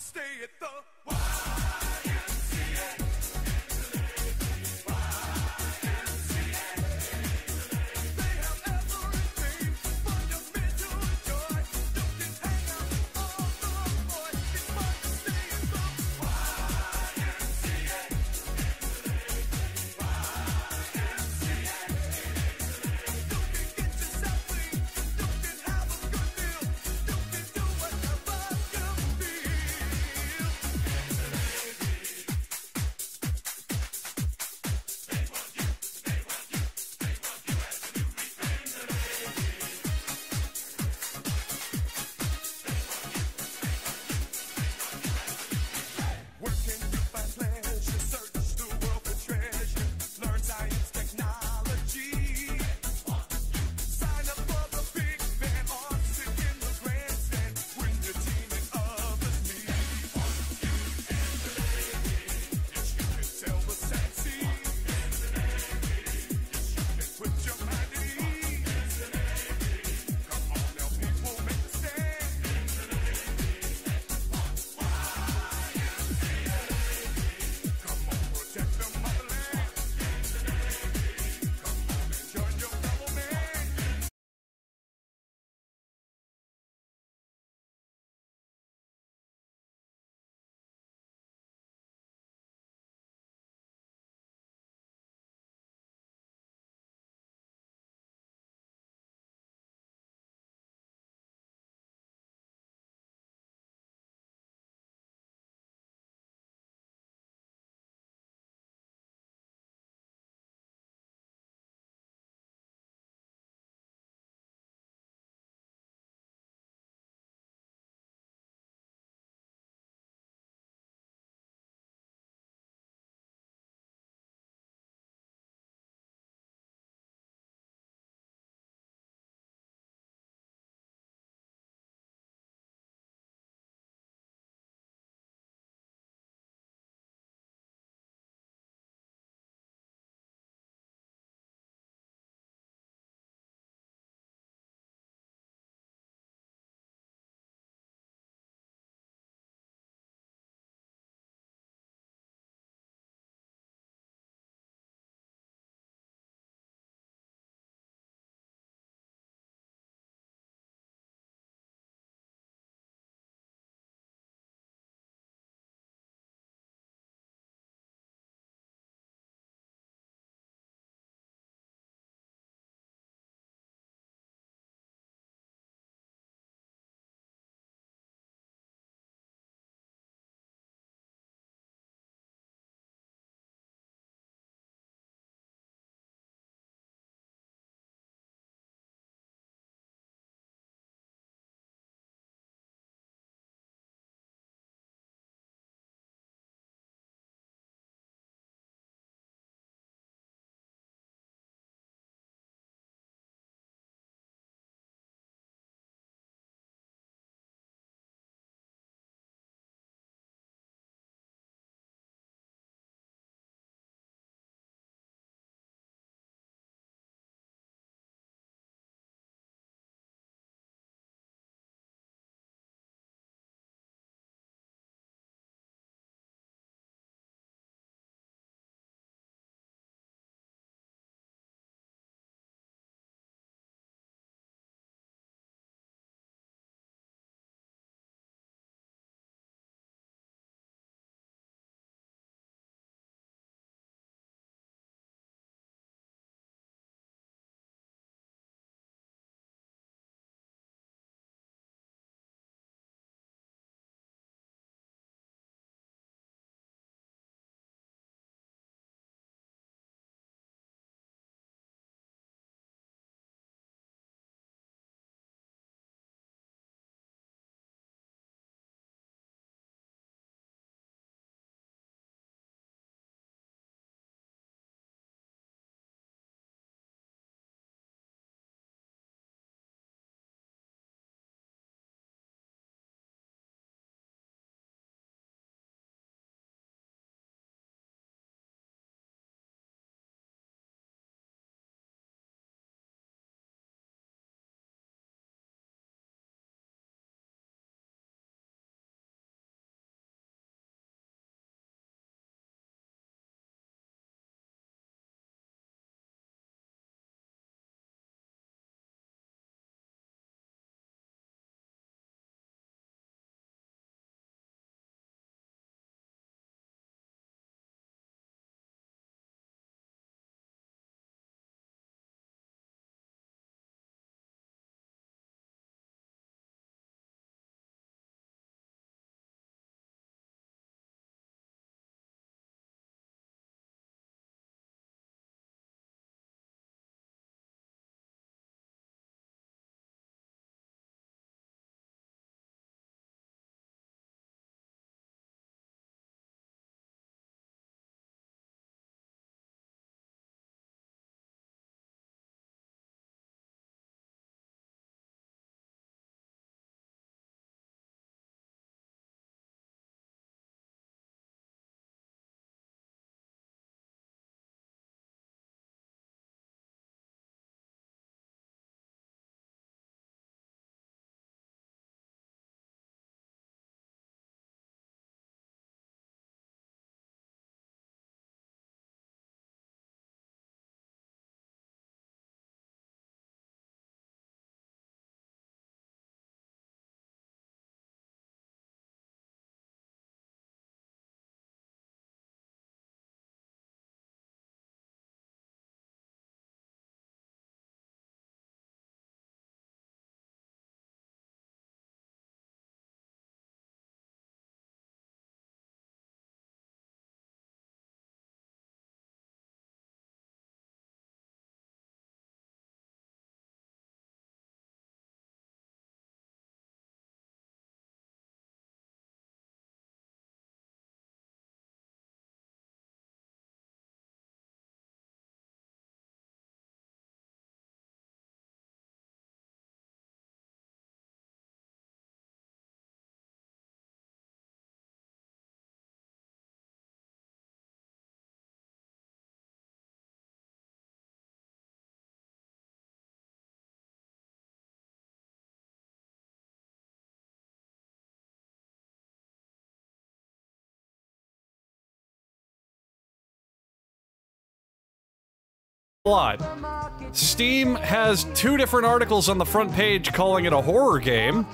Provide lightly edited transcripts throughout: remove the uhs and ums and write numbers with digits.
stay at the lot. Steam has 2 different articles on the front page calling it a horror game.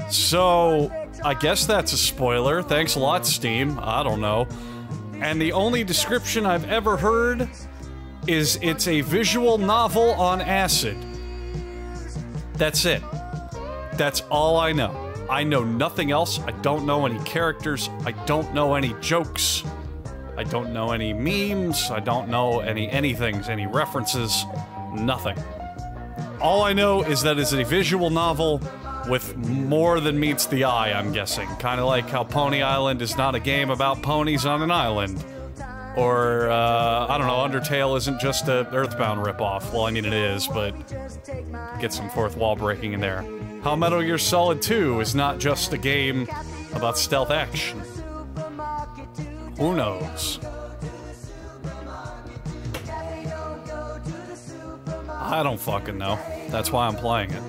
So, I guess that's a spoiler. Thanks a lot, Steam. I don't know. And the only description I've ever heard is it's a visual novel on acid. That's it. That's all I know. I know nothing else. I don't know any characters. I don't know any jokes. I don't know any memes. I don't know anythings, any references. Nothing. All I know is that it's a visual novel with more than meets the eye, I'm guessing. Kind of like how Pony Island is not a game about ponies on an island. Or, I don't know, Undertale isn't just a Earthbound ripoff. Well, I mean it is, but get some fourth wall breaking in there. How Metal Gear Solid 2 is not just a game about stealth action. Who knows? I don't fucking know. That's why I'm playing it.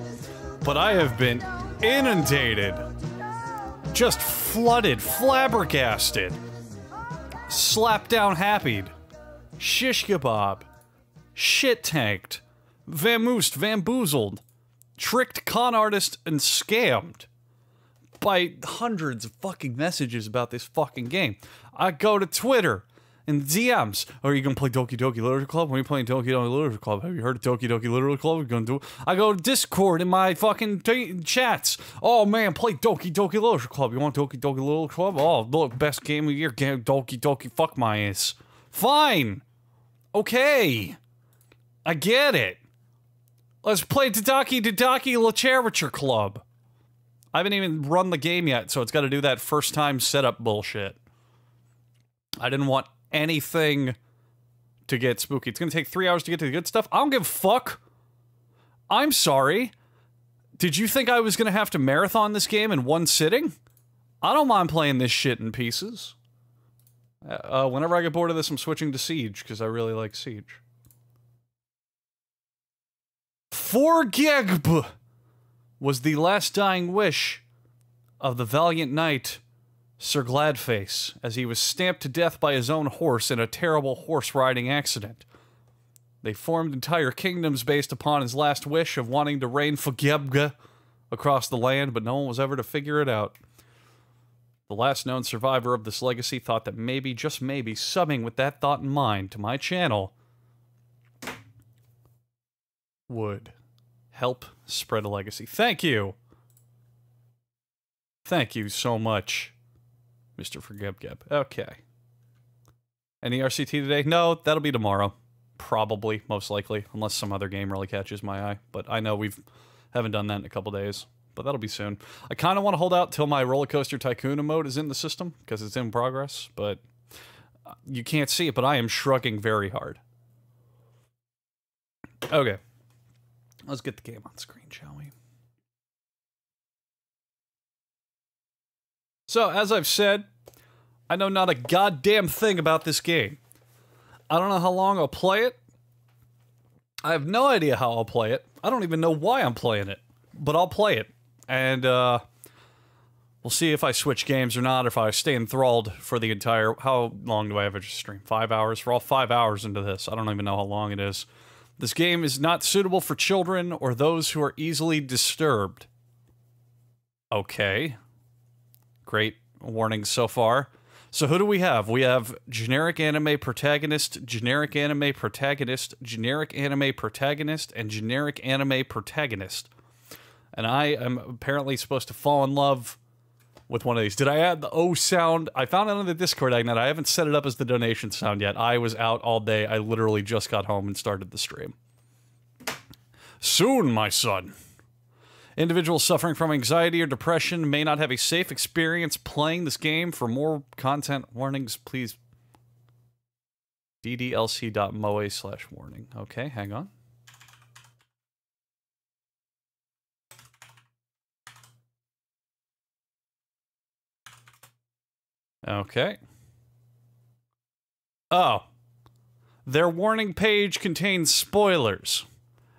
But I have been inundated. Just flooded, flabbergasted. Slapped down happied. Shish kebab. Shit tanked. Vamoosed, bamboozled. Tricked, con artist, and scammed. By hundreds of fucking messages about this fucking game. I go to Twitter and DMs. Are you gonna play Doki Doki Literature Club? When are you playing Doki Doki Literature Club? Have you heard of Doki Doki Literature Club? We're gonna do it. I go to Discord in my fucking chats. Oh man, play Doki Doki Literature Club. You want Doki Doki Literature Club? Oh, look, best game of the year. Game Doki Doki. Fuck my ass. Fine. Okay. I get it. Let's play Doki Doki Literature Club. I haven't even run the game yet, so it's got to do that first time setup bullshit. I didn't want anything to get spooky. It's going to take 3 hours to get to the good stuff. I don't give a fuck. I'm sorry. Did you think I was going to have to marathon this game in one sitting? I don't mind playing this shit in pieces. Whenever I get bored of this, I'm switching to Siege, because I really like Siege. 4 gig was the last dying wish of the valiant knight Sir Gladface, as he was stamped to death by his own horse in a terrible horse-riding accident. They formed entire kingdoms based upon his last wish of wanting to reign Fugebga across the land, but no one was ever to figure it out. The last known survivor of this legacy thought that maybe, just maybe, subbing with that thought in mind to my channel would help spread a legacy. Thank you! Thank you so much, Mr. Forgebgeb. Okay. Any RCT today? No, that'll be tomorrow. Probably, most likely, unless some other game really catches my eye. But I know haven't done that in a couple days. But that'll be soon. I kind of want to hold out till my Roller Coaster Tycoon mode is in the system, because it's in progress, but you can't see it, but I am shrugging very hard. Okay. Let's get the game on screen, shall we? So, as I've said, I know not a goddamn thing about this game. I don't know how long I'll play it. I have no idea how I'll play it. I don't even know why I'm playing it. But I'll play it. And, we'll see if I switch games or not, or if I stay enthralled for the entire... How long do I have to stream? 5 hours? We're all 5 hours into this. I don't even know how long it is. This game is not suitable for children or those who are easily disturbed. Okay. Great warnings so far. So who do we have? We have generic anime protagonist, generic anime protagonist, generic anime protagonist, and generic anime protagonist. And I am apparently supposed to fall in love with one of these. Did I add the O sound? I found out on the Discord that I haven't set it up as the donation sound yet. I was out all day. I literally just got home and started the stream. Soon, my son. Individuals suffering from anxiety or depression may not have a safe experience playing this game. For more content warnings, please ddlc.moe/warning. Okay, hang on. Okay. Oh. Their warning page contains spoilers.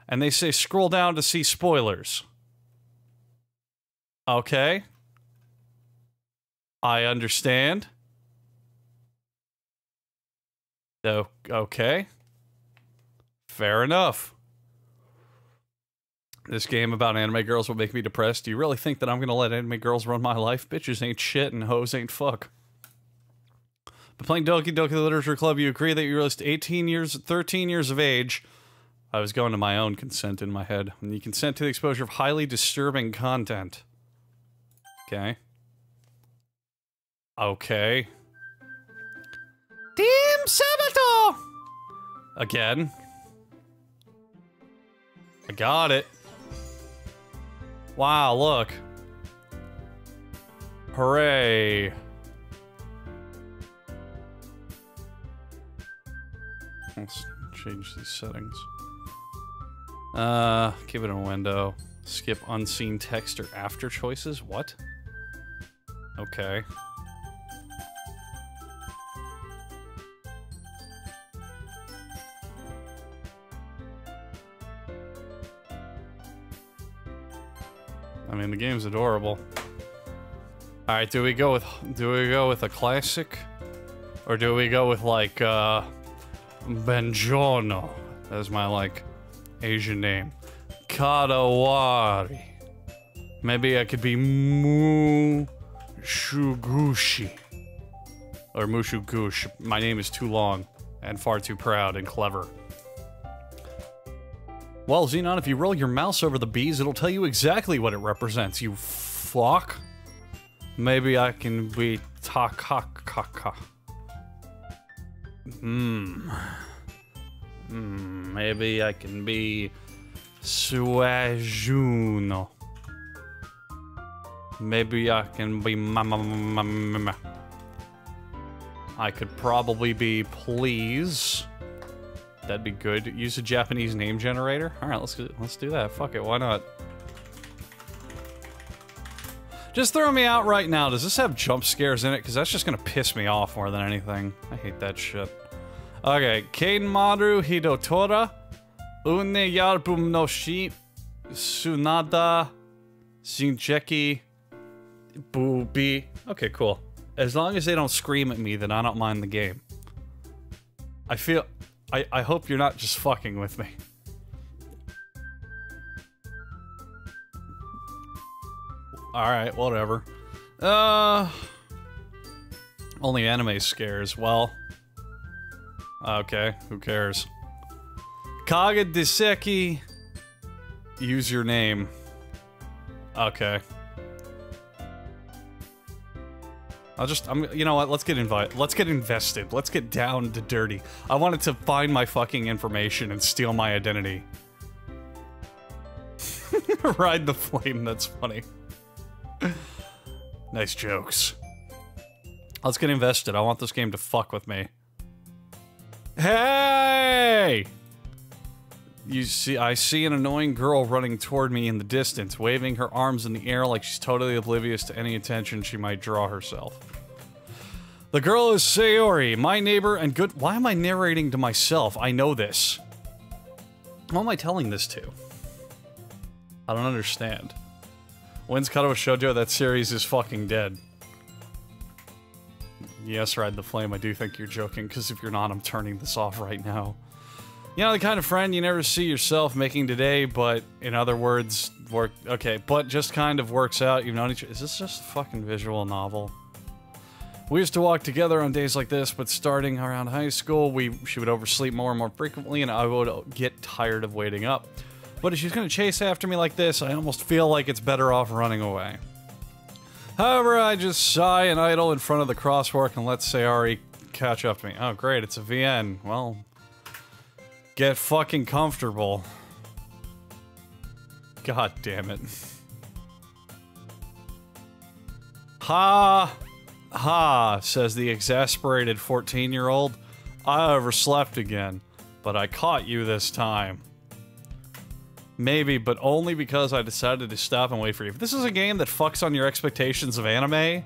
And they say scroll down to see spoilers. Okay. I understand. Okay. Fair enough. This game about anime girls will make me depressed. Do you really think that I'm gonna let anime girls run my life? Bitches ain't shit and hoes ain't fuck. But playing Doki Doki Literature Club, you agree that you're just 13 years of age. I was going to my own consent in my head. And you consent to the exposure of highly disturbing content. Okay. Okay. Team Sabato! Again. I got it. Wow, look. Hooray. Let's change these settings. Give it a window. Skip unseen text or after choices? What? Okay. I mean, the game's adorable. Alright, do we go with a classic? Or do we go with, like, Benjono? That's my, like, Asian name. Kadawari. Maybe I could be Mushugushi. Or Mushugush. My name is too long, and far too proud and clever. Well, Xenon, if you roll your mouse over the bees, it'll tell you exactly what it represents, you fuck. Maybe I can be Takakaka. Maybe I can be Suajuno. Maybe I can be Mama. I could probably be Please. That'd be good. Use a Japanese name generator. All right, let's do that. Fuck it, why not? Just throw me out right now. Does this have jump scares in it? Because that's just gonna piss me off more than anything. I hate that shit. Okay, Keimaru Hidotora, Une Yarbum no Shi, Tsunada, Shinjeki, Booby. Okay, cool. As long as they don't scream at me, then I don't mind the game. I hope you're not just fucking with me. Alright, whatever. Only anime scares. Well. Okay, who cares? Kaga Diseki. Use your name. Okay. you know what, let's get invested. Let's get down to dirty. I wanted to find my fucking information and steal my identity. Ride the flame, that's funny. Nice jokes. Let's get invested. I want this game to fuck with me. Hey! I see an annoying girl running toward me in the distance, waving her arms in the air like she's totally oblivious to any attention she might draw herself. The girl is Sayori, my neighbor and good- Why am I narrating to myself? I know this. Who am I telling this to? I don't understand. When's Katawa Shoujo? That series is fucking dead. Yes, Ride the Flame, I do think you're joking, because if you're not, I'm turning this off right now. You know, the kind of friend you never see yourself making today, but in other words, but just kind of works out. You've known each other. Is this just a fucking visual novel? We used to walk together on days like this, but starting around high school, she would oversleep more and more frequently, and I would get tired of waiting up. But if she's gonna chase after me like this, I almost feel like it's better off running away. However, I just sigh and idle in front of the crosswalk and let Sayori catch up to me. Oh great, it's a VN. Well, get fucking comfortable. God damn it. Ha! Ha, says the exasperated 14-year-old. I overslept again, but I caught you this time. Maybe, but only because I decided to stop and wait for you. If this is a game that fucks on your expectations of anime,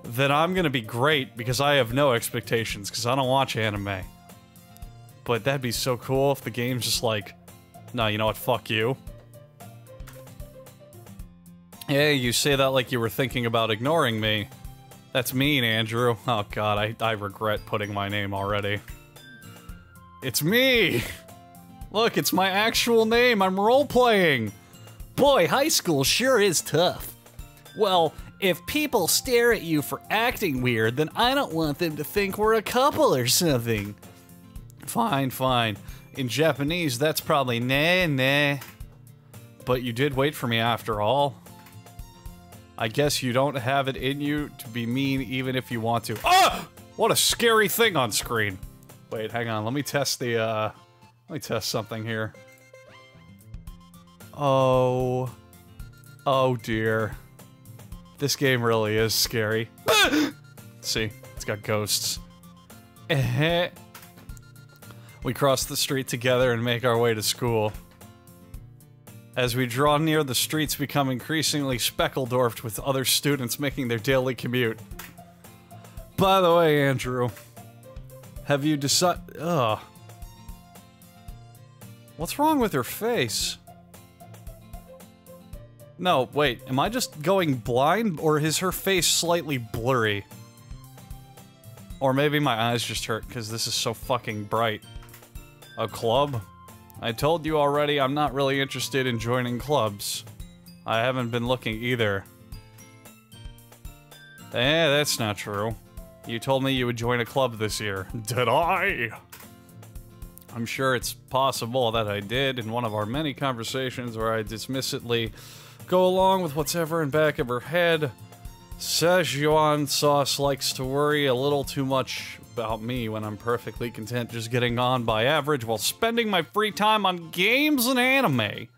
then I'm gonna be great because I have no expectations because I don't watch anime. But that'd be so cool if the game's just like, no, you know what, fuck you. Hey, you say that like you were thinking about ignoring me. That's mean, Andrew. Oh god, I regret putting my name already. It's me! Look, it's my actual name. I'm role-playing. Boy, high school sure is tough. Well, if people stare at you for acting weird, then I don't want them to think we're a couple or something. Fine, fine. In Japanese, that's probably nah. But you did wait for me after all. I guess you don't have it in you to be mean even if you want to. Ah! What a scary thing on screen. Wait, hang on. Let me test the, let me test something here. Oh. Oh dear. This game really is scary. See, it's got ghosts. We cross the street together and make our way to school. As we draw near, the streets become increasingly speckle-dwarfed with other students making their daily commute. By the way, Andrew, have you decided— ugh. What's wrong with her face? No, wait, am I just going blind, or is her face slightly blurry? Or maybe my eyes just hurt because this is so fucking bright. A club? I told you already I'm not really interested in joining clubs. I haven't been looking either. That's not true. You told me you would join a club this year. Did I? I'm sure it's possible that I did in one of our many conversations where I dismissively go along with what's ever in back of her head. Szechuan sauce likes to worry a little too much about me when I'm perfectly content just getting on by average while spending my free time on games and anime.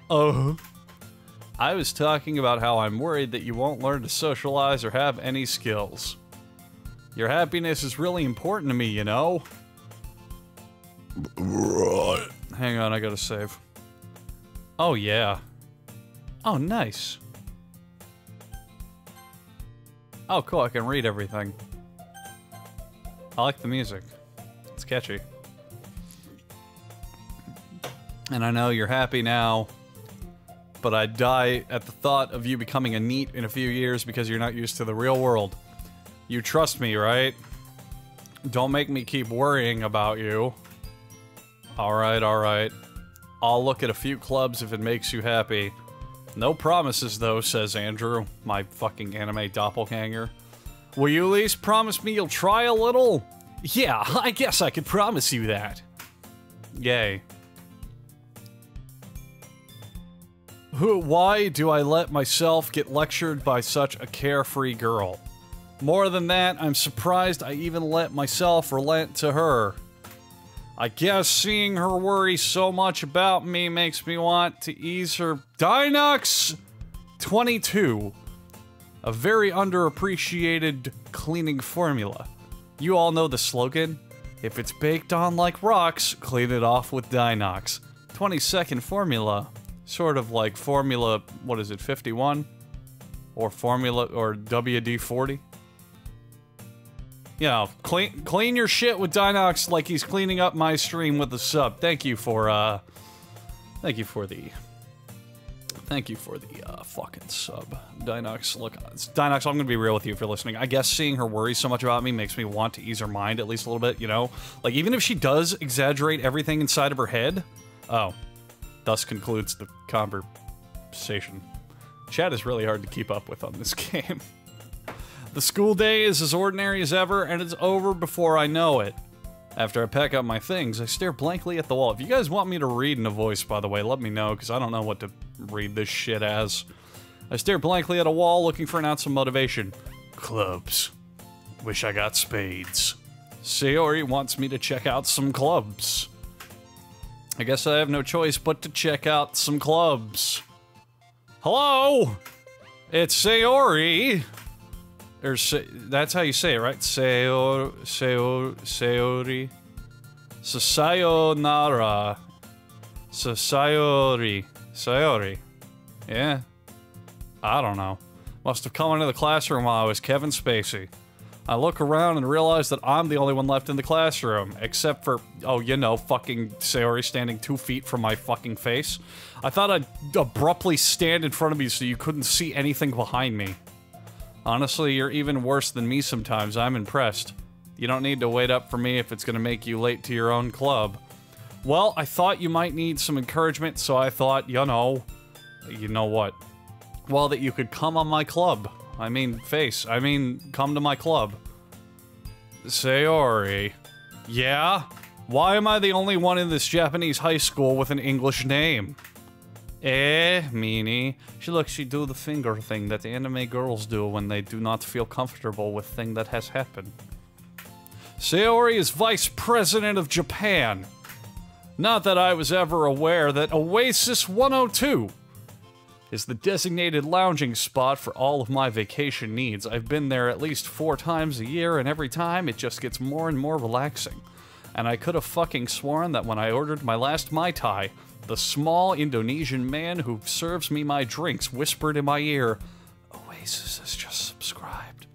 I was talking about how I'm worried that you won't learn to socialize or have any skills. Your happiness is really important to me, you know? Hang on, I gotta save. Oh, yeah. Oh, nice. Oh, cool, I can read everything. I like the music. It's catchy. And I know you're happy now, but I'd die at the thought of you becoming a NEET in a few years because you're not used to the real world. You trust me, right? Don't make me keep worrying about you. Alright, alright. I'll look at a few clubs if it makes you happy. No promises, though, says Andrew, my fucking anime doppelganger. Will you at least promise me you'll try a little? Yeah, I guess I could promise you that. Yay. Why do I let myself get lectured by such a carefree girl? More than that, I'm surprised I even let myself relent to her. I guess seeing her worry so much about me makes me want to ease her. Dinox 22. A very underappreciated cleaning formula. You all know the slogan? If it's baked on like rocks, clean it off with Dinox. 20-second formula. Sort of like formula, what is it, 51? Or formula, or WD-40? You know, clean your shit with Dinox like he's cleaning up my stream with the sub. Thank you for the fucking sub. Dinox, look, Dinox, I'm gonna be real with you if you're listening. I guess seeing her worry so much about me makes me want to ease her mind at least a little bit, you know? Like, even if she does exaggerate everything inside of her head. Oh. Thus concludes the conversation. Chat is really hard to keep up with on this game. The school day is as ordinary as ever, and it's over before I know it. After I pack up my things, I stare blankly at the wall. If you guys want me to read in a voice, by the way, let me know, because I don't know what to read this shit as. I stare blankly at a wall, looking for an ounce of motivation. Clubs. Wish I got spades. Sayori wants me to check out some clubs. I guess I have no choice but to check out some clubs. Hello? It's Sayori. Or that's how you say it, right? Sayori. Sayonara. Sayori. Yeah. I don't know. Must have come into the classroom while I was Kevin Spacey. I look around and realize that I'm the only one left in the classroom, except for, oh, you know, fucking Sayori standing 2 feet from my fucking face. I thought I'd abruptly stand in front of you so you couldn't see anything behind me. Honestly, you're even worse than me sometimes. I'm impressed. You don't need to wait up for me if it's gonna make you late to your own club. Well, I thought you might need some encouragement, so I thought, you know what? Well, that you could come on my club. I mean, come to my club. Sayori. Yeah? Why am I the only one in this Japanese high school with an English name? Meanie. She do the finger thing that the anime girls do when they do not feel comfortable with thing that has happened. Sayori is Vice President of Japan. Not that I was ever aware that Oasis 102 is the designated lounging spot for all of my vacation needs. I've been there at least 4 times a year, and every time it just gets more and more relaxing. And I could have fucking sworn that when I ordered my last Mai Tai, the small Indonesian man who serves me my drinks whispered in my ear, Oasis has just subscribed.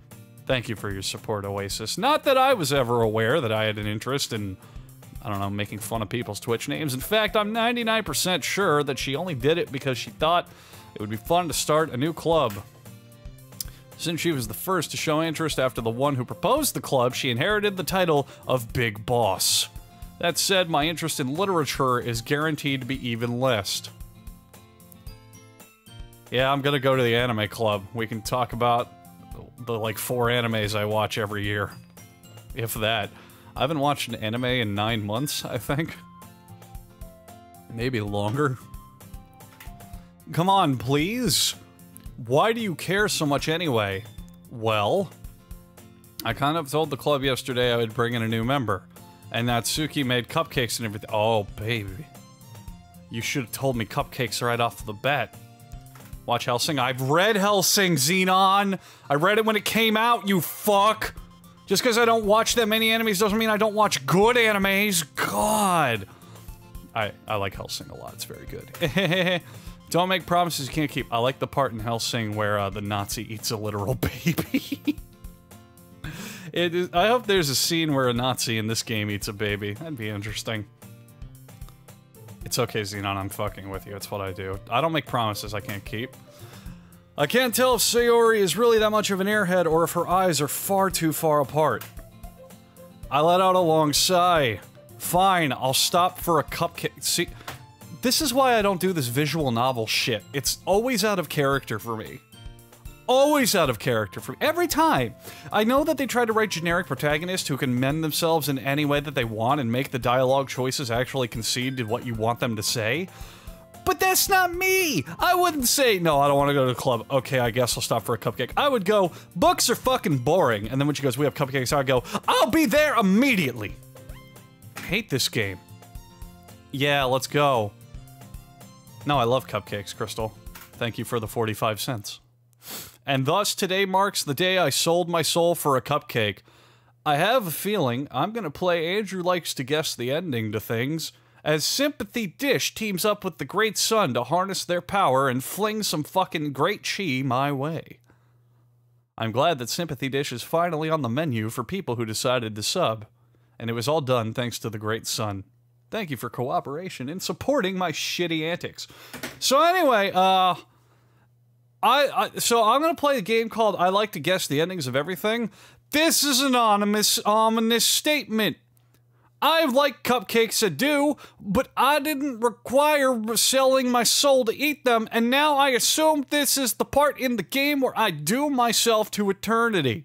Thank you for your support, Oasis. Not that I was ever aware that I had an interest in, I don't know, making fun of people's Twitch names. In fact, I'm 99% sure that she only did it because she thought it would be fun to start a new club. Since she was the first to show interest after the one who proposed the club, she inherited the title of Big Boss. That said, my interest in literature is guaranteed to be even less. Yeah, I'm gonna go to the anime club. We can talk about the, like, 4 animes I watch every year. If that. I haven't watched an anime in 9 months, I think. Maybe longer. Come on, please. Why do you care so much anyway? Well, I kind of told the club yesterday I would bring in a new member. And Natsuki made cupcakes and everything. Oh, baby. You should have told me cupcakes right off the bat. Watch Hellsing. I've read Hellsing, Xenon! I read it when it came out, you fuck! Just because I don't watch that many animes doesn't mean I don't watch good animes. God! I like Hellsing a lot. It's very good. Don't make promises you can't keep. I like the part in Hellsing where the Nazi eats a literal baby. I hope there's a scene where a Nazi in this game eats a baby. That'd be interesting. It's okay, Xenon, I'm fucking with you. It's what I do. I don't make promises I can't keep. I can't tell if Sayori is really that much of an airhead or if her eyes are far too far apart. I let out a long sigh. Fine, I'll stop for a cupcake. See, this is why I don't do this visual novel shit. It's always out of character for me. Always out of character for me. Every time. I know that they try to write generic protagonists who can mend themselves in any way that they want and make the dialogue choices actually concede to what you want them to say. But that's not me! I wouldn't say, no, I don't want to go to the club. Okay, I guess I'll stop for a cupcake. I would go, books are fucking boring. And then when she goes, we have cupcakes, I'd go, I'll be there immediately! I hate this game. Yeah, let's go. No, I love cupcakes, Crystal. Thank you for the 45 cents. And thus, today marks the day I sold my soul for a cupcake. I have a feeling I'm gonna play Andrew Likes to Guess the Ending to things, as Sympathy Dish teams up with the Great Sun to harness their power and fling some fucking great chi my way. I'm glad that Sympathy Dish is finally on the menu for people who decided to sub, and it was all done thanks to the Great Sun. Thank you for cooperation in supporting my shitty antics. So anyway, so I'm gonna play a game called I Like to Guess the Endings of Everything. This is an ominous statement. I like cupcakes I do, but I didn't require selling my soul to eat them, and now I assume this is the part in the game where I doom myself to eternity.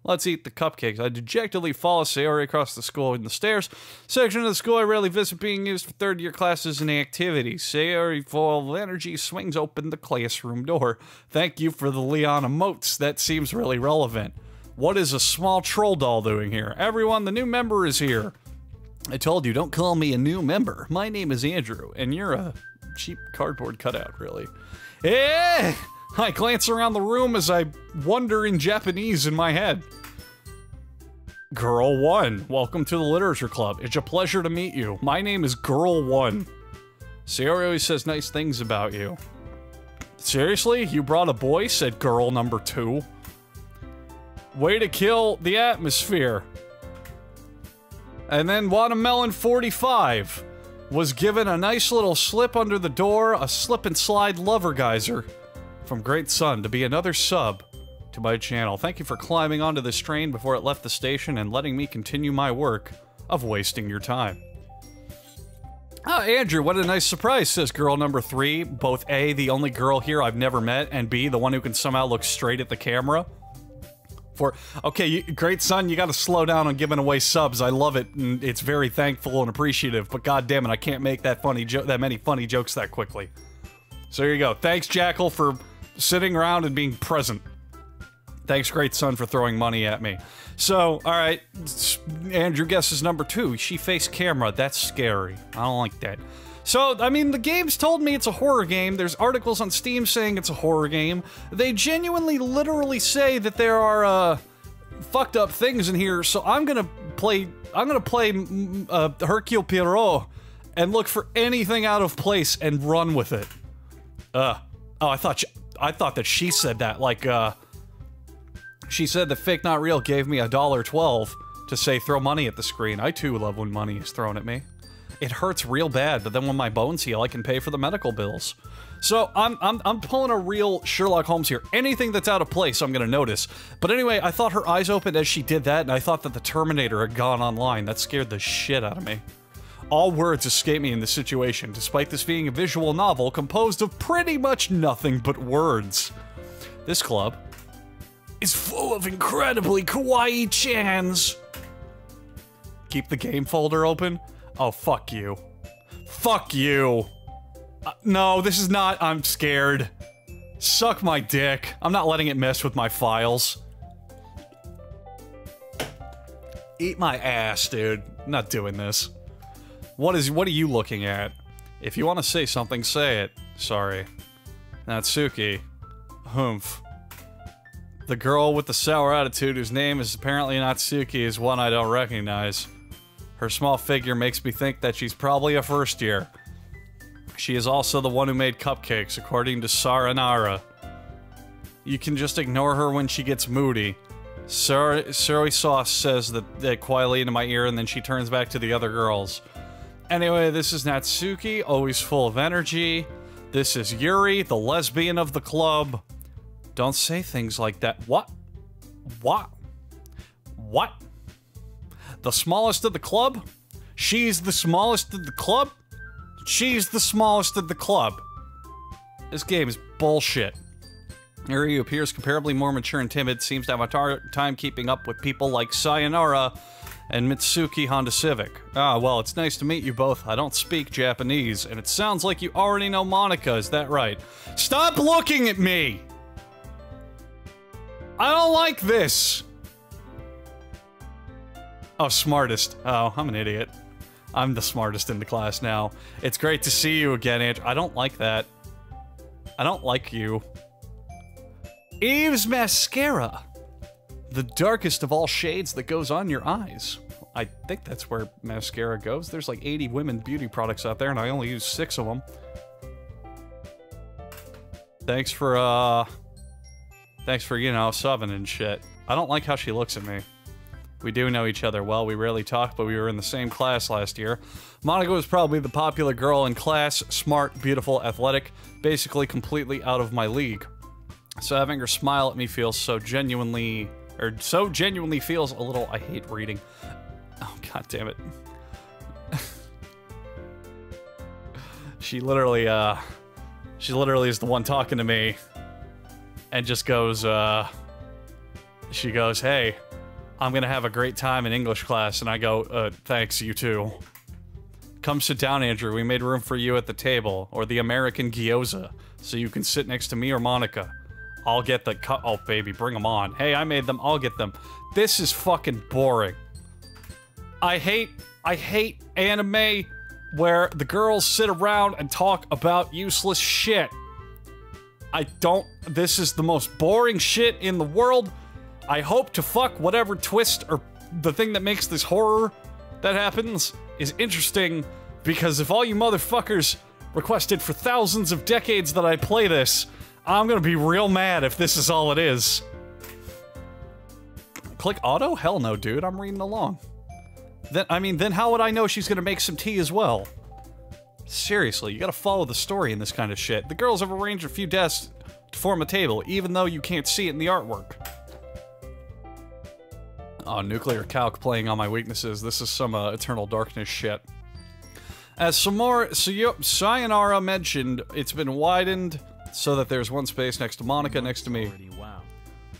Let's eat the cupcakes. I dejectedly follow Sayori across the school in the stairs. Section of the school I rarely visit being used for third-year classes and activities. Sayori, full of energy, swings open the classroom door. Thank you for the Leon emotes. That seems really relevant. What is a small troll doll doing here? Everyone, the new member is here. I told you, don't call me a new member. My name is Andrew, and you're a cheap cardboard cutout, really. Eh! I glance around the room as I wonder in Japanese in my head. Girl 1, welcome to the Literature Club. It's a pleasure to meet you. My name is Girl 1. Sayori always says nice things about you. Seriously? You brought a boy? Said girl number 2. Way to kill the atmosphere. And then Watermelon 45 was given a nice little slip under the door, a slip and slide lover geyser from Great Sun to be another sub to my channel. Thank you for climbing onto this train before it left the station and letting me continue my work of wasting your time. Oh, Andrew, what a nice surprise, says girl number 3. Both A, the only girl here I've never met, and B, the one who can somehow look straight at the camera. Okay, great son, you gotta slow down on giving away subs. I love it, and it's very thankful and appreciative, but goddamn it, I can't make that many funny jokes that quickly. So here you go. Thanks, Jackal, for sitting around and being present. Thanks, great son, for throwing money at me. So, alright, Andrew guesses number 2. She faced camera. That's scary. I don't like that. So, I mean, the game's told me it's a horror game. There's articles on Steam saying it's a horror game. They genuinely, literally say that there are, fucked up things in here, so I'm gonna play Hercule Poirot and look for anything out of place and run with it. Oh, I thought that she said that, like, she said that Fake Not Real gave me $1.12 to say throw money at the screen. I too love when money is thrown at me. It hurts real bad, but then when my bones heal, I can pay for the medical bills. So, I'm pulling a real Sherlock Holmes here. Anything that's out of place, I'm gonna notice. But anyway, I thought her eyes opened as she did that, and I thought that the Terminator had gone online. That scared the shit out of me. All words escape me in this situation, despite this being a visual novel composed of pretty much nothing but words. This club is full of incredibly kawaii chans. Keep the game folder open? Oh, fuck you. Fuck you. No, this is not- I'm scared. Suck my dick. I'm not letting it mess with my files. Eat my ass, dude. I'm not doing this. What are you looking at? If you want to say something, say it. Sorry. Natsuki. Humph. The girl with the sour attitude whose name is apparently Natsuki is one I don't recognize. Her small figure makes me think that she's probably a first year. She is also the one who made cupcakes, according to Saranara. You can just ignore her when she gets moody. Soy Sauce says that quietly into my ear, and then she turns back to the other girls. Anyway, this is Natsuki, always full of energy. This is Yuri, the lesbian of the club. Don't say things like that. What? What? What? The smallest of the club? She's the smallest of the club? She's the smallest of the club. This game is bullshit. Yuri, who appears comparably more mature and timid, seems to have a hard time keeping up with people like Sayonara and Mitsuki Honda Civic. Ah, well, it's nice to meet you both. I don't speak Japanese, and it sounds like you already know Monica, is that right? Stop looking at me! I don't like this! Oh, smartest. Oh, I'm an idiot. I'm the smartest in the class now. It's great to see you again, Andrew. I don't like that. I don't like you. Eve's mascara. The darkest of all shades that goes on your eyes. I think that's where mascara goes. There's like 80 women beauty products out there, and I only use 6 of them. Thanks for, you know, subbing and shit. I don't like how she looks at me. We do know each other well. We rarely talk, but we were in the same class last year. Monica was probably the popular girl in class. Smart, beautiful, athletic. Basically completely out of my league. So having her smile at me feels so genuinely feels a little, I hate reading. Oh, god damn it. She literally is the one talking to me. And just goes, she goes, hey, I'm gonna have a great time in English class, and I go, thanks, you too. Come sit down, Andrew, we made room for you at the table, or the American gyoza, so you can sit next to me or Monica. I'll get the oh baby, bring them on. Hey, I made them, I'll get them. This is fucking boring. I hate anime where the girls sit around and talk about useless shit. This is the most boring shit in the world. I hope to fuck whatever twist or the thing that makes this horror that happens is interesting, because if all you motherfuckers requested for thousands of decades that I play this, I'm gonna be real mad if this is all it is. Click auto? Hell no, dude, I'm reading along. Then how would I know she's gonna make some tea as well? Seriously, you gotta follow the story in this kind of shit. The girls have arranged a few desks to form a table, even though you can't see it in the artwork. Oh, nuclear calc playing on my weaknesses. This is some Eternal Darkness shit. As Sayonara mentioned, it's been widened so that there's one space next to Monica next to me.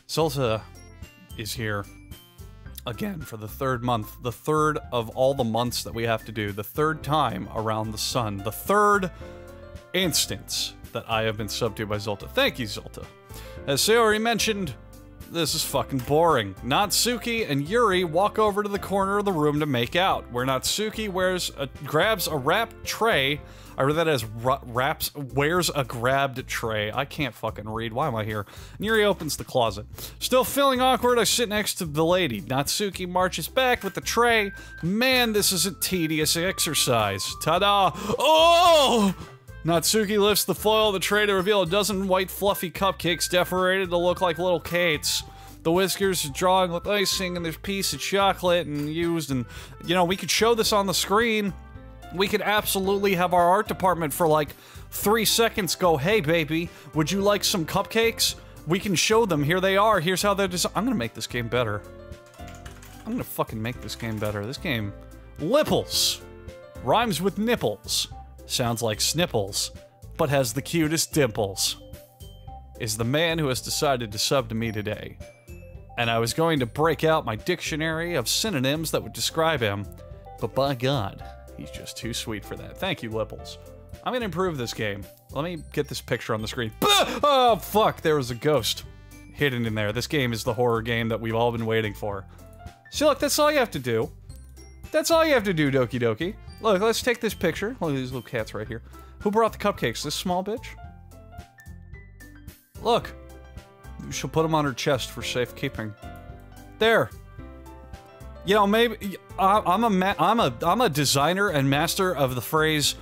Zolta is here again for the third month. The third of all the months that we have to do. The third time around the sun. The third instance that I have been subbed to by Zolta. Thank you, Zolta. As Sayori mentioned, this is fucking boring. Natsuki and Yuri walk over to the corner of the room to make out, where Natsuki grabs a wrapped tray. I read that as wears a grabbed tray. I can't fucking read. Why am I here? And Yuri opens the closet. Still feeling awkward, I sit next to the lady. Natsuki marches back with the tray. Man, this is a tedious exercise. Ta-da! Oh! Natsuki lifts the foil of the tray to reveal a dozen white fluffy cupcakes decorated to look like little Kates. The whiskers are drawing with icing and there's a piece of chocolate and used and, you know, we could show this on the screen. We could absolutely have our art department for like 3 seconds go, hey baby, would you like some cupcakes? We can show them, here they are, here's how they're designed. I'm gonna make this game better. I'm gonna fucking make this game better. This game, Lipples, rhymes with nipples. Sounds like Snipples, but has the cutest dimples. Is the man who has decided to sub to me today. And I was going to break out my dictionary of synonyms that would describe him, but by God, he's just too sweet for that. Thank you, Lipples. I'm gonna improve this game. Let me get this picture on the screen. Oh, fuck, there was a ghost hidden in there. This game is the horror game that we've all been waiting for. See, look, that's all you have to do. That's all you have to do, Doki Doki. Look, let's take this picture. Look at these little cats right here. Who brought the cupcakes? This small bitch? Look. She'll put them on her chest for safekeeping. There. You know, maybe I'm a designer and master of the phrase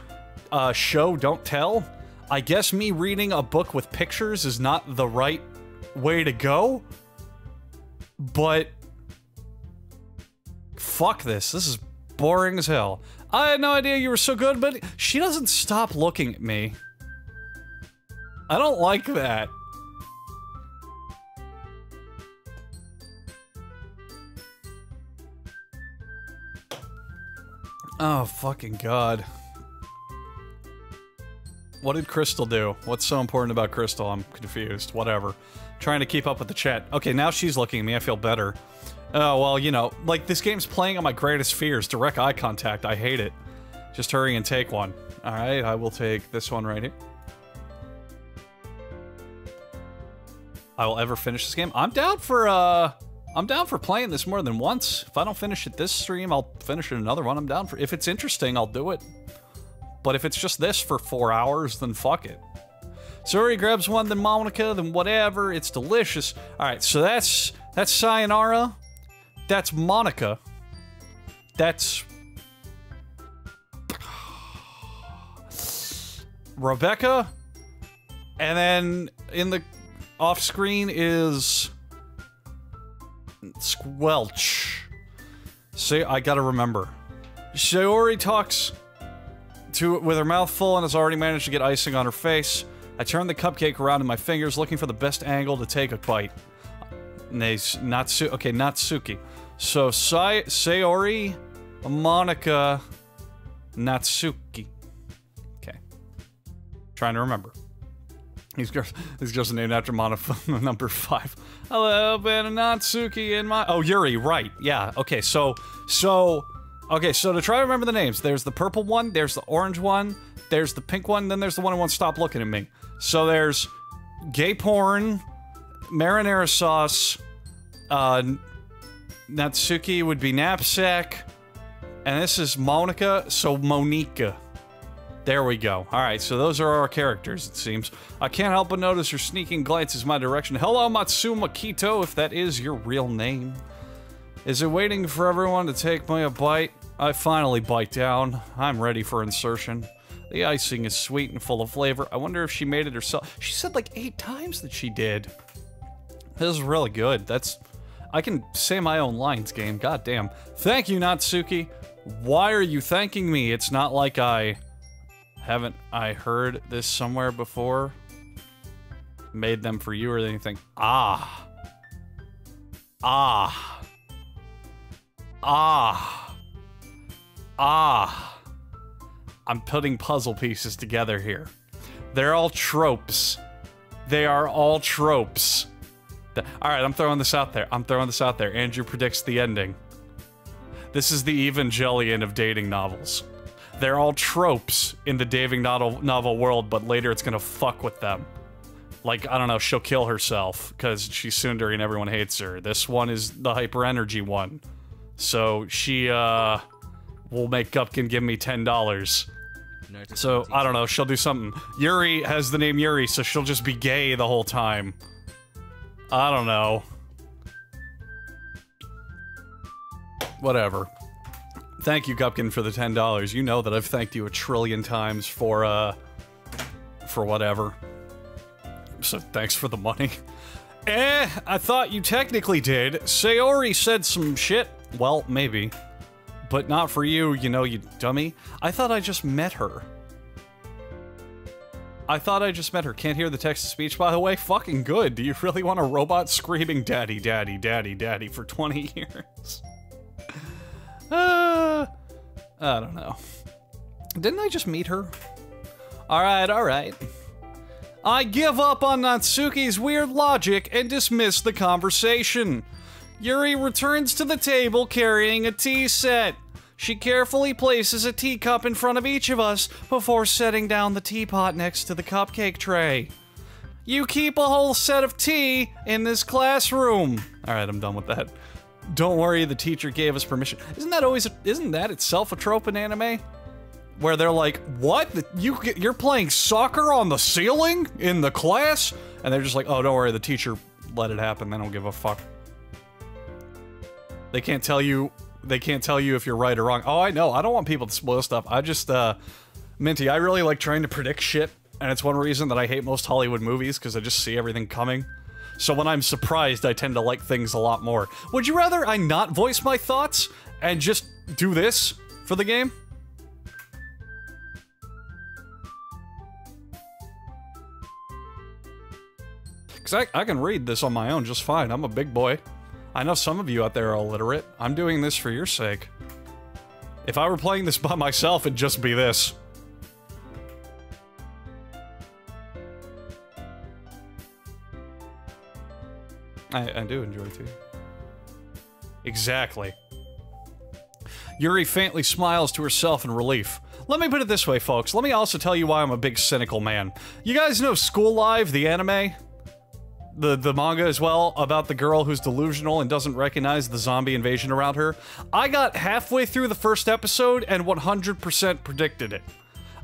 show don't tell. I guess me reading a book with pictures is not the right way to go. But fuck this. This is boring as hell. I had no idea you were so good, but she doesn't stop looking at me. I don't like that. Oh, fucking God. What did Crystal do? What's so important about Crystal? I'm confused. Whatever. Trying to keep up with the chat. Okay, now she's looking at me. I feel better. Oh, well, you know, like, this game's playing on my greatest fears. Direct eye contact. I hate it. Just hurry and take one. Alright, I will take this one right here. I will ever finish this game. I'm down for playing this more than once. If I don't finish it this stream, I'll finish it another one. I'm down for... If it's interesting, I'll do it. But if it's just this for 4 hours, then fuck it. Suri grabs one, then Monica, then whatever. It's delicious. Alright, so that's Sayonara. That's Monica. That's... Rebecca. And then in the off-screen is... Squelch. See, I gotta remember. Sayori talks with her mouth full and has already managed to get icing on her face. I turn the cupcake around in my fingers, looking for the best angle to take a bite. Okay, Natsuki. So, Sayori, Monica, Natsuki. Okay. Trying to remember. He's just named after Monica, number 5. Hello, been a Natsuki in my... Oh, Yuri, right. Yeah, okay, so to try to remember the names, there's the purple one, there's the orange one, there's the pink one, then there's the one who won't stop looking at me. So there's gay porn, marinara sauce, Natsuki would be knapsack, and this is Monica, so Monica. There we go. Alright, so those are our characters, it seems. I can't help but notice her sneaking glances my direction. Hello, Matsuma Kito, if that is your real name. Is it waiting for everyone to take me a bite? I finally bite down. I'm ready for insertion. The icing is sweet and full of flavor. I wonder if she made it herself. She said like 8 times that she did. This is really good. I can say my own lines, game. God damn. Thank you, Natsuki. Why are you thanking me? It's not like haven't I heard this somewhere before? Made them for you or anything? Ah. Ah. Ah. Ah. I'm putting puzzle pieces together here. They're all tropes. They are all tropes. Alright, I'm throwing this out there. Andrew predicts the ending. This is the Evangelion of dating novels. They're all tropes in the dating novel world, but later it's gonna fuck with them. Like, I don't know, she'll kill herself, because she's tsundere and everyone hates her. This one is the hyper energy one. So, she, will make Gupkin give me $10. So, I don't know, she'll do something. Yuri has the name Yuri, so she'll just be gay the whole time. I don't know. Whatever. Thank you, Gupkin, for the $10. You know that I've thanked you a trillion times for whatever. So, thanks for the money. I thought you technically did. Sayori said some shit. Well, maybe. But not for you, you know, you dummy. I thought I just met her. Can't hear the text-to-speech, by the way? Fucking good. Do you really want a robot screaming daddy, daddy, daddy, daddy for 20 years? I don't know. Didn't I just meet her? Alright, alright. I give up on Natsuki's weird logic and dismiss the conversation. Yuri returns to the table carrying a tea set. She carefully places a teacup in front of each of us before setting down the teapot next to the cupcake tray. You keep a whole set of tea in this classroom. Alright, I'm done with that. Don't worry, the teacher gave us permission. Isn't that itself a trope in anime? Where they're like, what? You're playing soccer on the ceiling? In the class? And they're just like, oh, don't worry, the teacher let it happen, they don't give a fuck. They can't tell you if you're right or wrong. Oh, I know, I don't want people to spoil stuff. I just, Minty, I really like trying to predict shit, and it's one reason that I hate most Hollywood movies, because I just see everything coming. So when I'm surprised, I tend to like things a lot more. Would you rather I not voice my thoughts and just do this for the game? Because I can read this on my own just fine. I'm a big boy. I know some of you out there are illiterate. I'm doing this for your sake. If I were playing this by myself, it'd just be this. I do enjoy tea. Exactly. Yuri faintly smiles to herself in relief. Let me put it this way, folks. Let me also tell you why I'm a big cynical man. You guys know School Live, the anime? The manga as well, about the girl who's delusional and doesn't recognize the zombie invasion around her? I got halfway through the first episode and 100% predicted it.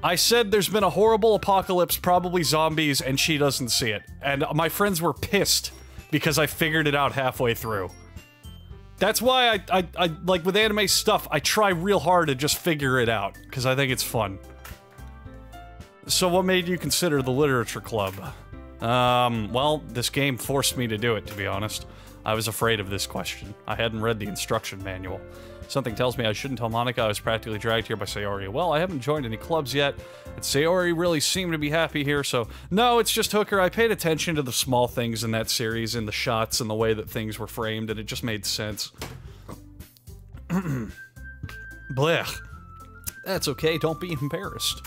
I said there's been a horrible apocalypse, probably zombies, and she doesn't see it. And my friends were pissed because I figured it out halfway through. That's why I like, with anime stuff, I try real hard to just figure it out, because I think it's fun. So what made you consider the literature club? Well, this game forced me to do it, to be honest. I was afraid of this question. I hadn't read the instruction manual. Something tells me I shouldn't tell Monica I was practically dragged here by Sayori. Well, I haven't joined any clubs yet, and Sayori really seemed to be happy here, so... No, it's just Hooker. I paid attention to the small things in that series, and the shots, and the way that things were framed, and it just made sense. Blech. That's okay, don't be embarrassed.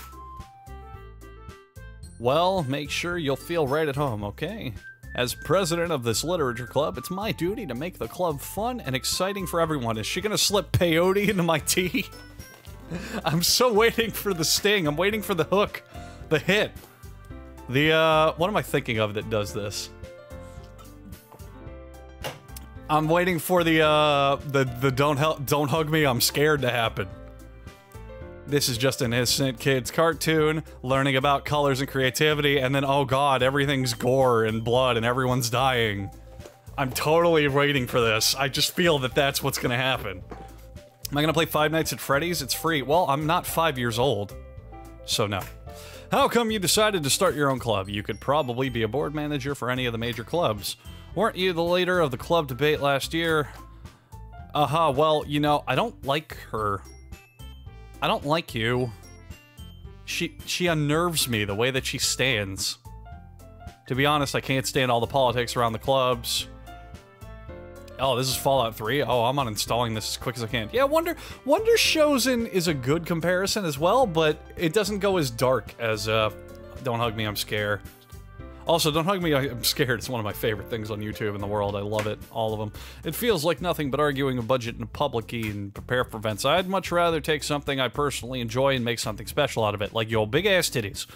Well, make sure you'll feel right at home, okay? As president of this literature club, it's my duty to make the club fun and exciting for everyone. Is she gonna slip peyote into my tea? I'm so waiting for the sting. I'm waiting for the hook. The hit. The, what am I thinking of that does this? I'm waiting for the don't hug me, I'm scared to happen. This is just an innocent kid's cartoon, learning about colors and creativity, and then, oh god, everything's gore and blood and everyone's dying. I'm totally waiting for this. I just feel that that's what's gonna happen. Am I gonna play Five Nights at Freddy's? It's free. Well, I'm not 5 years old, so no. How come you decided to start your own club? You could probably be a board manager for any of the major clubs. Weren't you the leader of the club debate last year? Well, you know, I don't like her. I don't like you. She unnerves me, the way that she stands. To be honest, I can't stand all the politics around the clubs. Oh, this is Fallout 3? Oh, I'm uninstalling this as quick as I can. Yeah, Wonder Chosen is a good comparison as well, but it doesn't go as dark as, Don't Hug Me, I'm Scared. Also, Don't Hug Me, I'm Scared. It's one of my favorite things on YouTube in the world. I love it. All of them. It feels like nothing but arguing a budget in a public key and prepare for events. I'd much rather take something I personally enjoy and make something special out of it, like yo big-ass titties.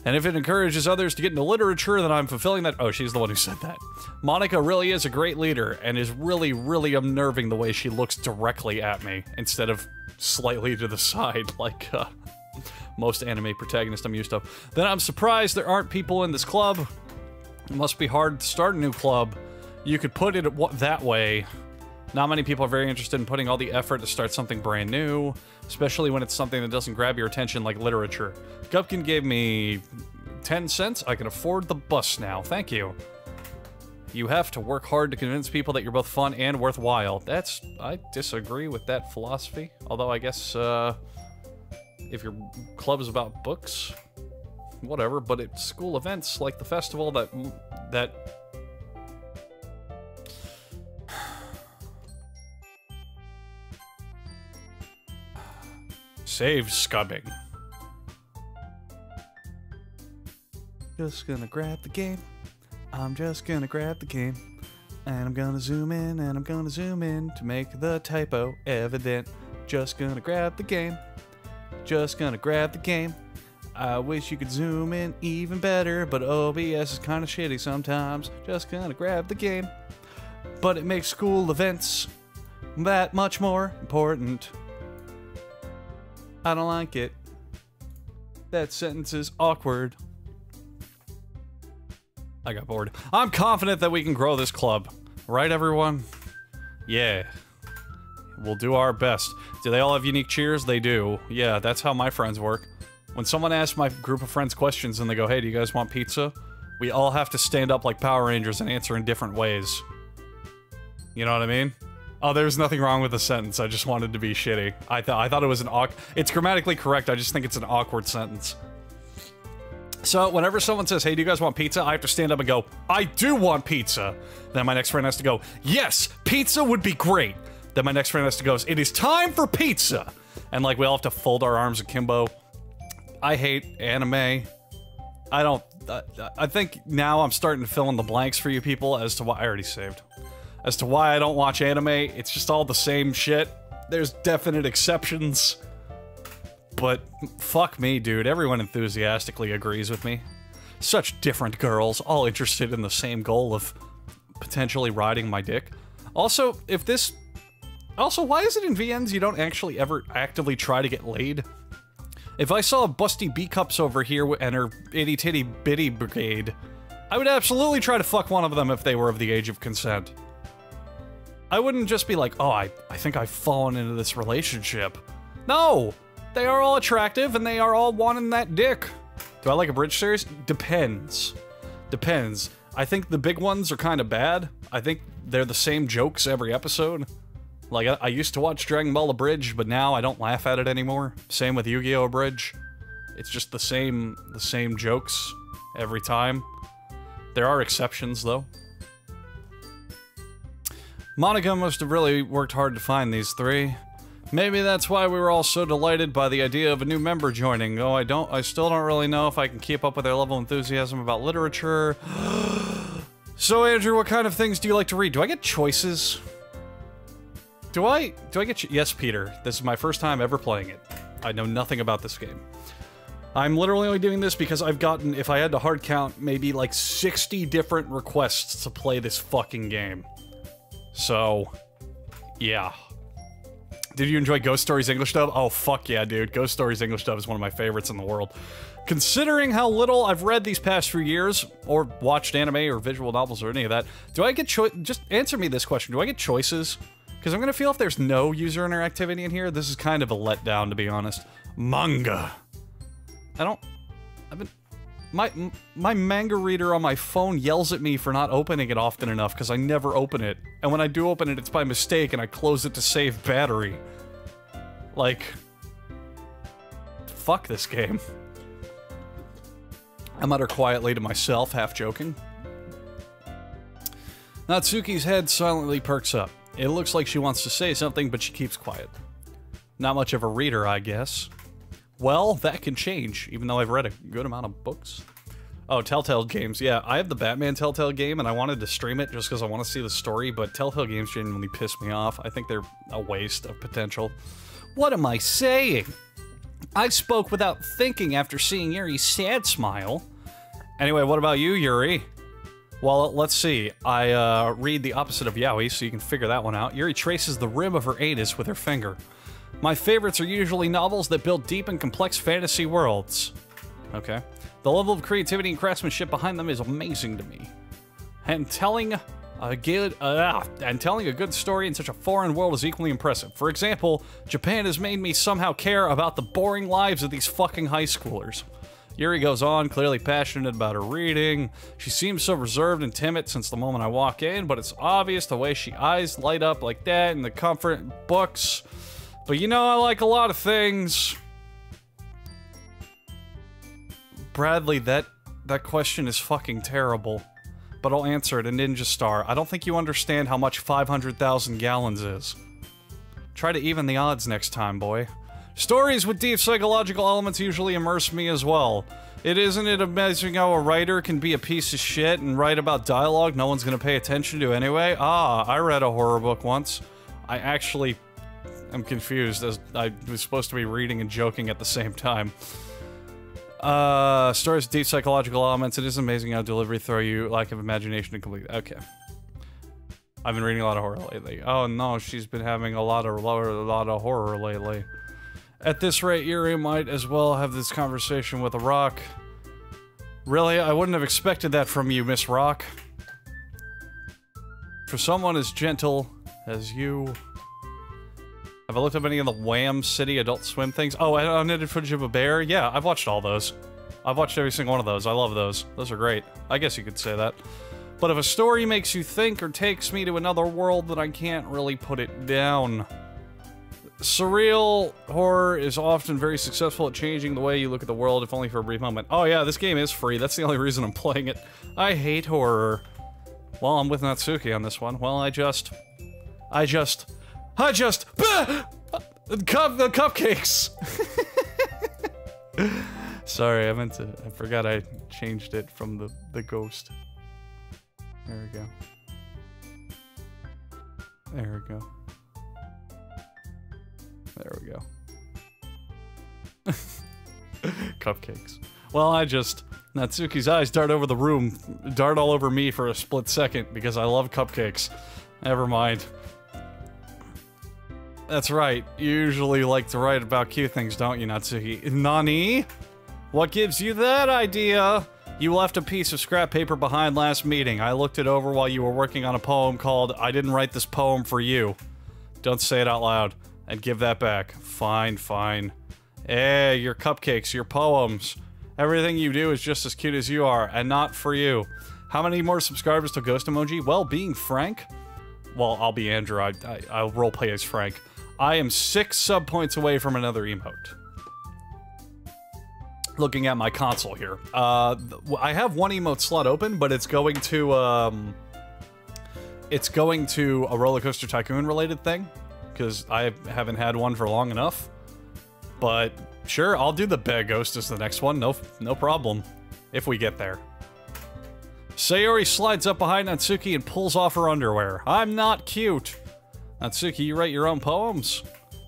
And if it encourages others to get into literature, then I'm fulfilling that— oh, she's the one who said that. Monica really is a great leader, and is really, really unnerving the way she looks directly at me, instead of slightly to the side, like, most anime protagonists I'm used to. Then I'm surprised there aren't people in this club. It must be hard to start a new club. You could put it that way. Not many people are very interested in putting all the effort to start something brand new, especially when it's something that doesn't grab your attention like literature. Gupkin gave me 10 cents. I can afford the bus now. Thank you. You have to work hard to convince people that you're both fun and worthwhile. I disagree with that philosophy. Although I guess, if your club is about books, whatever, but it's school events like the festival that save scubbing. Just gonna grab the game. I'm just gonna grab the game. And I'm gonna zoom in, and I'm gonna zoom in to make the typo evident. Just gonna grab the game. Just gonna grab the game. I wish you could zoom in even better, but OBS is kinda shitty sometimes. Just gonna grab the game. But it makes school events that much more important. I don't like it. That sentence is awkward. I got bored. I'm confident that we can grow this club. Right, everyone? Yeah. We'll do our best. Do they all have unique cheers? They do. Yeah, that's how my friends work. When someone asks my group of friends questions and they go, hey, do you guys want pizza? We all have to stand up like Power Rangers and answer in different ways. You know what I mean? Oh, there's nothing wrong with the sentence. I just wanted to be shitty. I thought it was an it's grammatically correct. I just think it's an awkward sentence. So, whenever someone says, hey, do you guys want pizza? I have to stand up and go, I do want pizza. Then my next friend has to go, yes, pizza would be great. Then my next friend has to go, it is time for pizza. And, like, we all have to fold our arms akimbo. I hate anime. I think now I'm starting to fill in the blanks for you people as to why— I already saved. As to why I don't watch anime. It's just all the same shit. There's definite exceptions. But fuck me, dude. Everyone enthusiastically agrees with me. Such different girls, all interested in the same goal of potentially riding my dick. Also, why is it in VNs you don't actually ever actively try to get laid? If I saw a busty B-cups over here and her itty-titty-bitty brigade, I would absolutely try to fuck one of them if they were of the age of consent. I wouldn't just be like, oh, I think I've fallen into this relationship. No! They are all attractive, and they are all wanting that dick. Do I like a bridge series? Depends. Depends. I think the big ones are kind of bad. I think they're the same jokes every episode. Like, I used to watch Dragon Ball Abridged, but now I don't laugh at it anymore. Same with Yu-Gi-Oh! Abridged. It's just the same jokes every time. There are exceptions, though. Monica must have really worked hard to find these three. Maybe that's why we were all so delighted by the idea of a new member joining. Oh, I still don't really know if I can keep up with their level of enthusiasm about literature. So, Andrew, what kind of things do you like to read? Do I get choices? Do I get— Yes, Peter. This is my first time ever playing it. I know nothing about this game. I'm literally only doing this because I've gotten, if I had to hard count, maybe like 60 different requests to play this fucking game. So, yeah. Did you enjoy Ghost Stories English dub? Oh, fuck yeah, dude. Ghost Stories English dub is one of my favorites in the world. Considering how little I've read these past few years, or watched anime or visual novels or any of that, do I get just answer me this question. Do I get choices? Because I'm gonna feel if there's no user interactivity in here, this is kind of a letdown, to be honest. Manga. My manga reader on my phone yells at me for not opening it often enough because I never open it. And when I do open it, it's by mistake and I close it to save battery. Like, fuck this game. I mutter quietly to myself, half joking. Natsuki's head silently perks up. It looks like she wants to say something, but she keeps quiet. Not much of a reader, I guess. Well, that can change, even though I've read a good amount of books. Oh, Telltale Games. Yeah, I have the Batman Telltale game, and I wanted to stream it just because I want to see the story, but Telltale Games genuinely piss me off. I think they're a waste of potential. What am I saying? I spoke without thinking after seeing Yuri's sad smile. Anyway, what about you, Yuri? Well, let's see. I read the opposite of yaoi, so you can figure that one out. Yuri traces the rim of her anus with her finger. My favorites are usually novels that build deep and complex fantasy worlds. Okay. The level of creativity and craftsmanship behind them is amazing to me. And telling a good story in such a foreign world is equally impressive. For example, Japan has made me somehow care about the boring lives of these fucking high schoolers. Yuri goes on, clearly passionate about her reading. She seems so reserved and timid since the moment I walk in, but it's obvious the way she eyes light up like that in the comfort books. But you know, I like a lot of things. Bradley, that question is fucking terrible. But I'll answer it, a ninja star. I don't think you understand how much 500,000 gallons is. Try to even the odds next time, boy. Stories with deep psychological elements usually immerse me as well. Isn't it amazing how a writer can be a piece of shit and write about dialogue no one's gonna pay attention to anyway? Ah, I read a horror book once. I actually am confused, as I was supposed to be reading and joking at the same time. Stories with deep psychological elements. It is amazing how delivery throw you lack of imagination and complete. Okay. I've been reading a lot of horror lately. Oh no, she's been having a lot of horror lately. At this rate, Yuri might as well have this conversation with a rock. Really? I wouldn't have expected that from you, Miss Rock. For someone as gentle as you... Have I looked up any of the Wham City Adult Swim things? Oh, unedited footage of a bear? Yeah, I've watched all those. I've watched every single one of those. I love those. Those are great. I guess you could say that. But if a story makes you think or takes me to another world, then I can't really put it down. Surreal horror is often very successful at changing the way you look at the world, if only for a brief moment. Oh yeah, this game is free. That's the only reason I'm playing it. I hate horror. Well, I'm with Natsuki on this one. Well, the cupcakes! Sorry, I forgot I changed it from the ghost. There we go. There we go. There we go. Cupcakes. Well, Natsuki's eyes dart over the room, dart all over me for a split second, because I love cupcakes. Never mind. That's right, you usually like to write about cute things, don't you, Natsuki? Nani? What gives you that idea? You left a piece of scrap paper behind last meeting. I looked it over while you were working on a poem called I Didn't Write This Poem for You. Don't say it out loud. And give that back. Fine, fine. Hey, your cupcakes, your poems. Everything you do is just as cute as you are, and not for you. How many more subscribers to Ghost Emoji? Well, being frank... Well, I'll be Andrew. I'll roleplay as Frank. I am 6 sub points away from another emote. Looking at my console here. I have one emote slot open, but it's going to, it's going to a Roller Coaster Tycoon related thing. Because I haven't had one for long enough. But sure, I'll do the Bad Ghost as the next one. No problem. If we get there. Sayori slides up behind Natsuki and pulls off her underwear. I'm not cute. Natsuki, you write your own poems?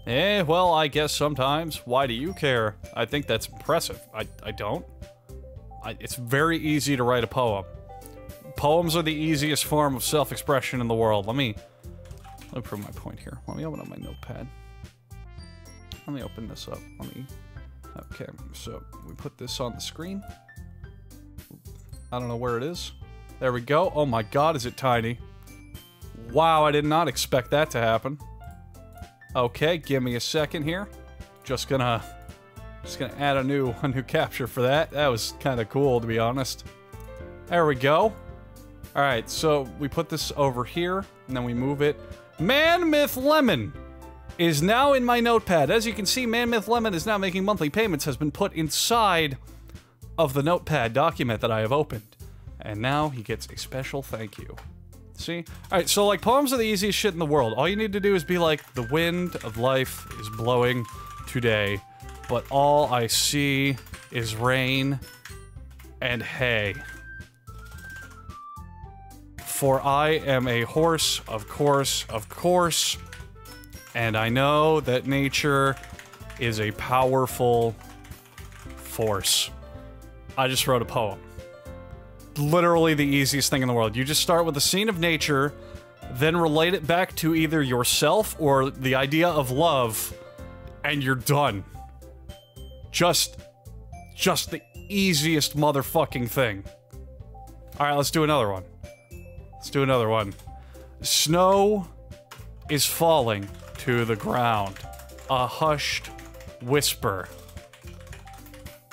Eh, well, I guess sometimes. Why do you care? I think that's impressive. I don't. It's very easy to write a poem. Poems are the easiest form of self-expression in the world. Let me prove my point here. Let me open up my notepad. Let me open this up. Okay, so we put this on the screen. I don't know where it is. There we go. Oh my god, is it tiny. Wow, I did not expect that to happen. Okay, give me a second here. Just gonna add a new capture for that. That was kind of cool, to be honest. There we go. Alright, so we put this over here, and then we move it. Man Myth Lemon is now in my notepad. As you can see, Man Myth Lemon is now making monthly payments, has been put inside of the notepad document that I have opened. And now he gets a special thank you. See? Alright, so like poems are the easiest shit in the world. All you need to do is be like, the wind of life is blowing today, but all I see is rain and hay. For I am a horse, of course, and I know that nature is a powerful force. I just wrote a poem. Literally the easiest thing in the world. You just start with a scene of nature, then relate it back to either yourself or the idea of love, and you're done. Just the easiest motherfucking thing. Alright, let's do another one. Let's do another one. Snow is falling to the ground. A hushed whisper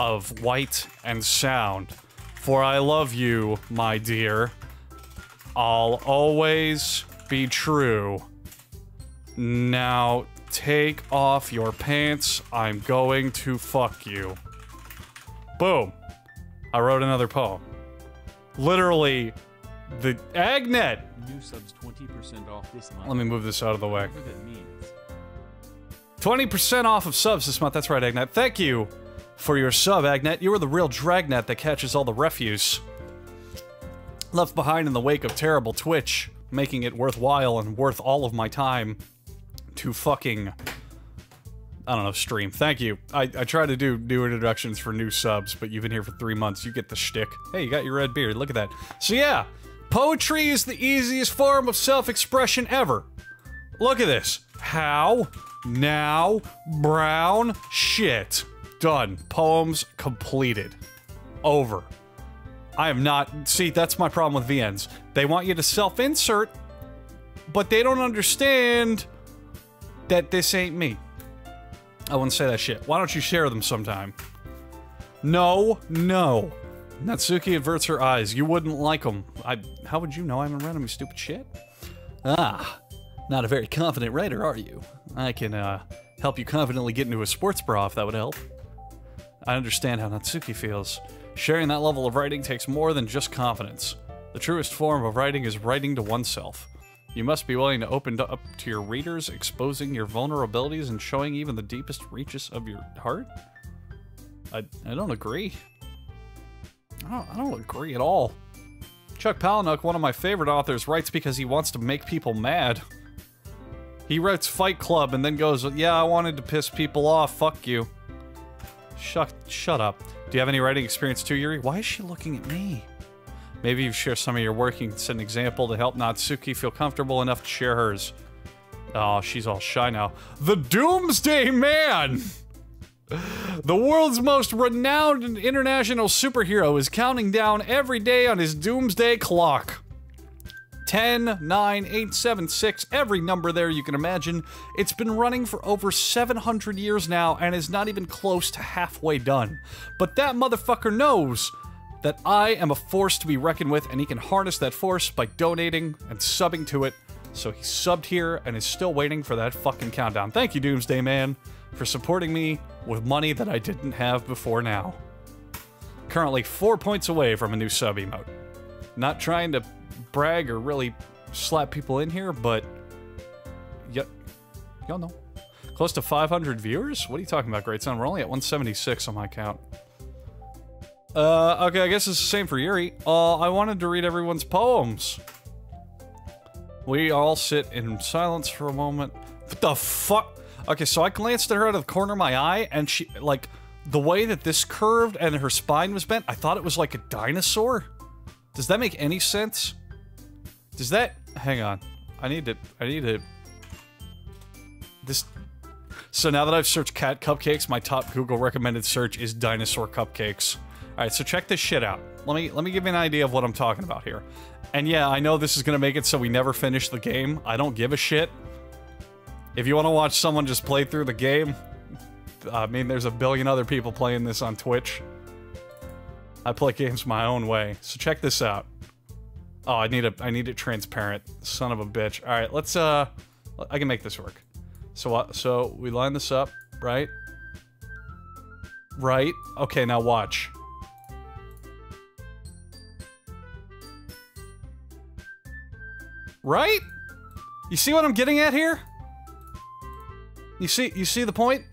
of white and sound. For I love you, my dear. I'll always be true. Now take off your pants. I'm going to fuck you. Boom. I wrote another poem. Literally, the Agnet. New subs 20% off this month. Let me move this out of the way. Whatever that means. 20% off of subs this month. That's right, Agnet. Thank you for your sub, Agnet. You are the real dragnet that catches all the refuse left behind in the wake of terrible Twitch, making it worthwhile and worth all of my time to fucking, I don't know, stream. Thank you. I try to do new introductions for new subs, but you've been here for 3 months. You get the shtick. Hey, you got your red beard. Look at that. So yeah, poetry is the easiest form of self-expression ever. Look at this. How? Now? Brown? Shit. Done. Poems completed. Over. I am not... See, that's my problem with VNs. They want you to self-insert, but they don't understand that this ain't me. I wouldn't say that shit. Why don't you share them sometime? No, no. Natsuki averts her eyes. You wouldn't like them. How would you know I haven't read them, you stupid shit? Ah, not a very confident writer, are you? I can, help you confidently get into a sports bra if that would help. I understand how Natsuki feels. Sharing that level of writing takes more than just confidence. The truest form of writing is writing to oneself. You must be willing to open up to your readers, exposing your vulnerabilities and showing even the deepest reaches of your heart? I don't agree. I don't agree at all. Chuck Palahniuk, one of my favorite authors, writes because he wants to make people mad. He writes Fight Club and then goes, yeah, I wanted to piss people off, fuck you. Shut up. Do you have any writing experience too, Yuri? Why is she looking at me? Maybe you share some of your work, you can set an example to help Natsuki feel comfortable enough to share hers. Oh, she's all shy now. The Doomsday Man! The world's most renowned international superhero is counting down every day on his doomsday clock. 10, 9, 8, 7, 6, every number there you can imagine. It's been running for over 700 years now and is not even close to halfway done. But that motherfucker knows that I am a force to be reckoned with, and he can harness that force by donating and subbing to it. So he subbed here and is still waiting for that fucking countdown. Thank you, Doomsday Man, for supporting me with money that I didn't have before now. Currently 4 points away from a new sub emote. Not trying to brag or really slap people in here, but y'all know. Close to 500 viewers? What are you talking about, Great Son? We're only at 176 on my count. Okay, I guess it's the same for Yuri. I wanted to read everyone's poems. We all sit in silence for a moment. What the fuck? Okay, so I glanced at her out of the corner of my eye, and she, like, the way that this curved and her spine was bent, I thought it was like a dinosaur. Does that make any sense? Does that... Hang on. I need to... This... So now that I've searched cat cupcakes, my top Google recommended search is dinosaur cupcakes. Alright, so check this shit out. Let me give you an idea of what I'm talking about here. And yeah, I know this is gonna make it so we never finish the game. I don't give a shit. If you want to watch someone just play through the game, I mean, there's a billion other people playing this on Twitch. I play games my own way. So check this out. Oh, I need it transparent. Son of a bitch. Alright, let's, I can make this work. So we line this up, right? Right? Okay, now watch. Right? You see what I'm getting at here? You see the point?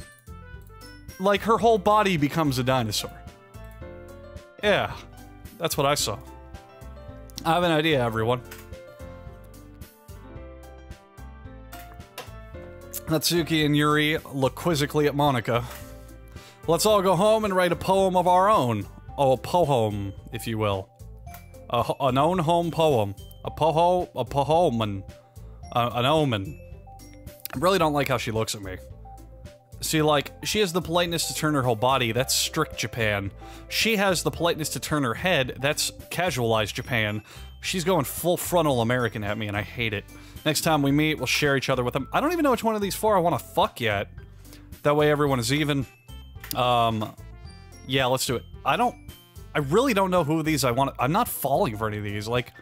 Like, her whole body becomes a dinosaur. Yeah, that's what I saw. I have an idea, everyone. Natsuki and Yuri look quizzically at Monica. Let's all go home and write a poem of our own. Oh, a poem, if you will. An own home poem. An omen. I really don't like how she looks at me. See, like, she has the politeness to turn her whole body, that's strict Japan. She has the politeness to turn her head, that's casualized Japan. She's going full frontal American at me, and I hate it. Next time we meet, we'll share each other with them. I don't even know which one of these four I want to fuck yet. That way everyone is even. Yeah, let's do it. I really don't know who of these I want. I'm not falling for any of these. Like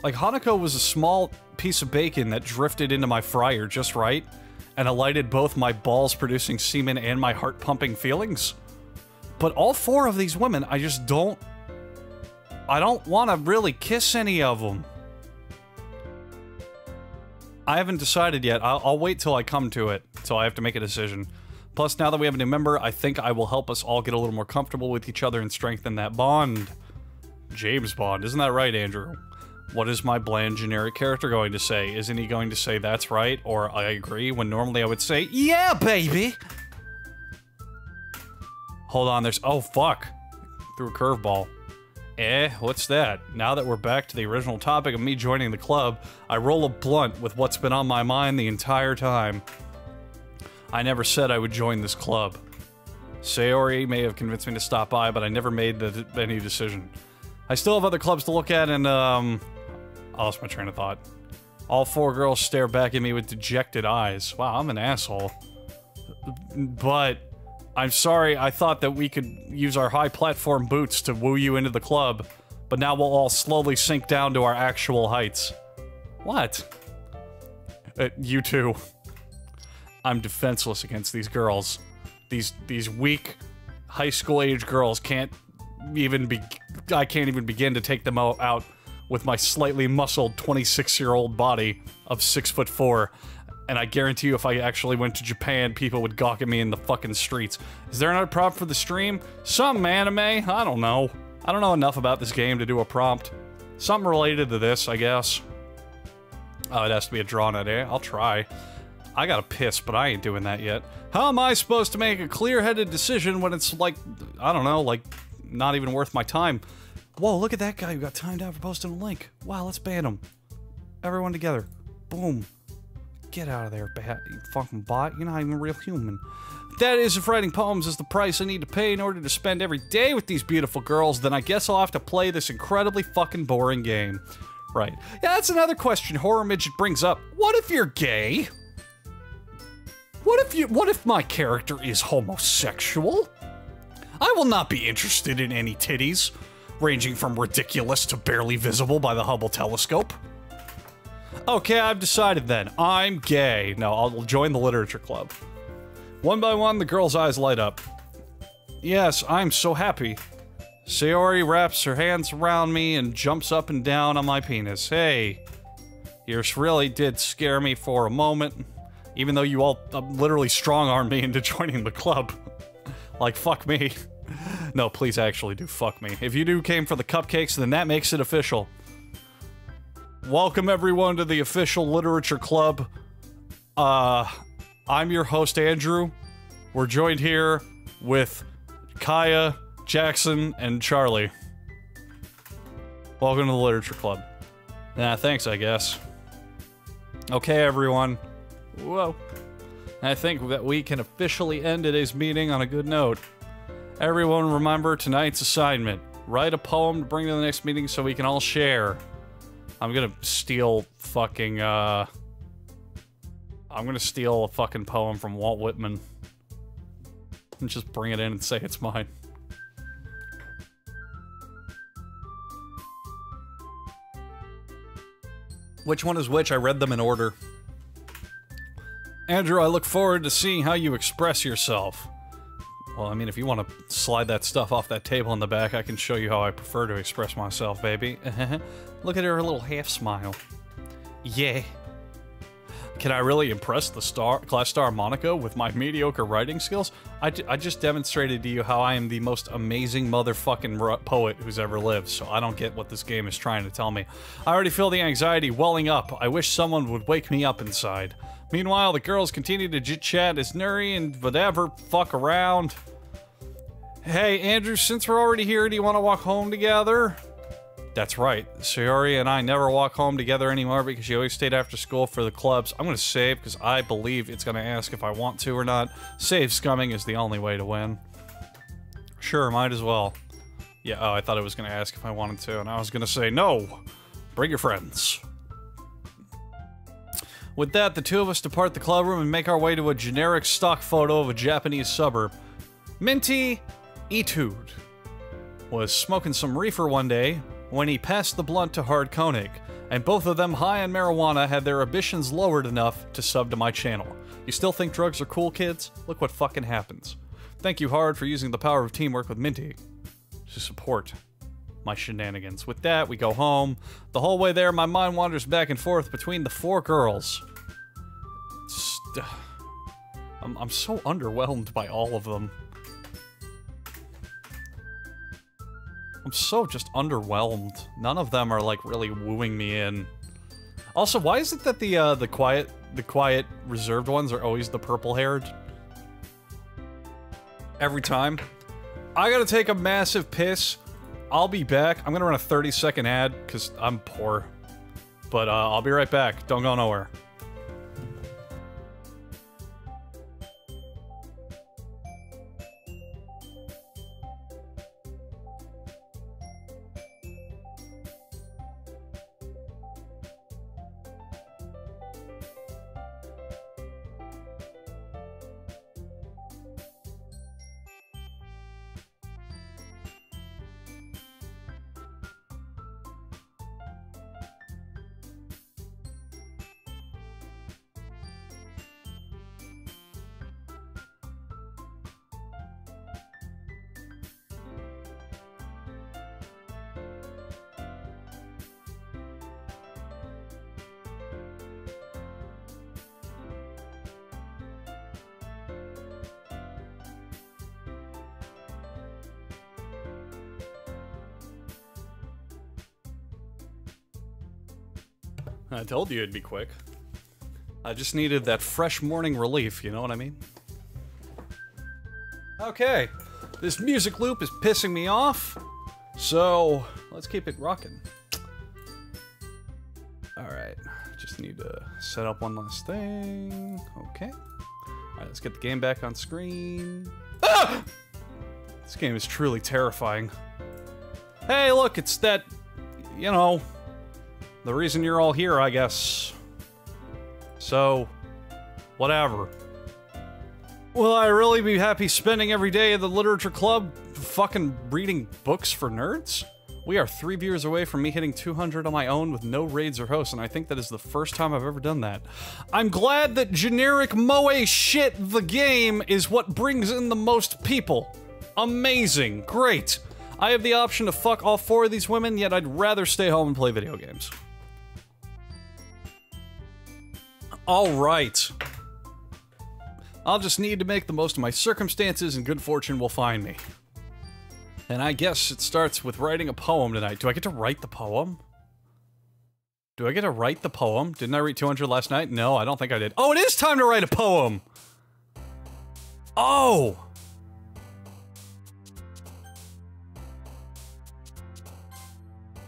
Hanako was a small piece of bacon that drifted into my fryer just right, and alighted both my balls-producing semen and my heart-pumping feelings. But all four of these women, I don't want to really kiss any of them. I haven't decided yet. I'll wait till I come to it, till I have to make a decision. Plus, now that we have a new member, I think I will help us all get a little more comfortable with each other and strengthen that bond. James Bond, isn't that right, Andrew? What is my bland generic character going to say? Isn't he going to say that's right, or I agree, when normally I would say, yeah, baby! Hold on, there's- oh, fuck. Threw a curveball. What's that? Now that we're back to the original topic of me joining the club, I roll a blunt with what's been on my mind the entire time. I never said I would join this club. Sayori may have convinced me to stop by, but I never made any decision. I still have other clubs to look at, and, I lost my train of thought. All four girls stare back at me with dejected eyes. Wow, I'm an asshole. But I'm sorry, I thought that we could use our high platform boots to woo you into the club, but now we'll all slowly sink down to our actual heights. What? You too. I'm defenseless against these girls. These weak, high school age girls can't even I can't even begin to take them out with my slightly muscled 26-year-old body of 6'4". And I guarantee you if I actually went to Japan, people would gawk at me in the fucking streets. Is there another prompt for the stream? Some anime? I don't know. I don't know enough about this game to do a prompt. Something related to this, I guess. Oh, it has to be a drawn idea. I'll try. I gotta piss, but I ain't doing that yet. How am I supposed to make a clear-headed decision when it's like, I don't know, like, not even worth my time? Whoa, look at that guy who got timed out for posting a link. Wow, let's ban him. Everyone together. Boom. Get out of there, bat, you fucking bot. You're not even a real human. That is, if writing poems is the price I need to pay in order to spend every day with these beautiful girls, then I guess I'll have to play this incredibly fucking boring game. Right. Yeah, that's another question Horror Midget brings up. What if you're gay? What if my character is homosexual? I will not be interested in any titties, ranging from ridiculous to barely visible by the Hubble telescope. Okay, I've decided then. I'm gay. No, I'll join the literature club. One by one, the girl's eyes light up. Yes, I'm so happy. Sayori wraps her hands around me and jumps up and down on my penis. Hey, yours really did scare me for a moment. Even though you all literally strong-armed me into joining the club. Like, fuck me. No, please actually do fuck me. If you do came for the cupcakes, then that makes it official. Welcome everyone to the official literature club. I'm your host, Andrew. We're joined here with Kaya, Jackson, and Charlie. Welcome to the literature club. Nah, thanks, I guess. Okay, everyone. Whoa. I think that we can officially end today's meeting on a good note. Everyone remember tonight's assignment. Write a poem to bring to the next meeting so we can all share. I'm gonna steal fucking, I'm gonna steal a fucking poem from Walt Whitman. And just bring it in and say it's mine. Which one is which? I read them in order. Andrew, I look forward to seeing how you express yourself. Well, I mean, if you want to slide that stuff off that table in the back, I can show you how I prefer to express myself, baby. Look at her little half smile. Yeah. Can I really impress the class star Monica with my mediocre writing skills? I just demonstrated to you how I am the most amazing motherfucking poet who's ever lived, so I don't get what this game is trying to tell me. I already feel the anxiety welling up. I wish someone would wake me up inside. Meanwhile, the girls continue to chit-chat as Nuri and whatever fuck around. Hey, Andrew, since we're already here, do you want to walk home together? That's right. Sayori and I never walk home together anymore because she always stayed after school for the clubs. I'm gonna save because I believe it's gonna ask if I want to or not. Save scumming is the only way to win. Sure, might as well. Yeah, oh, I thought it was gonna ask if I wanted to, and I was gonna say no. Bring your friends. With that, the two of us depart the club room and make our way to a generic stock photo of a Japanese suburb. Minty Etude was smoking some reefer one day when he passed the blunt to Hard Koenig, and both of them high on marijuana had their ambitions lowered enough to sub to my channel. You still think drugs are cool, kids? Look what fucking happens. Thank you, Hard, for using the power of teamwork with Minty to support my shenanigans. With that, we go home. The whole way there, my mind wanders back and forth between the four girls. I'm so underwhelmed by all of them. I'm so just underwhelmed. None of them are, like, really wooing me in. Also, why is it that the quiet, reserved ones are always the purple-haired? Every time. I gotta take a massive piss. I'll be back. I'm gonna run a 30-second ad, because I'm poor. But, I'll be right back. Don't go nowhere. I told you it'd be quick. I just needed that fresh morning relief, you know what I mean? Okay, this music loop is pissing me off, so let's keep it rocking. Alright, just need to set up one last thing. Okay. Alright, let's get the game back on screen. Ah! This game is truly terrifying. Hey, look, it's that, you know, the reason you're all here, I guess. So, whatever. Will I really be happy spending every day at the literature club fucking reading books for nerds? We are 3 viewers away from me hitting 200 on my own with no raids or hosts, and I think that is the first time I've ever done that. I'm glad that generic moe shit the game is what brings in the most people. Amazing. Great. I have the option to fuck all 4 of these women, yet I'd rather stay home and play video games. Alright. I'll just need to make the most of my circumstances and good fortune will find me. And I guess it starts with writing a poem tonight. Do I get to write the poem? Do I get to write the poem? Didn't I read 200 last night? No, I don't think I did. Oh, it is time to write a poem! Oh!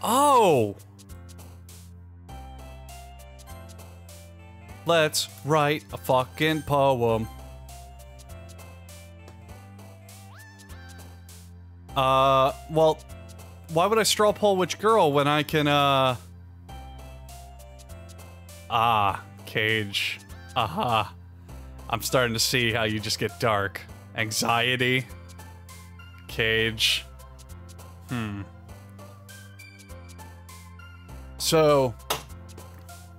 Oh! Let's write a fucking poem. Well, why would I straw poll which girl when I can, Cage. Aha. I'm starting to see how you just get dark. Anxiety. Cage. So...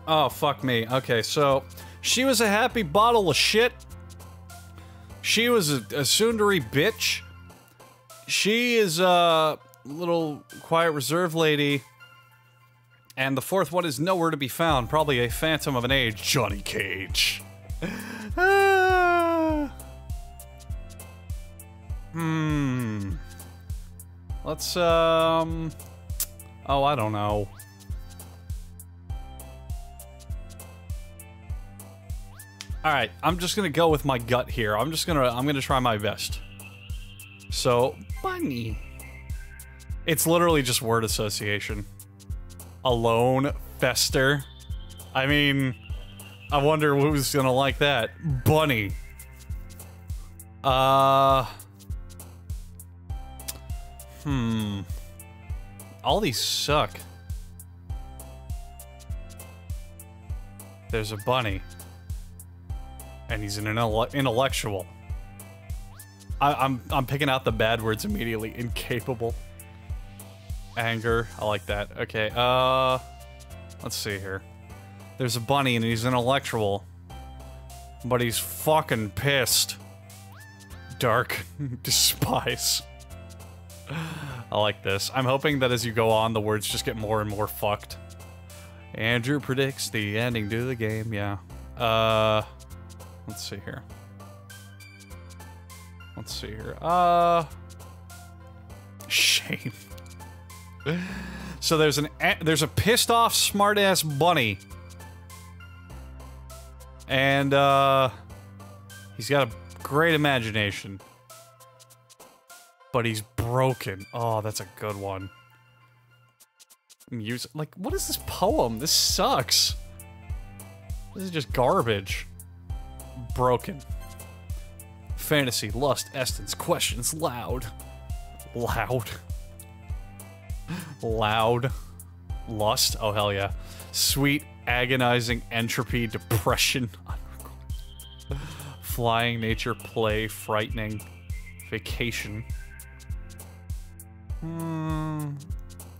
oh, fuck me. Okay, so... she was a happy bottle of shit. She was a tsundere bitch. She is a little quiet, reserved lady. And the fourth one is nowhere to be found. Probably a phantom of an age. Johnny Cage. Let's, oh, I don't know. Alright, I'm just gonna go with my gut here. I'm gonna try my best. So, bunny. It's literally just word association. Alone, fester. I mean, I wonder who's gonna like that. Bunny. All these suck. There's a bunny. And he's an intellectual. I'm picking out the bad words immediately. Incapable. Anger. I like that. Okay, let's see here. There's a bunny and he's intellectual. But he's fucking pissed. Dark. Despise. I like this. I'm hoping that as you go on, the words just get more and more fucked. Andrew predicts the ending to the game, yeah. Let's see here. Let's see here. Shame. So there's a pissed off smartass bunny. And he's got a great imagination. But he's broken. Oh, that's a good one. Music, like, what is this poem? This sucks. This is just garbage. Broken. Fantasy, lust, essence, questions, loud. Loud. Loud. Lust? Oh, hell yeah. Sweet, agonizing, entropy, depression. Flying, nature, play, frightening. Vacation.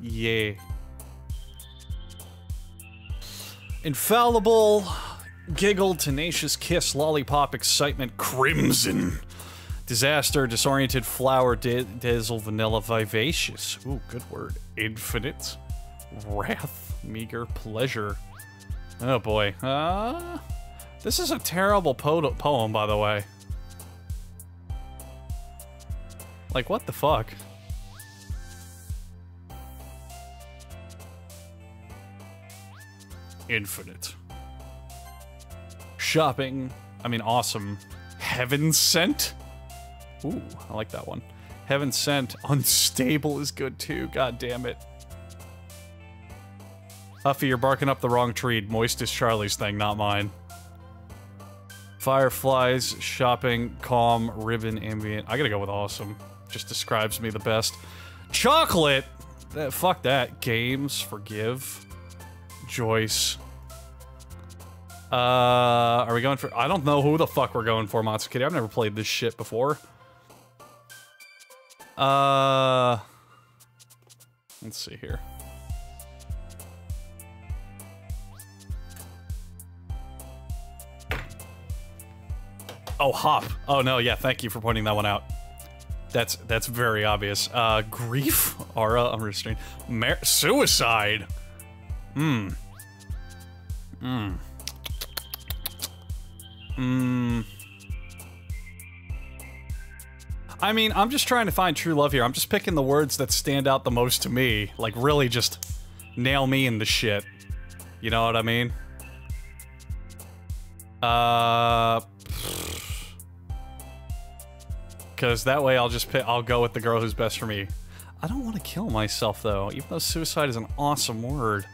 Yeah. Infallible, giggle, tenacious kiss, lollipop, excitement, crimson, disaster, disoriented, flower, dazzle, vanilla, vivacious. Ooh, good word. Infinite, wrath, meager, pleasure. Oh boy. This is a terrible poem, by the way. Like, what the fuck? Infinite. Shopping. I mean, awesome. Heaven Sent? Ooh, I like that one. Heaven Sent. Unstable is good too. God damn it. Huffy, you're barking up the wrong tree. Moist is Charlie's thing, not mine. Fireflies. Shopping. Calm. Ribbon. Ambient. I gotta go with awesome. Just describes me the best. Chocolate! Fuck that. Games. Forgive. Joyce. Are we going for... I don't know who the fuck we're going for, Monster Kitty. I've never played this shit before. Let's see here. Oh, hop. Oh, no, yeah, thank you for pointing that one out. That's very obvious. Grief? Aura, unrestrained. Suicide! I mean, I'm just trying to find true love here. I'm just picking the words that stand out the most to me. Like, really just nail me in the shit. You know what I mean? Because that way I'll go with the girl who's best for me. I don't want to kill myself, though, even though suicide is an awesome word.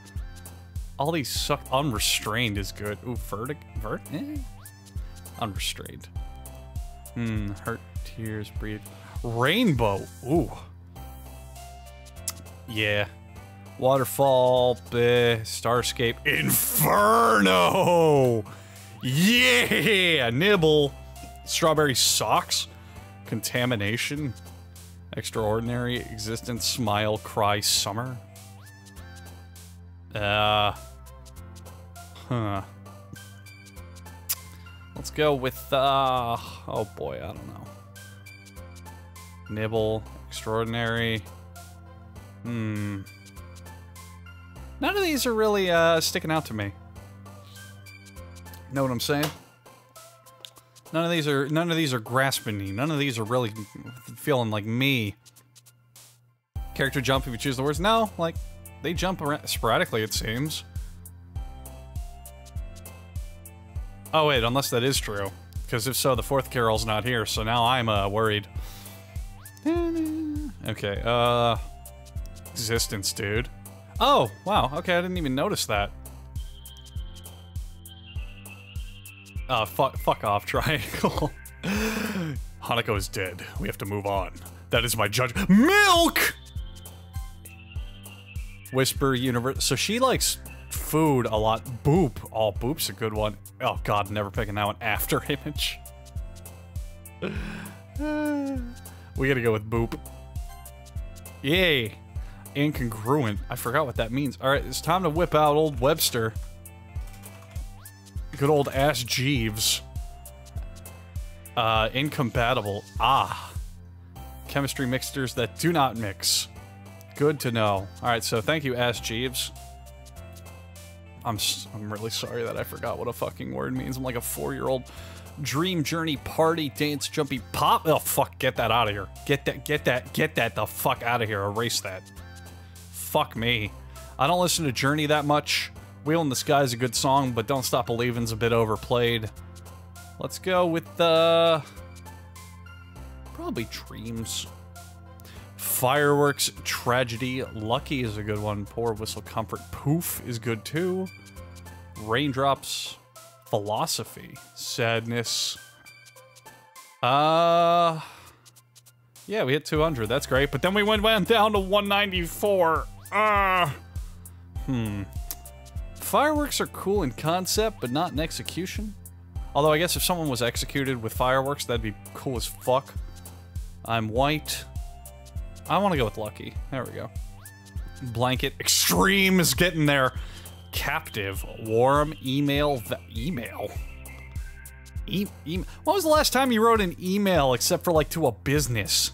All these suck. Unrestrained is good. Ooh, unrestrained. Hurt, tears, breathe. Rainbow. Ooh. Yeah. Waterfall, Starscape. Inferno! Yeah! Nibble. Strawberry socks. Contamination. Extraordinary. Existence. Smile. Cry. Summer. Let's go with, oh boy, I don't know. Nibble. Extraordinary. None of these are really sticking out to me. Know what I'm saying? None of these are grasping me. None of these are really feeling like me. Character jump if you choose the words. No, like, they jump around sporadically, it seems. Oh wait, unless that is true. Because if so, the fourth Carol's not here, so now I'm worried. Okay, existence, dude. Oh, wow, okay, I didn't even notice that. Fuck off, Triangle. Hanako is dead. We have to move on. That is my judgment. Milk! Whisper Universe. So she likes food a lot. Boop. Oh, Boop's a good one. Oh god, never picking that one. After image. We gotta go with Boop. Yay. Incongruent. I forgot what that means. Alright, it's time to whip out old Webster. Good old ass Jeeves. Incompatible. Ah. Chemistry mixtures that do not mix. Good to know. Alright, so thank you, ass Jeeves. I'm really sorry that I forgot what a fucking word means. I'm like a 4-year-old. Dream journey party dance jumpy pop. Oh fuck, get that out of here. Get that the fuck out of here. Erase that. Fuck me. I don't listen to Journey that much. Wheel in the Sky is a good song, but Don't Stop Believing's a bit overplayed. Let's go with probably Dreams. Fireworks, Tragedy, Lucky is a good one. Poor Whistle, Comfort, Poof is good too. Raindrops, Philosophy, Sadness. Yeah, we hit 200, that's great. But then we went down to 194. Fireworks are cool in concept, but not in execution. Although I guess if someone was executed with fireworks, that'd be cool as fuck. I'm white. I want to go with Lucky. There we go. Blanket. Extreme is getting there. Captive. Warm. Email. Email. When was the last time you wrote an email except for, like, to a business?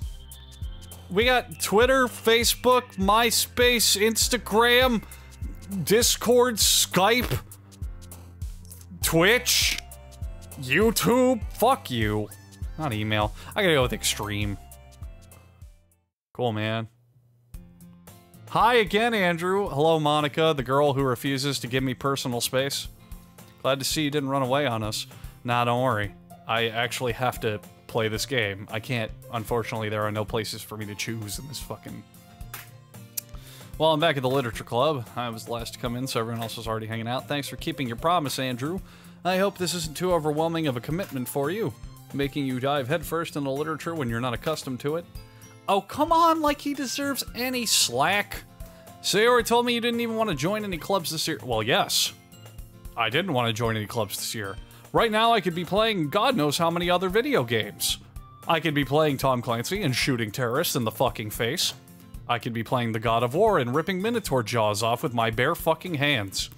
We got Twitter, Facebook, MySpace, Instagram, Discord, Skype, Twitch, YouTube. Fuck you. Not email. I gotta go with Extreme. Cool, man. Hi again, Andrew. Hello, Monica, the girl who refuses to give me personal space. Glad to see you didn't run away on us. Nah, don't worry. I actually have to play this game. I can't. Unfortunately, there are no places for me to choose in this fucking... Well, I'm back at the Literature Club. I was the last to come in, so everyone else was already hanging out. Thanks for keeping your promise, Andrew. I hope this isn't too overwhelming of a commitment for you, making you dive headfirst into literature when you're not accustomed to it. Oh, come on, like he deserves any slack. Sayori told me you didn't even want to join any clubs this year. Well, yes. I didn't want to join any clubs this year. Right now, I could be playing God knows how many other video games. I could be playing Tom Clancy and shooting terrorists in the fucking face. I could be playing the God of War and ripping Minotaur jaws off with my bare fucking hands.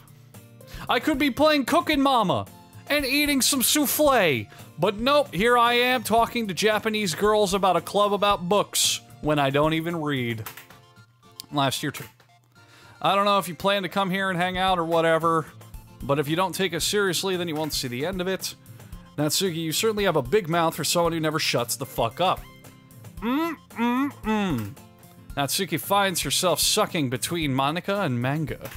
I could be playing Cookin' Mama and eating some souffle. But nope, here I am talking to Japanese girls about a club about books when I don't even read. Last year too. I don't know if you plan to come here and hang out or whatever, but if you don't take us seriously, then you won't see the end of it. Natsuki, you certainly have a big mouth for someone who never shuts the fuck up. Natsuki finds herself sucking between Monica and manga.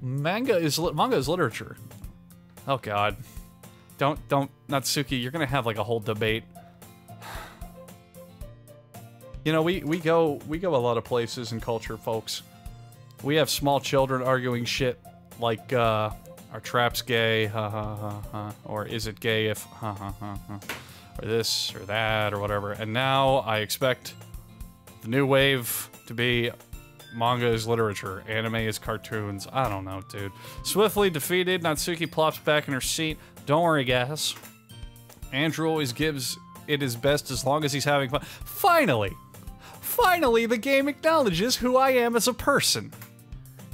Manga is literature. Oh god. Don't, Natsuki, you're gonna have like a whole debate. You know, we go a lot of places in culture, folks. We have small children arguing shit like, are traps gay, ha ha ha ha, or is it gay if, ha ha ha ha, or this, or that, or whatever. And now I expect the new wave to be manga is literature, anime is cartoons. I don't know, dude. Swiftly defeated, Natsuki plops back in her seat. Don't worry, guys. Andrew always gives it his best as long as he's having fun. Finally! Finally, the game acknowledges who I am as a person.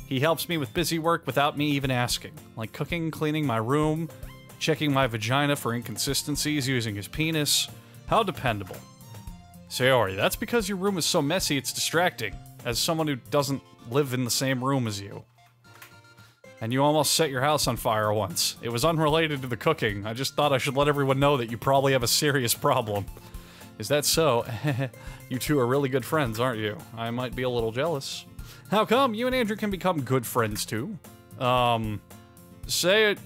He helps me with busy work without me even asking. Like cooking, cleaning my room, checking my vagina for inconsistencies using his penis. How dependable. Sayori, that's because your room is so messy it's distracting, as someone who doesn't live in the same room as you. And you almost set your house on fire once. It was unrelated to the cooking. I just thought I should let everyone know that you probably have a serious problem. Is that so? You two are really good friends, aren't you? I might be a little jealous. How come? You and Andrew can become good friends, too. Say it...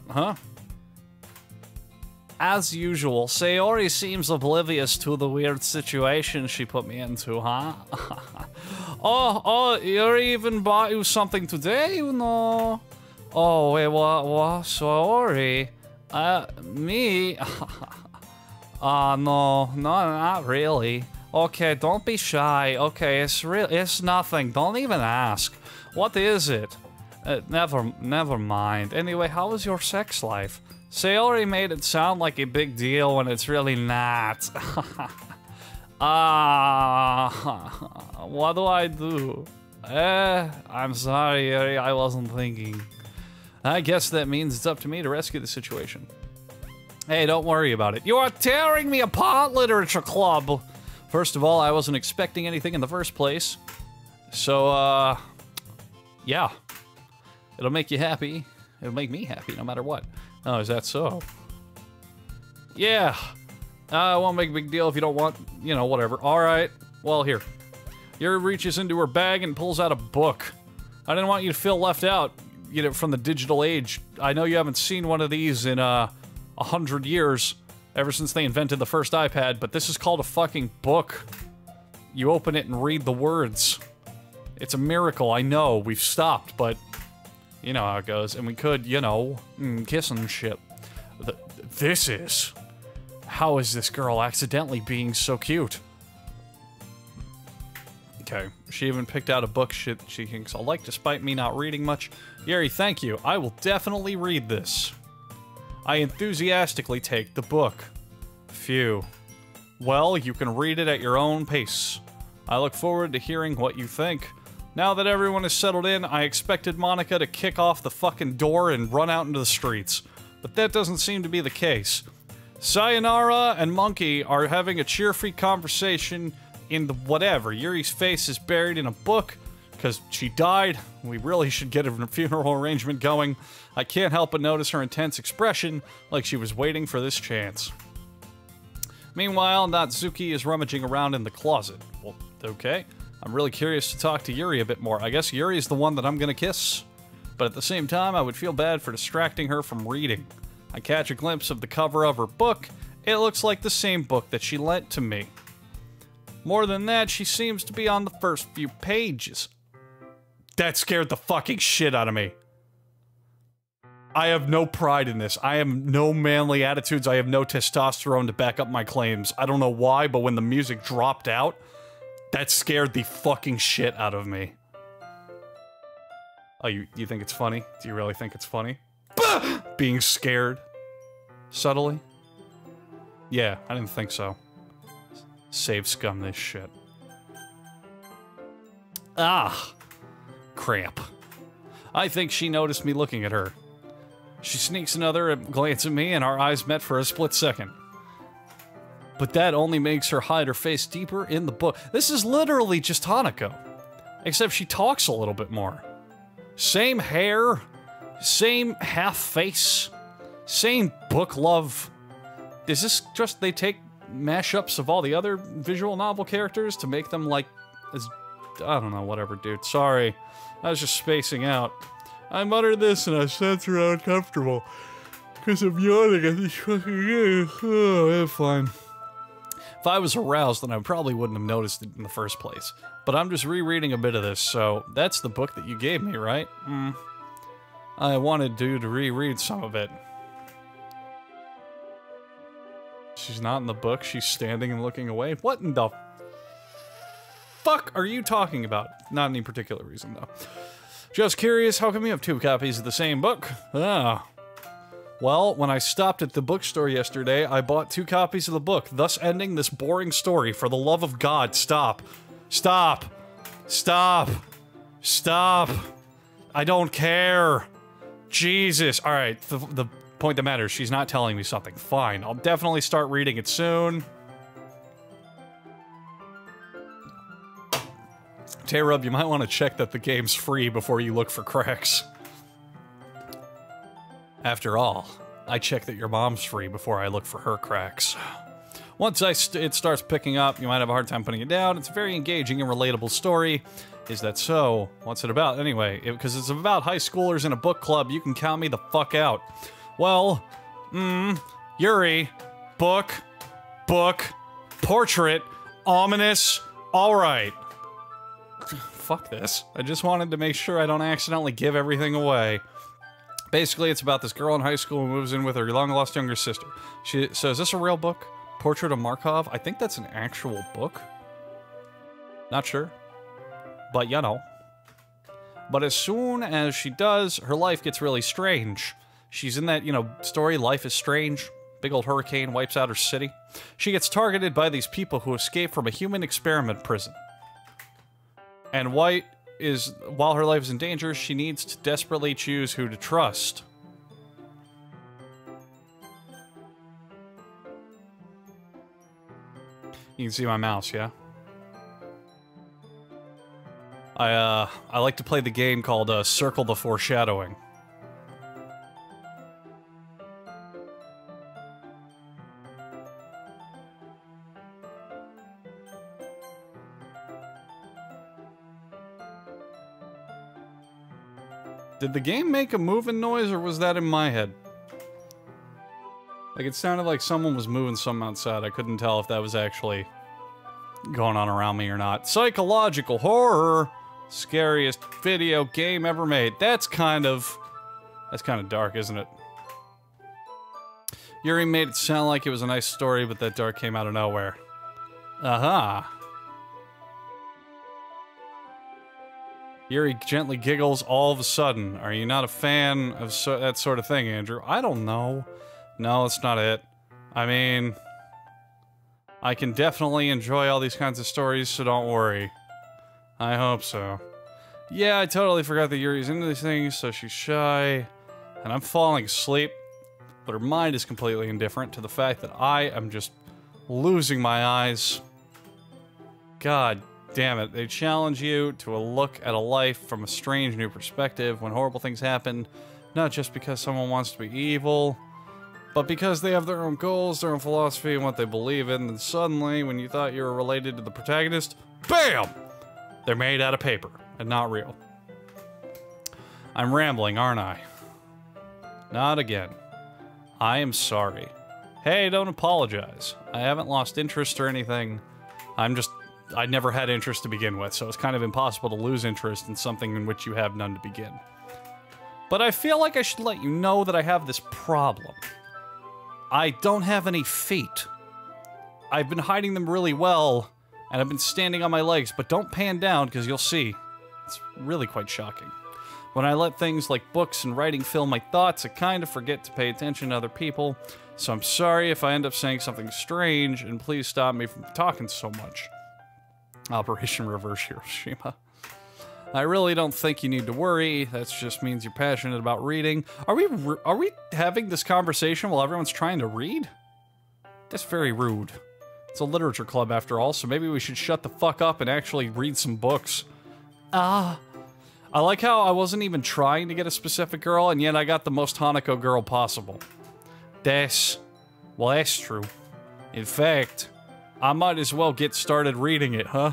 huh? As usual, Sayori seems oblivious to the weird situation she put me into, huh? oh, you even bought you something today, you know? Oh, wait, what? Sorry. Me? No, not really. Okay, don't be shy. Okay, it's nothing. Don't even ask. What is it? Never mind. Anyway, how was your sex life? Sayori made it sound like a big deal when it's really not. What do I do? I'm sorry, Yuri, I wasn't thinking. I guess that means it's up to me to rescue the situation. Hey, don't worry about it. You are tearing me apart, Literature Club! First of all, I wasn't expecting anything in the first place. So, yeah. It'll make you happy. It'll make me happy, no matter what. Oh, is that so? Yeah. I won't make a big deal if you don't want, you know, whatever. Alright. Well, here. Yuri reaches into her bag and pulls out a book. I didn't want you to feel left out, you know, from the digital age. I know you haven't seen one of these in, 100 years, ever since they invented the first iPad, but this is called a fucking book. You open it and read the words. It's a miracle, I know. We've stopped, but you know how it goes. And we could, you know, kiss and shit. This is... How is this girl accidentally being so cute? Okay, she even picked out a book she thinks I'll like, despite me not reading much. Yuri, thank you. I will definitely read this. I enthusiastically take the book. Phew. Well, you can read it at your own pace. I look forward to hearing what you think. Now that everyone is settled in, I expected Monica to kick off the fucking door and run out into the streets. But that doesn't seem to be the case. Sayonara and Monkey are having a cheer-free conversation in the whatever. Yuri's face is buried in a book because she died. We really should get a funeral arrangement going. I can't help but notice her intense expression, like she was waiting for this chance. Meanwhile, Natsuki is rummaging around in the closet. Well, okay. I'm really curious to talk to Yuri a bit more. I guess Yuri's the one that I'm gonna kiss. But at the same time, I would feel bad for distracting her from reading. I catch a glimpse of the cover of her book. It looks like the same book that she lent to me. More than that, she seems to be on the first few pages. That scared the fucking shit out of me. I have no pride in this. I have no manly attitudes. I have no testosterone to back up my claims. I don't know why, but when the music dropped out, that scared the fucking shit out of me. Oh, you think it's funny? Do you really think it's funny? Being scared. Subtly? Yeah, I didn't think so. Save scum this shit. Ah! Cramp. I think she noticed me looking at her. She sneaks another glance at me and our eyes met for a split second. But that only makes her hide her face deeper in the book. This is literally just Hanako. Except she talks a little bit more. Same hair, same half face, same book love. Is this just they take mashups of all the other visual novel characters to make them like, as I don't know, whatever, dude. Sorry, I was just spacing out. I muttered this and I sat around uncomfortable because I'm yawning at this fucking game. Oh, it's fine. If I was aroused, then I probably wouldn't have noticed it in the first place. But I'm just rereading a bit of this, so that's the book that you gave me, right? I wanted you to reread some of it. She's not in the book, she's standing and looking away. What in the fuck are you talking about? Not any particular reason, though. Just curious, how come you have two copies of the same book? Ah. Well, when I stopped at the bookstore yesterday, I bought 2 copies of the book, thus ending this boring story. For the love of God, stop. Stop. Stop. Stop. I don't care. Jesus. Alright, the point that matters, she's not telling me something. Fine, I'll definitely start reading it soon. Tay-Rub, you might want to check that the game's free before you look for cracks. After all, I check that your mom's free before I look for her cracks. Once it starts picking up, you might have a hard time putting it down. It's a very engaging and relatable story. Is that so? What's it about? Anyway, because it's about high schoolers in a book club, you can count me the fuck out. Well, Yuri, book, portrait, ominous, alright. Fuck this. I just wanted to make sure I don't accidentally give everything away. Basically, it's about this girl in high school who moves in with her long-lost younger sister. So is this a real book? Portrait of Markov? I think that's an actual book. Not sure. But, you know. But as soon as she does, her life gets really strange. She's in that, you know, story, Life is Strange. Big old hurricane wipes out her city. She gets targeted by these people who escape from a human experiment prison. And while her life is in danger, she needs to desperately choose who to trust. You can see my mouse, yeah? I like to play the game called Circle the Foreshadowing. Did the game make a moving noise, or was that in my head? Like, it sounded like someone was moving something outside. I couldn't tell if that was actually going on around me or not. Psychological horror! Scariest video game ever made. That's kind of dark, isn't it? Yuri made it sound like it was a nice story, but that dark came out of nowhere. Aha! Yuri gently giggles all of a sudden. Are you not a fan of that sort of thing, Andrew? I don't know. No, that's not it. I mean, I can definitely enjoy all these kinds of stories, so don't worry. I hope so. Yeah, I totally forgot that Yuri's into these things, so she's shy. And I'm falling asleep. But her mind is completely indifferent to the fact that I am just losing my eyes. God damn it. They challenge you to a look at a life from a strange new perspective when horrible things happen. Not just because someone wants to be evil, but because they have their own goals, their own philosophy, and what they believe in. And suddenly, when you thought you were related to the protagonist, BAM! They're made out of paper, and not real. I'm rambling, aren't I? Not again. I am sorry. Hey, don't apologize. I haven't lost interest or anything. I never had interest to begin with, so it's kind of impossible to lose interest in something in which you have none to begin. But I feel like I should let you know that I have this problem. I don't have any feet. I've been hiding them really well, and I've been standing on my legs, but don't pan down, because you'll see. It's really quite shocking. When I let things like books and writing fill my thoughts, I kind of forget to pay attention to other people, so I'm sorry if I end up saying something strange, and please stop me from talking so much. Operation Reverse Hiroshima. I really don't think you need to worry. That just means you're passionate about reading. Are we having this conversation while everyone's trying to read? That's very rude. It's a literature club after all, so maybe we should shut the fuck up and actually read some books. I like how I wasn't even trying to get a specific girl, and yet I got the most Hanako girl possible. Well, that's true. In fact, I might as well get started reading it, huh?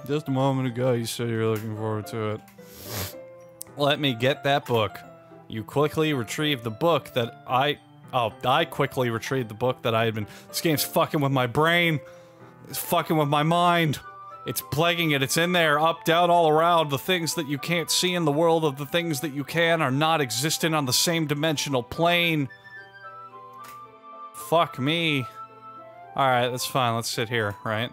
Just a moment ago, you said you were looking forward to it. Let me get that book. You quickly retrieved the book that I quickly retrieved the book that I had been... This game's fucking with my brain. It's fucking with my mind. It's plaguing it. It's in there, up, down, all around. The things that you can't see in the world of the things that you can are not existent on the same dimensional plane. Fuck me. Alright, that's fine. Let's sit here, right?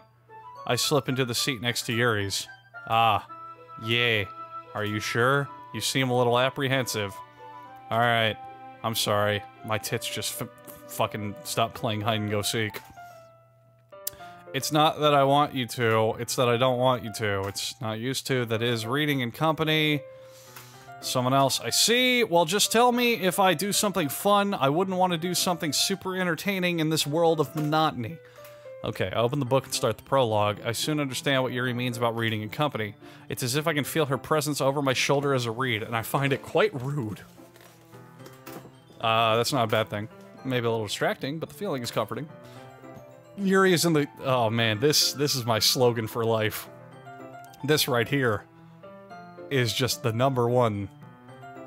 I slip into the seat next to Yuri's. Yeah. Are you sure? You seem a little apprehensive. Alright. I'm sorry. My tits just fucking stopped playing hide-and-go-seek. It's not that I want you to, it's that I don't want you to. It's not used to, that is reading in company. Someone else, I see. Well, just tell me if I do something fun. I wouldn't want to do something super entertaining in this world of monotony. Okay, I open the book and start the prologue. I soon understand what Yuri means about reading in company. It's as if I can feel her presence over my shoulder as I read, and I find it quite rude. That's not a bad thing. Maybe a little distracting, but the feeling is comforting. Yuri is in the... Oh man, this is my slogan for life. This right here is just the #1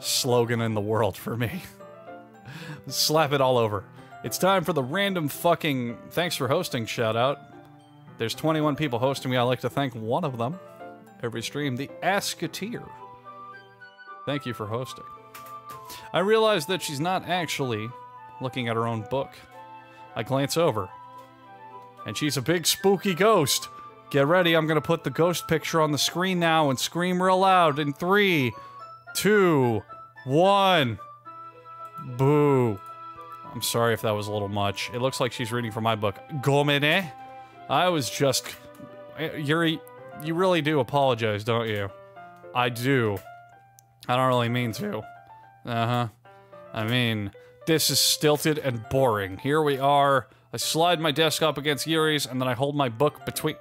slogan in the world for me. Slap it all over. It's time for the random fucking thanks for hosting shout out. There's 21 people hosting me. I like to thank one of them every stream, the Asketeer. Thank you for hosting. I realize that she's not actually looking at her own book. I glance over, and she's a big spooky ghost. Get ready, I'm gonna put the ghost picture on the screen now and scream real loud in 3, 2, 1. Boo. I'm sorry if that was a little much. It looks like she's reading from my book. Gomene? I was just... Yuri, you really do apologize, don't you? I do. I don't really mean to. Uh-huh. I mean, this is stilted and boring. Here we are. I slide my desk up against Yuri's, and then I hold my book between...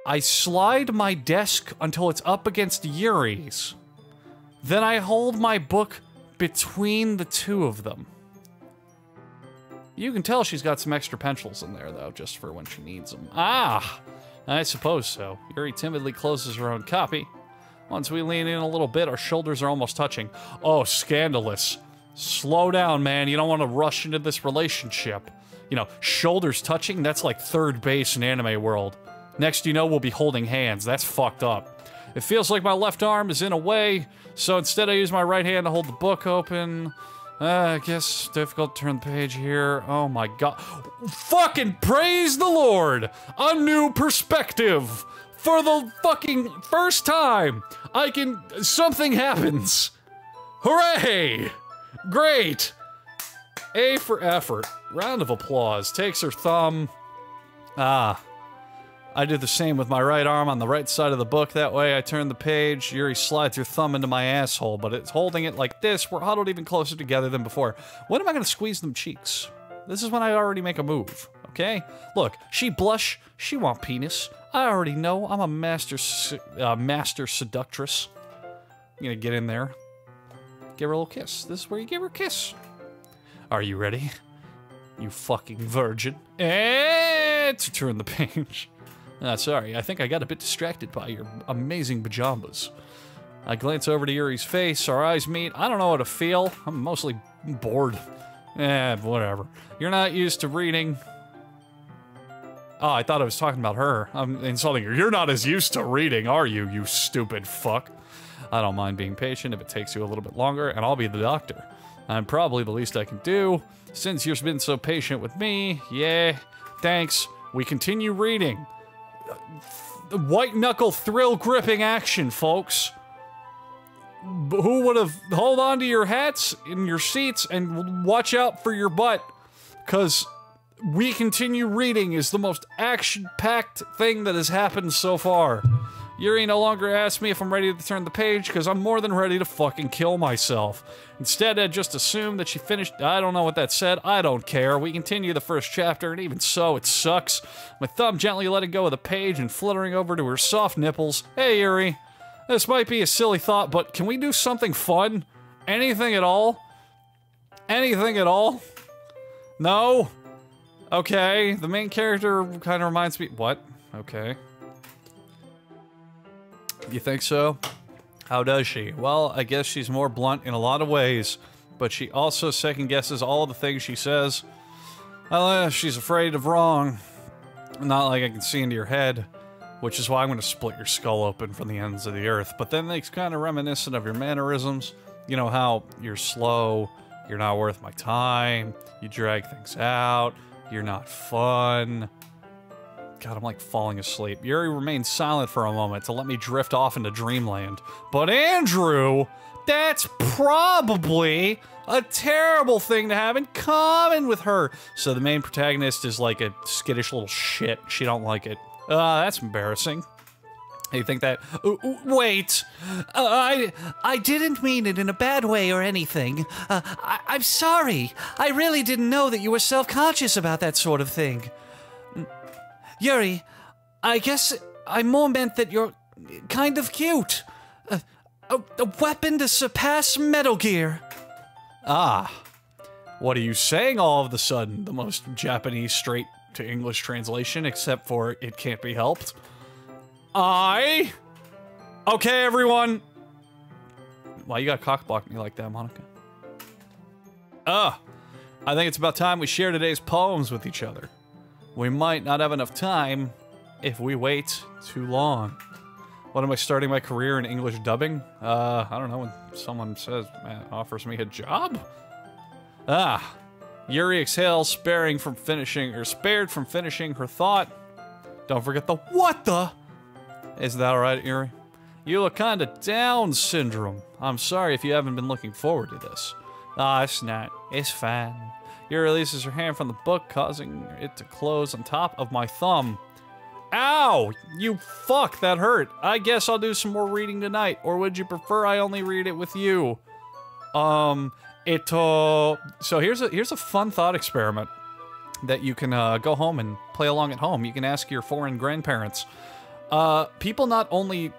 I slide my desk until it's up against Yuri's. Then I hold my book between the two of them. You can tell she's got some extra pencils in there, though, just for when she needs them. Ah! I suppose so. Yuri timidly closes her own copy. Once we lean in a little bit, our shoulders are almost touching. Oh, scandalous. Slow down, man. You don't want to rush into this relationship. You know, shoulders touching, that's like third base in anime world. Next you know, we'll be holding hands. That's fucked up. It feels like my left arm is in a way, so instead I use my right hand to hold the book open. I guess it's difficult to turn the page here. Oh my god. Fucking praise the Lord! A new perspective! For the fucking first time! Something happens! Hooray! Great! A for effort. Round of applause. Takes her thumb. Ah. I do the same with my right arm on the right side of the book. That way I turn the page. Yuri slides her thumb into my asshole, but it's holding it like this. We're huddled even closer together than before. When am I gonna squeeze them cheeks? This is when I already make a move, okay? Look, she blush, she want penis. I already know, I'm a master seductress. I'm gonna get in there. Give her a little kiss. This is where you give her a kiss. Are you ready? You fucking virgin. And to turn the page. Sorry, I think I got a bit distracted by your amazing pajamas. I glance over to Yuri's face, our eyes meet. I don't know how to feel. I'm mostly bored. Whatever. You're not used to reading. Oh, I thought I was talking about her. I'm insulting her. You're not as used to reading, are you, you stupid fuck? I don't mind being patient if it takes you a little bit longer, and I'll be the doctor. I'm probably the least I can do. Since you've been so patient with me, yeah, thanks. We continue reading. White-knuckle, thrill-gripping action, folks. Who would have... Hold on to your hats in your seats and watch out for your butt. Because we continue reading is the most action-packed thing that has happened so far. Yuri no longer asks me if I'm ready to turn the page, because I'm more than ready to fucking kill myself. Instead, I just assumed that she finished... I don't know what that said. I don't care. We continue the first chapter, and even so, it sucks. My thumb gently letting go of the page and fluttering over to her soft nipples. Hey, Yuri. This might be a silly thought, but can we do something fun? Anything at all? Anything at all? No? Okay. The main character kind of reminds me... What? Okay. You think so? How does she? Well, I guess she's more blunt in a lot of ways, but she also second-guesses all the things she says. She's afraid of wrong. Not like I can see into your head, which is why I'm going to split your skull open from the ends of the earth. But then it's kind of reminiscent of your mannerisms. You know how you're slow, you're not worth my time, you drag things out, you're not fun. God, I'm like falling asleep. Yuri remains silent for a moment to let me drift off into dreamland. But Andrew, that's probably a terrible thing to have in common with her. So the main protagonist is like a skittish little shit. She don't like it. That's embarrassing. You think that? Wait, I didn't mean it in a bad way or anything. I'm sorry. I really didn't know that you were self-conscious about that sort of thing. Yuri, I guess I more meant that you're kind of cute. A weapon to surpass Metal Gear. Ah, what are you saying all of a sudden? The most Japanese straight to English translation, except for it can't be helped. Okay, everyone. Why you gotta cockblock me like that, Monica? I think it's about time we share today's poems with each other. We might not have enough time if we wait too long. What am I starting my career in English dubbing? I don't know, when someone says, offers me a job? Yuri exhales, spared from finishing her thought. Don't forget the what the? Is that alright, Yuri? You look kinda Down syndrome. I'm sorry if you haven't been looking forward to this. It's not. It's fine. Yuri releases her hand from the book, causing it to close on top of my thumb. Ow! You fuck, that hurt. I guess I'll do some more reading tonight, or would you prefer I only read it with you? So here's a fun thought experiment that you can go home and play along at home. You can ask your foreign grandparents. People not only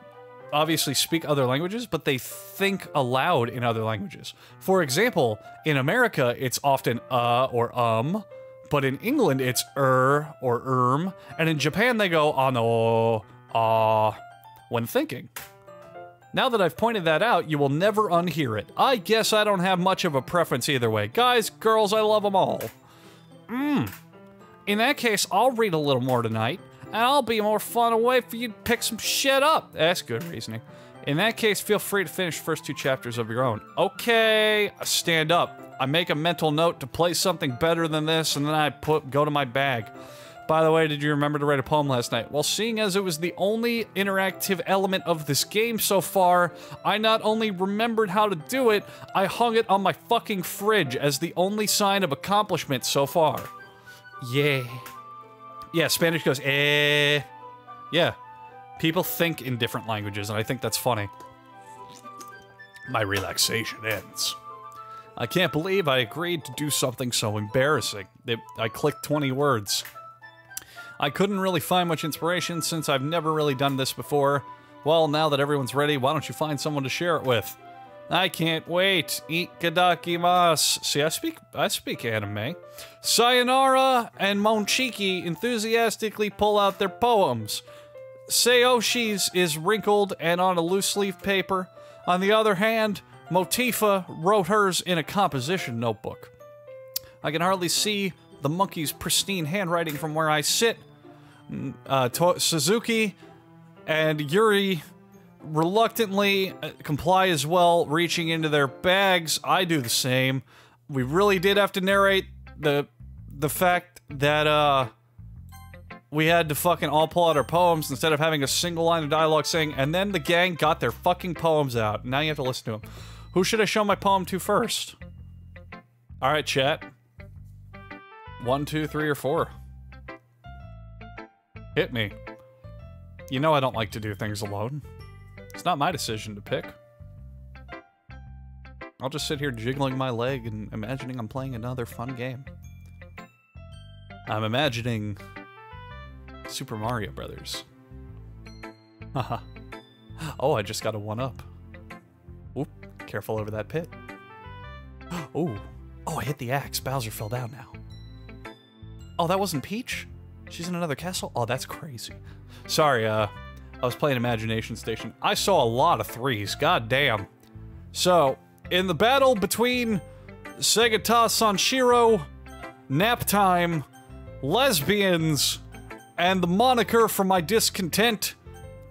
obviously speak other languages, but they think aloud in other languages. For example, in America, it's often or but in England, it's or and in Japan, they go ano, when thinking. Now that I've pointed that out, you will never unhear it. I guess I don't have much of a preference either way. Guys, girls, I love them all. In that case, I'll read a little more tonight. And I'll be more fun away for you to pick some shit up. That's good reasoning. In that case, feel free to finish the first 2 chapters of your own. Okay, stand up. I make a mental note to play something better than this, and then I go to my bag. By the way, did you remember to write a poem last night? Well, seeing as it was the only interactive element of this game so far, I not only remembered how to do it, I hung it on my fucking fridge as the only sign of accomplishment so far. Yay. Yeah, Spanish goes, eh. Yeah. People think in different languages, and I think that's funny. My relaxation ends. I can't believe I agreed to do something so embarrassing. I clicked 20 words. I couldn't really find much inspiration since I've never really done this before. Well, now that everyone's ready, why don't you find someone to share it with? I can't wait. Itadakimasu. See, I speak anime. Sayonara and Monchiki enthusiastically pull out their poems. Sayoshi's is wrinkled and on a loose leaf paper. On the other hand, Motifa wrote hers in a composition notebook. I can hardly see the monkey's pristine handwriting from where I sit. Suzuki and Yuri reluctantly comply as well, reaching into their bags. I do the same. We really did have to narrate the fact that we had to fucking all pull out our poems instead of having a single line of dialogue saying, and then the gang got their fucking poems out. Now you have to listen to them. Who should I show my poem to first? Alright, chat. 1, 2, 3, or 4. Hit me. You know I don't like to do things alone. It's not my decision to pick. I'll just sit here jiggling my leg and imagining I'm playing another fun game. I'm imagining Super Mario Brothers. Haha. Oh, I just got a 1-up. Oop, careful over that pit. Oh, I hit the axe. Bowser fell down now. Oh, that wasn't Peach? She's in another castle? Oh, that's crazy. Sorry, I was playing Imagination Station. I saw a lot of 3s, god damn. So, in the battle between Segata Sanshiro, Nap Time, Lesbians, and the moniker for my discontent,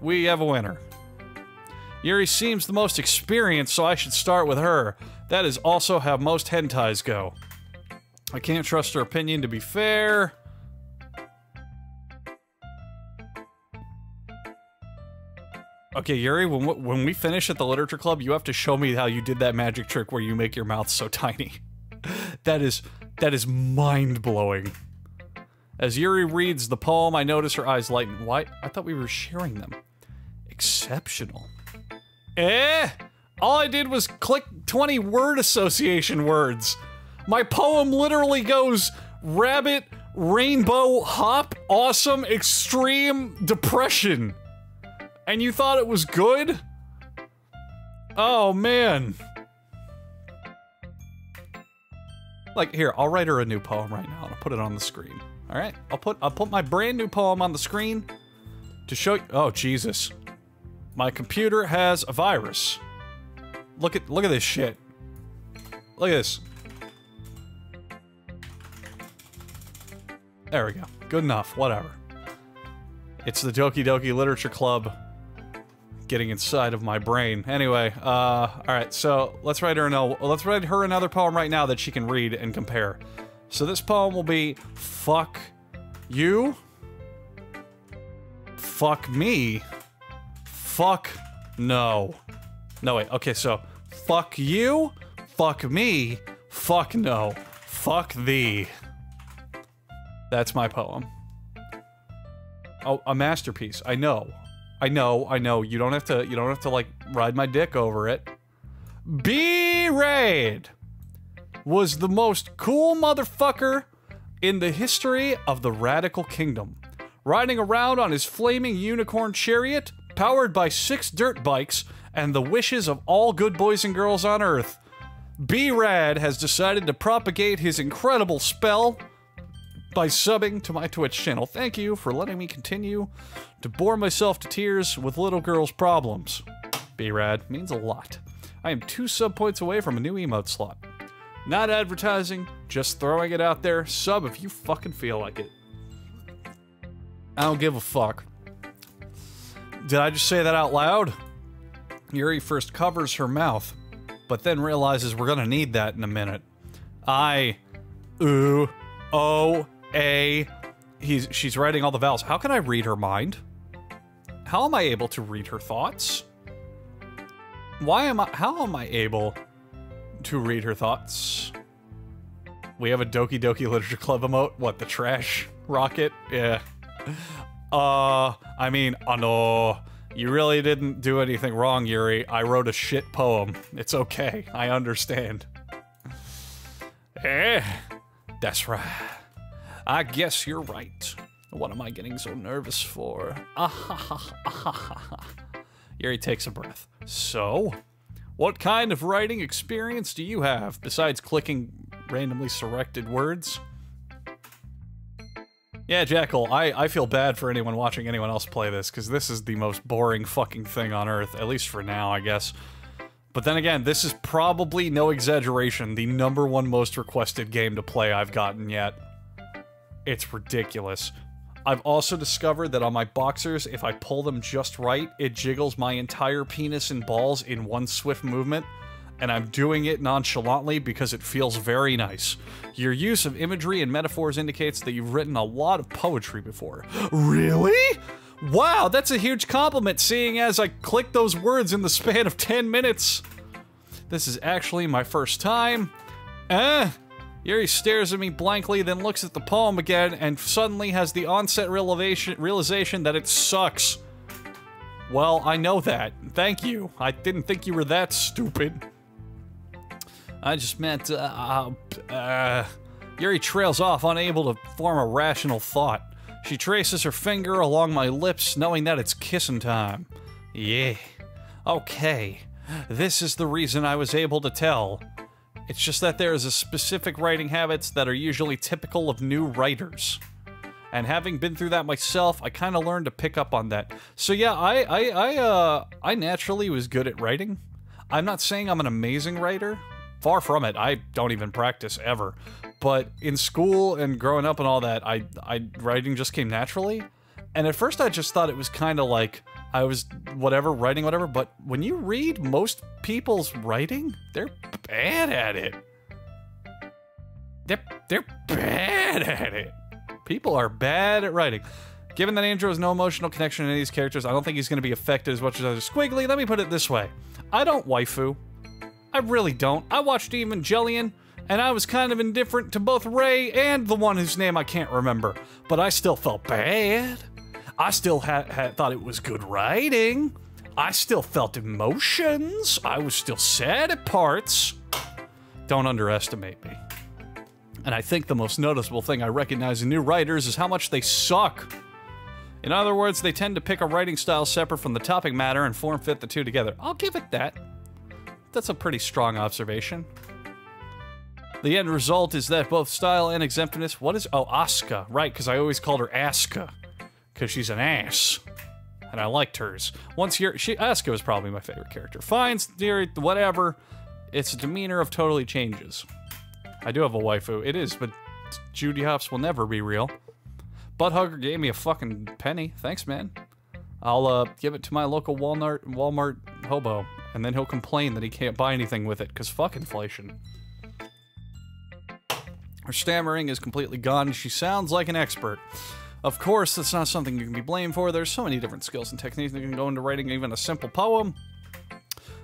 we have a winner. Yuri seems the most experienced, so I should start with her. That is also how most hentais go. I can't trust her opinion to be fair. Okay, Yuri, when we finish at the literature club, you have to show me how you did that magic trick where you make your mouth so tiny. That is mind-blowing. As Yuri reads the poem, I notice her eyes lighten. Why? I thought we were sharing them. Exceptional. All I did was click 20 word association words. My poem literally goes rabbit, rainbow, hop, awesome, extreme, depression. And you thought it was good? Oh, man. Like, here, I'll write her a new poem right now and I'll put it on the screen. Alright? I'll put my brand new poem on the screen to show you. Oh, Jesus. My computer has a virus. Look at this shit. Look at this. There we go. Good enough. Whatever. It's the Doki Doki Literature Club getting inside of my brain. Anyway, alright, so let's write her another poem right now that she can read and compare. So this poem will be fuck you, fuck me, fuck no. No, wait, okay, so fuck you, fuck me, fuck no, fuck thee. That's my poem. Oh, a masterpiece. I know. You don't have to like ride my dick over it. B-Raid was the most cool motherfucker in the history of the Radical Kingdom. Riding around on his flaming unicorn chariot, powered by 6 dirt bikes and the wishes of all good boys and girls on Earth, B-Rad has decided to propagate his incredible spell by subbing to my Twitch channel. Thank you for letting me continue to bore myself to tears with little girls' problems. B-Rad means a lot. I am 2 sub points away from a new emote slot. Not advertising, just throwing it out there. Sub if you fucking feel like it. I don't give a fuck. Did I just say that out loud? Yuri first covers her mouth, but then realizes we're gonna need that in a minute. She's writing all the vowels. How can I read her mind? How am I able to read her thoughts? How am I able to read her thoughts? We have a Doki Doki Literature Club emote. What, the trash rocket? Yeah. I mean, no. You really didn't do anything wrong, Yuri. I wrote a shit poem. It's okay. I understand. That's right. I guess you're right. What am I getting so nervous for? Yuri takes a breath. So, what kind of writing experience do you have, besides clicking randomly selected words? Yeah, Jackal, I feel bad for anyone watching anyone else play this, because this is the most boring fucking thing on Earth, at least for now, I guess. But then again, this is probably, no exaggeration, the #1 most requested game to play I've gotten yet. It's ridiculous. I've also discovered that on my boxers, if I pull them just right, it jiggles my entire penis and balls in one swift movement, and I'm doing it nonchalantly because it feels very nice. Your use of imagery and metaphors indicates that you've written a lot of poetry before. Really? Wow, that's a huge compliment, seeing as I clicked those words in the span of 10 minutes. This is actually my first time. Yuri stares at me blankly, then looks at the poem again, and suddenly has the onset realization that it sucks. Well, I know that. Thank you. I didn't think you were that stupid. I just meant, Yuri trails off, unable to form a rational thought. She traces her finger along my lips, knowing that it's kissing time. Yeah. Okay. This is the reason I was able to tell. It's just that there is a specific writing habits that are usually typical of new writers. And having been through that myself, I kind of learned to pick up on that. So yeah, I naturally was good at writing. I'm not saying I'm an amazing writer. Far from it. I don't even practice ever. But in school and growing up and all that, writing just came naturally. And at first I just thought it was kind of like I was writing whatever, but when you read most people's writing, they're bad at it. They're bad at it. People are bad at writing. Given that Andrew has no emotional connection to any of these characters, I don't think he's going to be affected as much as others. Squiggly, let me put it this way. I don't waifu. I really don't. I watched Evangelion, and I was kind of indifferent to both Rey and the one whose name I can't remember. But I still felt bad. I still thought it was good writing. I still felt emotions. I was still sad at parts. Don't underestimate me. And I think the most noticeable thing I recognize in new writers is how much they suck. In other words, they tend to pick a writing style separate from the topic matter and form fit the two together. I'll give it that. That's a pretty strong observation. The end result is that both style and exemptiveness... What is... Oh, Asuka. Right, because I always called her Asuka. Because she's an ass. And I liked hers. Asuka was probably my favorite character. Fine, whatever. Its demeanor of totally changes. I do have a waifu. It is, but Judy Hopps will never be real. Butthugger gave me a fucking penny. Thanks, man. I'll give it to my local Walmart hobo, and then he'll complain that he can't buy anything with it, because fuck inflation. Her stammering is completely gone, and she sounds like an expert. Of course, that's not something you can be blamed for. There's so many different skills and techniques that can go into writing even a simple poem.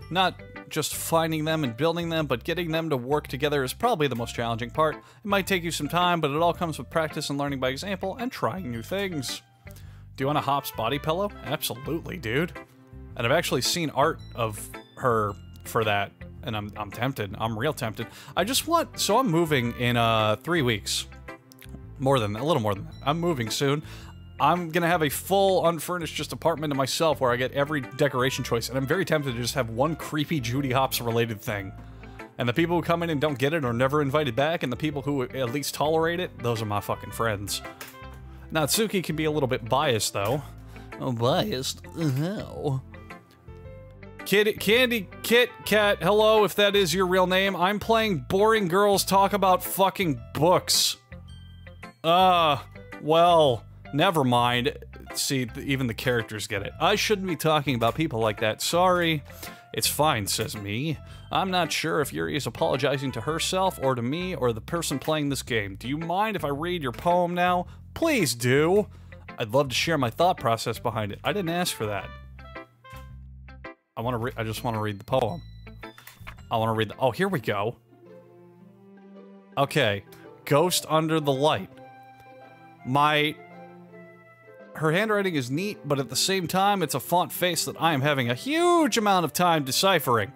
Not just finding them and building them, but getting them to work together is probably the most challenging part. It might take you some time, but it all comes with practice and learning by example and trying new things. Do you want a Hopps body pillow? Absolutely, dude. And I've actually seen art of her for that, and I'm tempted. I'm real tempted. So I'm moving in 3 weeks. A little more than that. I'm moving soon. I'm gonna have a full unfurnished just apartment to myself where I get every decoration choice, and I'm very tempted to just have one creepy Judy Hopps related thing. And the people who come in and don't get it are never invited back, and the people who at least tolerate it, those are my fucking friends. Natsuki can be a little bit biased, though. Oh, biased? Oh. Candy Kit Cat, hello, if that is your real name. I'm playing Boring Girls Talk About Fucking Books. Well... Never mind. See, even the characters get it. I shouldn't be talking about people like that. Sorry. It's fine, says me. I'm not sure if Yuri is apologizing to herself or to me or the person playing this game. Do you mind if I read your poem now? Please do. I'd love to share my thought process behind it. I didn't ask for that. I just want to read the poem. I want to read the... Oh, here we go. Okay. Ghost Under the Light. Her handwriting is neat, but at the same time, it's a font face that I am having a huge amount of time deciphering.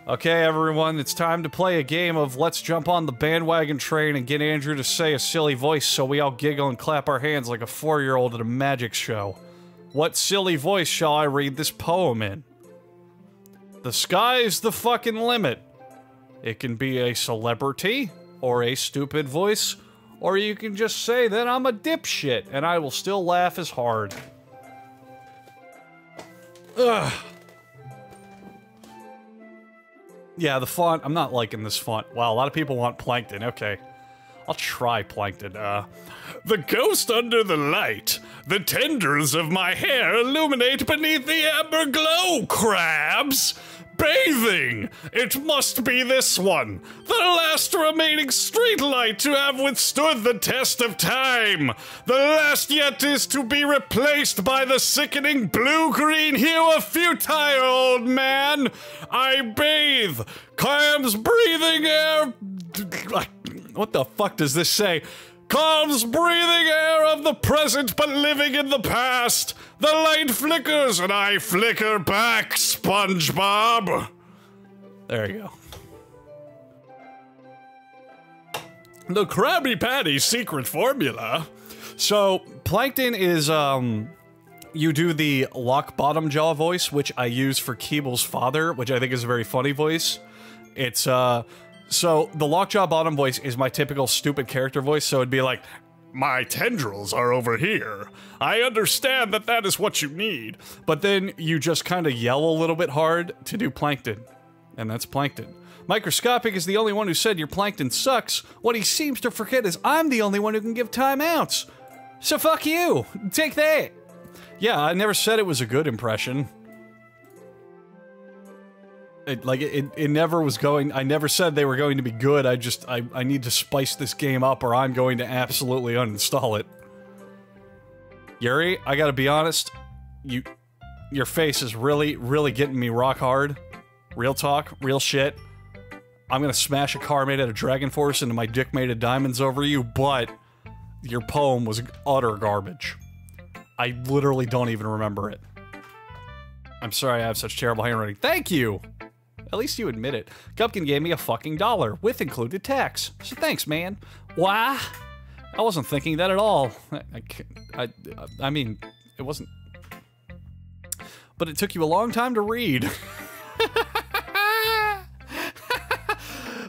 Okay, everyone, it's time to play a game of let's jump on the bandwagon train and get Andrew to say a silly voice so we all giggle and clap our hands like a 4-year-old at a magic show. What silly voice shall I read this poem in? The sky's the fucking limit. It can be a celebrity, or a stupid voice, or you can just say that I'm a dipshit, and I will still laugh as hard. Ugh. Yeah, the font, I'm not liking this font. Wow, a lot of people want Plankton, okay. I'll try Plankton, The ghost under the light. The tendrils of my hair illuminate beneath the amber glow, crabs! Bathing! It must be this one, the last remaining streetlight to have withstood the test of time. The last yet is to be replaced by the sickening blue-green hue of futile, old man. I bathe, clams breathing air... What the fuck does this say? Calms breathing air of the present but living in the past. The light flickers and I flicker back, SpongeBob. There you go. The Krabby Patty secret formula. So, Plankton is, you do the lock bottom jaw voice, which I use for Keeble's father, which I think is a very funny voice. It's, so, the lockjaw bottom voice is my typical stupid character voice, so it'd be like, my tendrils are over here. I understand that that is what you need. But then you just kind of yell a little bit hard to do Plankton. And that's Plankton. Microscopic is the only one who said your Plankton sucks. What he seems to forget is I'm the only one who can give timeouts. So fuck you. Take that. Yeah, I never said it was a good impression. It never was going, I never said they were going to be good, I need to spice this game up or I'm going to absolutely uninstall it. Yuri, I gotta be honest, your face is really, really getting me rock hard. Real talk, real shit. I'm gonna smash a car made out of Dragon Force into my dick made of diamonds over you, but your poem was utter garbage. I literally don't even remember it. I'm sorry I have such terrible handwriting. Thank you! At least you admit it. Gupkin gave me a fucking $1 with included tax. So thanks, man. Why? I wasn't thinking that at all. I mean, it wasn't... But it took you a long time to read.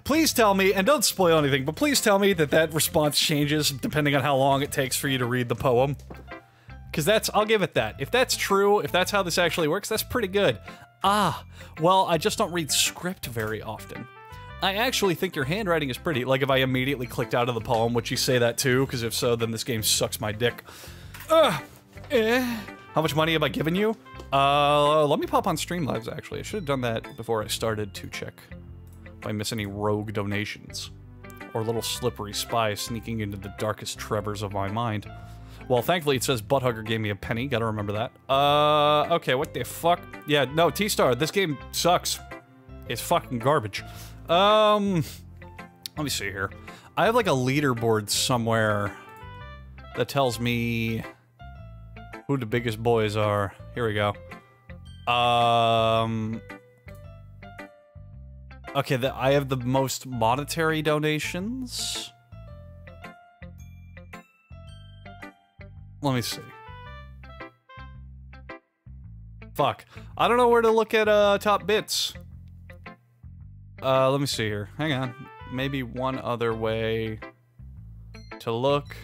Please tell me, and don't spoil anything, but please tell me that that response changes depending on how long it takes for you to read the poem. Because that's, I'll give it that. If that's true, if that's how this actually works, that's pretty good. Ah, well, I just don't read script very often. I actually think your handwriting is pretty. Like, if I immediately clicked out of the poem, would you say that too? Because if so, then this game sucks my dick. How much money have I given you? Let me pop on Streamlabs, actually. I should have done that before I started to check if I miss any rogue donations. Or little slippery spies sneaking into the darkest Trevors of my mind. Well, thankfully it says Butthugger gave me a penny, gotta remember that. Okay, what the fuck? Yeah, no, T-Star, this game sucks. It's fucking garbage. Let me see here. I have like a leaderboard somewhere that tells me who the biggest boys are. Here we go. Okay, I have the most monetary donations. Let me see. Fuck. I don't know where to look at, top bits. Let me see here. Hang on. Maybe one other way to look.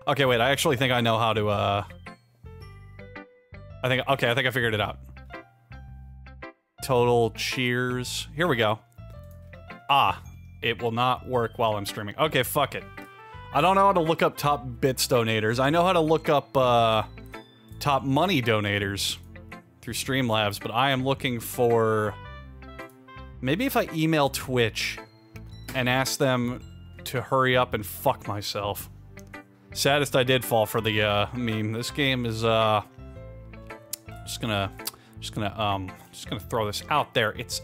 Okay, wait, I actually think I know how to, okay, I think I figured it out. Total cheers. Here we go. Ah, it will not work while I'm streaming. Okay, fuck it. I don't know how to look up top bits donators. I know how to look up, top money donators through Streamlabs, but I am looking for... Maybe if I email Twitch and ask them to hurry up and fuck myself. Saddest I did fall for the, meme. This game is, just gonna throw this out there. It's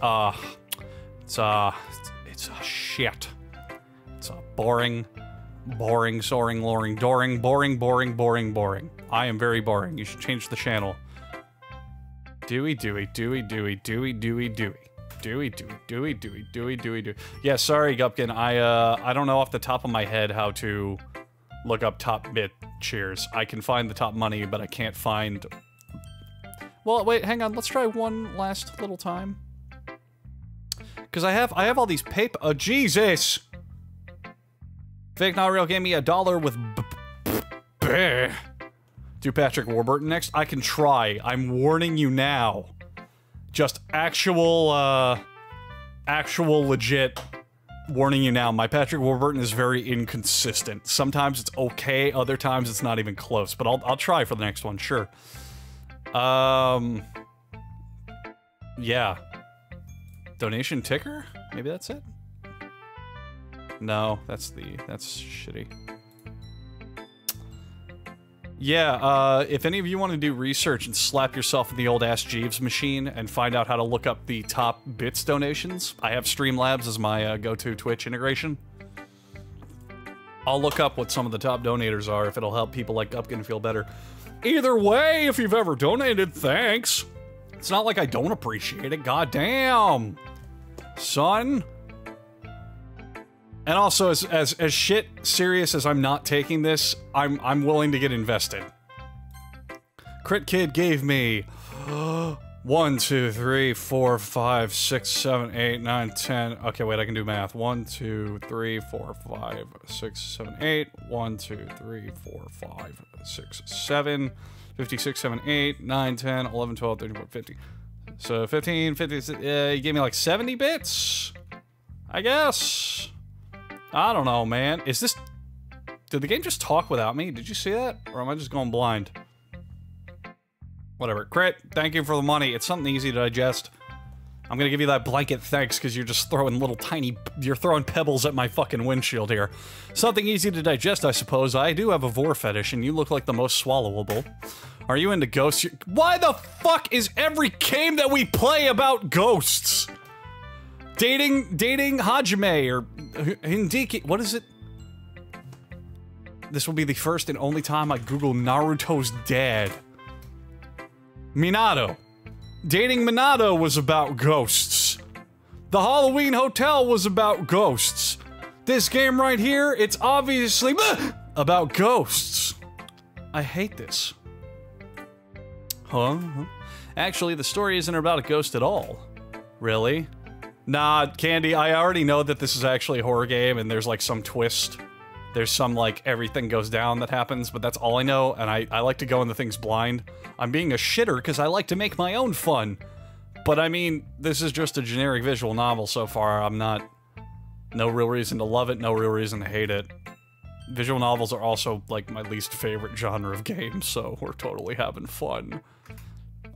shit. It's boring, soaring, loring, boring. I am very boring. You should change the channel. Dewey. Yeah, sorry, Gupkin. I don't know off the top of my head how to look up top bit cheers. I can find the top money, but I can't find... Well, wait, hang on. Let's try one last little time. Because I have all these paper... Oh, Jesus! Fake Not Real gave me $1 with do Patrick Warburton next? I can try. I'm warning you now. Just actual legit warning you now. My Patrick Warburton is very inconsistent. Sometimes it's okay, other times it's not even close. But I'll try for the next one, sure. Yeah. Donation ticker? Maybe that's it? No, that's shitty. Yeah, if any of you want to do research and slap yourself in the old Ask Jeeves machine and find out how to look up the top bits donations, I have Streamlabs as my go-to Twitch integration. I'll look up what some of the top donators are if it'll help people like Gupkin feel better. Either way, if you've ever donated, thanks. It's not like I don't appreciate it, goddamn, son. And also, as shit serious as I'm not taking this, I'm willing to get invested. Crit Kid gave me 1, 2, 3, 4, 5, 6, 7, 8, 9, 10. Okay, wait, I can do math. 1, 2, 3, 4, 5, 6, 7, 8. 1, 2, 3, 4, 5, 6, 7. 56, 7, 8, 9, 10, 11, 12, 13, 14, 15. So 15, 50, you gave me like 70 bits? I guess. I don't know, man. Is this... Did the game just talk without me? Did you see that? Or am I just going blind? Whatever. Crit, thank you for the money. It's something easy to digest. I'm gonna give you that blanket thanks because you're just throwing little tiny... You're throwing pebbles at my fucking windshield here. Something easy to digest, I suppose. I do have a vor fetish and you look like the most swallowable. Are you into ghosts? Why the fuck is every game that we play about ghosts? Dating Hajime or Hindiki. What is it? This will be the first and only time I Google Naruto's dad. Minato. Dating Minato was about ghosts. The Halloween Hotel was about ghosts. This game right here, it's obviously about ghosts. I hate this. Huh? Actually, the story isn't about a ghost at all. Really? Nah, Candy, I already know that this is actually a horror game and there's like some twist. There's some, like, everything goes down that happens, but that's all I know, and I like to go into things blind. I'm being a shitter because I like to make my own fun. But I mean, this is just a generic visual novel so far. I'm not... No real reason to love it, no real reason to hate it. Visual novels are also, like, my least favorite genre of game, so we're totally having fun.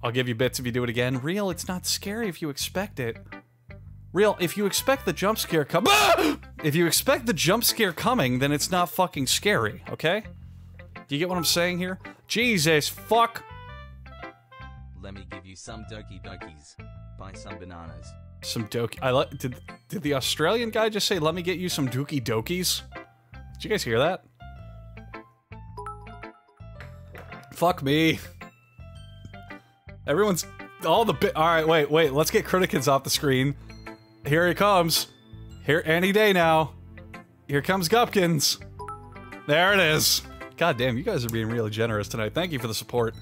I'll give you bits if you do it again. Real, it's not scary if you expect it. Real, if you expect the jump scare if you expect the jump scare coming, then it's not fucking scary, okay? Do you get what I'm saying here? Jesus, fuck! Let me give you some Doki Dokis. Buy some bananas. Some Doki... Did the Australian guy just say, let me get you some Doki Dokis? Did you guys hear that? Fuck me. Everyone's... Alright, wait, let's get Criticans off the screen. Here he comes. Here, any day now. Here comes Gupkins. There it is. God damn, you guys are being really generous tonight. Thank you for the support.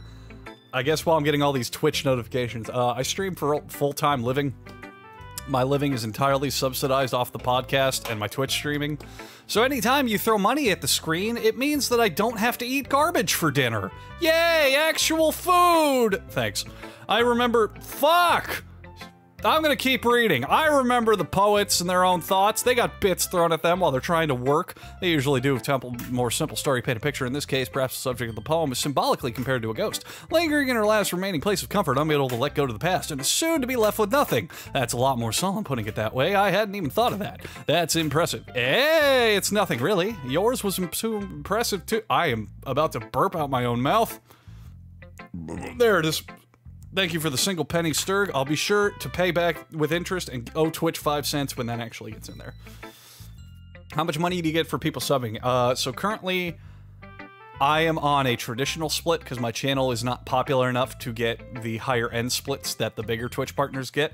I guess while I'm getting all these Twitch notifications, I stream for full-time living. My living is entirely subsidized off the podcast and my Twitch streaming. So anytime you throw money at the screen, it means that I don't have to eat garbage for dinner. Yay, actual food! Thanks. I remember... Fuck! I'm gonna keep reading. I remember the poets and their own thoughts. They got bits thrown at them while they're trying to work. They usually do a more simple story, paint a picture. In this case, perhaps the subject of the poem is symbolically compared to a ghost. Lingering in her last remaining place of comfort, unable to let go to the past, and is soon to be left with nothing. That's a lot more solemn putting it that way. I hadn't even thought of that. That's impressive. Hey, it's nothing really. Yours was too impressive too. I am about to burp out my own mouth. There it is. Thank you for the single penny Sturg. I'll be sure to pay back with interest and owe Twitch 5 cents when that actually gets in there. How much money do you get for people subbing? So currently, I am on a traditional split because my channel is not popular enough to get the higher end splits that the bigger Twitch partners get.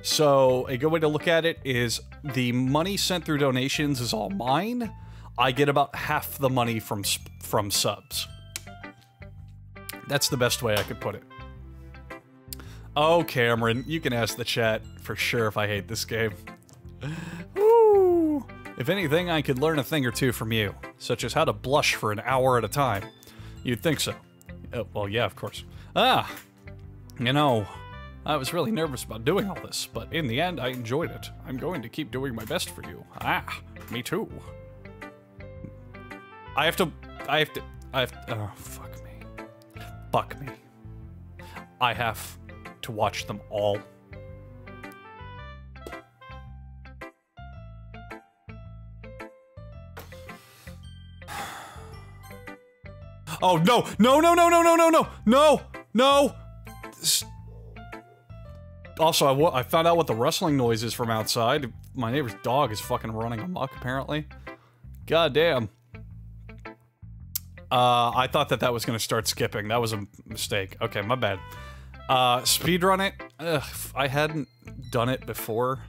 So a good way to look at it is the money sent through donations is all mine. I get about half the money from subs. That's the best way I could put it. Oh, Cameron, you can ask the chat for sure if I hate this game. Woo! If anything, I could learn a thing or two from you, such as how to blush for an hour at a time. You'd think so. Well, yeah, of course. You know, I was really nervous about doing all this, but in the end, I enjoyed it. I'm going to keep doing my best for you. Me too. Oh, fuck me. Fuck me. I have to watch them all. Oh, no! No, no, no, no, no, no, no! No! No! Also, I found out what the rustling noise is from outside. My neighbor's dog is fucking running amok, apparently. God damn. I thought that was gonna start skipping. That was a mistake. Okay, my bad. Speedrun it? Ugh, I hadn't done it before.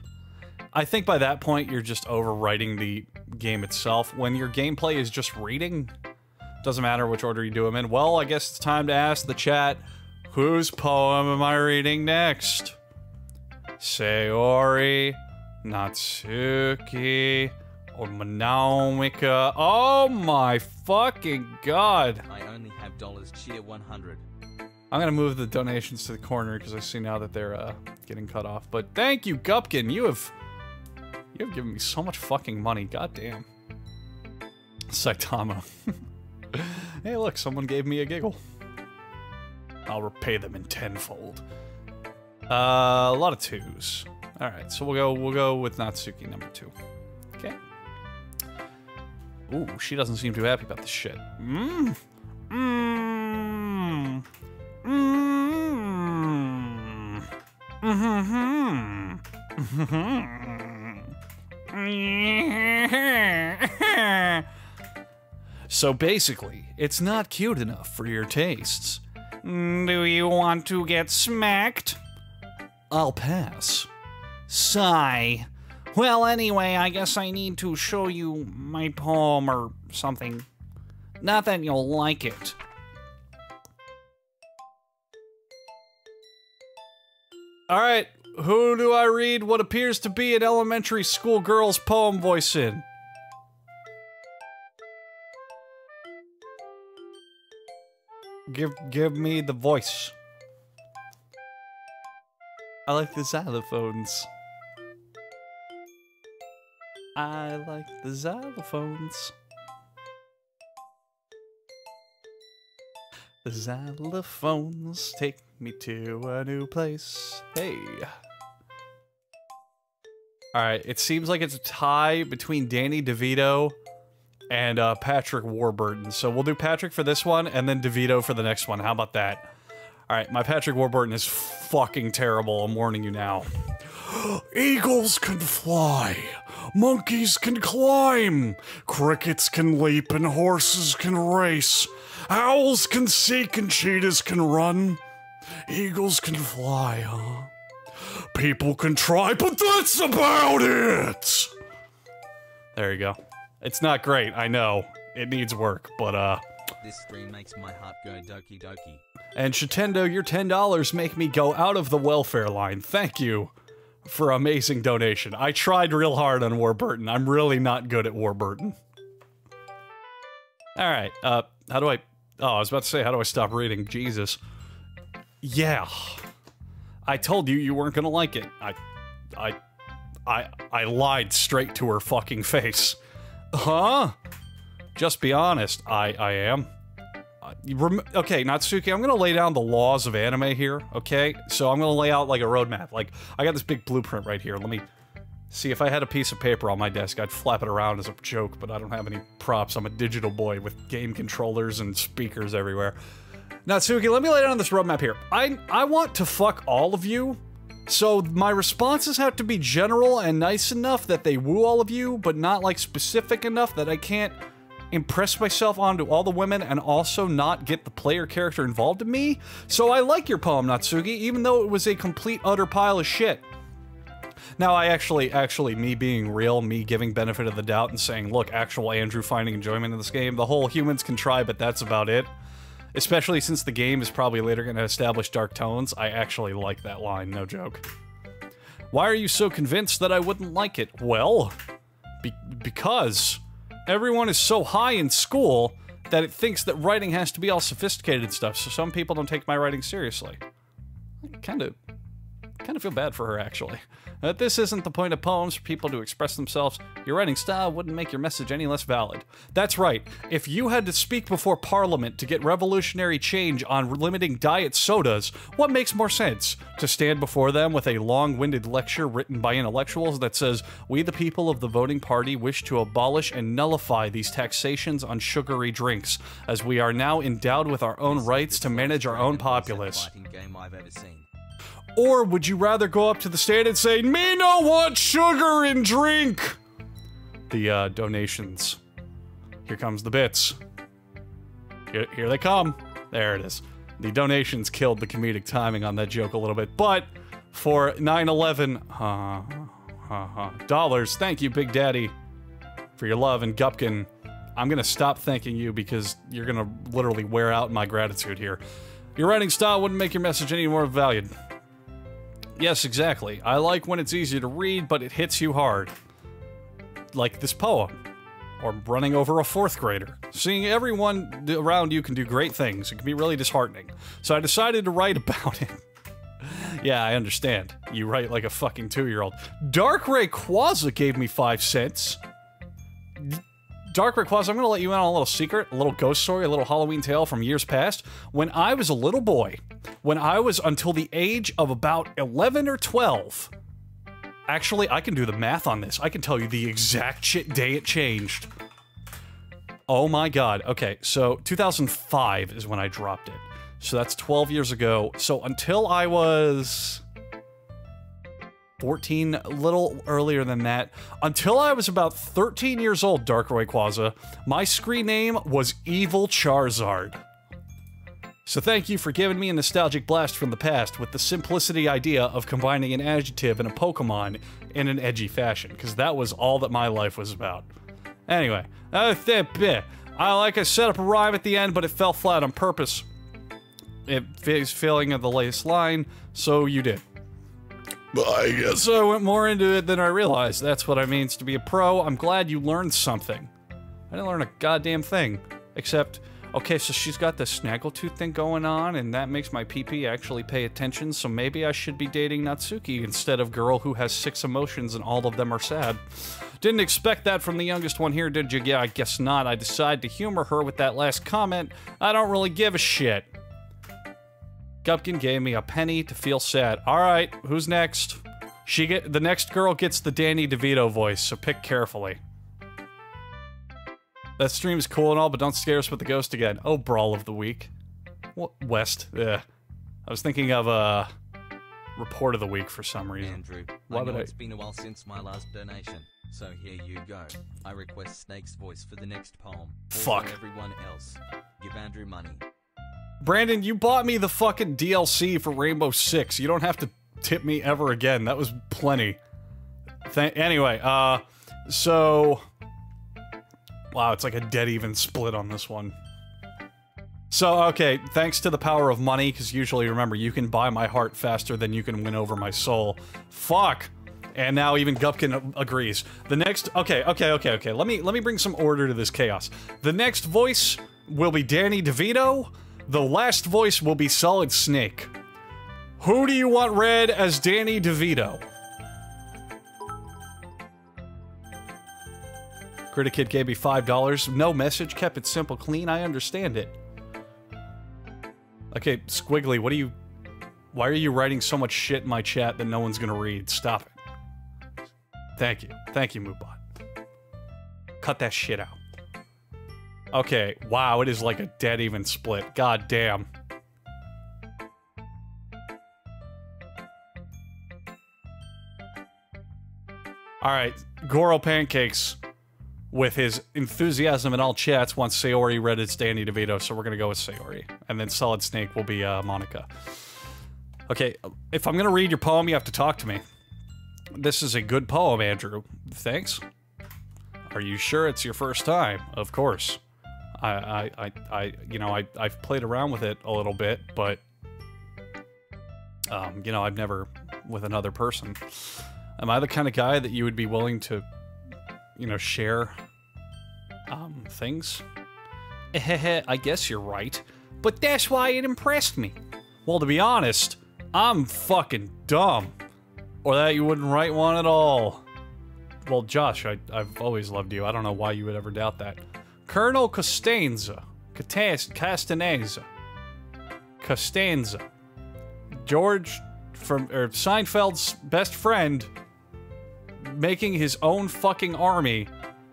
I think by that point, you're just overwriting the game itself. When your gameplay is just reading, doesn't matter which order you do them in. Well, I guess it's time to ask the chat, whose poem am I reading next? Sayori, Natsuki, or Manaumika. Oh my fucking god. I only have dollars cheer 100. I'm gonna move the donations to the corner because I see now that they're getting cut off. But thank you, Gupkin. You have given me so much fucking money. God damn. Saitama. Hey, look, someone gave me a giggle. I'll repay them in tenfold. A lot of twos. All right, so we'll go with Natsuki number 2. Okay. Ooh, she doesn't seem too happy about this shit. So basically, it's not cute enough for your tastes. Do you want to get smacked? I'll pass. Sigh. Well, anyway, I guess I need to show you my poem or something. Not that you'll like it. Alright, who do I read what appears to be an elementary school girl's poem voice in? Give me the voice. I like the xylophones. I like the xylophones. The xylophones take me to a new place. Hey. Alright, it seems like it's a tie between Danny DeVito and Patrick Warburton. So we'll do Patrick for this one, and then DeVito for the next one. How about that? Alright, my Patrick Warburton is fucking terrible, I'm warning you now. Eagles can fly, monkeys can climb, crickets can leap, and horses can race. Owls can seek and cheetahs can run. Eagles can fly, huh? People can try, but that's about it! There you go. It's not great, I know. It needs work, but This stream makes my heart go Doki Doki. And Shatendo, your $10 make me go out of the welfare line. Thank you for amazing donation. I tried real hard on Warburton. I'm really not good at Warburton. Alright, how do I... Oh, I was about to say, how do I stop reading? Jesus. Yeah. I told you you weren't gonna like it. I lied straight to her fucking face. Huh? Just be honest. I am. Okay, Natsuki, I'm gonna lay down the laws of anime here, okay? So I'm gonna lay out, like, a roadmap. Like, I got this big blueprint right here. Let me see. If I had a piece of paper on my desk, I'd flap it around as a joke, but I don't have any props. I'm a digital boy with game controllers and speakers everywhere. Natsuki, let me lay down this roadmap here. I want to fuck all of you, so my responses have to be general and nice enough that they woo all of you, but not, like, specific enough that I can't impress myself onto all the women and also not get the player character involved in me. So I like your poem, Natsuki, even though it was a complete utter pile of shit. Now, I actually, me being real, me giving benefit of the doubt and saying, look, actual Andrew finding enjoyment in this game, the whole humans can try, but that's about it. Especially since the game is probably later going to establish dark tones, I actually like that line, no joke. Why are you so convinced that I wouldn't like it? Well, because everyone is so high in school that it thinks that writing has to be all sophisticated and stuff, so some people don't take my writing seriously. I kind of feel bad for her, actually. This isn't the point of poems for people to express themselves. Your writing style wouldn't make your message any less valid. That's right. If you had to speak before Parliament to get revolutionary change on limiting diet sodas, what makes more sense? To stand before them with a long-winded lecture written by intellectuals that says, "We the people of the voting party wish to abolish and nullify these taxations on sugary drinks, as we are now endowed with our own rights to manage our own populace." Or would you rather go up to the stand and say, "Me no want sugar in drink"? The, donations. Here comes the bits. Here they come. There it is. The donations killed the comedic timing on that joke a little bit, but for 9/11, dollars, thank you, Big Daddy, for your love, and Gupkin, I'm gonna stop thanking you because you're gonna literally wear out my gratitude here. Your writing style wouldn't make your message any more valued. Yes, exactly. I like when it's easy to read, but it hits you hard. Like this poem. Or running over a 4th grader. Seeing everyone around you can do great things. It can be really disheartening. So I decided to write about it. Yeah, I understand. You write like a fucking 2-year-old. Dark Ray Quaza gave me 5 cents. Dark Ray Quaza, I'm gonna let you in on a little secret, a little ghost story, a little Halloween tale from years past. When I was a little boy, when I was until the age of about 11 or 12, actually, I can do the math on this. I can tell you the exact day it changed. Oh my god. Okay, so 2005 is when I dropped it. So that's 12 years ago. So until I was 14, a little earlier than that. Until I was about 13 years old, Dark Rayquaza, my screen name was Evil Charizard. So thank you for giving me a nostalgic blast from the past with the simplicity idea of combining an adjective and a Pokemon in an edgy fashion, because that was all that my life was about. Anyway, like I set up a rhyme at the end, but it fell flat on purpose. It is failing at the latest line, so you did. I guess I went more into it than I realized. That's what it means to be a pro. I'm glad you learned something. I didn't learn a goddamn thing. Except, okay, so she's got this snaggletooth thing going on, and that makes my PP actually pay attention, so maybe I should be dating Natsuki instead of girl who has 6 emotions and all of them are sad. Didn't expect that from the youngest one here, did you? Yeah, I guess not. I decided to humor her with that last comment. I don't really give a shit. Gupkin gave me a penny to feel sad. Alright, who's next? The next girl gets the Danny DeVito voice, so pick carefully. That stream's cool and all, but don't scare us with the ghost again. Oh, Brawl of the Week. What? West. I was thinking of, Report of the Week for some reason. Andrew, I know it's been a while since my last donation, so here you go. I request Snake's voice for the next poem. Fuck. Also everyone else, give Andrew money. Brandon, you bought me the fucking DLC for Rainbow Six. You don't have to tip me ever again. That was plenty. Anyway, so... Wow, it's like a dead even split on this one. So, okay, thanks to the power of money, because usually, remember, you can buy my heart faster than you can win over my soul. Fuck! And now even Gupkin agrees. The next... Okay. Let me bring some order to this chaos. The next voice will be Danny DeVito. The last voice will be Solid Snake. Who do you want read as Danny DeVito? Criticid gave me $5. No message, kept it simple, clean, I understand it. Okay, Squiggly, what are you... Why are you writing so much shit in my chat that no one's gonna read? Stop it. Thank you. Thank you, Moobot. Cut that shit out. Okay, wow, it is like a dead even split. God damn. Alright, Goro Pancakes, with his enthusiasm in all chats, wants Sayori read as Danny DeVito, so we're gonna go with Sayori. And then Solid Snake will be, Monica. Okay, if I'm gonna read your poem, you have to talk to me. This is a good poem, Andrew. Thanks. Are you sure it's your first time? Of course. I've played around with it a little bit, but, I've never with another person. Am I the kind of guy that you would be willing to, share, things? I guess you're right, but that's why it impressed me. Well, to be honest, I'm fucking dumb. Or that you wouldn't write one at all. Well, Josh, I've always loved you. I don't know why you would ever doubt that. Colonel Costanza. Costanza. George Seinfeld's best friend making his own fucking army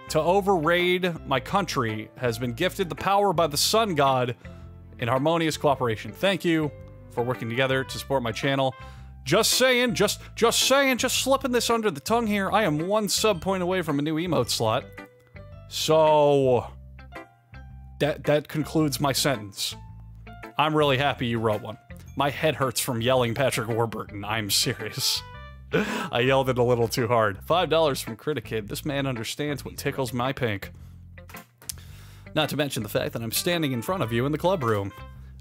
to overraid my country has been gifted the power by the sun god in harmonious cooperation. Thank you for working together to support my channel. Just saying, just slipping this under the tongue here. I am 1 sub point away from a new emote slot. So... That concludes my sentence. I'm really happy you wrote one. My head hurts from yelling Patrick Warburton. I'm serious. I yelled it a little too hard. $5 from Criticid. This man understands what tickles my pink. Not to mention the fact that I'm standing in front of you in the club room.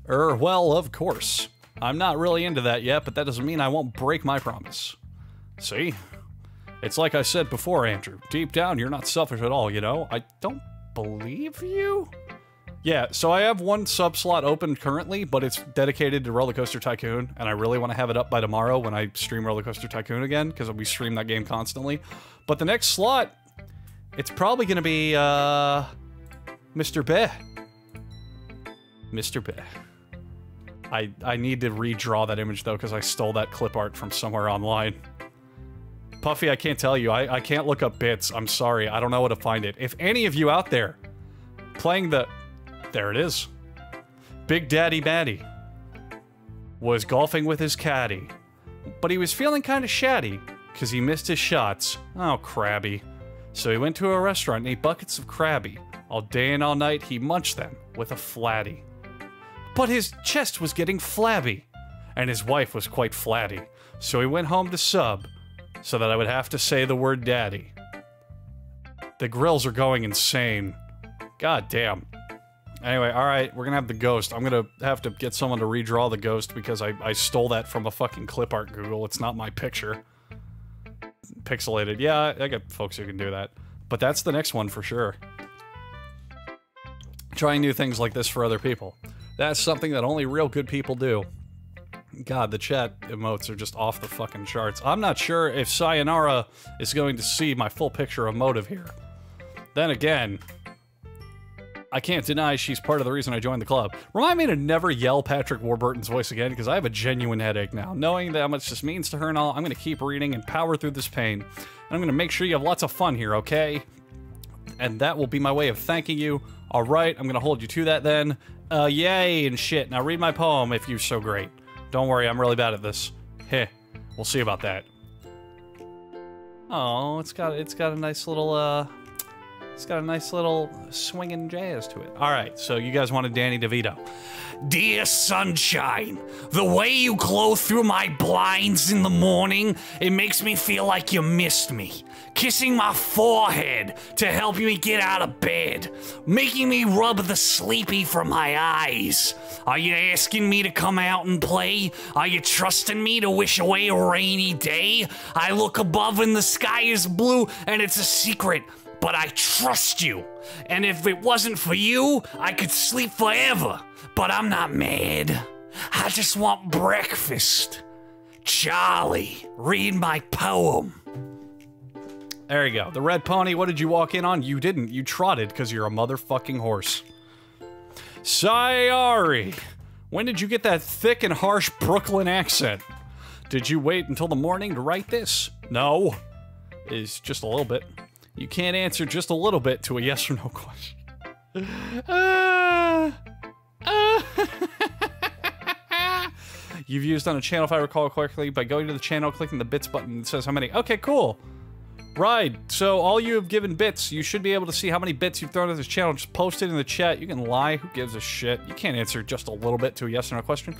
Well, of course. I'm not really into that yet, but that doesn't mean I won't break my promise. See? It's like I said before, Andrew. Deep down, you're not selfish at all, you know? I don't believe you? Yeah, so I have 1 sub slot open currently, but it's dedicated to Roller Coaster Tycoon, and I really want to have it up by tomorrow when I stream Roller Coaster Tycoon again, because we stream that game constantly. But the next slot, it's probably going to be, Mr. Beh. Mr. Beh. I need to redraw that image, though, because I stole that clip art from somewhere online. Puffy, I can't tell you. I can't look up bits. I'm sorry. I don't know how to find it. If any of you out there playing the... There it is. Big Daddy Batty was golfing with his caddy, but he was feeling kind of shatty because he missed his shots. Oh, crabby. So he went to a restaurant and ate buckets of crabby. All day and all night, he munched them with a flatty. But his chest was getting flabby, and his wife was quite flatty. So he went home to sub, so that I would have to say the word daddy. The grills are going insane. God damn. Anyway, alright, we're gonna have the ghost. I'm gonna have to get someone to redraw the ghost because I stole that from a fucking clip art Google. It's not my picture. Pixelated. Yeah, I got folks who can do that. But that's the next one for sure. Trying new things like this for other people. That's something that only real good people do. God, the chat emotes are just off the fucking charts. I'm not sure if Sayonara is going to see my full picture of motive here. Then again, I can't deny she's part of the reason I joined the club. Remind me to never yell Patrick Warburton's voice again, because I have a genuine headache now. Knowing that how much this means to her and all, I'm going to keep reading and power through this pain. And I'm going to make sure you have lots of fun here, okay? And that will be my way of thanking you. Alright, I'm going to hold you to that then. Yay and shit. Now read my poem if you're so great. Don't worry, I'm really bad at this. Heh. We'll see about that. Oh, it's got a nice little, it's got a nice little swinging jazz to it. Alright, so you guys wanted Danny DeVito. Dear sunshine, the way you glow through my blinds in the morning, it makes me feel like you missed me. Kissing my forehead to help me get out of bed. Making me rub the sleepy from my eyes. Are you asking me to come out and play? Are you trusting me to wish away a rainy day? I look above and the sky is blue and it's a secret. But I trust you. And if it wasn't for you, I could sleep forever. But I'm not mad. I just want breakfast. Charlie, read my poem. There you go. The red pony, what did you walk in on? You didn't. You trotted because you're a motherfucking horse. Sayari, when did you get that thick and harsh Brooklyn accent? Did you wait until the morning to write this? No. It's just a little bit. You can't answer just a little bit to a yes or no question. You've used on a channel, if I recall correctly, by going to the channel, clicking the bits button, it says how many. Okay, cool. Right, so all you have given bits, you should be able to see how many bits you've thrown at this channel. Just post it in the chat. You can lie. Who gives a shit? You can't answer just a little bit to a yes or no question.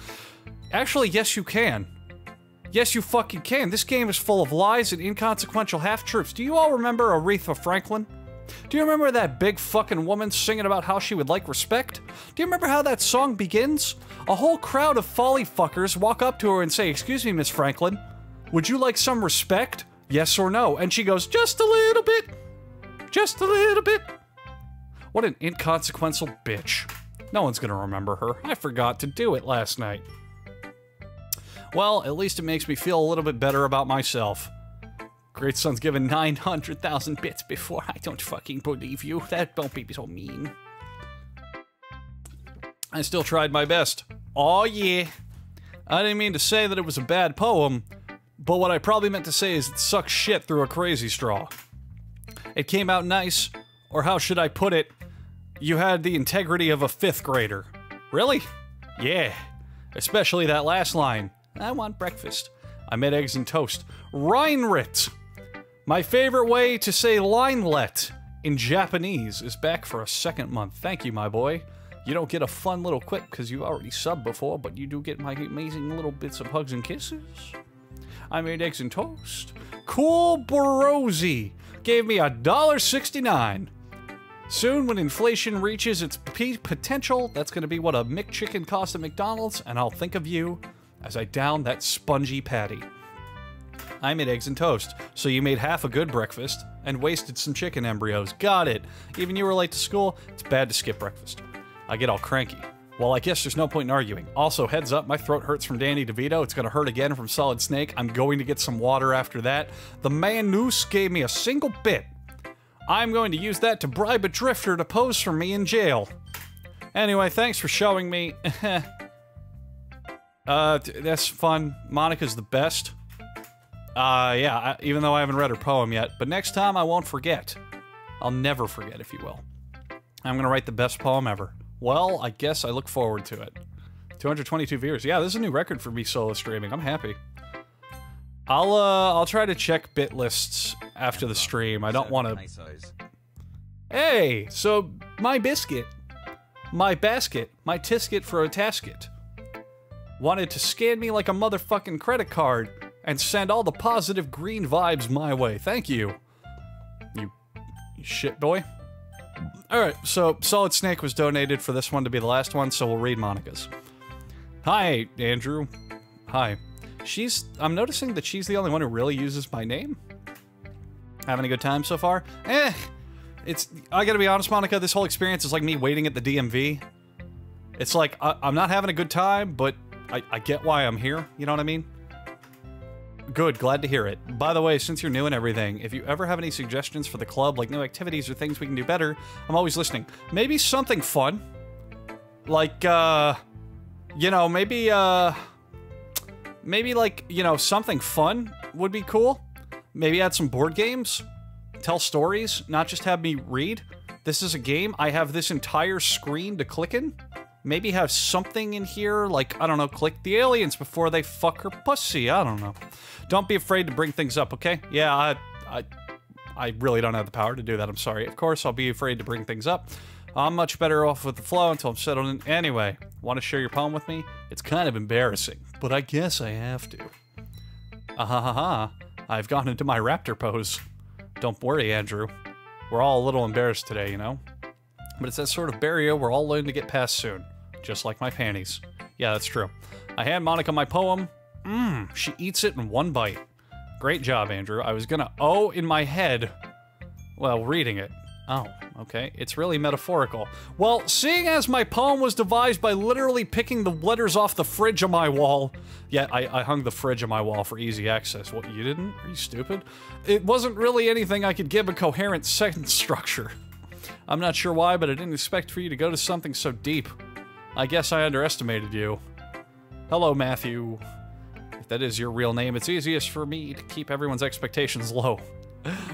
Actually, yes, you can. Yes, you fucking can. This game is full of lies and inconsequential half-truths. Do you all remember Aretha Franklin? Do you remember that big fucking woman singing about how she would like respect? Do you remember how that song begins? A whole crowd of folly fuckers walk up to her and say, "Excuse me, Miss Franklin, would you like some respect? Yes or no?" And she goes, "Just a little bit. Just a little bit." What an inconsequential bitch. No one's gonna remember her. I forgot to do it last night. Well, at least it makes me feel a little bit better about myself. Great Son's given 900,000 bits before. I don't fucking believe you. That don't be so mean. I still tried my best. Aw, yeah. I didn't mean to say that it was a bad poem, but what I probably meant to say is it sucks shit through a crazy straw. It came out nice, or how should I put it? You had the integrity of a 5th grader. Really? Yeah. Especially that last line. I want breakfast. I made eggs and toast. Reinrit! My favorite way to say linelet in Japanese is back for a 2nd month. Thank you, my boy. You don't get a fun little quip because you already subbed before, but you do get my amazing little bits of hugs and kisses. I made eggs and toast. Cool Borosi gave me $1.69. Soon, when inflation reaches its peak potential, that's going to be what a McChicken costs at McDonald's, and I'll think of you as I down that spongy patty. I made eggs and toast, so you made half a good breakfast and wasted some chicken embryos. Got it. Even you were late to school, it's bad to skip breakfast. I get all cranky. Well, I guess there's no point in arguing. Also, heads up, my throat hurts from Danny DeVito. It's gonna hurt again from Solid Snake. I'm going to get some water after that. The man Noose gave me a single bit. I'm going to use that to bribe a drifter to pose for me in jail. Anyway, thanks for showing me. That's fun. Monica's the best. Yeah, even though I haven't read her poem yet. But next time I won't forget. I'll never forget, if you will. I'm gonna write the best poem ever. Well, I guess I look forward to it. 222 viewers. Yeah, this is a new record for me solo streaming. I'm happy. I'll try to check bit lists after the stream. I don't want to. Hey, so my biscuit, my basket, my tisket for a tasket wanted to scan me like a motherfucking credit card and send all the positive green vibes my way. Thank you. You shit boy. Alright, so Solid Snake was donated for this one to be the last one, so we'll read Monica's. Hi, Andrew. Hi. I'm noticing that she's the only one who really uses my name. Having a good time so far? I gotta be honest, Monica, this whole experience is like me waiting at the DMV. It's like, I'm not having a good time, but I get why I'm here, you know what I mean? Good, glad to hear it. By the way, since you're new and everything, if you ever have any suggestions for the club, like new activities or things we can do better, I'm always listening. Maybe something fun. Like, you know, maybe like, you know, something fun would be cool. Maybe add some board games. Tell stories, not just have me read. This is a game. I have this entire screen to click in. Maybe have something in here, like, I don't know, click the aliens before they fuck her pussy. I don't know. Don't be afraid to bring things up, okay? Yeah, I really don't have the power to do that. I'm sorry. Of course, I'll be afraid to bring things up. I'm much better off with the flow until I'm settled in. Anyway, want to share your poem with me? It's kind of embarrassing, but I guess I have to. Ahahaha. I've gone into my raptor pose. Don't worry, Andrew. We're all a little embarrassed today, you know? But it's that sort of barrier we're all learning to get past soon. Just like my panties. Yeah, that's true. I hand Monica my poem. She eats it in one bite. Great job, Andrew. I was gonna in my head while reading it. Oh, okay. It's really metaphorical. Well, seeing as my poem was devised by literally picking the letters off the fridge on my wall. Yeah, I hung the fridge on my wall for easy access. What, you didn't? Are you stupid? It wasn't really anything I could give a coherent sentence structure. I'm not sure why, but I didn't expect for you to go to something so deep. I guess I underestimated you. Hello, Matthew. If that is your real name, it's easiest for me to keep everyone's expectations low.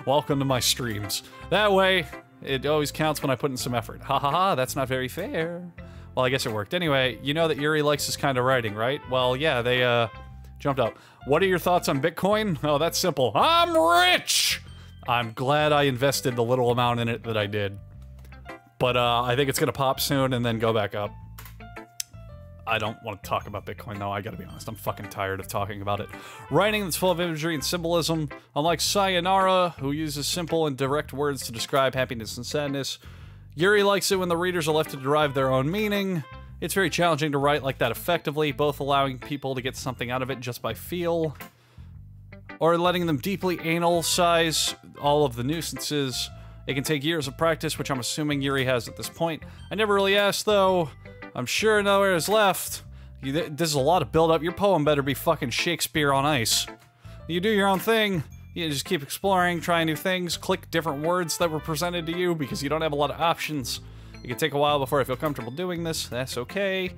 Welcome to my streams. That way, it always counts when I put in some effort. Ha ha ha, that's not very fair. Well, I guess it worked. Anyway, you know that Yuri likes this kind of writing, right? Well, yeah, they, jumped out. What are your thoughts on Bitcoin? Oh, that's simple. I'm rich! I'm glad I invested the little amount in it that I did. But, I think it's gonna pop soon and then go back up. I don't want to talk about Bitcoin, though, I gotta be honest. I'm fucking tired of talking about it. Writing that's full of imagery and symbolism. Unlike Sayonara, who uses simple and direct words to describe happiness and sadness, Yuri likes it when the readers are left to derive their own meaning. It's very challenging to write like that effectively, both allowing people to get something out of it just by feel, or letting them deeply anal-size all of the nuisances. It can take years of practice, which I'm assuming Yuri has at this point. I never really asked, though. I'm sure nowhere is left. This is a lot of build-up. Your poem better be fucking Shakespeare on ice. You do your own thing. You just keep exploring, trying new things, click different words that were presented to you because you don't have a lot of options. It can take a while before I feel comfortable doing this. That's okay.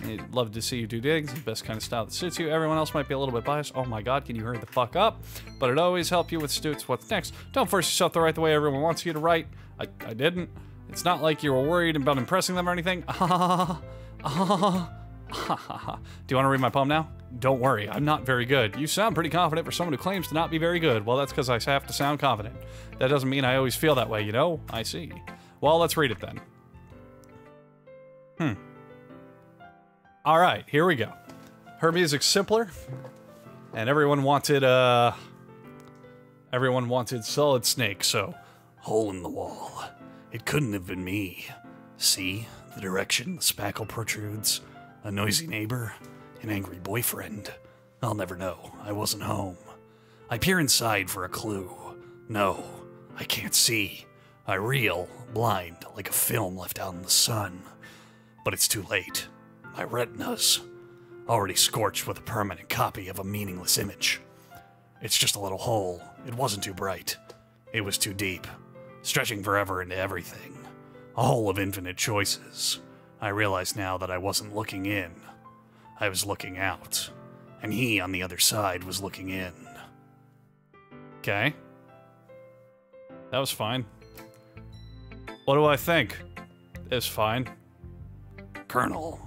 I'd love to see you do things. The best kind of style that suits you. Everyone else might be a little bit biased. Oh my god, can you hurry the fuck up? But it'd always help you with Stoots. What's next? Don't force yourself to write the way everyone wants you to write. I didn't. It's not like you were worried about impressing them or anything. Do you want to read my poem now? Don't worry, I'm not very good. You sound pretty confident for someone who claims to not be very good. Well, that's because I have to sound confident. That doesn't mean I always feel that way, you know? I see. Well, let's read it then. Alright, here we go. Her music's simpler, and everyone wanted Solid Snake, so... Hole in the wall. It couldn't have been me. See? The direction the spackle protrudes. A noisy neighbor. An angry boyfriend. I'll never know. I wasn't home. I peer inside for a clue. No, I can't see. I reel, blind, like a film left out in the sun. But it's too late. My retina's already scorched with a permanent copy of a meaningless image. It's just a little hole. It wasn't too bright. It was too deep. Stretching forever into everything. A hole of infinite choices. I realize now that I wasn't looking in. I was looking out. And he on the other side was looking in. Okay. That was fine. What do I think? It's fine. Colonel.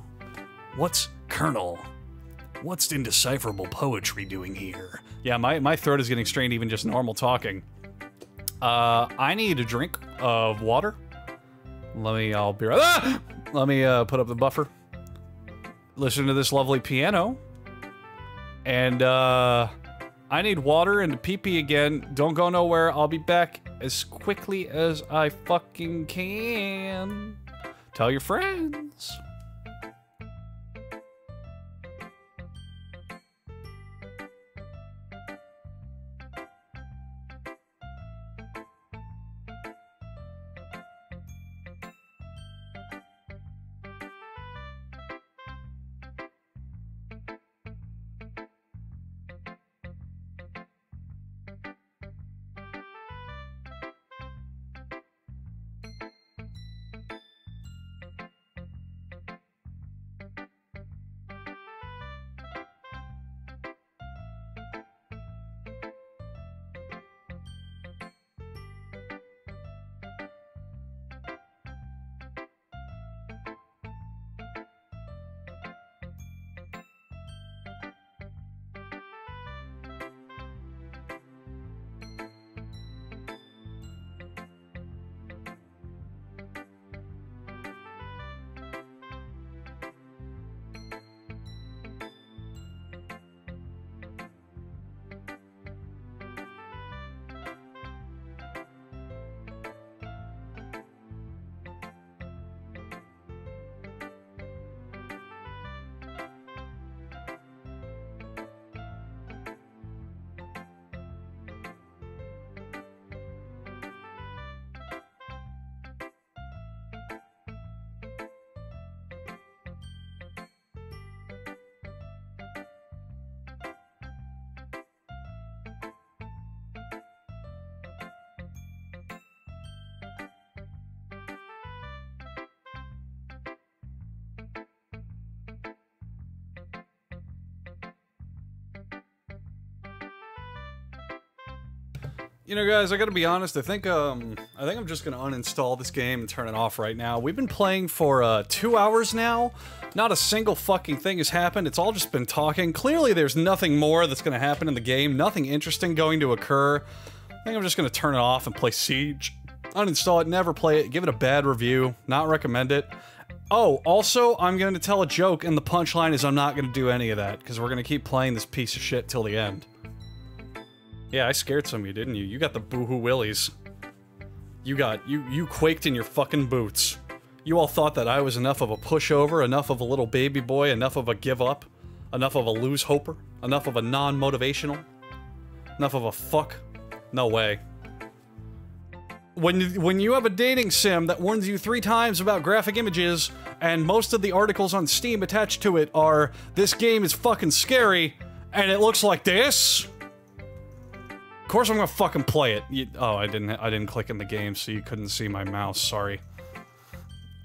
What's Colonel? What's indecipherable poetry doing here? Yeah, my throat is getting strained even just normal talking. I need a drink of water. I'll be right. Ah! Let me put up the buffer. Listen to this lovely piano. And I need water and to pee-pee again. Don't go nowhere. I'll be back as quickly as I fucking can. Tell your friends. You know, guys, I gotta be honest, I think I'm just gonna uninstall this game and turn it off right now. We've been playing for, 2 hours now. Not a single fucking thing has happened. It's all just been talking. Clearly, there's nothing more that's gonna happen in the game. Nothing interesting going to occur. I think I'm just gonna turn it off and play Siege. Uninstall it, never play it, give it a bad review, not recommend it. Oh, also, I'm gonna tell a joke, and the punchline is I'm not gonna do any of that, because we're gonna keep playing this piece of shit till the end. Yeah, I scared some of you, didn't you? You got the boohoo willies. You quaked in your fucking boots. You all thought that I was enough of a pushover, enough of a little baby boy, enough of a give up, enough of a lose-hoper, enough of a non-motivational, enough of a fuck. No way. When you have a dating sim that warns you 3 times about graphic images, and most of the articles on Steam attached to it are, this game is fucking scary, and it looks like this? Of course I'm gonna fucking play it. Oh, I didn't click in the game, so you couldn't see my mouse, sorry.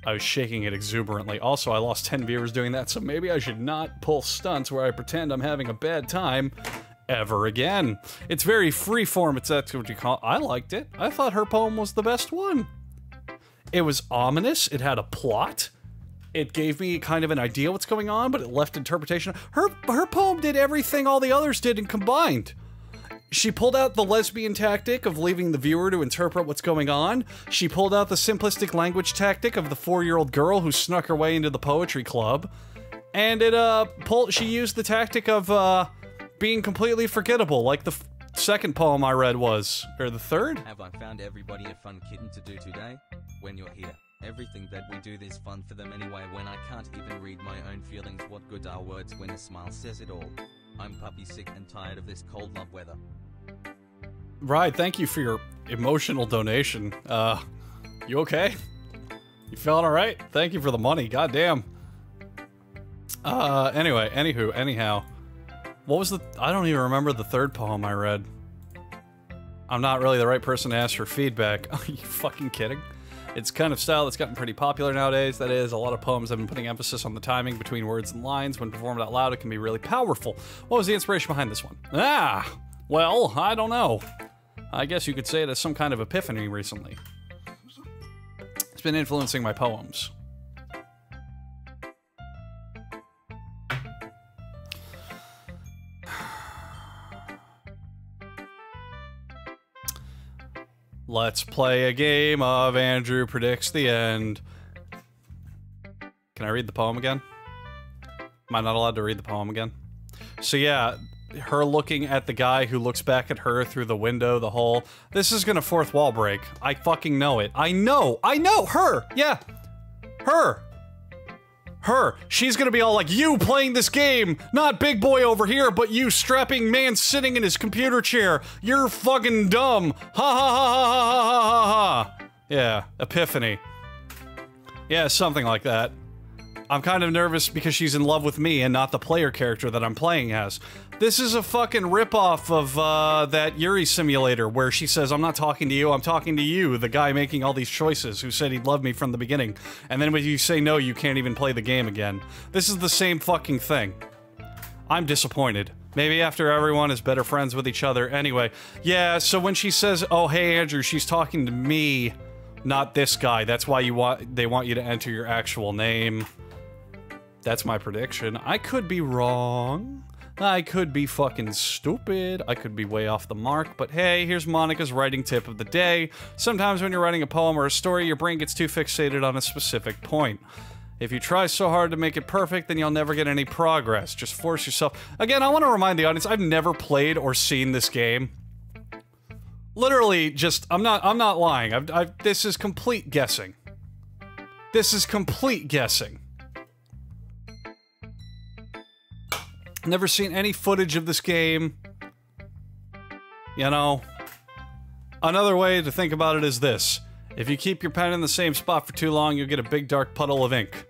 I was shaking it exuberantly. Also, I lost 10 viewers doing that, so maybe I should not pull stunts where I pretend I'm having a bad time ever again. It's very freeform, that's what you call it. I liked it. I thought her poem was the best one. It was ominous, it had a plot. It gave me kind of an idea what's going on, but it left interpretation. Her poem did everything all the others did and combined. She pulled out the lesbian tactic of leaving the viewer to interpret what's going on. She pulled out the simplistic language tactic of the 4-year-old girl who snuck her way into the poetry club. And she used the tactic of, being completely forgettable, like the second poem I read was. Or the third? Have I found everybody a fun kitten to do today? When you're here, everything that we do is fun for them anyway. When I can't even read my own feelings, what good are words when a smile says it all? I'm puppy sick and tired of this cold love weather. Right, thank you for your emotional donation. You okay? You feeling alright? Thank you for the money, goddamn. Anyway, anyhow. What was I don't even remember the third poem I read. I'm not really the right person to ask for feedback. Are you fucking kidding? It's kind of style that's gotten pretty popular nowadays. That is, a lot of poems have been putting emphasis on the timing between words and lines. When performed out loud, it can be really powerful. What was the inspiration behind this one? Well, I don't know. I guess you could say it as some kind of epiphany recently. It's been influencing my poems. Let's play a game of Andrew predicts the end. Can I read the poem again? Am I not allowed to read the poem again? So yeah, her looking at the guy who looks back at her through the window, the hole. This is gonna fourth wall break. I fucking know it. I know! Her! Yeah! Her! She's gonna be all like, you playing this game! Not big boy over here, but you strapping man sitting in his computer chair! You're fucking dumb! Ha ha ha ha ha ha ha ha! Yeah, epiphany. Yeah, something like that. I'm kind of nervous because she's in love with me and not the player character that I'm playing as. This is a fucking ripoff of, that Yuri simulator where she says, I'm not talking to you, I'm talking to you, the guy making all these choices who said he'd love me from the beginning. And then when you say no, you can't even play the game again. This is the same fucking thing. I'm disappointed. Maybe after everyone is better friends with each other. Anyway, yeah, so when she says, oh, hey, Andrew, she's talking to me, not this guy. That's why they want you to enter your actual name. That's my prediction. I could be wrong. I could be fucking stupid. I could be way off the mark, but hey, here's Monica's writing tip of the day. Sometimes when you're writing a poem or a story, your brain gets too fixated on a specific point. If you try so hard to make it perfect, then you'll never get any progress. Just force yourself. Again, I want to remind the audience, I've never played or seen this game. Literally, just, I'm not lying. This is complete guessing. This is complete guessing. Never seen any footage of this game. You know, another way to think about it is this. If you keep your pen in the same spot for too long, you'll get a big dark puddle of ink.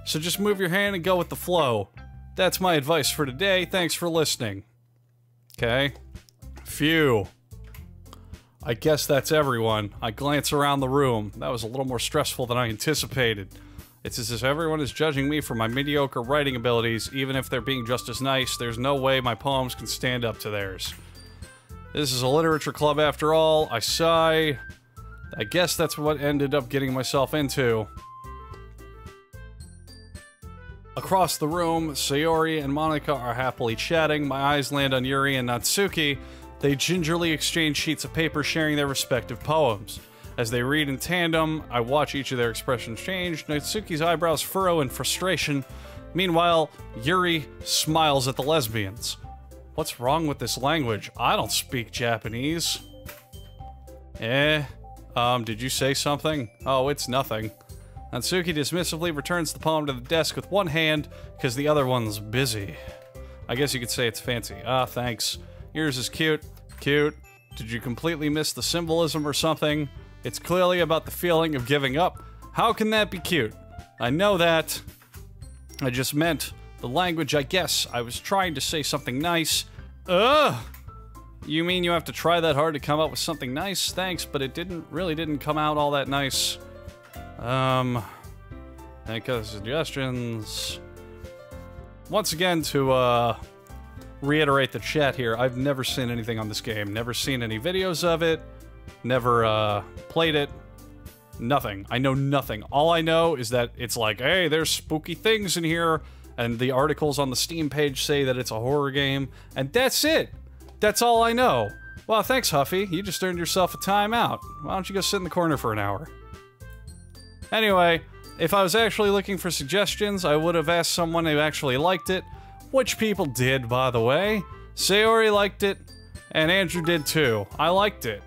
So just move your hand and go with the flow. That's my advice for today. Thanks for listening. Okay. Phew. I guess that's everyone. I glance around the room. That was a little more stressful than I anticipated. It's as if everyone is judging me for my mediocre writing abilities, even if they're being just as nice. There's no way my poems can stand up to theirs. This is a literature club after all. I sigh. I guess that's what ended up getting myself into. Across the room, Sayori and Monica are happily chatting. My eyes land on Yuri and Natsuki. They gingerly exchange sheets of paper, sharing their respective poems. As they read in tandem, I watch each of their expressions change. Natsuki's eyebrows furrow in frustration. Meanwhile, Yuri smiles at the lesbians. What's wrong with this language? I don't speak Japanese. Did you say something? Oh, it's nothing. Natsuki dismissively returns the poem to the desk with one hand, because the other one's busy. I guess you could say it's fancy. Ah, thanks. Yours is cute. Cute. Did you completely miss the symbolism or something? It's clearly about the feeling of giving up. How can that be cute? I know that. I just meant the language, I guess. I was trying to say something nice. Ugh! You mean you have to try that hard to come up with something nice? Thanks, but it really didn't come out all that nice. Think of suggestions. Once again, to, reiterate the chat here, I've never seen anything on this game. Never seen any videos of it. Never, played it. Nothing. I know nothing. All I know is that it's like, hey, there's spooky things in here, and the articles on the Steam page say that it's a horror game, and that's it! That's all I know. Well, thanks, Huffy. You just earned yourself a timeout. Why don't you go sit in the corner for an hour? Anyway, if I was actually looking for suggestions, I would have asked someone who actually liked it, which people did, by the way. Sayori liked it, and Andrew did too. I liked it.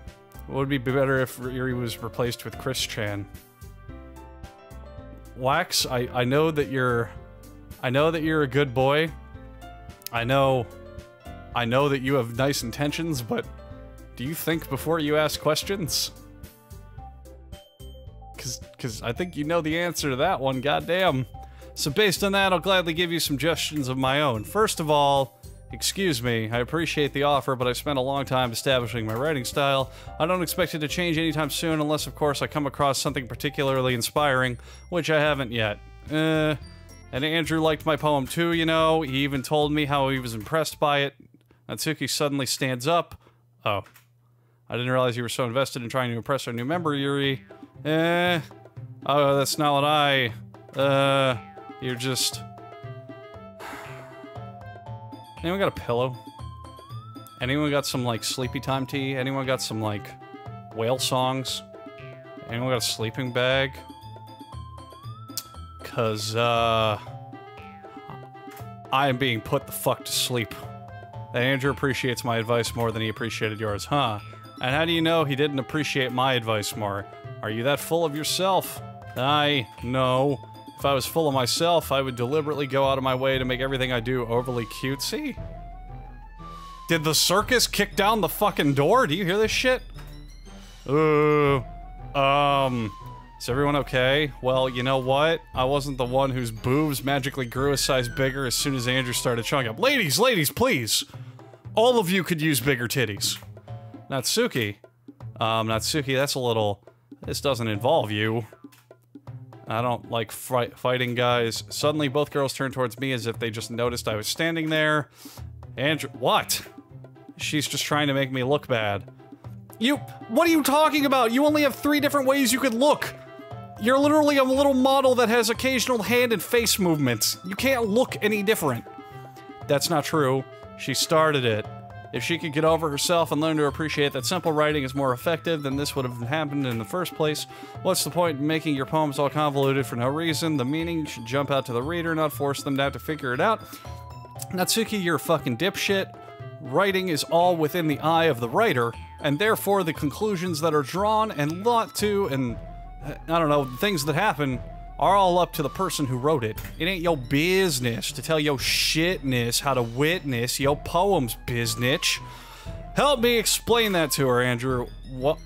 It would be better if Yuri was replaced with Chris Chan. Wax, I know that you're a good boy. I know that you have nice intentions, but do you think before you ask questions? Cause I think you know the answer to that one, goddamn. So based on that, I'll gladly give you some suggestions of my own. First of all, excuse me, I appreciate the offer, but I spent a long time establishing my writing style. I don't expect it to change anytime soon, unless of course I come across something particularly inspiring, which I haven't yet. And Andrew liked my poem too, you know. He even told me how he was impressed by it. Natsuki suddenly stands up. Oh. I didn't realize you were so invested in trying to impress our new member, Yuri. Oh, that's not what you're just... Anyone got a pillow? Anyone got some, like, sleepy time tea? Anyone got some, like, Whale songs. Anyone got a sleeping bag? Cause, I am being put the fuck to sleep. That Andrew appreciates my advice more than he appreciated yours, huh? And how do you know he didn't appreciate my advice more? Are you that full of yourself? No. If I was full of myself, I would deliberately go out of my way to make everything I do overly cutesy. Did the circus kick down the fucking door? Do you hear this shit? Is everyone okay? Well, you know what? I wasn't the one whose boobs magically grew a size bigger as soon as Andrew started showing up. Ladies, please! All of you could use bigger titties. Natsuki. Natsuki, that's a little... This doesn't involve you. I don't like fighting guys. Suddenly, both girls turned towards me as if they just noticed I was standing there. Andrew... What? She's just trying to make me look bad. What are you talking about? You only have 3 different ways you could look! You're literally a little model that has occasional hand and face movements. You can't look any different. That's not true. She started it. If she could get over herself and learn to appreciate that simple writing is more effective, then this would have happened in the first place. What's the point in making your poems all convoluted for no reason? The meaning should jump out to the reader, not force them to have to figure it out. Natsuki, you're a fucking dipshit. Writing is all within the eye of the writer, and therefore the conclusions that are drawn and thought to and, I don't know, things that happen are all up to the person who wrote it. It ain't your business to tell your shitness how to witness your poem's biznitch. Help me explain that to her, Andrew. What?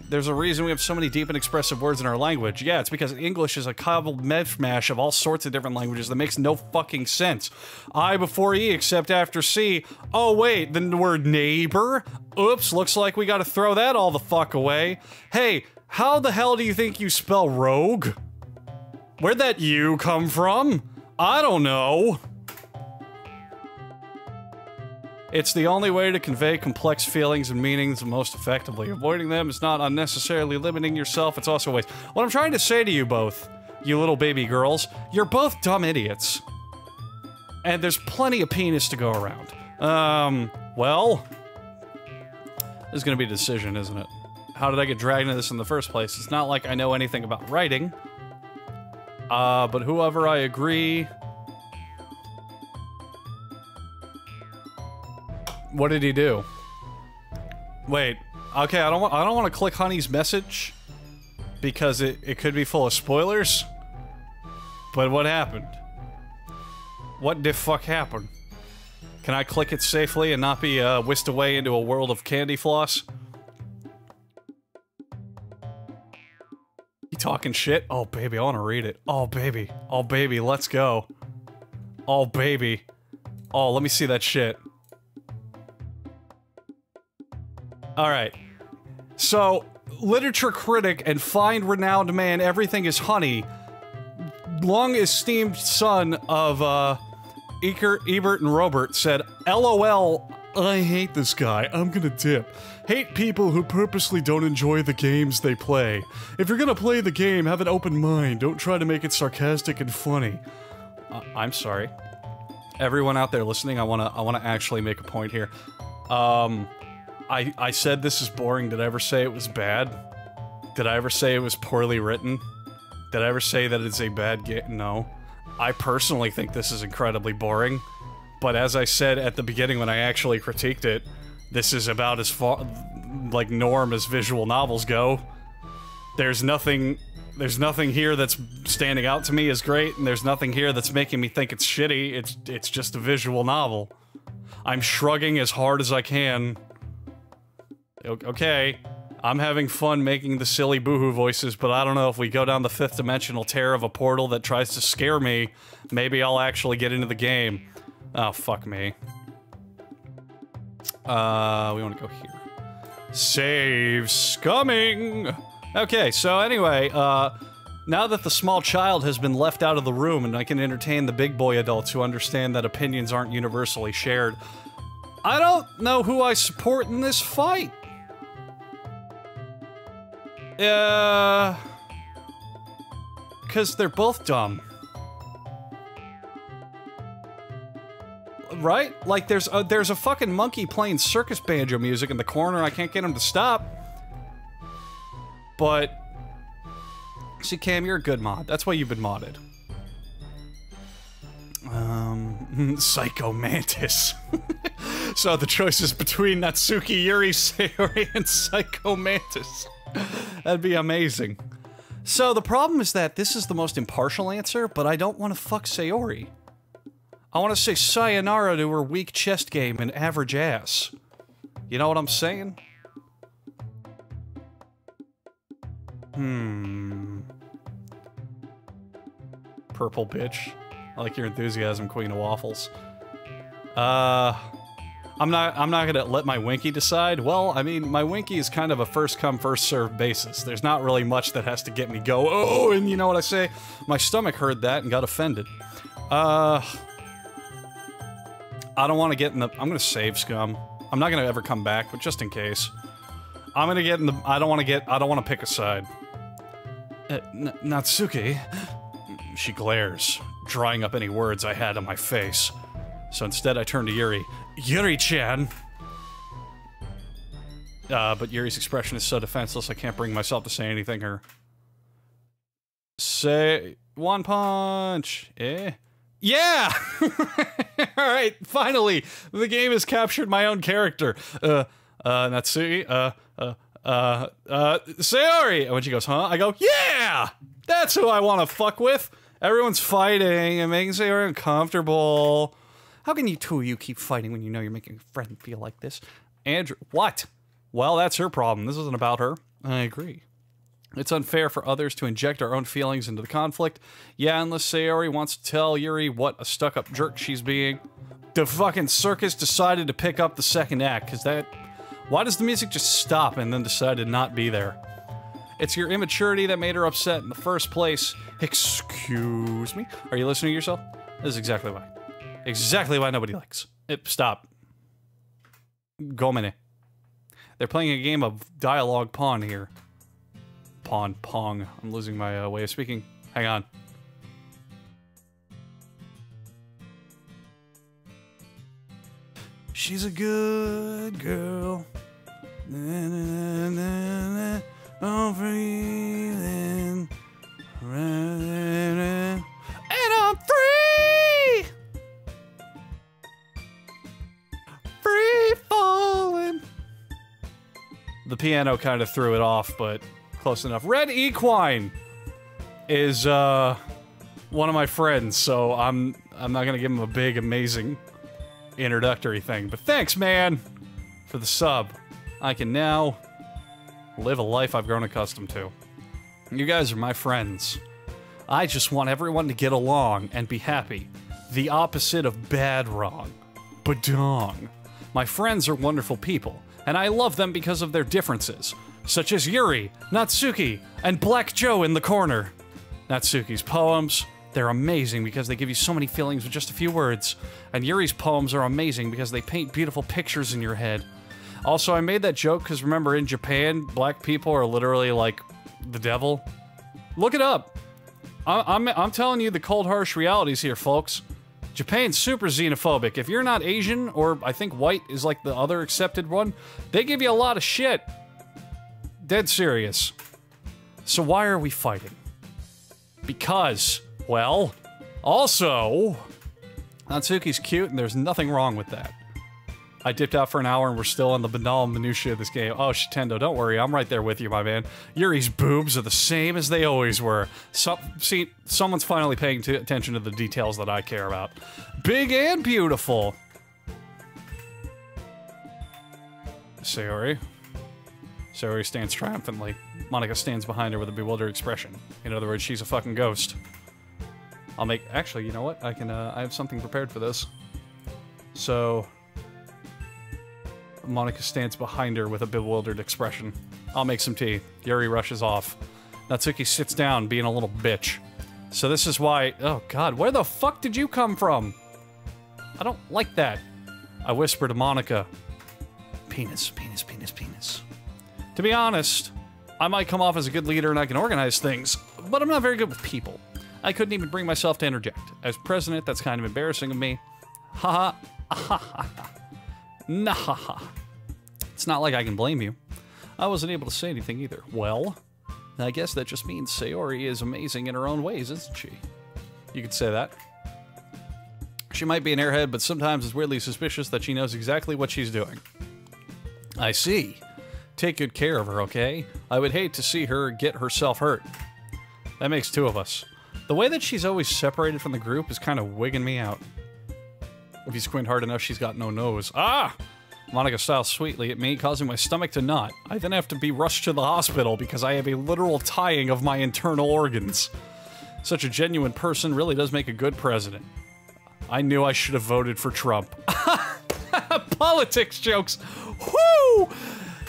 There's a reason we have so many deep and expressive words in our language. Yeah, it's because English is a cobbled mishmash of all sorts of different languages that makes no fucking sense. I before E except after C. Oh wait, the word neighbor? Oops, looks like we gotta throw that all the fuck away. Hey, how the hell do you think you spell rogue? Where'd that U come from? I don't know. It's the only way to convey complex feelings and meanings most effectively. Avoiding them is not unnecessarily limiting yourself, it's also a waste. What I'm trying to say to you both, you little baby girls, you're both dumb idiots. And there's plenty of penis to go around. Well... This is gonna be a decision, isn't it? How did I get dragged into this in the first place? It's not like I know anything about writing. But whoever I agree... What did he do? Wait. Okay, I don't want to click Honey's message because it could be full of spoilers. But what happened? What the fuck happened? Can I click it safely and not be whisked away into a world of candy floss? You talking shit? Oh baby, I want to read it. Oh baby, let's go. Oh baby. Oh, let me see that shit. Alright. So, literature critic and fine renowned man Everything is Honey, long esteemed son of, Ebert and Robert said, LOL, I hate this guy, I'm gonna dip. Hate people who purposely don't enjoy the games they play. If you're gonna play the game, have an open mind, don't try to make it sarcastic and funny. I'm sorry. Everyone out there listening, I wanna actually make a point here. I said this is boring. Did I ever say it was bad? Did I ever say it was poorly written? Did I ever say that it's a bad game? No. I personally think this is incredibly boring. But as I said at the beginning when I actually critiqued it, this is about as far, like, norm as visual novels go. There's nothing here that's standing out to me as great, and there's nothing here that's making me think it's shitty. It's just a visual novel. I'm shrugging as hard as I can. Okay, I'm having fun making the silly boohoo voices, but I don't know if we go down the 5th dimensional tear of a portal that tries to scare me, maybe I'll actually get into the game. Oh, fuck me. We want to go here. Saves coming! Okay, so anyway, now that the small child has been left out of the room and I can entertain the big boy adults who understand that opinions aren't universally shared, I don't know who I support in this fight. Because they're both dumb. Right? Like, there's a fucking monkey playing circus banjo music in the corner and I can't get him to stop. But... See, Cam, you're a good mod. That's why you've been modded. Psycho Mantis. So the choice is between Natsuki, Yuri, Sayori, and Psycho Mantis. That'd be amazing. So the problem is that this is the most impartial answer, but I don't want to fuck Sayori. I want to say sayonara to her weak chest game and average ass. You know what I'm saying? Purple bitch. I like your enthusiasm, Queen of Waffles. I'm not gonna let my Winky decide. Well, I mean, my Winky is kind of a first come, first served basis. There's not really much that has to get me go, oh, and you know what I say? My stomach heard that and got offended. I don't want to get in the... I'm gonna save scum. I'm not gonna ever come back, but just in case. I'm gonna get in the... I don't want to pick a side. Natsuki... She glares, drying up any words I had on my face. So instead I turn to Yuri. Yuri-chan! But Yuri's expression is so defenseless I can't bring myself to say anything or... Say... One punch! Eh? Yeah! Alright, finally! The game has captured my own character. Natsuki, Sayori! And when she goes, huh? I go, yeah! That's who I want to fuck with! Everyone's fighting and making Sayori uncomfortable. How can you two of you keep fighting when you know you're making a friend feel like this? Andrew, what? Well, that's her problem. This isn't about her. I agree. It's unfair for others to inject our own feelings into the conflict. Yeah, unless Sayori wants to tell Yuri what a stuck-up jerk she's being. The fucking circus decided to pick up the second act, because that... Why does the music just stop and then decide to not be there? It's your immaturity that made her upset in the first place. Excuse me? Are you listening to yourself? This is exactly why. Exactly why nobody likes. Stop. Gomene. They're playing a game of dialogue pawn here. Pong. I'm losing my way of speaking. Hang on. She's a good girl. I'm breathing. And I'm free! Free falling. The piano kind of threw it off, but close enough. Red Equine is one of my friends, so I'm not gonna give him a big, amazing introductory thing. But thanks, man, for the sub. I can now live a life I've grown accustomed to. You guys are my friends. I just want everyone to get along and be happy. The opposite of bad wrong. Badong. My friends are wonderful people, and I love them because of their differences, such as Yuri, Natsuki, and Black Joe in the corner. Natsuki's poems, they're amazing because they give you so many feelings with just a few words, and Yuri's poems are amazing because they paint beautiful pictures in your head. Also, I made that joke because remember, in Japan, black people are literally like the devil. Look it up. I'm telling you the cold, harsh realities here, folks. Japan's super xenophobic. If you're not Asian, or I think white is like the other accepted one, they give you a lot of shit. Dead serious. So why are we fighting? Because, well, also, Natsuki's cute and there's nothing wrong with that. I dipped out for an hour and we're still on the banal minutiae of this game. Oh, Shitendo, don't worry, I'm right there with you, my man. Yuri's boobs are the same as they always were. See, someone's finally paying attention to the details that I care about. Big and beautiful! Sayori. Sayori stands triumphantly. Monika stands behind her with a bewildered expression. In other words, she's a fucking ghost. Actually, you know what? I have something prepared for this. So... Monika stands behind her with a bewildered expression. I'll make some tea. Yuri rushes off. Natsuki sits down, being a little bitch. So this is why... Oh god, where the fuck did you come from? I don't like that. I whisper to Monika. Penis, penis, penis, penis. To be honest, I might come off as a good leader and I can organize things, but I'm not very good with people. I couldn't even bring myself to interject. As president, that's kind of embarrassing of me. Haha. Ahaha. Nah. It's not like I can blame you. I wasn't able to say anything either. Well, I guess that just means Sayori is amazing in her own ways, isn't she? You could say that. She might be an airhead, but sometimes it's weirdly suspicious that she knows exactly what she's doing. I see. Take good care of her, okay? I would hate to see her get herself hurt. That makes two of us. The way that she's always separated from the group is kind of wigging me out. If you squint hard enough, she's got no nose. Ah! Monica smiles sweetly at me, causing my stomach to knot. I then have to be rushed to the hospital because I have a literal tying of my internal organs. Such a genuine person really does make a good president. I knew I should have voted for Trump. Politics jokes! Woo!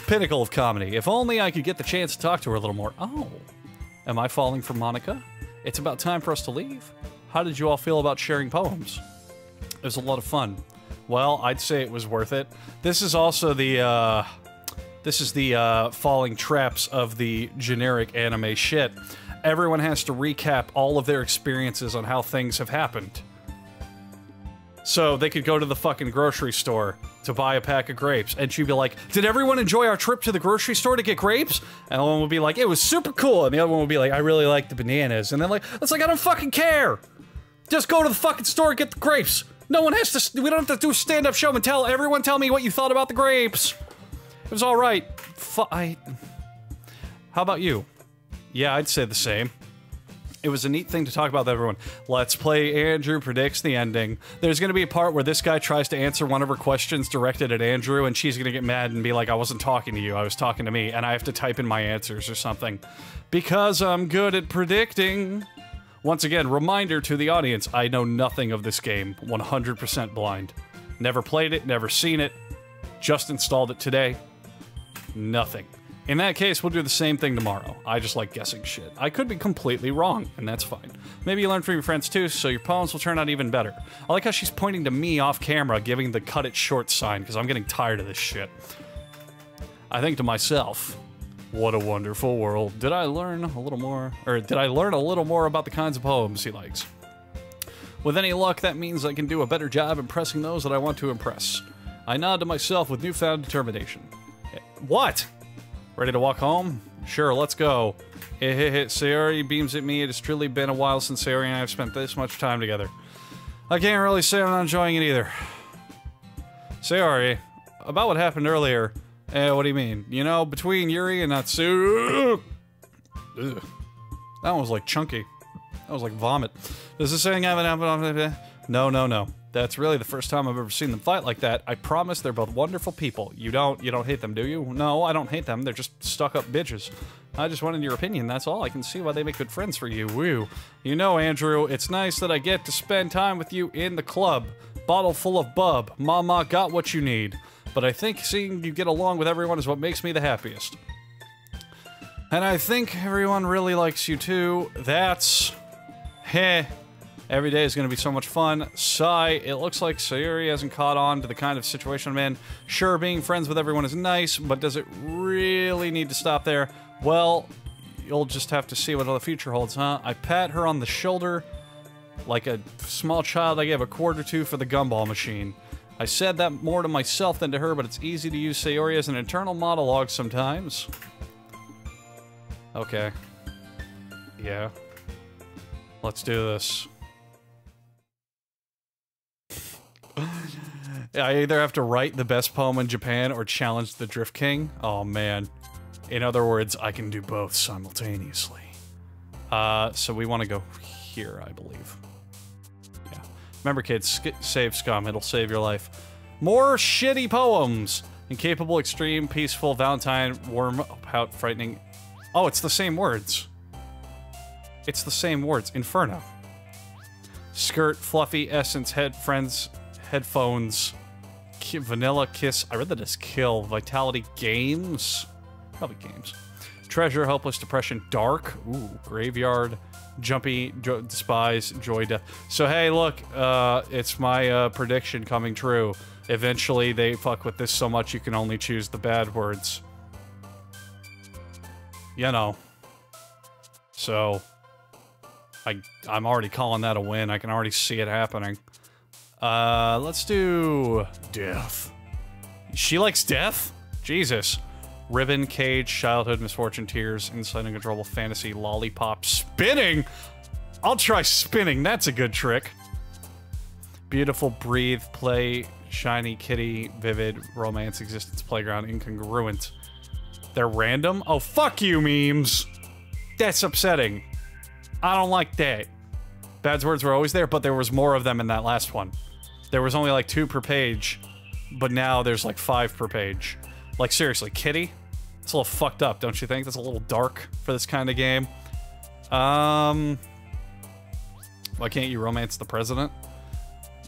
Pinnacle of comedy. If only I could get the chance to talk to her a little more. Oh. Am I falling for Monica? It's about time for us to leave. How did you all feel about sharing poems? It was a lot of fun. Well, I'd say it was worth it. This is also the, falling traps of the generic anime shit. Everyone has to recap all of their experiences on how things have happened. So they could go to the fucking grocery store to buy a pack of grapes, and she'd be like, did everyone enjoy our trip to the grocery store to get grapes? And the one would be like, it was super cool, and the other one would be like, I really like the bananas. And then like, it's like, I don't fucking care! Just go to the fucking store and get the grapes! No one has to, we don't have to do a stand-up show and everyone tell me what you thought about the grapes! It was alright. How about you? Yeah, I'd say the same. It was a neat thing to talk about with everyone. Let's play Andrew predicts the ending. There's gonna be a part where this guy tries to answer one of her questions directed at Andrew, and she's gonna get mad and be like, I wasn't talking to you, I was talking to me, and I have to type in my answers or something. Because I'm good at predicting. Once again, reminder to the audience, I know nothing of this game. 100% blind. Never played it, never seen it. Just installed it today. Nothing. In that case, we'll do the same thing tomorrow. I just like guessing shit. I could be completely wrong, and that's fine. Maybe you learn from your friends too, so your poems will turn out even better. I like how she's pointing to me off camera, giving the cut it short sign, because I'm getting tired of this shit. I think to myself, what a wonderful world. Did I learn a little more about the kinds of poems he likes? With any luck, that means I can do a better job impressing those that I want to impress. I nod to myself with newfound determination. What? Ready to walk home? Sure, let's go. Sayori beams at me. It has truly been a while since Sayori and I have spent this much time together. I can't really say I'm not enjoying it either. Sayori, about what happened earlier. What do you mean? You know, between Yuri and Natsu... Ugh. That one was like chunky. That was like vomit. Does this thing haven't happened? No. That's really the first time I've ever seen them fight like that. I promise they're both wonderful people. You don't hate them, do you? No, I don't hate them. They're just stuck-up bitches. I just wanted your opinion, that's all. I can see why they make good friends for you. Woo. You know, Andrew, it's nice that I get to spend time with you in the club. Bottle full of bub. Mama got what you need. But I think seeing you get along with everyone is what makes me the happiest. And I think everyone really likes you too. That's... heh. Every day is going to be so much fun. Sigh. It looks like Sayori hasn't caught on to the kind of situation I'm in. Sure, being friends with everyone is nice, but does it really need to stop there? Well, you'll just have to see what the future holds, huh? I pat her on the shoulder like a small child I gave a quarter to for the gumball machine. I said that more to myself than to her, but it's easy to use Sayori as an internal monologue sometimes. Okay. Yeah. Let's do this. I either have to write the best poem in Japan or challenge the Drift King. Oh man. In other words, I can do both simultaneously. So we want to go here, I believe. Yeah. Remember kids, save scum, it'll save your life. More shitty poems! Incapable, extreme, peaceful, Valentine, warm, pout, frightening. Oh, it's the same words. It's the same words. Inferno. Skirt, fluffy, essence, friends, headphones, vanilla kiss. I read that as kill. Vitality, games. Probably games. Treasure, helpless, depression, dark. Ooh, graveyard, jumpy, despise, joy, death. So hey, look, it's my prediction coming true. Eventually, they fuck with this so much you can only choose the bad words. You know. So, I'm already calling that a win. I can already see it happening. Let's do death. She likes death? Jesus. Ribbon, cage, childhood, misfortune, tears, insight, uncontrollable fantasy, lollipop, spinning! I'll try spinning, that's a good trick. Beautiful, breathe, play, shiny, kitty, vivid, romance, existence, playground, incongruent. They're random? Oh, fuck you, memes! That's upsetting. I don't like that. Bad's words were always there, but there was more of them in that last one. There was only like 2 per page, but now there's like 5 per page. Like, seriously, kitty? It's a little fucked up, don't you think? That's a little dark for this kind of game. Why can't you romance the president?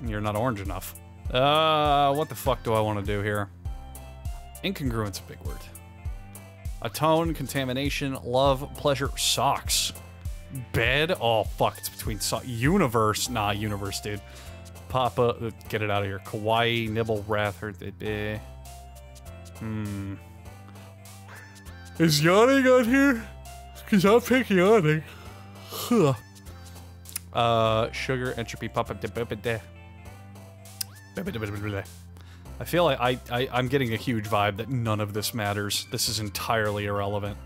You're not orange enough. What the fuck do I want to do here? Incongruent's a big word. Atone, contamination, love, pleasure, socks. Bed? Oh, fuck, it's between universe. Nah, universe, dude. Papa, get it out of here. Kawaii, nibble, wrath, hurt, Is yawning on here? Because I'll pick yawning. Sugar, entropy, pop up, I feel like I'm getting a huge vibe that none of this matters. This is entirely irrelevant.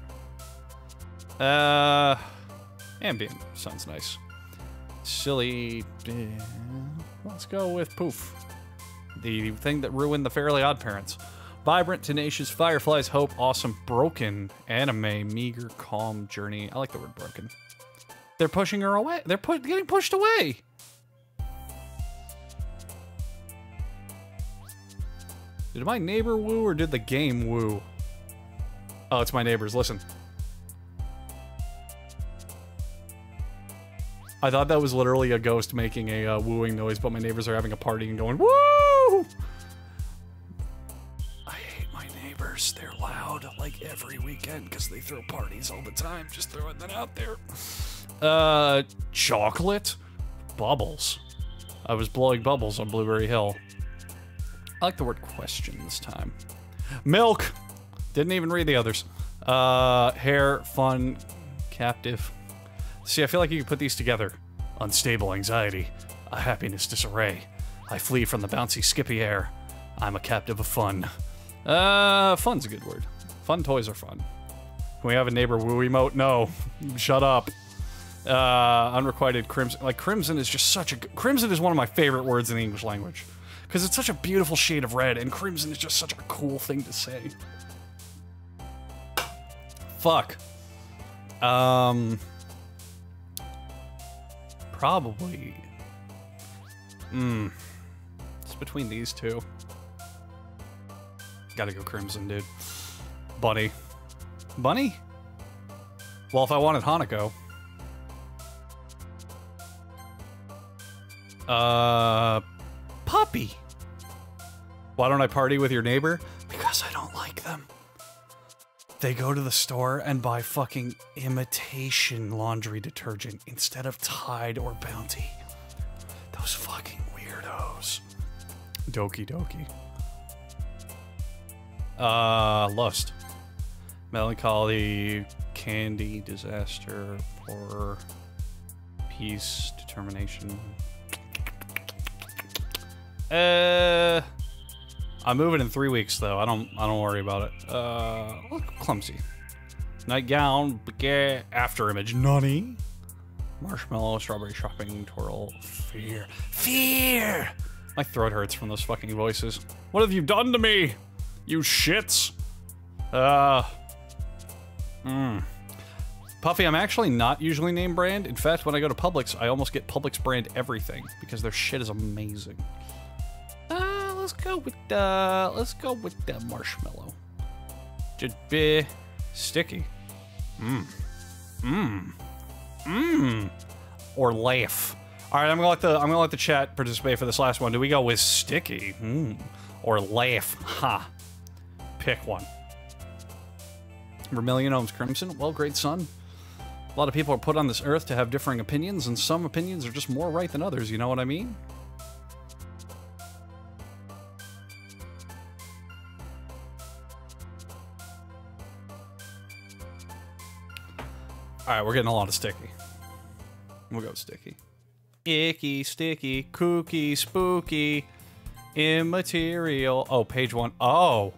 Ambient sounds nice. Silly. Let's go with poof. The thing that ruined the Fairly Odd Parents. Vibrant, tenacious, fireflies, hope, awesome, broken, anime, meager, calm, journey. I like the word broken. They're pushing her away. They're getting pushed away. Did my neighbor woo or did the game woo? Oh, it's my neighbors. Listen. I thought that was literally a ghost making a wooing noise, but my neighbors are having a party and going, woo! I hate my neighbors. They're loud like every weekend because they throw parties all the time. Just throwing that out there. Chocolate? Bubbles. I was blowing bubbles on Blueberry Hill. I like the word question this time. Milk! Didn't even read the others. Hair, fun, captive. See, I feel like you could put these together. Unstable anxiety. A happiness disarray. I flee from the bouncy, skippy air. I'm a captive of fun. Fun's a good word. Fun toys are fun. Can we have a neighbor woo emote? No. Shut up. Unrequited crimson. Like, crimson is just such a... Crimson is one of my favorite words in the English language. Because it's such a beautiful shade of red, and crimson is just such a cool thing to say. Fuck. Probably. It's between these two. Gotta go crimson, dude. Bunny. Bunny? Well, if I wanted Hanako. Puppy. Why don't I party with your neighbor? Because I don't like them. They go to the store and buy fucking imitation laundry detergent instead of Tide or Bounty. Those fucking weirdos. Doki Doki. Lust. Melancholy, candy, disaster, horror, peace, determination. I'm moving in 3 weeks though. I don't worry about it. Look, clumsy. Nightgown, baguette, after image, nunny. Marshmallow, strawberry shopping, twirl, fear. Fear! My throat hurts from those fucking voices. What have you done to me? You shits. Puffy, I'm actually not usually name brand. In fact, when I go to Publix, I almost get Publix brand everything because their shit is amazing. Let's go with the marshmallow. Just be sticky. Or laugh. All right, I'm gonna let the chat participate for this last one. Do we go with sticky? Or laugh? Ha. Pick one. Vermilion Ohms Crimson. Well, great son. A lot of people are put on this earth to have differing opinions, and some opinions are just more right than others. You know what I mean? Alright, we're getting a lot of sticky. We'll go with sticky. Icky, sticky, kooky, spooky, immaterial. Oh, page 1. Oh.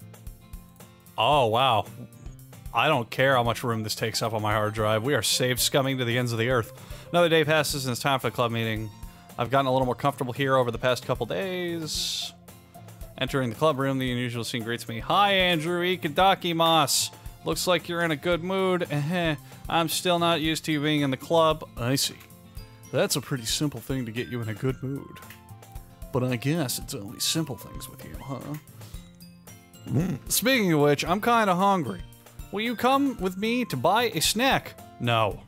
Oh, wow. I don't care how much room this takes up on my hard drive. We are save scumming to the ends of the earth. Another day passes and it's time for the club meeting. I've gotten a little more comfortable here over the past couple days. Entering the club room, the unusual scene greets me. Hi, Andrew Ikadakimasu. Looks like you're in a good mood. I'm still not used to you being in the club. I see. That's a pretty simple thing to get you in a good mood. But I guess it's only simple things with you, huh? Speaking of which, I'm kinda hungry. Will you come with me to buy a snack? No.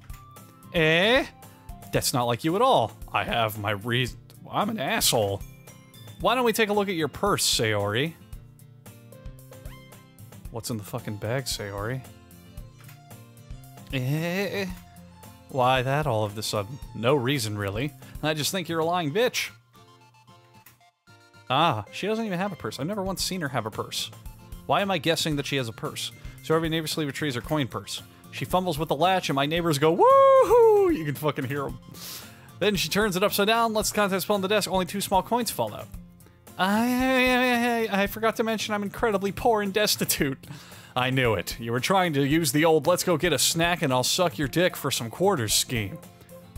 That's not like you at all. I have my reason. I'm an asshole. Why don't we take a look at your purse, Sayori? What's in the fucking bag, Sayori? Why that all of a sudden? No reason, really. I just think you're a lying bitch. Ah, she doesn't even have a purse. I've never once seen her have a purse. Why am I guessing that she has a purse? So every neighbor sleeve retrieves her coin purse. She fumbles with the latch and my neighbors go, woohoo! You can fucking hear them. Then she turns it upside down, lets the contents fall on the desk, only 2 small coins fall out. I forgot to mention I'm incredibly poor and destitute. I knew it. You were trying to use the old let's go get a snack and I'll suck your dick for some quarters scheme.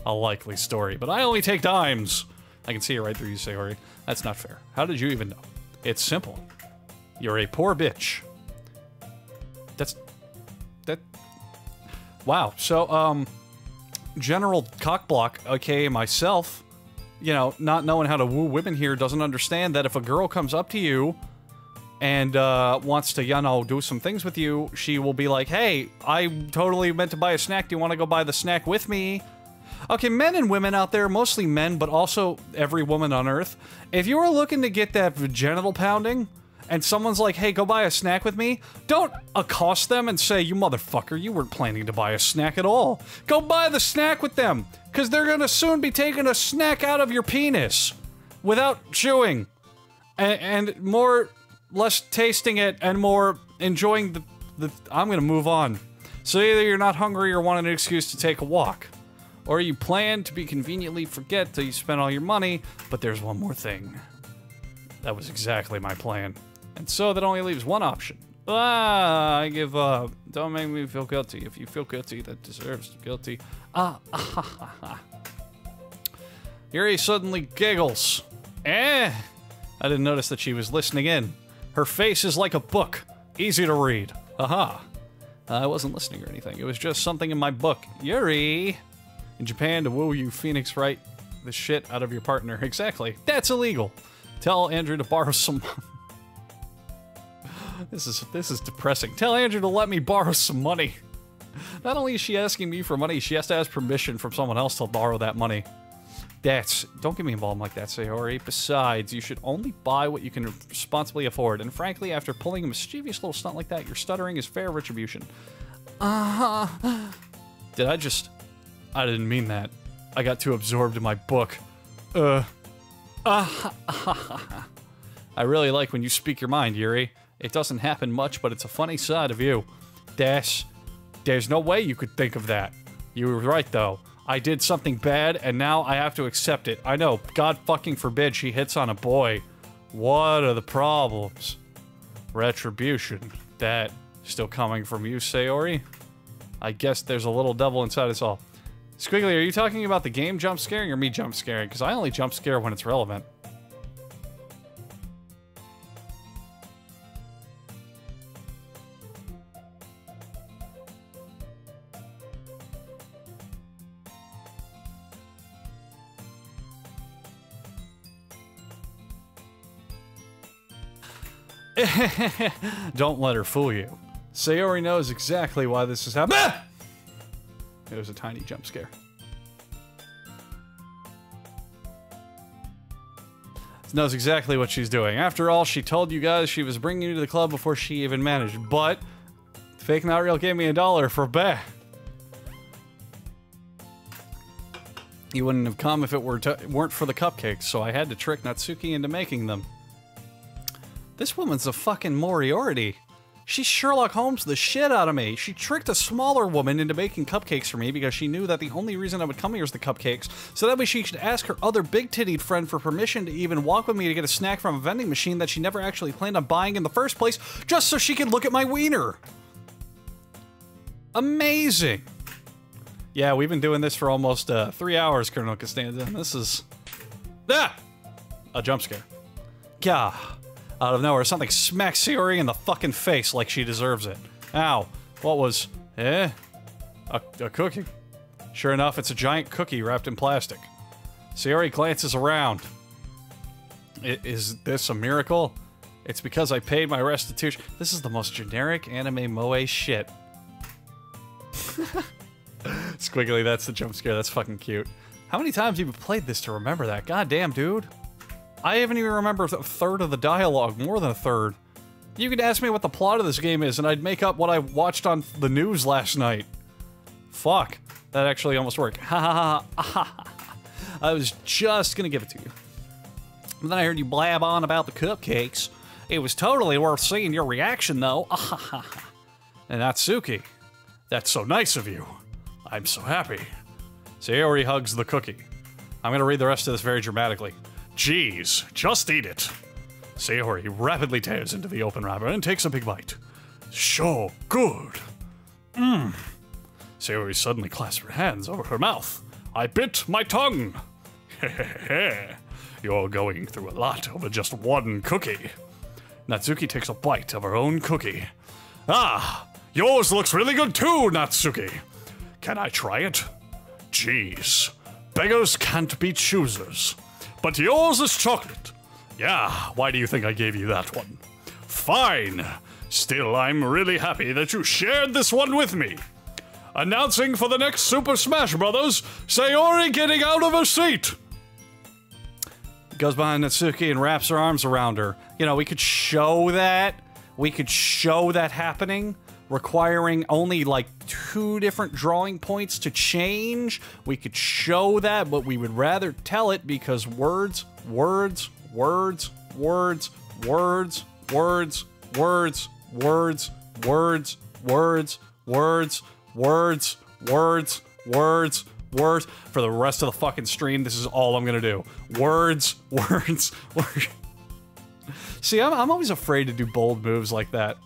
A likely story, but I only take dimes. I can see it right through you, Sayori. That's not fair. How did you even know? It's simple. You're a poor bitch. Wow. So, General Cockblock, aka myself, you know, not knowing how to woo women here, doesn't understand that if a girl comes up to you and wants to, you know, do some things with you, she will be like, hey, I totally meant to buy a snack. Do you want to go buy the snack with me? Okay, men and women out there, mostly men, but also every woman on Earth, if you are looking to get that genital pounding, and someone's like, hey, go buy a snack with me, don't accost them and say, you motherfucker, you weren't planning to buy a snack at all. Go buy the snack with them, because they're gonna soon be taking a snack out of your penis without chewing. And more, less tasting it, and more enjoying the I'm gonna move on. So either you're not hungry or want an excuse to take a walk. Or you plan to be conveniently forget till you spend all your money, but there's one more thing. That was exactly my plan. And so that only leaves one option. I give up. Don't make me feel guilty. If you feel guilty, that deserves guilty. Yuri suddenly giggles. I didn't notice that she was listening in. Her face is like a book. Easy to read. Aha. I wasn't listening or anything. It was just something in my book. Yuri. In Japan, to woo you, Phoenix, write the shit out of your partner. Exactly. That's illegal. Tell Andrew to borrow some... This is depressing. Tell Andrew to let me borrow some money. Not only is she asking me for money, she has to ask permission from someone else to borrow that money. Don't get me involved like that, Sayori. Besides, you should only buy what you can responsibly afford. And frankly, after pulling a mischievous little stunt like that, your stuttering is fair retribution. I didn't mean that. I got too absorbed in my book. I really like when you speak your mind, Yuri. It doesn't happen much, but it's a funny side of you. There's no way you could think of that. You were right, though. I did something bad, and now I have to accept it. I know, God fucking forbid she hits on a boy. What are the problems? Retribution. That still coming from you, Sayori? I guess there's a little devil inside us all. Squiggly, are you talking about the game jump scaring or me jump scaring? Because I only jump scare when it's relevant. Don't let her fool you. Sayori knows exactly why this is happening. It was a tiny jump scare. Knows exactly what she's doing. After all, she told you guys she was bringing you to the club before she even managed. But Fake Not Real gave me $1 for a bet. You wouldn't have come if it weren't for the cupcakes, so I had to trick Natsuki into making them. This woman's a fucking Moriarty. She Sherlock Holmes the shit out of me. She tricked a smaller woman into making cupcakes for me because she knew that the only reason I would come here is the cupcakes, so that way she could ask her other big-tittied friend for permission to even walk with me to get a snack from a vending machine that she never actually planned on buying in the first place, just so she could look at my wiener. Amazing. Yeah, we've been doing this for almost 3 hours, Colonel Costanza, and this is... Ah! A jump scare. Gah. Out of nowhere, something smacks Sayori in the fucking face like she deserves it. Ow. What was... A cookie. Sure enough, it's a giant cookie wrapped in plastic. Sayori glances around. Is this a miracle? It's because I paid my restitution. This is the most generic anime moe shit. Squiggly, that's the jump scare. That's fucking cute. How many times have you played this to remember that? God damn, dude. I haven't even remembered a third of the dialogue, more than a third. You could ask me what the plot of this game is, and I'd make up what I watched on the news last night. Fuck. That actually almost worked. Ha ha ha ha. I was just gonna give it to you. But then I heard you blab on about the cupcakes. It was totally worth seeing your reaction, though. And Natsuki, that's so nice of you. I'm so happy. Sayori hugs the cookie. I'm gonna read the rest of this very dramatically. Jeez, just eat it. Sayori rapidly tears into the open wrapper and takes a big bite. So good. Mmm. Sayori suddenly clasped her hands over her mouth. I bit my tongue. Hehehe. You're going through a lot over just one cookie. Natsuki takes a bite of her own cookie. Ah, yours looks really good too, Natsuki. Can I try it? Jeez, beggars can't be choosers. But yours is chocolate. Yeah, why do you think I gave you that one? Fine. Still, I'm really happy that you shared this one with me. Announcing for the next Super Smash Bros., Sayori getting out of her seat. Goes behind Natsuki and wraps her arms around her. You know, we could show that. We could show that happening, requiring only like 2 different drawing points to change. We could show that, but we would rather tell it because words, words, words, words, words, words, words, words, words, words, words, words, words, words, words. For the rest of the fucking stream, this is all I'm gonna do. Words, words, words. See, I'm always afraid to do bold moves like that.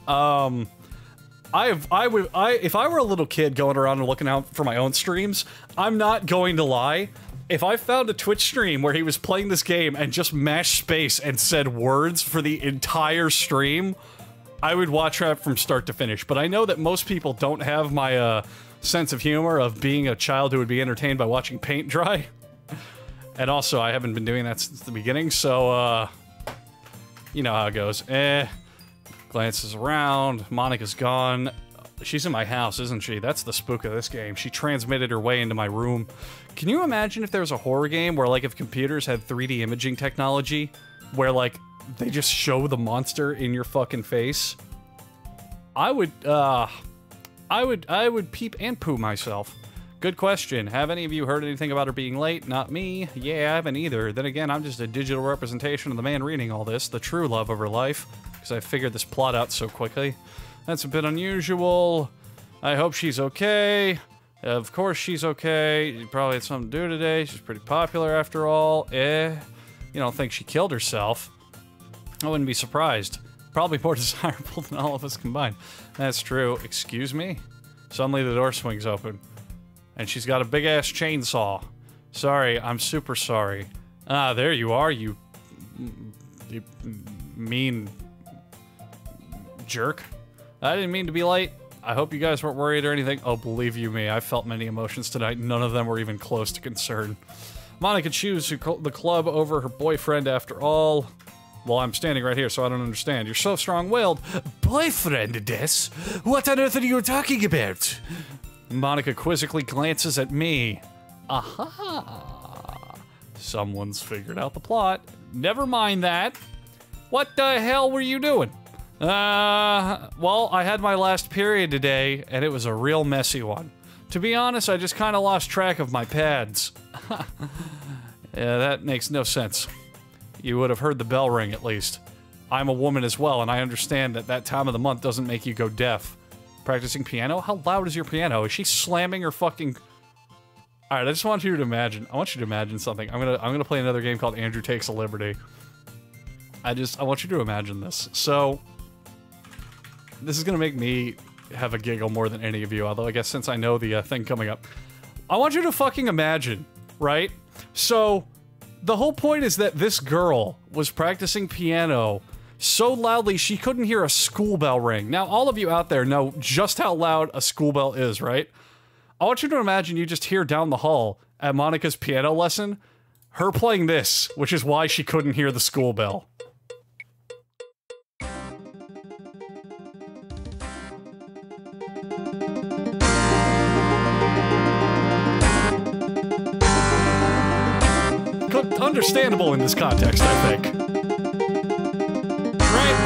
If I were a little kid going around and looking out for my own streams, I'm not going to lie. If I found a Twitch stream where he was playing this game and just mashed space and said words for the entire stream, I would watch that from start to finish. But I know that most people don't have my sense of humor of being a child who would be entertained by watching paint dry. And also, I haven't been doing that since the beginning, so, you know how it goes. Glances around. Monica's gone. She's in my house, isn't she? That's the spook of this game. She transmitted her way into my room. Can you imagine if there was a horror game where, like, if computers had 3D imaging technology, where, like, they just show the monster in your fucking face? I would peep and poo myself. Good question. Have any of you heard anything about her being late? Not me. Yeah, I haven't either. Then again, I'm just a digital representation of the man reading all this, the true love of her life, because I figured this plot out so quickly. That's a bit unusual. I hope she's okay. Of course she's okay. She probably had something to do today. She's pretty popular after all. You don't think she killed herself? I wouldn't be surprised. Probably more desirable than all of us combined. That's true. Excuse me? Suddenly the door swings open. And she's got a big-ass chainsaw. Sorry, I'm super sorry. Ah, there you are, you mean jerk. I didn't mean to be late. I hope you guys weren't worried or anything. Oh, believe you me, I felt many emotions tonight. None of them were even close to concern. Monica chose the club over her boyfriend after all. Well, I'm standing right here, so I don't understand. You're so strong-willed. Boyfriend, Des? What on earth are you talking about? Monica quizzically glances at me. Aha! Someone's figured out the plot. Never mind that. What the hell were you doing? Well, I had my last period today, and it was a real messy one. To be honest, I just kind of lost track of my pads. Yeah, that makes no sense. You would have heard the bell ring, at least. I'm a woman as well, and I understand that that time of the month doesn't make you go deaf. Practicing piano? How loud is your piano? Is she slamming her fucking... Alright, I just want you to imagine. I want you to imagine something. I'm gonna play another game called Andrew Takes a Liberty. I want you to imagine this. So, this is gonna make me have a giggle more than any of you, although I guess since I know the thing coming up. I want you to fucking imagine, right? So, the whole point is that this girl was practicing piano so loudly she couldn't hear a school bell ring. Now, all of you out there know just how loud a school bell is, right? I want you to imagine you just hear down the hall at Monica's piano lesson, her playing this, which is why she couldn't hear the school bell. Understandable in this context, I think. Right?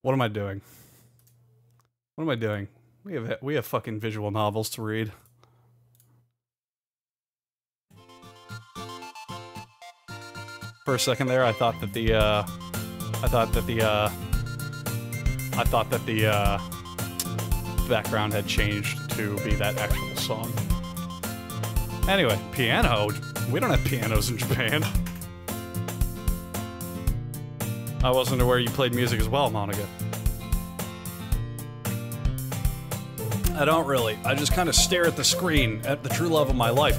What am I doing? What am I doing? We have fucking visual novels to read. For a second there, I thought that the background had changed to be that actual song. Anyway, piano. We don't have pianos in Japan. I wasn't aware you played music as well, Monica. I don't really. I just kind of stare at the screen at the true love of my life.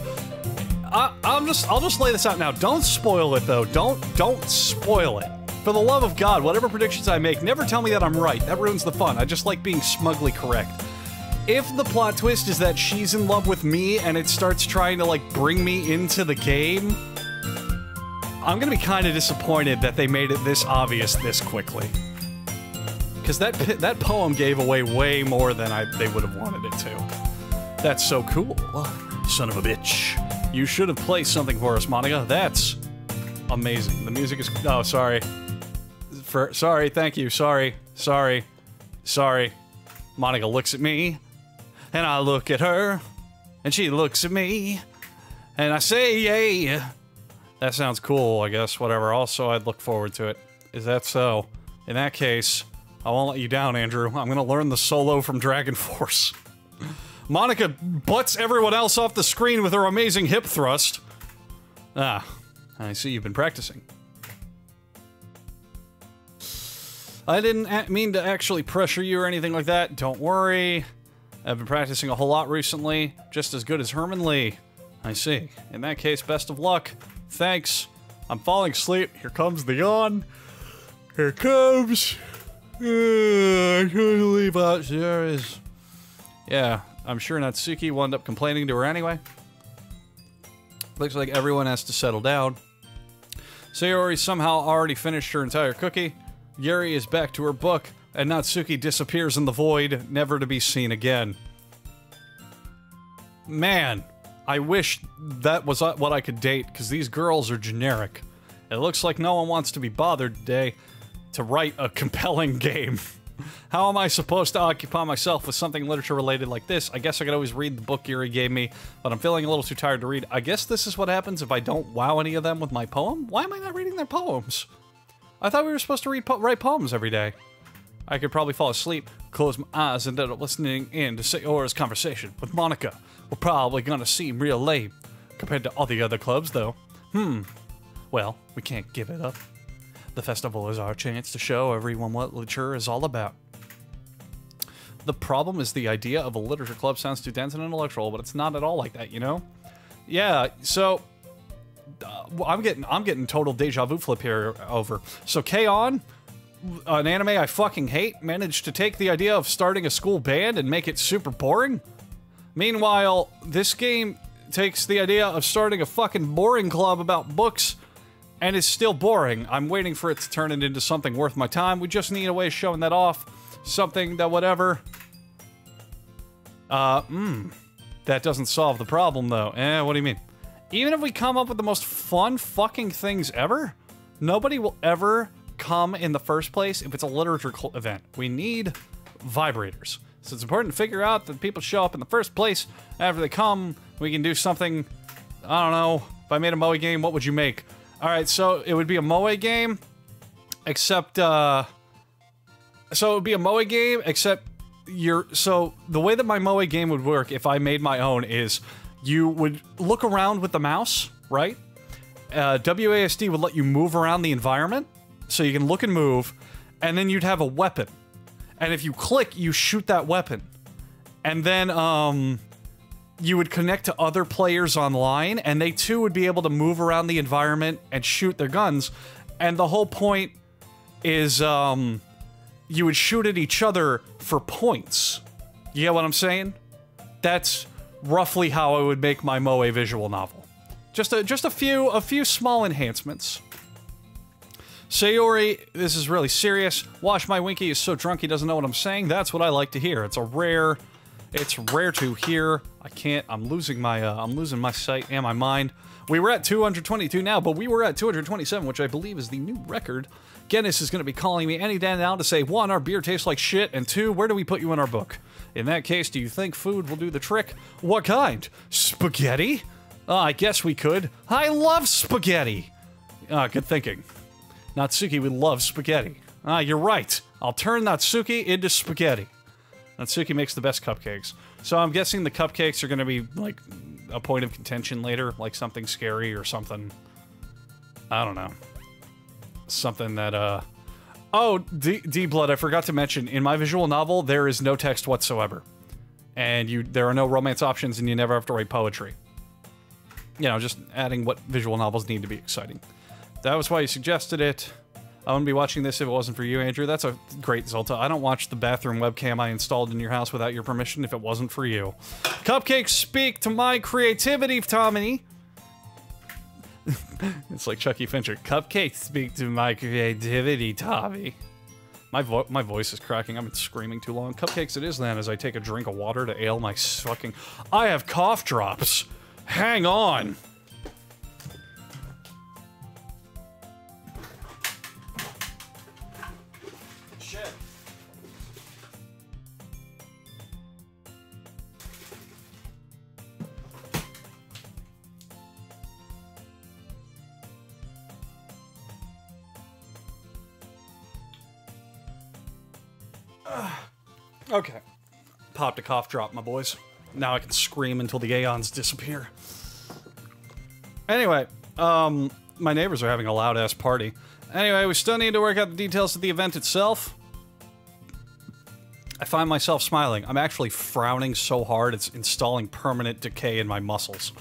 I'll just lay this out now. Don't spoil it though. Don't spoil it. For the love of God, whatever predictions I make, never tell me that I'm right. That ruins the fun. I just like being smugly correct. If the plot twist is that she's in love with me and it starts trying to like bring me into the game, I'm gonna be kind of disappointed that they made it this obvious this quickly. Because that poem gave away way more than they would have wanted it to. That's so cool. Son of a bitch. You should have played something for us, Monica. That's amazing. The music is... Oh, sorry. Sorry, thank you. Sorry. Monica looks at me, and I look at her, and she looks at me, and I say, yay. That sounds cool, I guess. Whatever. Also, I'd look forward to it. Is that so? In that case, I won't let you down, Andrew. I'm gonna learn the solo from Dragon Force. Monica butts everyone else off the screen with her amazing hip thrust. Ah, I see you've been practicing. I didn't mean to actually pressure you or anything like that. Don't worry. I've been practicing a whole lot recently. Just as good as Herman Lee. I see. In that case, best of luck. Thanks. I'm falling asleep. Here comes the yawn. Here it comes. I can't believe how there is. Yeah. I'm sure Natsuki wound up complaining to her anyway. Looks like everyone has to settle down. Sayori somehow already finished her entire cookie. Yuri is back to her book, and Natsuki disappears in the void, never to be seen again. Man, I wish that was what I could date, because these girls are generic. It looks like no one wants to be bothered today to write a compelling game. How am I supposed to occupy myself with something literature-related like this? I guess I could always read the book Yuri gave me, but I'm feeling a little too tired to read. I guess this is what happens if I don't wow any of them with my poem? Why am I not reading their poems? I thought we were supposed to write poems every day. I could probably fall asleep, close my eyes, and end up listening in to Sayori's conversation with Monica. We're probably gonna seem real lame, compared to all the other clubs, though. Well, we can't give it up. The festival is our chance to show everyone what literature is all about. The problem is the idea of a literature club sounds too dense and intellectual, but it's not at all like that, you know? Yeah, so... I'm getting total deja vu flip here over. So K-On!, an anime I fucking hate, managed to take the idea of starting a school band and make it super boring? Meanwhile, this game takes the idea of starting a fucking boring club about books and it's still boring. I'm waiting for it to turn it into something worth my time. We just need a way of showing that off. Something that whatever. That doesn't solve the problem, though. What do you mean? Even if we come up with the most fun fucking things ever, nobody will ever come in the first place if it's a literature event. We need vibrators. So it's important to figure out that people show up in the first place. After they come, we can do something. I don't know. If I made a Moe game, what would you make? Alright, so it would be a Moe game, except, so it would be a Moe game, except so the way that my Moe game would work if I made my own is you would look around with the mouse, right? WASD would let you move around the environment, so you can look and move, and then you'd have a weapon. And if you click, you shoot that weapon. And then, you would connect to other players online, and they too would be able to move around the environment and shoot their guns. And the whole point is, you would shoot at each other for points. You get what I'm saying? That's roughly how I would make my Moe visual novel. Just a few small enhancements. Sayori, this is really serious. Wash My Winky is so drunk he doesn't know what I'm saying. That's what I like to hear. It's rare to hear. I'm losing my sight and my mind. We were at 222 now, but we were at 227, which I believe is the new record. Guinness is going to be calling me any day now to say, 1, our beer tastes like shit, and 2, where do we put you in our book? In that case, do you think food will do the trick? What kind? Spaghetti? I guess we could. I love spaghetti! Good thinking. Natsuki would love spaghetti. You're right. I'll turn Natsuki into spaghetti. Natsuki makes the best cupcakes. So I'm guessing the cupcakes are going to be, like, a point of contention later, like something scary or something. I don't know. Something that, Oh, D-Blood, I forgot to mention, in my visual novel, there is no text whatsoever. And there are no romance options, and you never have to write poetry. You know, just adding what visual novels need to be exciting. That was why you suggested it. I wouldn't be watching this if it wasn't for you, Andrew. That's a great Zolta. I don't watch the bathroom webcam I installed in your house without your permission if it wasn't for you. Cupcakes speak to my creativity, Tommy. It's like Chucky Fincher. Cupcakes speak to my creativity, Tommy. My voice is cracking. I've been screaming too long. Cupcakes it is then as I take a drink of water to ale my fucking... I have cough drops. Hang on. Shit. Okay. Popped a cough drop, my boys. Now I can scream until the aeons disappear. Anyway, my neighbors are having a loud-ass party. Anyway, we still need to work out the details of the event itself. I find myself smiling. I'm actually frowning so hard it's installing permanent decay in my muscles.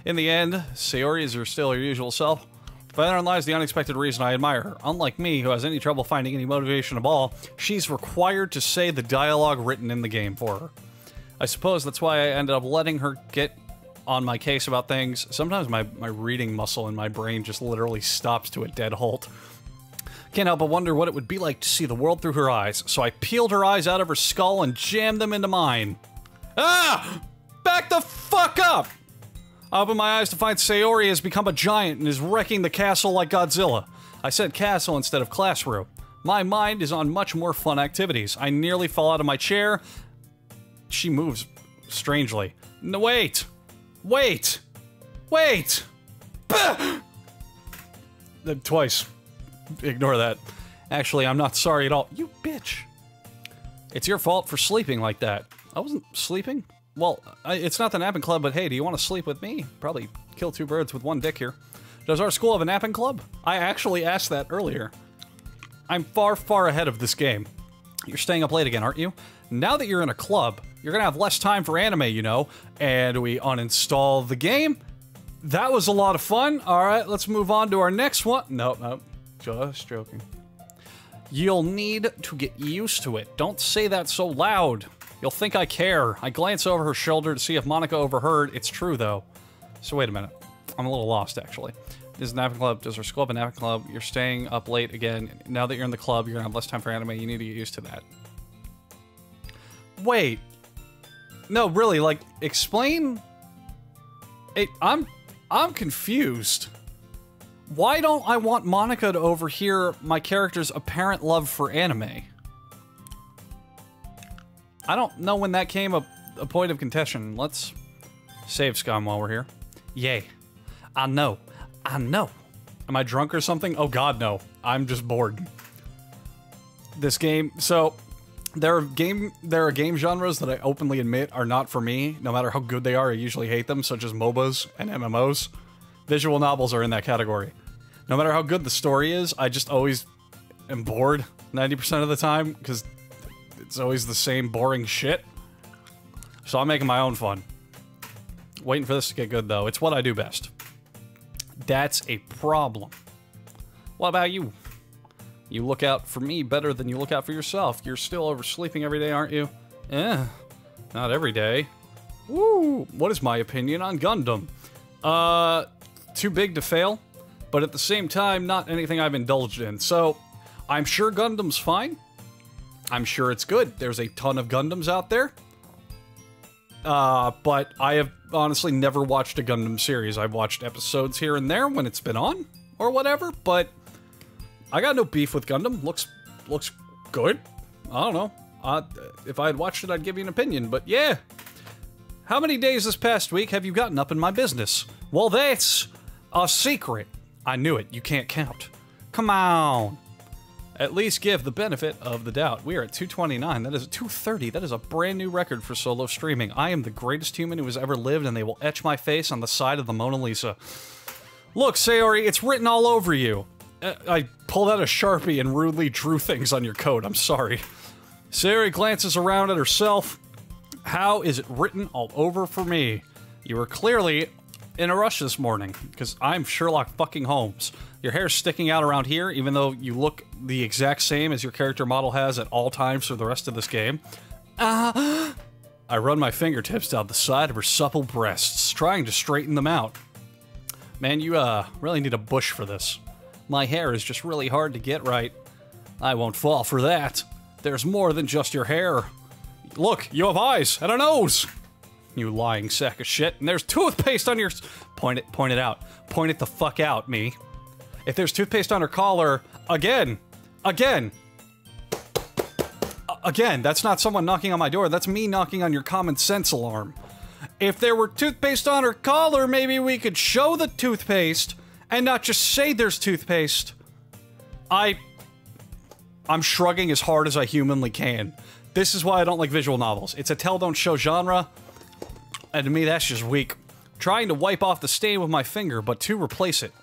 In the end, Sayori is still her usual self. But therein lies the unexpected reason I admire her. Unlike me, who has any trouble finding any motivation at all, she's required to say the dialogue written in the game for her. I suppose that's why I ended up letting her get on my case about things. Sometimes my reading muscle in my brain just literally stops to a dead halt. Can't help but wonder what it would be like to see the world through her eyes, so I peeled her eyes out of her skull and jammed them into mine. Ah! Back the fuck up! I opened my eyes to find Sayori has become a giant and is wrecking the castle like Godzilla. I said castle instead of classroom. My mind is on much more fun activities. I nearly fall out of my chair. She moves strangely. No, wait! Wait! Wait! Bah! Twice. Ignore that. Actually, I'm not sorry at all. You bitch! It's your fault for sleeping like that. I wasn't sleeping. Well, it's not the napping club, but hey, do you want to sleep with me? Probably kill 2 birds with 1 dick here. Does our school have a napping club? I actually asked that earlier. I'm far, far ahead of this game. You're staying up late again, aren't you? Now that you're in a club, you're gonna have less time for anime, you know, and we uninstall the game. That was a lot of fun. Alright, let's move on to our next one. Nope, just joking. You'll need to get used to it. Don't say that so loud. You'll think I care. I glance over her shoulder to see if Monica overheard. It's true, though. So wait a minute. I'm a little lost, actually. This is a napping club. Does our school have a napping club? You're staying up late again. Now that you're in the club, you're gonna have less time for anime. You need to get used to that. Wait. No, really, like, explain... I'm confused. Why don't I want Monica to overhear my character's apparent love for anime? I don't know when that came a point of contention. Let's save scum while we're here. Yay. I know. I know. Am I drunk or something? Oh god, no. I'm just bored. This game... So, there are game genres that I openly admit are not for me. No matter how good they are, I usually hate them, such as MOBAs and MMOs. Visual novels are in that category. No matter how good the story is, I just always am bored 90% of the time, because it's always the same boring shit. So I'm making my own fun. Waiting for this to get good, though. It's what I do best. That's a problem. What about you? You look out for me better than you look out for yourself. You're still oversleeping every day, aren't you? Not every day. Woo! What is my opinion on Gundam? Too big to fail, but at the same time, not anything I've indulged in. So, I'm sure Gundam's fine. I'm sure it's good. There's a ton of Gundams out there. But I have honestly never watched a Gundam series. I've watched episodes here and there when it's been on, or whatever, but I got no beef with Gundam. Looks good. I don't know. If I had watched it, I'd give you an opinion, but yeah. How many days this past week have you gotten up in my business? Well, that's a secret. I knew it. You can't count. Come on. At least give the benefit of the doubt. We are at 229. That is 230. That is a brand new record for solo streaming. I am the greatest human who has ever lived, and they will etch my face on the side of the Mona Lisa. Look, Sayori, it's written all over you. I pulled out a Sharpie and rudely drew things on your coat. I'm sorry. Sayori glances around at herself. How is it written all over for me? You were clearly in a rush this morning, because I'm Sherlock fucking Holmes. Your hair's sticking out around here, even though you look the exact same as your character model has at all times for the rest of this game. I run my fingertips down the side of her supple breasts, trying to straighten them out. Man, you, really need a bush for this. My hair is just really hard to get right. I won't fall for that. There's more than just your hair. Look, you have eyes and a nose! You lying sack of shit, and there's toothpaste on your... Point it out. Point it the fuck out, me. If there's toothpaste on her collar, again, that's not someone knocking on my door, that's me knocking on your common sense alarm. If there were toothpaste on her collar, maybe we could show the toothpaste, and not just say there's toothpaste. I'm shrugging as hard as I humanly can. This is why I don't like visual novels. It's a tell-don't-show genre, and to me that's just weak. Trying to wipe off the stain with my finger, but to replace it.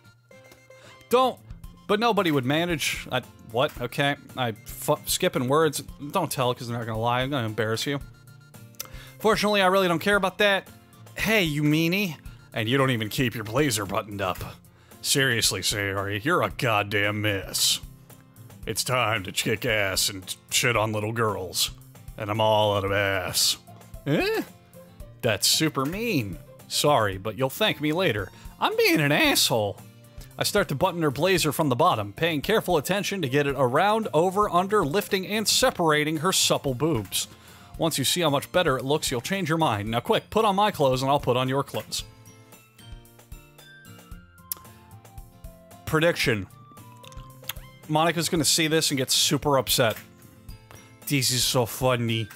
But nobody would manage. What? Okay. Skipping words. Don't tell, because they're not gonna lie. I'm gonna embarrass you. Fortunately, I really don't care about that. Hey, you meanie. And you don't even keep your blazer buttoned up. Seriously, Sayori, you're a goddamn mess. It's time to kick ass and shit on little girls. And I'm all out of ass. Eh? That's super mean. Sorry, but you'll thank me later. I'm being an asshole. I start to button her blazer from the bottom, paying careful attention to get it around, over, under, lifting, and separating her supple boobs. Once you see how much better it looks, you'll change your mind. Now quick, put on my clothes and I'll put on your clothes. Prediction. Monica's gonna see this and get super upset. This is so funny.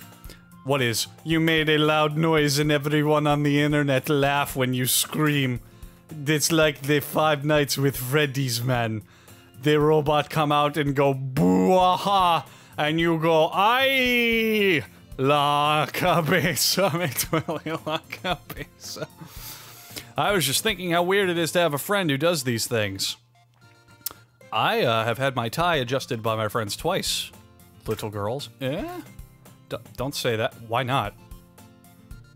What is? You made a loud noise and everyone on the internet laugh when you scream. It's like the Five Nights with Freddy's, man. The robot come out and go boo-aha, and you go, ay, la cabeza, me duele la cabeza. I was just thinking how weird it is to have a friend who does these things. I have had my tie adjusted by my friends twice, little girls. Eh? Don't say that. Why not?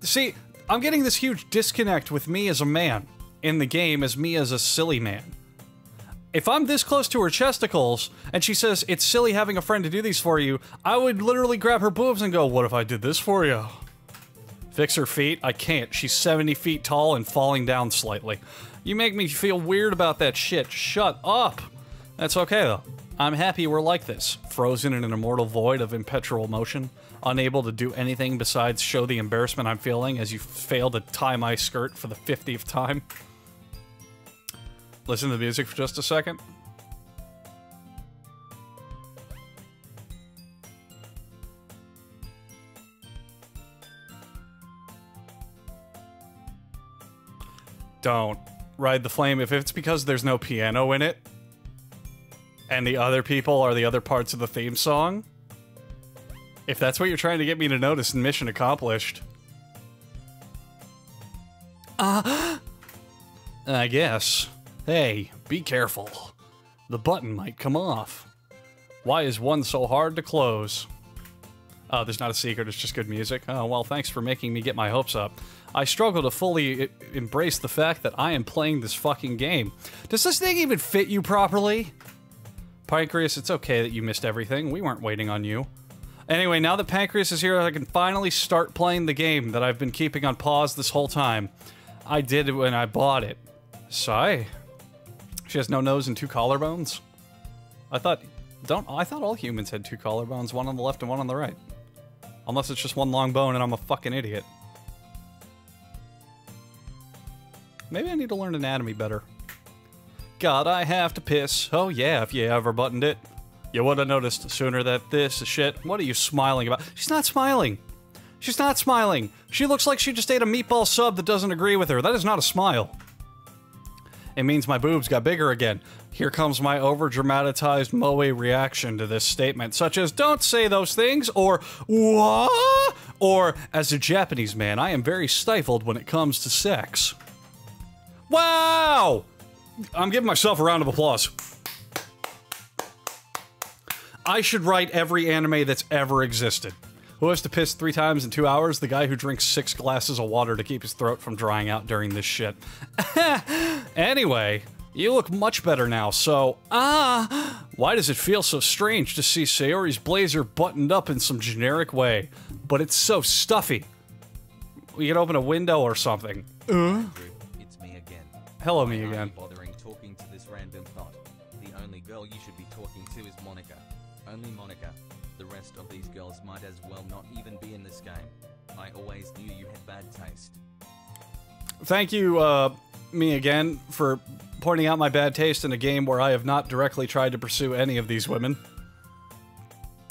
See, I'm getting this huge disconnect with me as a man in the game as me as a silly man. If I'm this close to her chesticles, and she says, it's silly having a friend to do these for you, I would literally grab her boobs and go, what if I did this for you? Fix her feet? I can't. She's 70 feet tall and falling down slightly. You make me feel weird about that shit. Shut up! That's okay, though. I'm happy we're like this. Frozen in an immortal void of impetual motion. Unable to do anything besides show the embarrassment I'm feeling as you fail to tie my skirt for the 50th time. Listen to the music for just a second. Don't ride the flame. If it's because there's no piano in it, and the other people are the other parts of the theme song, if that's what you're trying to get me to notice, mission accomplished. I guess. Hey, be careful. The button might come off. Why is one so hard to close? Oh, there's not a secret, it's just good music. Oh, well, thanks for making me get my hopes up. I struggle to fully embrace the fact that I am playing this fucking game. Does this thing even fit you properly? Pancreas, it's okay that you missed everything. We weren't waiting on you. Anyway, now that Pancreas is here, I can finally start playing the game that I've been keeping on pause this whole time. I did it when I bought it. Sigh. She has no nose and 2 collarbones? I thought all humans had 2 collarbones, one on the left and one on the right. Unless it's just one long bone and I'm a fucking idiot. Maybe I need to learn anatomy better. God, I have to piss. Oh yeah, if you ever buttoned it. You would have noticed sooner that this is shit. What are you smiling about? She's not smiling. She's not smiling. She looks like she just ate a meatball sub that doesn't agree with her. That is not a smile. It means my boobs got bigger again. Here comes my over-dramatized moe reaction to this statement, such as, don't say those things, or, what? Or, as a Japanese man, I am very stifled when it comes to sex. Wow! I'm giving myself a round of applause. I should write every anime that's ever existed. Who has to piss 3 times in 2 hours? The guy who drinks 6 glasses of water to keep his throat from drying out during this shit. Anyway, you look much better now, so, why does it feel so strange to see Sayori's blazer buttoned up in some generic way? But it's so stuffy. We can open a window or something. It's me again. Hello, me Why are again. you bothering talking to this random thought? The only girl you should be talking to is Monica. Only Monica. The rest of these girls might as well not even be in this game. I always knew you had bad taste. Thank you, me again, for pointing out my bad taste in a game where I have not directly tried to pursue any of these women.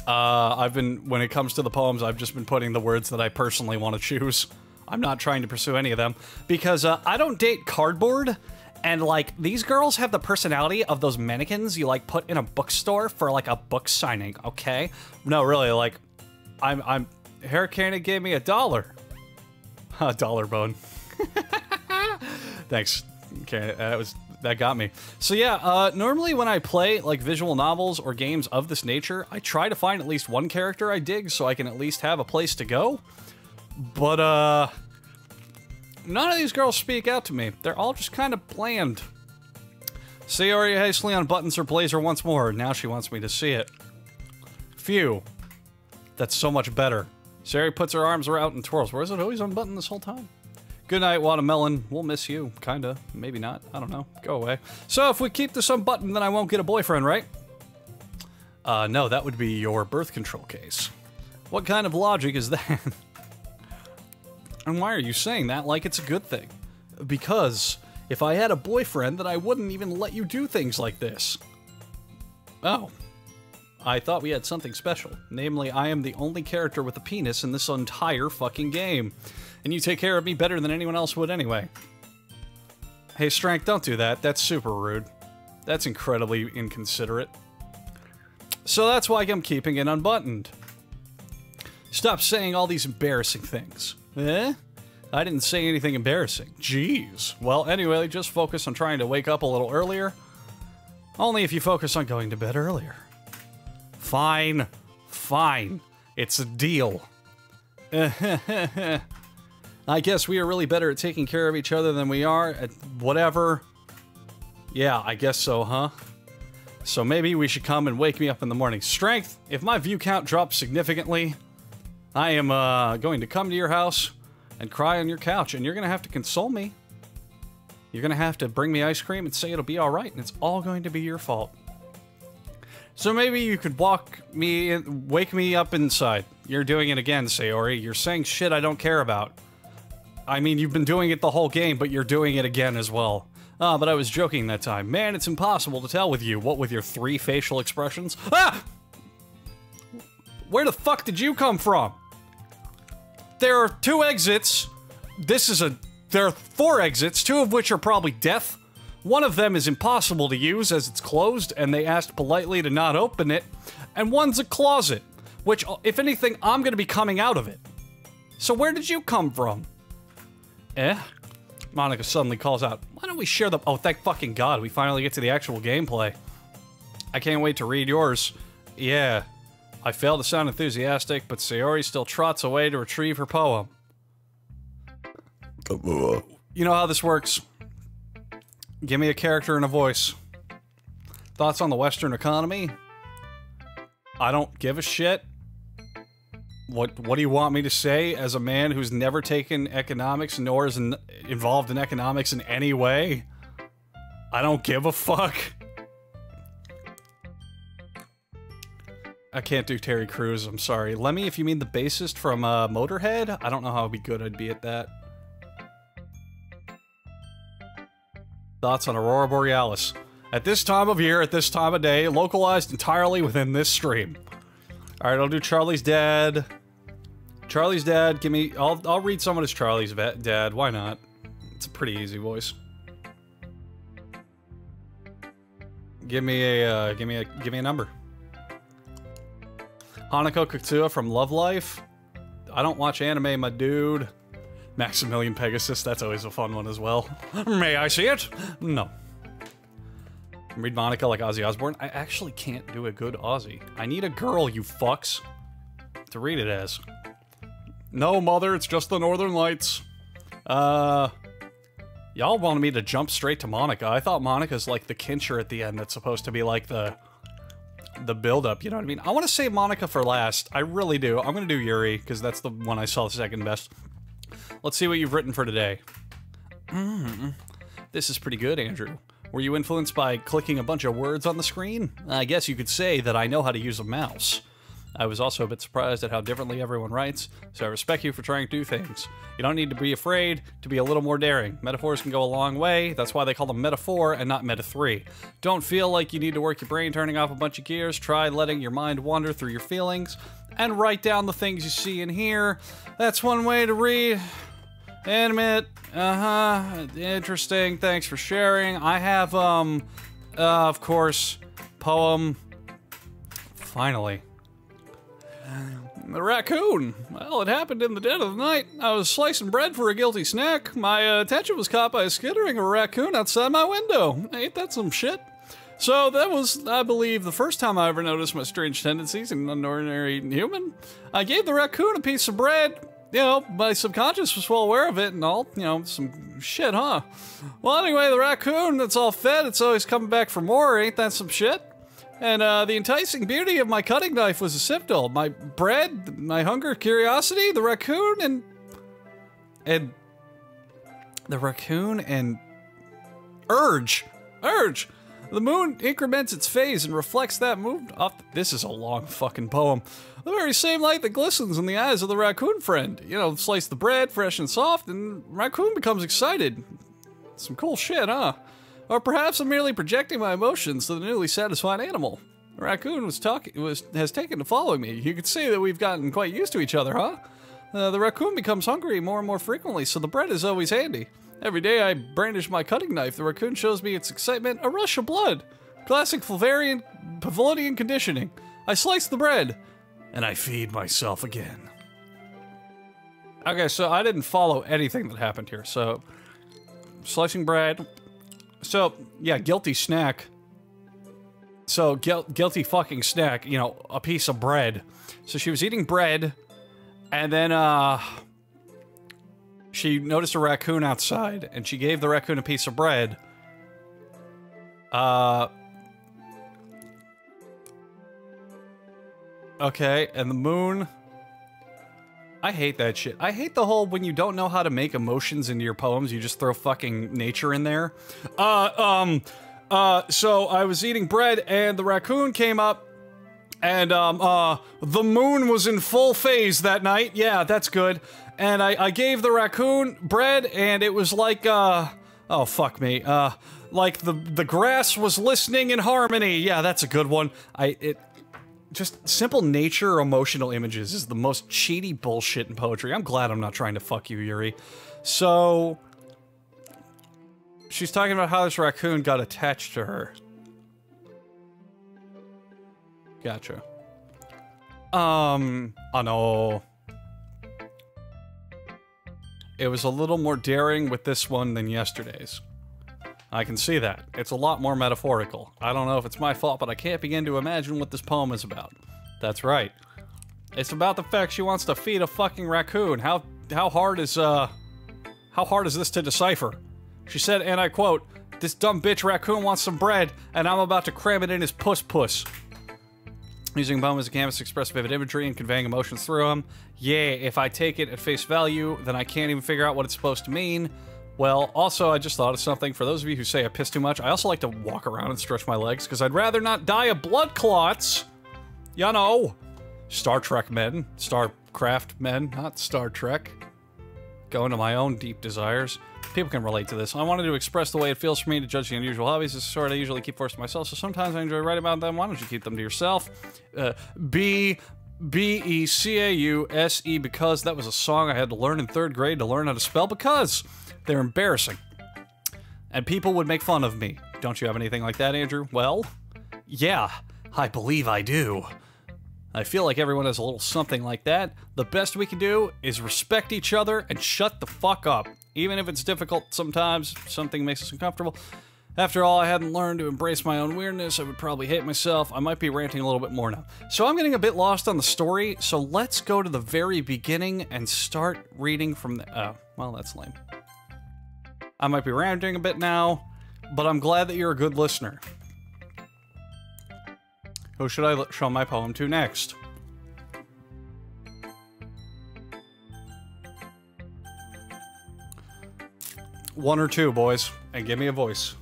When it comes to the poems, I've just been putting the words that I personally want to choose. I'm not trying to pursue any of them, because, I don't date cardboard, and, like, these girls have the personality of those mannequins you, like, put in a bookstore for, like, a book signing, okay? No, really, like, Hurricane gave me $1. A dollar bone. Thanks. Okay, that got me. So yeah, normally when I play, like, visual novels or games of this nature, I try to find at least one character I dig so I can at least have a place to go. But, none of these girls speak out to me. They're all just kind of bland. Sayori hastily unbuttons her blazer once more. Now she wants me to see it. Phew. That's so much better. Sayori puts her arms out and twirls. Where is it always unbuttoned this whole time? Good night, Watermelon. We'll miss you. Kinda. Maybe not. I don't know. Go away. So if we keep this unbuttoned, then I won't get a boyfriend, right? No, that would be your birth control case. What kind of logic is that? And why are you saying that like it's a good thing? Because if I had a boyfriend, then I wouldn't even let you do things like this. Oh. I thought we had something special. Namely, I am the only character with a penis in this entire fucking game. And you take care of me better than anyone else would anyway. Hey, Strength, don't do that. That's super rude. That's incredibly inconsiderate. So that's why I'm keeping it unbuttoned. Stop saying all these embarrassing things. Eh? I didn't say anything embarrassing. Jeez. Well, anyway, just focus on trying to wake up a little earlier. Only if you focus on going to bed earlier. Fine. Fine. It's a deal. I guess we are really better at taking care of each other than we are at whatever. Yeah, I guess so, huh? So maybe we should come and wake me up in the morning. Strength, if my view count drops significantly, I am going to come to your house and cry on your couch, and you're going to have to console me. You're going to have to bring me ice cream and say it'll be alright, and it's all going to be your fault. So maybe you could wake me up inside. You're doing it again, Sayori. You're saying shit I don't care about. I mean, you've been doing it the whole game, but you're doing it again as well. Ah, but I was joking that time. Man, it's impossible to tell with you. What with your 3 facial expressions? Ah! Where the fuck did you come from? There are 2 exits. There are 4 exits, 2 of which are probably death. One of them is impossible to use as it's closed, and they asked politely to not open it. And one's a closet, which, if anything, I'm gonna be coming out of it. So where did you come from? Monica suddenly calls out, why don't we share the— oh, thank fucking God, we finally get to the actual gameplay. I can't wait to read yours. Yeah. I fail to sound enthusiastic, but Sayori still trots away to retrieve her poem. You know how this works. Give me a character and a voice. Thoughts on the Western economy? I don't give a shit. What do you want me to say as a man who's never taken economics nor is involved in economics in any way? I don't give a fuck. I can't do Terry Crews, I'm sorry. Lemmy, if you mean the bassist from Motorhead, I don't know how good I'd be at that. Thoughts on Aurora Borealis. At this time of year, at this time of day, localized entirely within this stream. Alright, I'll do Charlie's dad. Charlie's dad, give me— I'll read someone as Charlie's dad, why not? It's a pretty easy voice. Give me a number. Hanako Katsua from Love Life. I don't watch anime, my dude. Maximilian Pegasus, that's always a fun one as well. May I see it? No. Read Monica like Ozzy Osbourne. I actually can't do a good Ozzy. I need a girl, you fucks, to read it as. No, mother, it's just the Northern Lights. Y'all wanted me to jump straight to Monica. I thought Monica's like the kincher at the end that's supposed to be like the build-up, you know what I mean? I want to save Monica for last. I really do. I'm gonna do Yuri, because that's the one I saw the second best. Let's see what you've written for today. This is pretty good, Andrew. Were you influenced by clicking a bunch of words on the screen? I guess you could say that I know how to use a mouse. I was also a bit surprised at how differently everyone writes, so I respect you for trying to do things. You don't need to be afraid to be a little more daring. Metaphors can go a long way, that's why they call them metaphor and not meta 3. Don't feel like you need to work your brain turning off a bunch of gears, try letting your mind wander through your feelings, and write down the things you see and hear. That's one way to read. Animate, interesting, thanks for sharing. I have, of course, poem. Finally. The raccoon. Well, it happened in the dead of the night. I was slicing bread for a guilty snack. My attention was caught by a skittering of a raccoon outside my window. Ain't that some shit? So that was, I believe, the first time I ever noticed my strange tendencies in an ordinary human. I gave the raccoon a piece of bread. You know, my subconscious was well aware of it and all, you know, some shit, huh? Well, anyway, the raccoon that's all fed, it's always coming back for more, ain't that some shit? And the enticing beauty of my cutting knife was a siftal. My bread, my hunger, curiosity, the raccoon, and the raccoon and urge. The moon increments its phase and reflects that moon off. This is a long fucking poem. The very same light that glistens in the eyes of the raccoon friend. You know, slice the bread, fresh and soft, and raccoon becomes excited. Some cool shit, huh? Or perhaps I'm merely projecting my emotions to the newly satisfied animal. The raccoon has taken to following me. You could say that we've gotten quite used to each other, huh? The raccoon becomes hungry more and more frequently, so the bread is always handy. Every day I brandish my cutting knife, the raccoon shows me its excitement, a rush of blood. Classic Pavlovian conditioning. I slice the bread, and I feed myself again. Okay, so I didn't follow anything that happened here, so... Slicing bread. So, yeah, guilty snack. So, guilty fucking snack, you know, a piece of bread. So she was eating bread, and then, she noticed a raccoon outside, and she gave the raccoon a piece of bread. Okay, and the moon... I hate that shit. I hate the whole when you don't know how to make emotions into your poems, you just throw fucking nature in there. So I was eating bread, and the raccoon came up, and, the moon was in full phase that night. Yeah, that's good. And I gave the raccoon bread, and it was like, Oh, fuck me. Like the grass was listening in harmony. Yeah, that's a good one. Just simple nature or emotional images is the most cheaty bullshit in poetry. I'm glad I'm not trying to fuck you, Yuri. So... she's talking about how this raccoon got attached to her. Gotcha. Oh no. It was a little more daring with this one than yesterday's. I can see that. It's a lot more metaphorical. I don't know if it's my fault, but I can't begin to imagine what this poem is about. That's right. It's about the fact she wants to feed a fucking raccoon. How hard is this to decipher? She said, and I quote, "This dumb bitch raccoon wants some bread, and I'm about to cram it in his puss-puss." Using a poem as a canvas to express vivid imagery and conveying emotions through them. Yeah, if I take it at face value, then I can't even figure out what it's supposed to mean. Well, also, I just thought of something. For those of you who say I piss too much, I also like to walk around and stretch my legs, because I'd rather not die of blood clots. You know. Star Trek men. Starcraft men, not Star Trek. Going to my own deep desires. People can relate to this. I wanted to express the way it feels for me to judge the unusual hobbies. This is sort I usually keep first to myself, so sometimes I enjoy writing about them. Why don't you keep them to yourself? B-E-C-A-U-S-E, because that was a song I had to learn in 3rd grade to learn how to spell, because they're embarrassing. And people would make fun of me. Don't you have anything like that, Andrew? Well, yeah, I believe I do. I feel like everyone has a little something like that. The best we can do is respect each other and shut the fuck up. Even if it's difficult sometimes, something makes us uncomfortable. After all, I hadn't learned to embrace my own weirdness. I would probably hate myself. I might be ranting a little bit more now. So I'm getting a bit lost on the story, so let's go to the very beginning and start reading from the... oh, well, that's lame. I might be ranting a bit now, but I'm glad that you're a good listener. Who should I show my poem to next? One or two, boys, and give me a voice.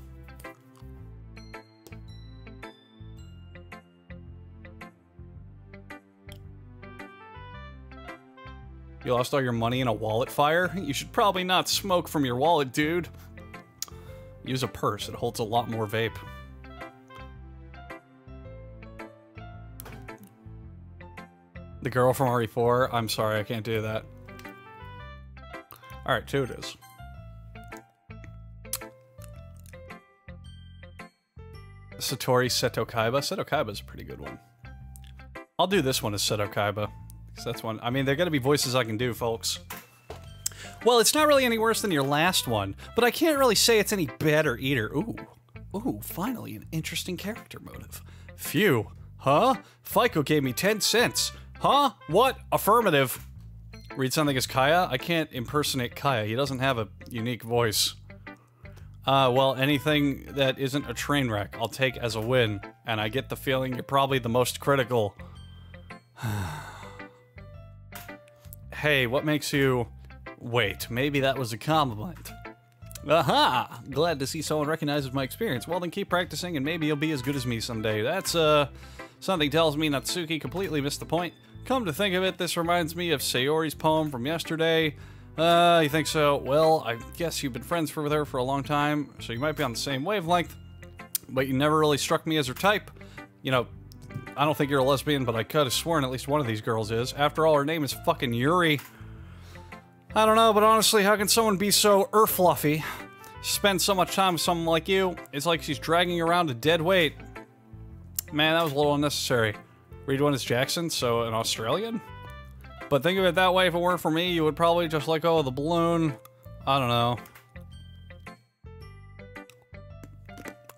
You lost all your money in a wallet fire? You should probably not smoke from your wallet, dude. Use a purse, it holds a lot more vape. The girl from RE4? I'm sorry, I can't do that. Alright, two it is. Satori Seto Kaiba. Seto Kaiba is a pretty good one. I'll do this one as Seto Kaiba. Because that's one. I mean, there gotta be voices I can do, folks. Well, it's not really any worse than your last one, but I can't really say it's any better either. Ooh. Ooh, finally an interesting character motive. Phew. Huh? FICO gave me 10 cents. Huh? What? Affirmative. Read something as Kaya? I can't impersonate Kaya. He doesn't have a unique voice. Well, anything that isn't a train wreck, I'll take as a win. And I get the feeling you're probably the most critical. Hey, what makes you... Wait, maybe that was a compliment. Aha! Glad to see someone recognizes my experience. Well, then keep practicing and maybe you'll be as good as me someday. That's, something tells me Natsuki completely missed the point. Come to think of it, this reminds me of Sayori's poem from yesterday. You think so? Well, I guess you've been friends with her for a long time, so you might be on the same wavelength, but you never really struck me as her type. You know, I don't think you're a lesbian, but I could have sworn at least one of these girls is. After all, her name is fucking Yuri. I don't know, but honestly, how can someone be so fluffy? Spend so much time with someone like you, it's like she's dragging you around a dead weight. Man, that was a little unnecessary. Read one as Jackson, so an Australian? But think of it that way, if it weren't for me, you would probably just let go of the balloon. I don't know.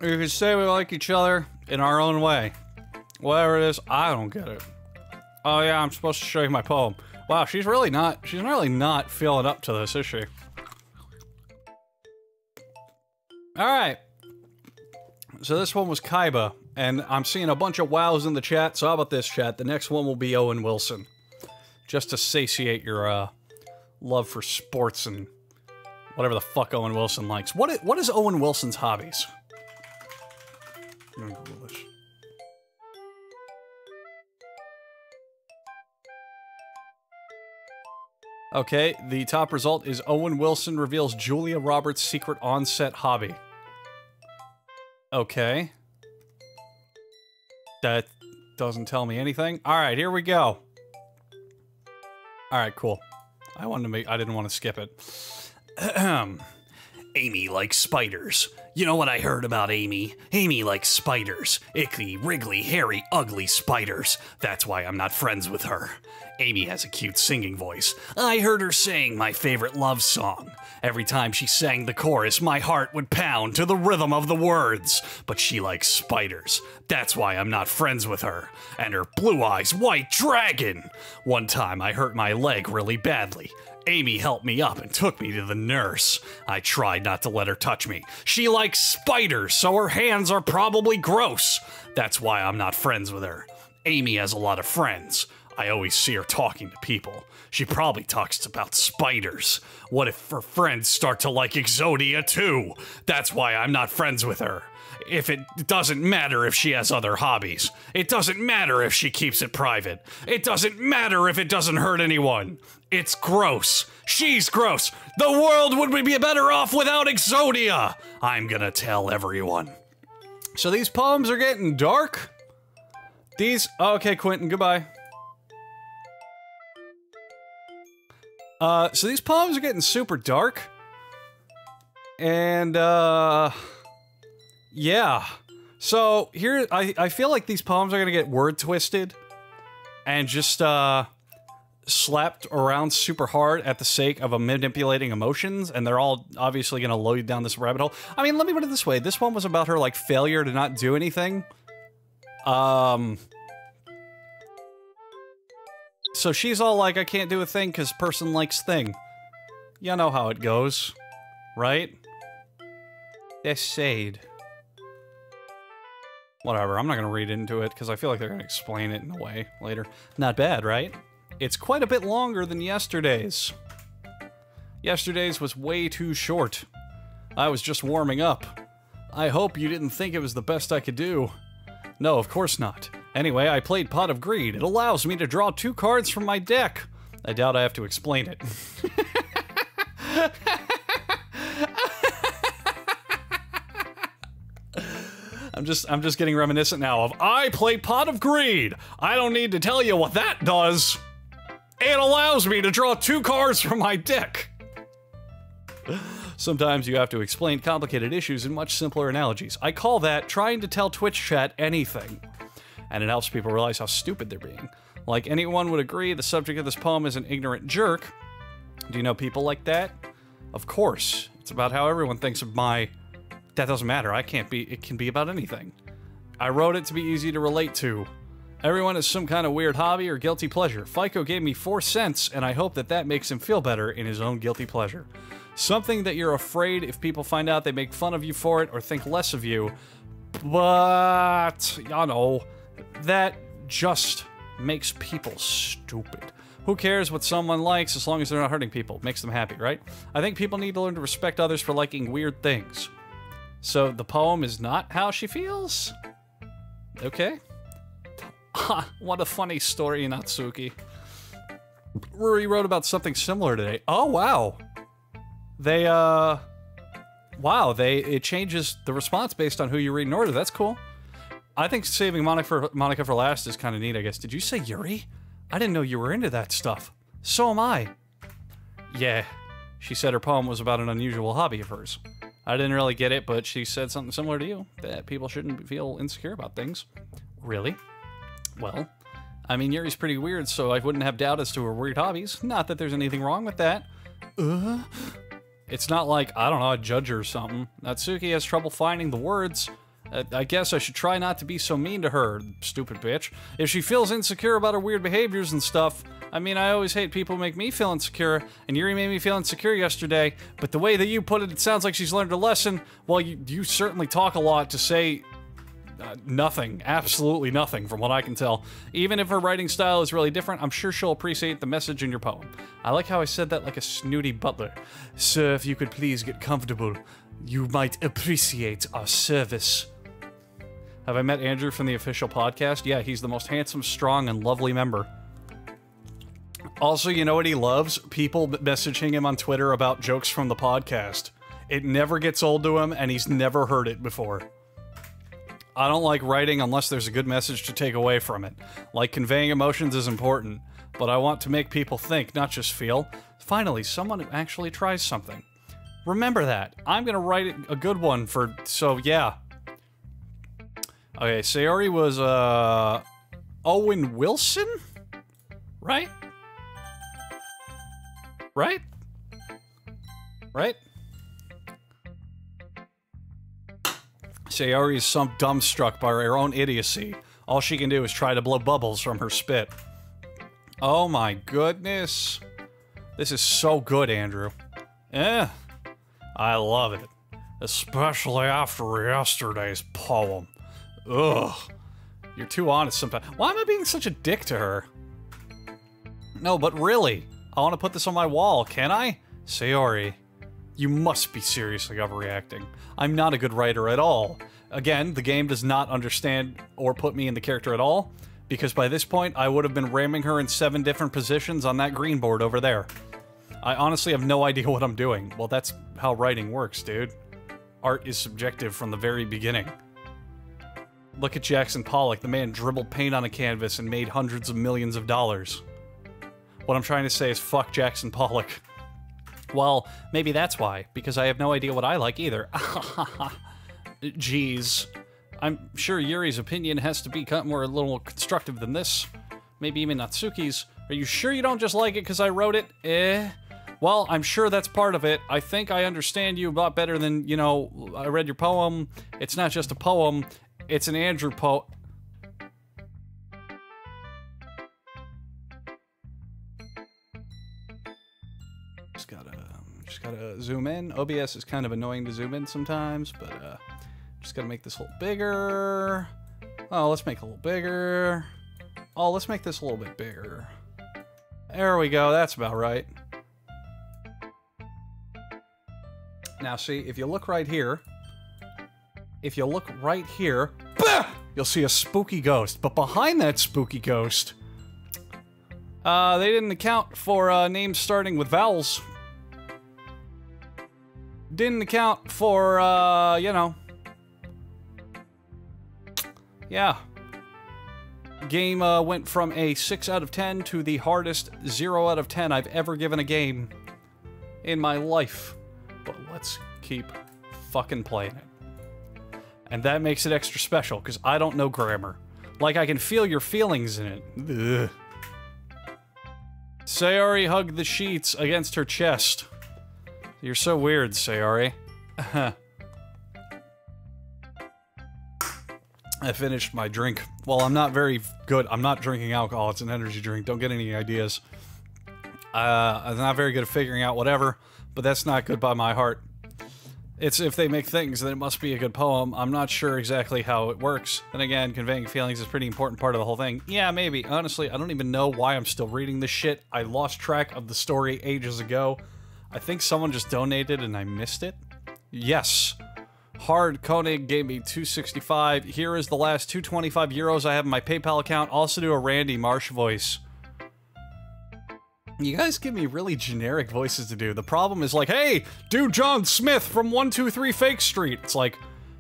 You could say we like each other in our own way. Whatever it is, I don't get it. Oh yeah, I'm supposed to show you my poem. Wow, she's really not feeling up to this, is she? Alright. So this one was Kaiba, and I'm seeing a bunch of wows in the chat, so how about this, chat? The next one will be Owen Wilson. Just to satiate your, love for sports and whatever the fuck Owen Wilson likes. What is Owen Wilson's hobbies? I'm gonna Google this. Okay, the top result is Owen Wilson reveals Julia Roberts' secret on-set hobby. Okay. That doesn't tell me anything. Alright, here we go. Alright, cool. I didn't want to skip it. Amy likes spiders. You know what I heard about Amy? Amy likes spiders. Icky, wriggly, hairy, ugly spiders. That's why I'm not friends with her. Amy has a cute singing voice. I heard her sing my favorite love song. Every time she sang the chorus, my heart would pound to the rhythm of the words. But she likes spiders. That's why I'm not friends with her. And her blue eyes, white dragon. One time I hurt my leg really badly. Amy helped me up and took me to the nurse. I tried not to let her touch me. She likes spiders, so her hands are probably gross. That's why I'm not friends with her. Amy has a lot of friends. I always see her talking to people. She probably talks about spiders. What if her friends start to like Exodia too? That's why I'm not friends with her. It doesn't matter if she has other hobbies. It doesn't matter if she keeps it private. It doesn't matter if it doesn't hurt anyone. It's gross. She's gross. The world would be better off without Exodia. I'm gonna tell everyone. So these poems are getting dark? Okay, Quentin, goodbye. So these poems are getting super dark. And, yeah. So, here, I feel like these poems are gonna get word twisted. And just, slapped around super hard at the sake of manipulating emotions. And they're all obviously gonna load you down this rabbit hole. I mean, let me put it this way. This one was about her, like, failure to not do anything. So she's all like, I can't do a thing because person likes thing. You know how it goes. Right? That's sad. Whatever, I'm not gonna read into it because I feel like they're gonna explain it in a way later. Not bad, right? It's quite a bit longer than yesterday's. Yesterday's was way too short. I was just warming up. I hope you didn't think it was the best I could do. No, of course not. Anyway, I played Pot of Greed. It allows me to draw 2 cards from my deck. I doubt I have to explain it. I'm just getting reminiscent now of I play Pot of Greed. I don't need to tell you what that does. It allows me to draw 2 cards from my deck. Sometimes you have to explain complicated issues in much simpler analogies. I call that trying to tell Twitch chat anything. And it helps people realize how stupid they're being. Like anyone would agree, the subject of this poem is an ignorant jerk. Do you know people like that? Of course. It's about how everyone thinks of my... That doesn't matter. It can be about anything. I wrote it to be easy to relate to. Everyone has some kind of weird hobby or guilty pleasure. FICO gave me 4 cents, and I hope that that makes him feel better in his own guilty pleasure. Something that you're afraid if people find out they make fun of you for it or think less of you. But, you know, that just makes people stupid. Who cares what someone likes as long as they're not hurting people? Makes them happy, right? I think people need to learn to respect others for liking weird things. So the poem is not how she feels? Okay. What a funny story, Natsuki. Rory wrote about something similar today. Oh, wow. It changes the response based on who you read in order. That's cool. I think saving Monica for last is kind of neat, I guess. Did you say Yuri? I didn't know you were into that stuff. So am I. Yeah. She said her poem was about an unusual hobby of hers. I didn't really get it, but she said something similar to you. That people shouldn't feel insecure about things. Really? Well, I mean, Yuri's pretty weird, so I wouldn't have doubt as to her weird hobbies. Not that there's anything wrong with that. It's not like, I don't know, a judge or something. Natsuki has trouble finding the words. I guess I should try not to be so mean to her, stupid bitch. If she feels insecure about her weird behaviors and stuff, I mean, I always hate people who make me feel insecure, and Yuri made me feel insecure yesterday, but the way that you put it, it sounds like she's learned a lesson. Well, you certainly talk a lot to say nothing, absolutely nothing, from what I can tell. Even if her writing style is really different, I'm sure she'll appreciate the message in your poem. I like how I said that like a snooty butler. Sir, if you could please get comfortable, you might appreciate our service. Have I met Andrew from the official podcast? Yeah, he's the most handsome, strong, and lovely member. Also, you know what he loves? People messaging him on Twitter about jokes from the podcast. It never gets old to him, and he's never heard it before. I don't like writing unless there's a good message to take away from it. Like, conveying emotions is important, but I want to make people think, not just feel. Finally, someone who actually tries something. Remember that. I'm gonna write a good one for... So, yeah. Okay, Sayori was, Owen Wilson? Right? Right? Right? Sayori is some dumbstruck by her own idiocy. All she can do is try to blow bubbles from her spit. Oh my goodness. This is so good, Andrew. I love it. Especially after yesterday's poem. Ugh. You're too honest sometimes. Why am I being such a dick to her? No, but really, I want to put this on my wall, can I? Sayori, you must be seriously overreacting. I'm not a good writer at all. Again, the game does not understand or put me in the character at all, because by this point, I would have been ramming her in 7 different positions on that green board over there. I honestly have no idea what I'm doing. Well, that's how writing works, dude. Art is subjective from the very beginning. Look at Jackson Pollock. The man dribbled paint on a canvas and made hundreds of millions of dollars. What I'm trying to say is fuck Jackson Pollock. Well, maybe that's why, because I have no idea what I like either. Jeez. I'm sure Yuri's opinion has to be more a little constructive than this. Maybe even Natsuki's. Are you sure you don't just like it because I wrote it? Well, I'm sure that's part of it. I think I understand you a lot better than, you know, I read your poem. It's not just a poem, it's an Andrew poem. Just gotta zoom in. OBS is kind of annoying to zoom in sometimes, but just gotta make this a little bigger. Oh, let's make it a little bigger. Oh, let's make this a little bit bigger. There we go, that's about right. Now see, if you look right here, bah! You'll see a spooky ghost. But behind that spooky ghost, they didn't account for names starting with vowels. Didn't account for, you know. Yeah. Game went from a 6 out of 10 to the hardest 0 out of 10 I've ever given a game in my life. But let's keep fucking playing it. And that makes it extra special, because I don't know grammar. Like, I can feel your feelings in it. Ugh. Sayori hugged the sheets against her chest. You're so weird, Sayori. I finished my drink. Well, I'm not very good. I'm not drinking alcohol. It's an energy drink. Don't get any ideas. I'm not very good at figuring out whatever, but that's not good by my heart. It's if they make things, then it must be a good poem. I'm not sure exactly how it works. And again, conveying feelings is a pretty important part of the whole thing. Yeah, maybe. Honestly, I don't even know why I'm still reading this shit. I lost track of the story ages ago. I think someone just donated and I missed it. Yes. Hard Koenig gave me $2.65. Here is the last €225 I have in my PayPal account. Also do a Randy Marsh voice. You guys give me really generic voices to do. The problem is like, hey, do John Smith from 123 Fake Street. It's like,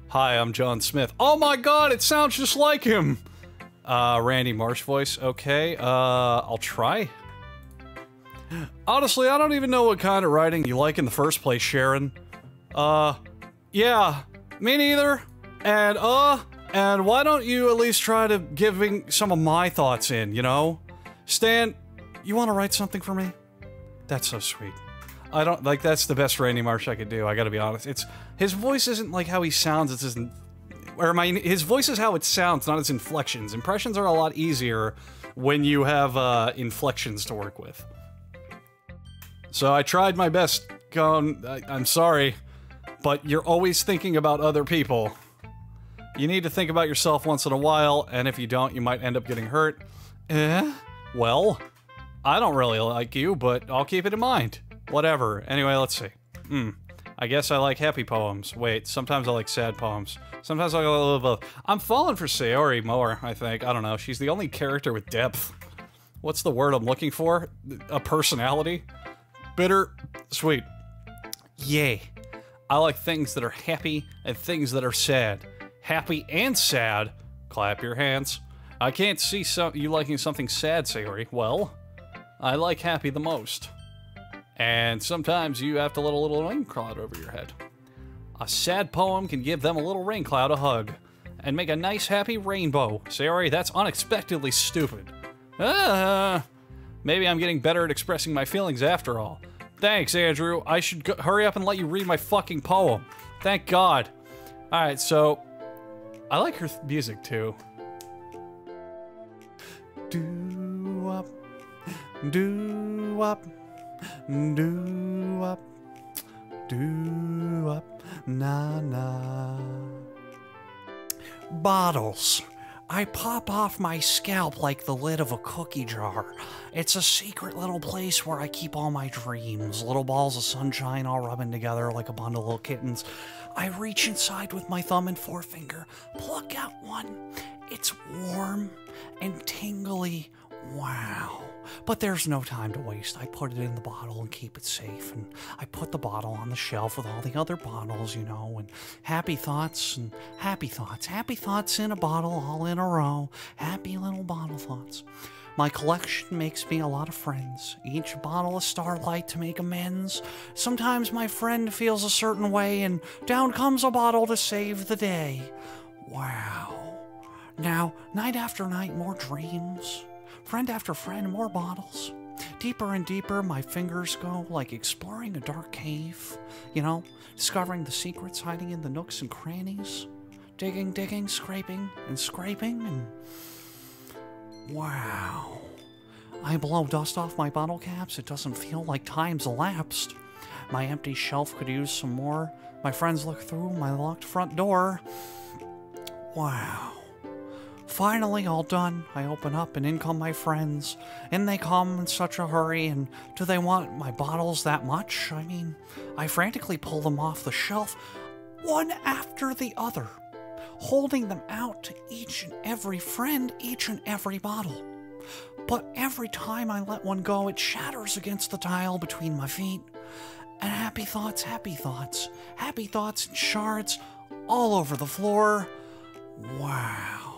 hi, I'm John Smith. Oh my god, it sounds just like him. Randy Marsh voice. Okay, I'll try. Honestly, I don't even know what kind of writing you like in the first place, Sharon. Yeah, me neither. And why don't you at least try to giving some of my thoughts in, you know? Stan, you want to write something for me? That's so sweet. I don't, like, that's the best Randy Marsh I could do, I gotta be honest. It's, his voice isn't like how he sounds, it's his, his voice is how it sounds, not his inflections. Impressions are a lot easier when you have, inflections to work with. So I tried my best, I'm sorry, but you're always thinking about other people. You need to think about yourself once in a while, and if you don't, you might end up getting hurt. Well, I don't really like you, but I'll keep it in mind. Whatever. Anyway, let's see. I guess I like happy poems. Wait, sometimes I like sad poems. Sometimes I like a little both. I'm falling for Sayori more, I think. I don't know. She's the only character with depth. What's the word I'm looking for? A personality? Bitter, sweet. Yay. I like things that are happy and things that are sad. Happy and sad. Clap your hands. I can't see you liking something sad, Sayori. Well, I like happy the most. And sometimes you have to let a little rain cloud over your head. A sad poem can give them a little rain cloud a hug. And make a nice happy rainbow. Sayori, that's unexpectedly stupid. Maybe I'm getting better at expressing my feelings after all. Thanks, Andrew. I should hurry up and let you read my fucking poem. Thank God. Alright, so... I like her music, too. Do-wop. Do-wop. Do-wop. Do-wop. Na-na. Bottles. I pop off my scalp like the lid of a cookie jar. It's a secret little place where I keep all my dreams. Little balls of sunshine all rubbing together like a bundle of little kittens. I reach inside with my thumb and forefinger, pluck out one. It's warm and tingly. Wow. But there's no time to waste. I put it in the bottle and keep it safe. And I put the bottle on the shelf with all the other bottles, you know, and happy thoughts and happy thoughts. Happy thoughts in a bottle, all in a row. Happy little bottle thoughts. My collection makes me a lot of friends. Each bottle a starlight to make amends. Sometimes my friend feels a certain way, and down comes a bottle to save the day. Wow. Now, night after night, more dreams. Friend after friend, more bottles. Deeper and deeper my fingers go, like exploring a dark cave. You know, discovering the secrets hiding in the nooks and crannies. Digging, digging, scraping, and scraping, and... Wow. I blow dust off my bottle caps. It doesn't feel like time's elapsed. My empty shelf could use some more. My friends look through my locked front door. Wow. Finally, all done. I open up and in come my friends. In they come in such a hurry, and do they want my bottles that much? I mean, I frantically pull them off the shelf, one after the other, holding them out to each and every friend, each and every bottle. But every time I let one go, it shatters against the tile between my feet. And happy thoughts, happy thoughts, happy thoughts in shards all over the floor. Wow.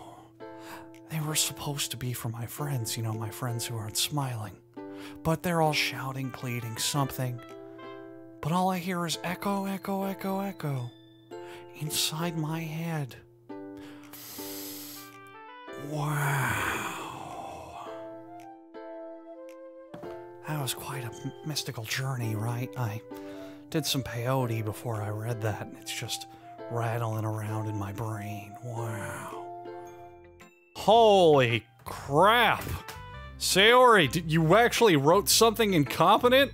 They were supposed to be for my friends, you know, my friends who aren't smiling. But they're all shouting, pleading, something. But all I hear is echo, echo, echo, echo. Inside my head. Wow. That was quite a mystical journey, right? I did some peyote before I read that, and it's just rattling around in my brain. Wow. Holy crap! Sayori, you actually wrote something incompetent?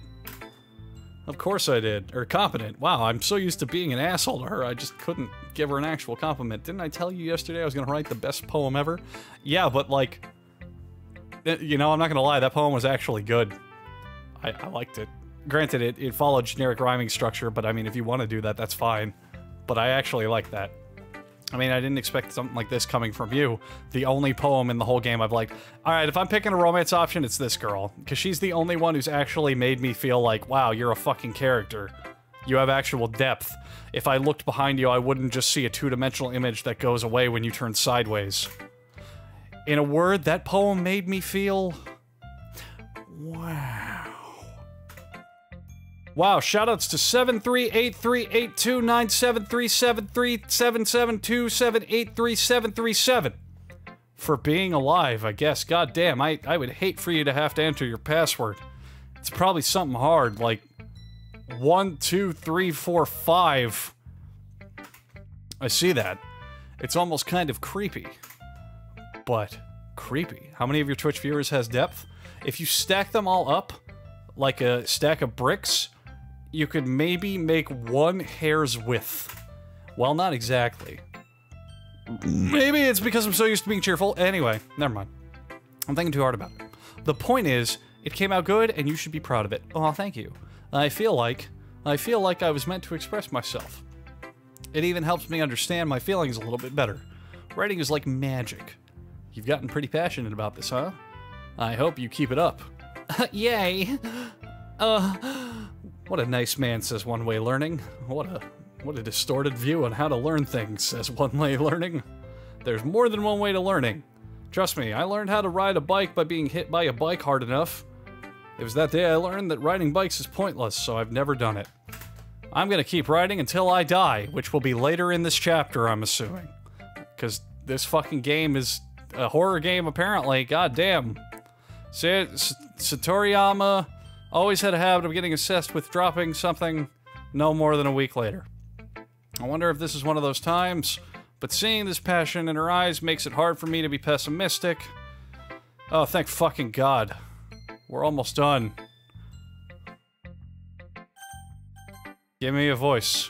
Of course I did. Or competent. Wow, I'm so used to being an asshole to her, I just couldn't give her an actual compliment. Didn't I tell you yesterday I was gonna write the best poem ever? Yeah, but like... You know, I'm not gonna lie, that poem was actually good. I liked it. Granted, it followed generic rhyming structure, but I mean, if you want to do that, that's fine. But I actually like that. I mean, I didn't expect something like this coming from you. The only poem in the whole game I've liked. Alright, if I'm picking a romance option, it's this girl. Because she's the only one who's actually made me feel like, wow, you're a fucking character. You have actual depth. If I looked behind you, I wouldn't just see a two-dimensional image that goes away when you turn sideways. In a word, that poem made me feel... Wow. Wow, shoutouts to 73838297373772772783737 for being alive, I guess. God damn, I would hate for you to have to enter your password. It's probably something hard, like 1, 2, 3, 4, 5. I see that. It's almost kind of creepy. But creepy. How many of your Twitch viewers has depth? If you stack them all up like a stack of bricks, you could maybe make one hair's width. Well, not exactly. Maybe it's because I'm so used to being cheerful. Anyway, never mind. I'm thinking too hard about it. The point is, it came out good, and you should be proud of it. Oh, thank you. I feel like I was meant to express myself. It even helps me understand my feelings a little bit better. Writing is like magic. You've gotten pretty passionate about this, huh? I hope you keep it up. Yay! What a nice man, says One Way Learning. What a distorted view on how to learn things, says One Way Learning. There's more than one way to learning. Trust me, I learned how to ride a bike by being hit by a bike hard enough. It was that day I learned that riding bikes is pointless, so I've never done it. I'm gonna keep riding until I die, which will be later in this chapter, I'm assuming. Because this fucking game is a horror game, apparently. God damn. Satoriyama always had a habit of getting obsessed with dropping something no more than a week later. I wonder if this is one of those times, but seeing this passion in her eyes makes it hard for me to be pessimistic. Oh, thank fucking God. We're almost done. Give me a voice.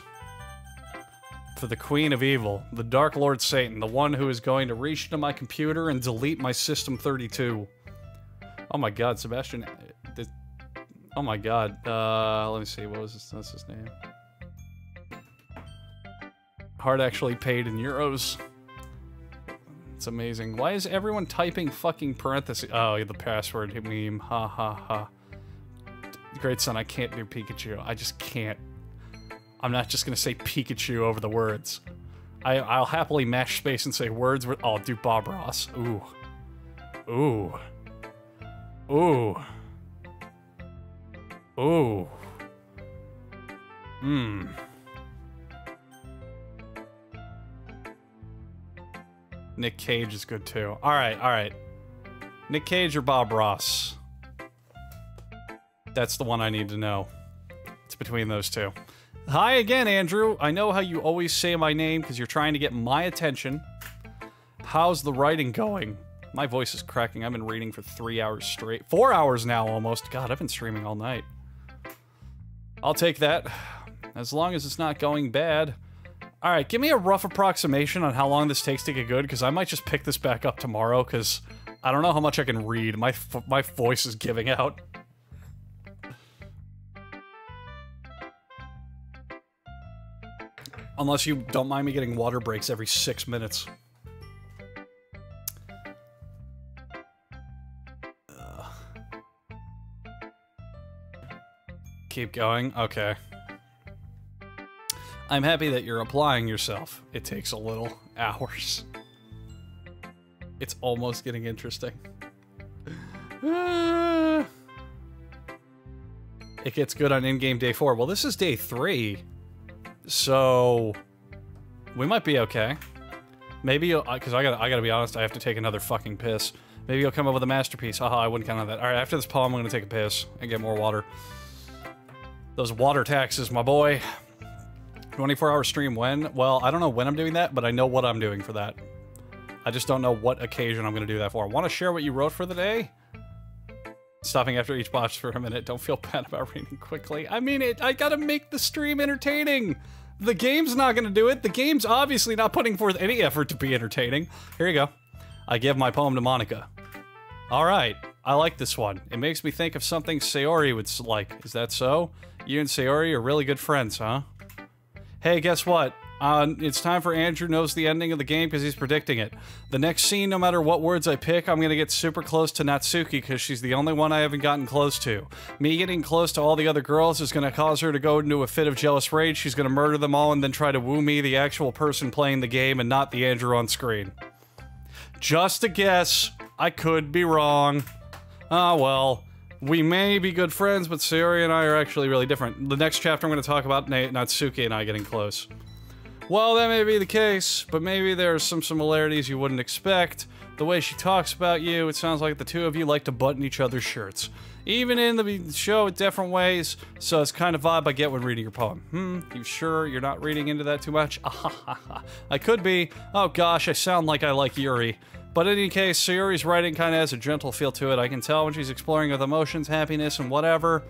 For the Queen of Evil, the Dark Lord Satan, the one who is going to reach into my computer and delete my System 32. Oh my God, Sebastian. Oh my God. Let me see. What's his name? Hard actually paid in euros. It's amazing. Why is everyone typing fucking parentheses? Oh, the password meme. Ha ha ha. Great son, I can't do Pikachu. I just can't. I'm not just gonna say Pikachu over the words. I'll happily mash space and say words with. I'll do Bob Ross. Ooh. Ooh. Ooh. Ooh. Mmm. Nick Cage is good too. Alright, alright. Nick Cage or Bob Ross? That's the one I need to know. It's between those two. Hi again, Andrew. I know how you always say my name because you're trying to get my attention. How's the writing going? My voice is cracking. I've been reading for 3 hours straight. 4 hours now, almost. God, I've been streaming all night. I'll take that. As long as it's not going bad. Alright, give me a rough approximation on how long this takes to get good, because I might just pick this back up tomorrow, because I don't know how much I can read. My voice is giving out. Unless you don't mind me getting water breaks every 6 minutes. Keep going? Okay. I'm happy that you're applying yourself. It takes a little. Hours. It's almost getting interesting. It gets good on in-game day 4. Well, this is day 3. So... we might be okay. Maybe you'll... because I gotta be honest, I have to take another fucking piss. Maybe you'll come up with a masterpiece. Haha, I wouldn't count on that. Alright, after this poem, I'm gonna take a piss and get more water. Those water taxes, my boy. 24-hour stream when? Well, I don't know when I'm doing that, but I know what I'm doing for that. I just don't know what occasion I'm going to do that for. Want to share what you wrote for the day? Stopping after each box for a minute. Don't feel bad about reading quickly. I mean, I gotta make the stream entertaining. The game's not going to do it. The game's obviously not putting forth any effort to be entertaining. Here you go. I give my poem to Monica. Alright, I like this one. It makes me think of something Sayori would like. Is that so? You and Sayori are really good friends, huh? Hey, guess what? It's time for Andrew knows the ending of the game because he's predicting it. The next scene, no matter what words I pick, I'm gonna get super close to Natsuki because she's the only one I haven't gotten close to. Me getting close to all the other girls is gonna cause her to go into a fit of jealous rage. She's gonna murder them all and then try to woo me, the actual person playing the game, and not the Andrew on screen. Just a guess. I could be wrong. Ah, well. We may be good friends, but Sayori and I are actually really different. The next chapter I'm going to talk about Natsuki and I getting close. Well, that may be the case, but maybe there are some similarities you wouldn't expect. The way she talks about you, it sounds like the two of you like to button each other's shirts. Even in the show in different ways, so it's kind of vibe I get when reading your poem. You sure you're not reading into that too much? I could be. Oh gosh, I sound like I like Yuri. But in any case, Sayori's writing kind of has a gentle feel to it. I can tell when she's exploring with emotions, happiness, and whatever.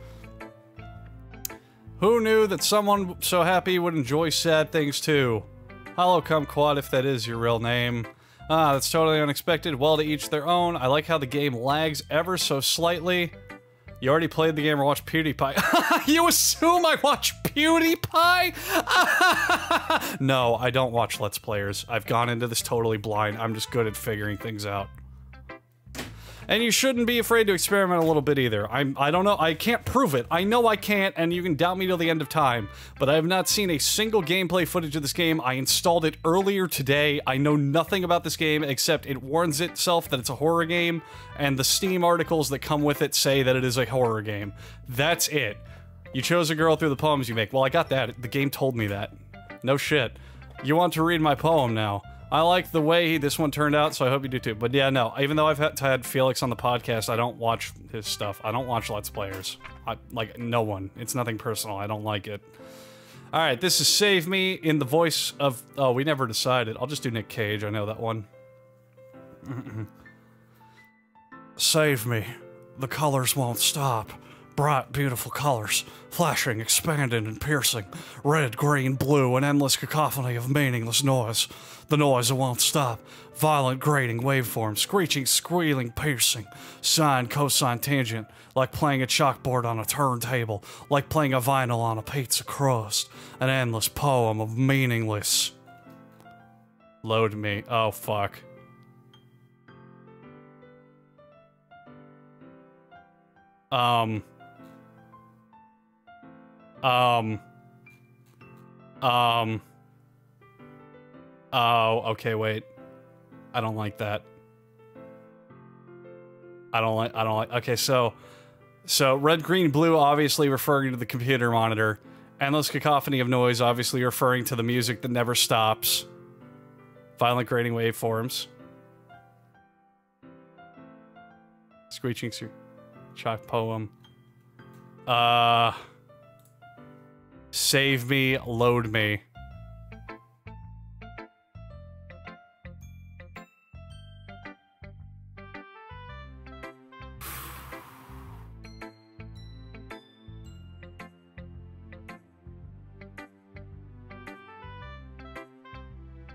Who knew that someone so happy would enjoy sad things too? Hello, Kumquat, if that is your real name. Ah, that's totally unexpected. Well, to each their own. I like how the game lags ever so slightly. You already played the game or watched PewDiePie. You assume I watch PewDiePie? No, I don't watch Let's Players. I've gone into this totally blind. I'm just good at figuring things out. And you shouldn't be afraid to experiment a little bit either. I don't know, I can't prove it. I know I can't, and you can doubt me till the end of time. But I have not seen a single gameplay footage of this game. I installed it earlier today. I know nothing about this game except it warns itself that it's a horror game, and the Steam articles that come with it say that it is a horror game. That's it. You chose a girl through the poems you make. Well, I got that. The game told me that. No shit. You want to read my poem now. I like the way this one turned out, so I hope you do too. But yeah, no, even though I've had Felix on the podcast, I don't watch his stuff. I don't watch Let's Players. Like, no one. It's nothing personal. I don't like it. Alright, this is Save Me in the voice of... Oh, we never decided. I'll just do Nick Cage. I know that one. Save me. The colors won't stop. Bright, beautiful colors, flashing, expanding, and piercing. Red, green, blue, an endless cacophony of meaningless noise. The noise that won't stop. Violent, grating waveforms, screeching, squealing, piercing. Sine, cosine, tangent, like playing a chalkboard on a turntable, like playing a vinyl on a pizza crust. An endless poem of meaningless. Load me. Oh, fuck. Oh, okay, wait. I don't like that. I don't like, okay, so red, green, blue, obviously referring to the computer monitor. Endless cacophony of noise, obviously referring to the music that never stops. Violent grating waveforms. Screeching, chalk poem. Save me, load me.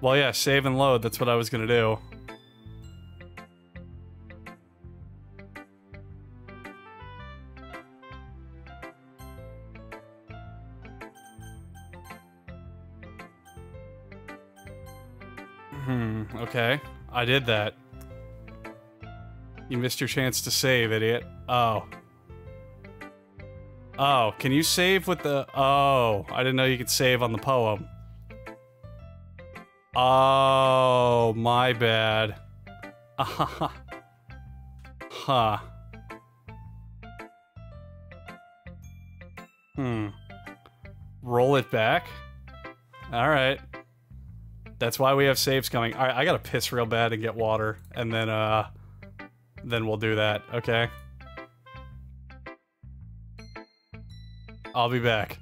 Well, yeah, save and load, that's what I was gonna do. Okay. I did that. You missed your chance to save, idiot. Oh. Oh, can you save with the... Oh, I didn't know you could save on the poem. Oh, my bad. Huh. Roll it back? Alright. That's why we have saves coming. Alright, I gotta piss real bad and get water, and then we'll do that, okay? I'll be back.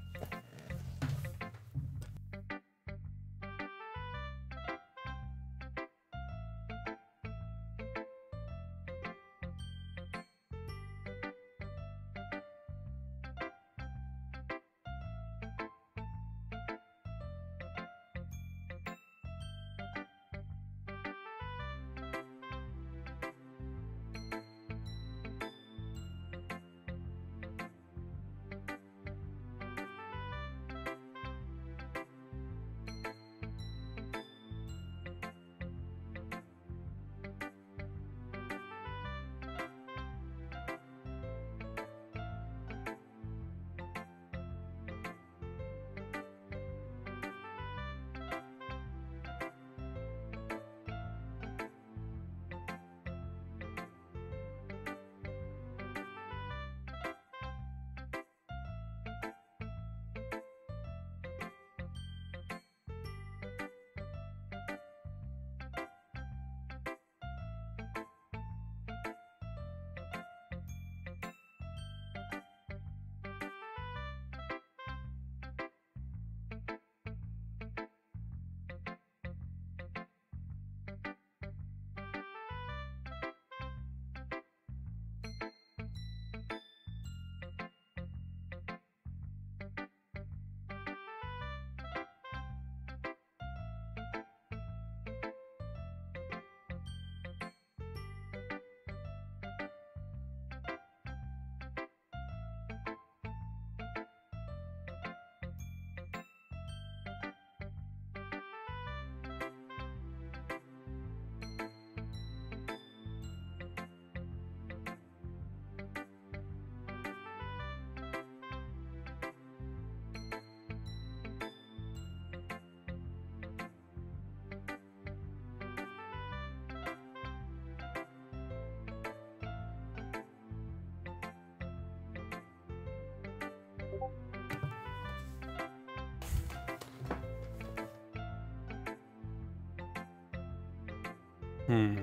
Hmm.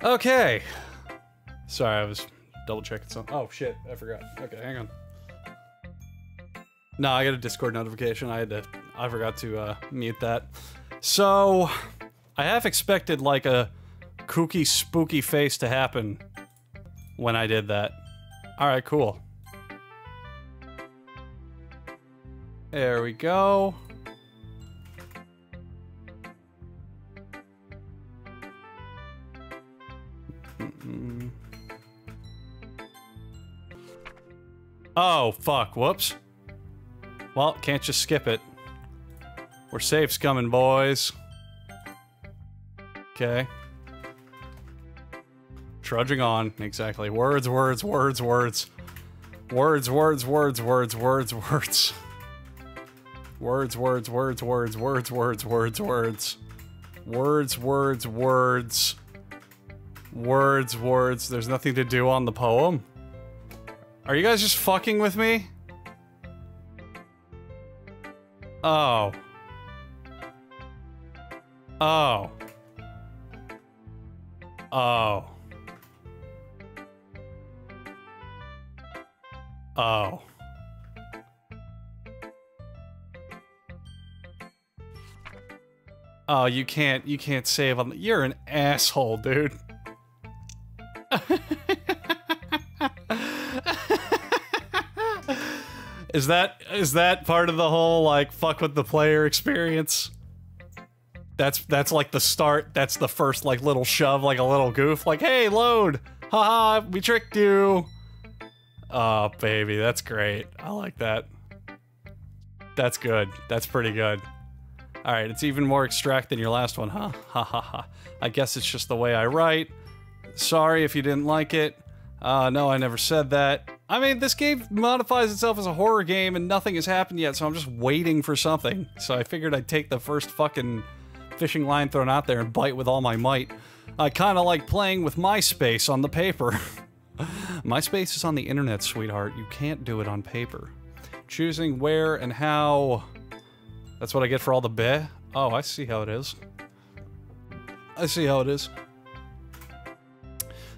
Okay. Sorry, I was double checking something. Oh shit, I forgot. Okay, hang on. No, I got a Discord notification. I forgot to mute that. So, I half expected like a kooky, spooky face to happen when I did that. Alright, cool. There we go. Oh, fuck. Whoops. Well, can't just skip it. We're safe coming, boys. Okay. Trudging on. Exactly. Words, words, words, words. Words, words, words, words, words, words. Words, words, words, words, words, words, words, words. Words, words, words. Words, words. There's nothing to do on the poem. Are you guys just fucking with me? Oh. Oh. Oh. Oh. Oh, you can't save on the— you're an asshole, dude. Is that part of the whole, like, fuck with the player experience? That's like the start, that's the first, like, little shove, like a little goof, like, hey, load! Haha, we tricked you! Oh, baby, that's great. I like that. That's good. That's pretty good. Alright, it's even more extract than your last one, huh? Ha ha ha. I guess it's just the way I write. Sorry if you didn't like it. No, I never said that. I mean, this game modifies itself as a horror game and nothing has happened yet, so I'm just waiting for something. So I figured I'd take the first fucking fishing line thrown out there and bite with all my might. I kinda like playing with MySpace on the paper. MySpace is on the internet, sweetheart. You can't do it on paper. Choosing where and how... That's what I get for all the bleh? Oh, I see how it is. I see how it is.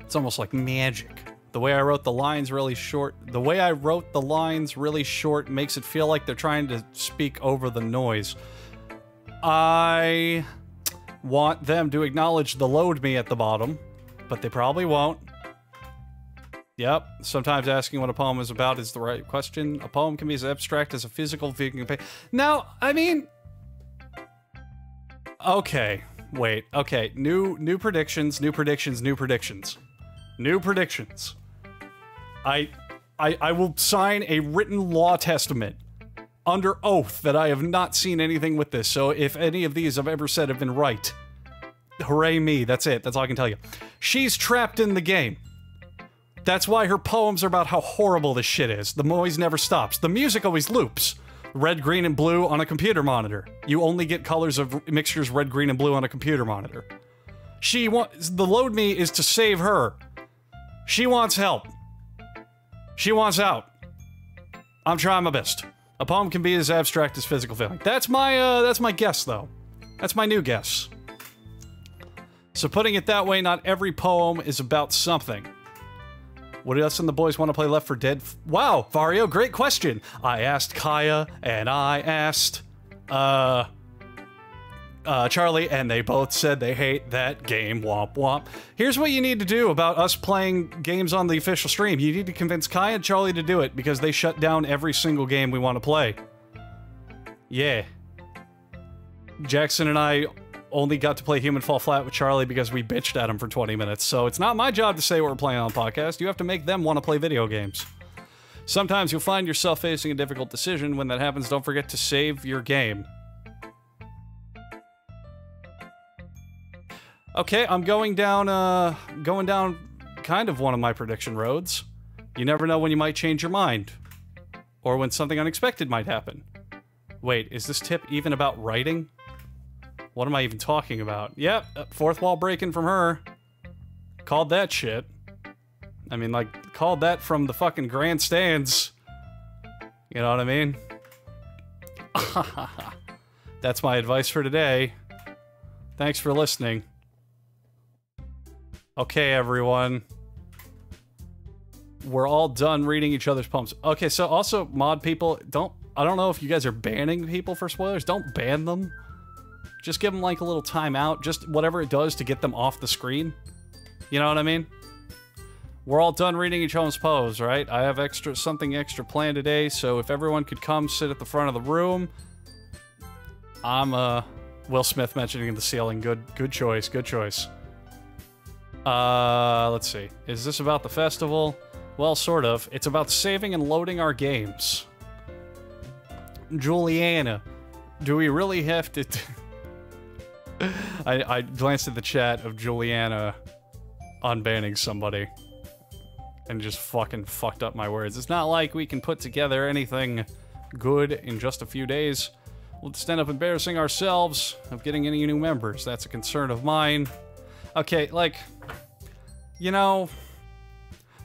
It's almost like magic. The way I wrote the lines really short... The way I wrote the lines really short makes it feel like they're trying to speak over the noise. I want them to acknowledge the load me at the bottom, but they probably won't. Yep, sometimes asking what a poem is about is the right question. A poem can be as abstract as a physical figure. Now, I mean... Okay, wait, okay. New predictions, new predictions, new predictions. New predictions. I will sign a written law testament under oath that I have not seen anything with this, so if any of these I've ever said have been right, hooray me, that's it, that's all I can tell you. She's trapped in the game. That's why her poems are about how horrible this shit is. The noise never stops. The music always loops. Red, green, and blue on a computer monitor. You only get colors of mixtures red, green, and blue on a computer monitor. She wants— the load me is to save her. She wants help. She wants out. I'm trying my best. A poem can be as abstract as physical feeling. That's my guess, though. That's my new guess. So putting it that way, not every poem is about something. What else and the boys want to play Left 4 Dead? Wow, Vario, great question. I asked Kaya, and I asked, Charlie, and they both said they hate that game, womp womp. Here's what you need to do about us playing games on the official stream. You need to convince Kaya and Charlie to do it, because they shut down every single game we want to play. Yeah. Jackson and I only got to play Human Fall Flat with Charlie because we bitched at him for 20 minutes, so it's not my job to say what we're playing on the podcast. You have to make them want to play video games. Sometimes you'll find yourself facing a difficult decision. When that happens, don't forget to save your game. Okay, I'm going down kind of one of my prediction roads. You never know when you might change your mind. Or when something unexpected might happen. Wait, is this tip even about writing? What am I even talking about? Yep, fourth wall breaking from her. Called that shit. I mean, like, called that from the fucking grandstands. You know what I mean? That's my advice for today. Thanks for listening. Okay, everyone. We're all done reading each other's poems. Okay, so also, mod people, I don't know if you guys are banning people for spoilers. Don't ban them. Just give them, like, a little timeout. Just whatever it does to get them off the screen. You know what I mean? We're all done reading each other's poems, right? I have something extra planned today, so if everyone could come sit at the front of the room. I'm, Will Smith mentioning the ceiling. Good choice, good choice. Let's see. Is this about the festival? Well, sort of. It's about saving and loading our games. Juliana, do we really have to... I glanced at the chat of Juliana unbanning somebody. And just fucking fucked up my words. It's not like we can put together anything good in just a few days. We'll just end up embarrassing ourselves of getting any new members. That's a concern of mine. Okay, like... You know...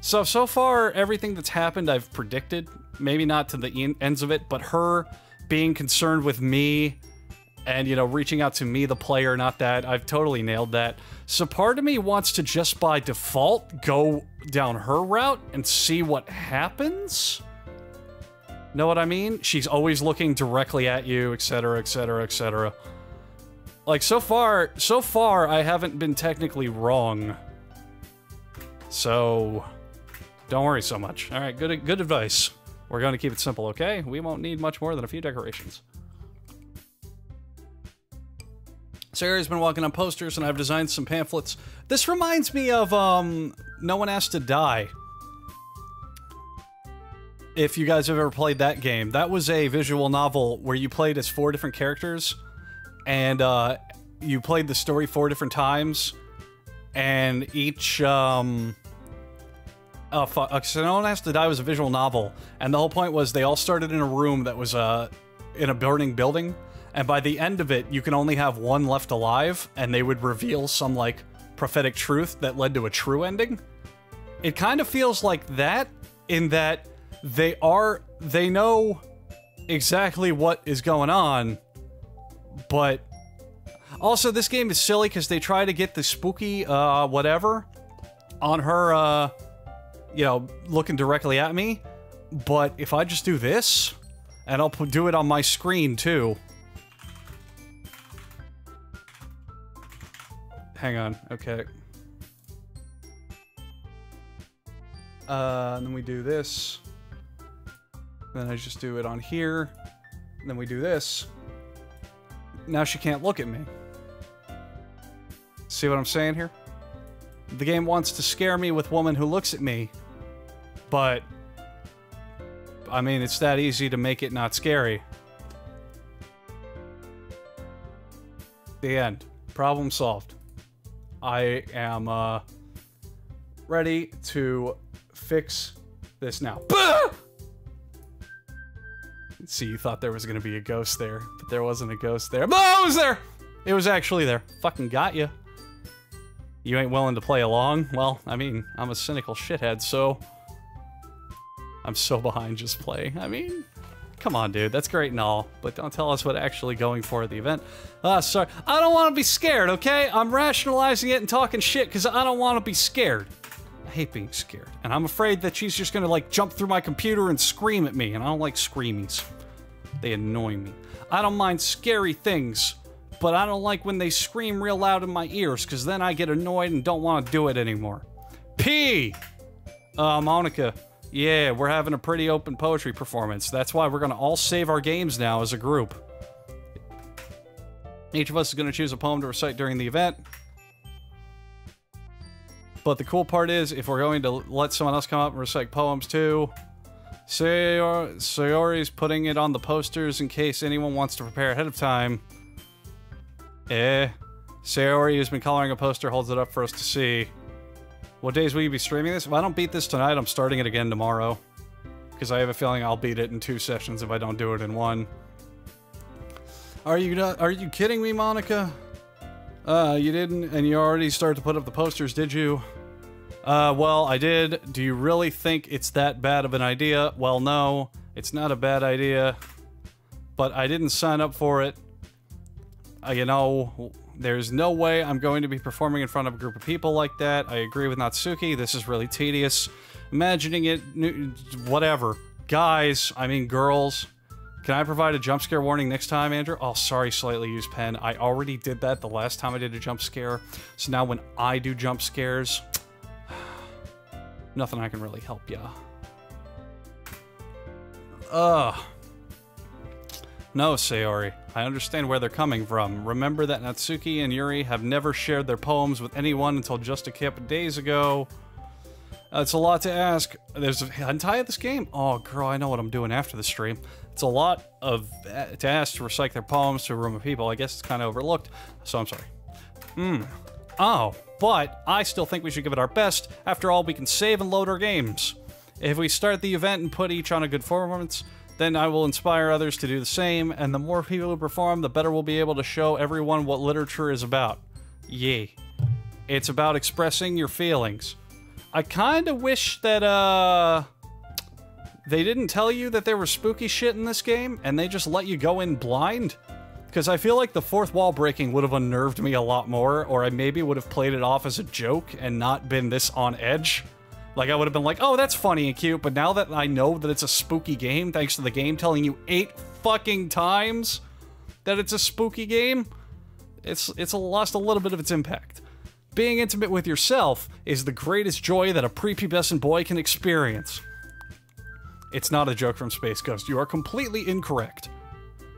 So far, everything that's happened I've predicted. Maybe not to the ends of it, but her being concerned with me and, you know, reaching out to me, the player, not that. I've totally nailed that. So part of me wants to just by default go down her route and see what happens. Know what I mean? She's always looking directly at you, etc., etc., etc. Like, so far, I haven't been technically wrong. So... Don't worry so much. Alright, good advice. We're going to keep it simple, okay? We won't need much more than a few decorations. Sarah's been walking on posters, and I've designed some pamphlets. This reminds me of, No One Has to Die. If you guys have ever played that game. That was a visual novel where you played as 4 different characters, and, you played the story 4 different times, and each, Oh, fuck. So No One Has to Die was a visual novel, and the whole point was they all started in a room that was, in a burning building, and by the end of it, you can only have one left alive, and they would reveal some, like, prophetic truth that led to a true ending. It kind of feels like that, in that they know exactly what is going on, but... Also, this game is silly because they try to get the spooky, whatever on her, you know, looking directly at me, but if I just do this, and I'll do it on my screen, too. Hang on, okay. And then we do this. Then I just do it on here. And then we do this. Now she can't look at me. See what I'm saying here? The game wants to scare me with woman who looks at me, but, I mean, it's that easy to make it not scary. The end. Problem solved. I am, ready to fix this now. See, you thought there was gonna be a ghost there, but there wasn't a ghost there. Oh, it was there! It was actually there. Fucking got you. You ain't willing to play along? Well, I mean, I'm a cynical shithead, so... I'm so behind just play. I mean, come on, dude. That's great and all, but don't tell us what actually going for at the event. Sorry. I don't want to be scared, okay? I'm rationalizing it and talking shit because I don't want to be scared. I hate being scared. And I'm afraid that she's just gonna, like, jump through my computer and scream at me, and I don't like screamies. They annoy me. I don't mind scary things, but I don't like when they scream real loud in my ears, because then I get annoyed and don't want to do it anymore. P! Monica. Yeah, we're having a pretty open poetry performance. That's why we're gonna all save our games now as a group. Each of us is gonna choose a poem to recite during the event. But the cool part is, if we're going to let someone else come up and recite poems too, Sayori's putting it on the posters in case anyone wants to prepare ahead of time. Sayori, who's been coloring a poster, holds it up for us to see. What days will you be streaming this? If I don't beat this tonight, I'm starting it again tomorrow. Because I have a feeling I'll beat it in 2 sessions if I don't do it in 1. Are you kidding me, Monica? You didn't, and you already started to put up the posters, did you? Well, I did. Do you really think it's that bad of an idea? Well, no, it's not a bad idea. But I didn't sign up for it. You know, there's no way I'm going to be performing in front of a group of people like that. I agree with Natsuki. This is really tedious. Imagining it, whatever. Guys, I mean girls. Can I provide a jump scare warning next time, Andrew? Oh, sorry, slightly used pen. I already did that the last time I did a jump scare. So now when I do jump scares, nothing I can really help ya. No, Sayori. I understand where they're coming from. Remember that Natsuki and Yuri have never shared their poems with anyone until just a couple days ago. It's a lot to ask. There's a hentai of this game? Oh, girl, I know what I'm doing after the stream. It's a lot to ask to recite their poems to a room of people. I guess it's kind of overlooked, so I'm sorry. Oh, but I still think we should give it our best. After all, we can save and load our games. If we start the event and put each on a good performance, then I will inspire others to do the same, and the more people who perform, the better we'll be able to show everyone what literature is about. Yay. It's about expressing your feelings. I kinda wish that, they didn't tell you that there was spooky shit in this game, and they just let you go in blind. Because I feel like the fourth wall breaking would have unnerved me a lot more, or I maybe would have played it off as a joke and not been this on edge. Like, I would have been like, oh, that's funny and cute, but now that I know that it's a spooky game, thanks to the game telling you 8 fucking times that it's a spooky game, it's lost a little bit of its impact. Being intimate with yourself is the greatest joy that a prepubescent boy can experience. It's not a joke from Space Ghost. You are completely incorrect.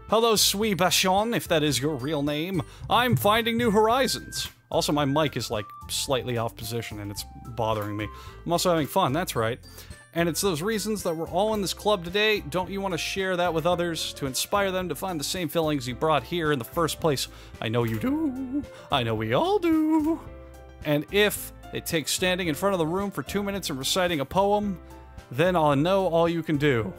Hello, Sui Bashon, if that is your real name. I'm finding new horizons. Also, my mic is, like, slightly off position, and it's bothering me. I'm also having fun, that's right. And it's those reasons that we're all in this club today. Don't you want to share that with others to inspire them to find the same feelings you brought here in the first place? I know you do. I know we all do. And if it takes standing in front of the room for 2 minutes and reciting a poem, then I'll know all you can do.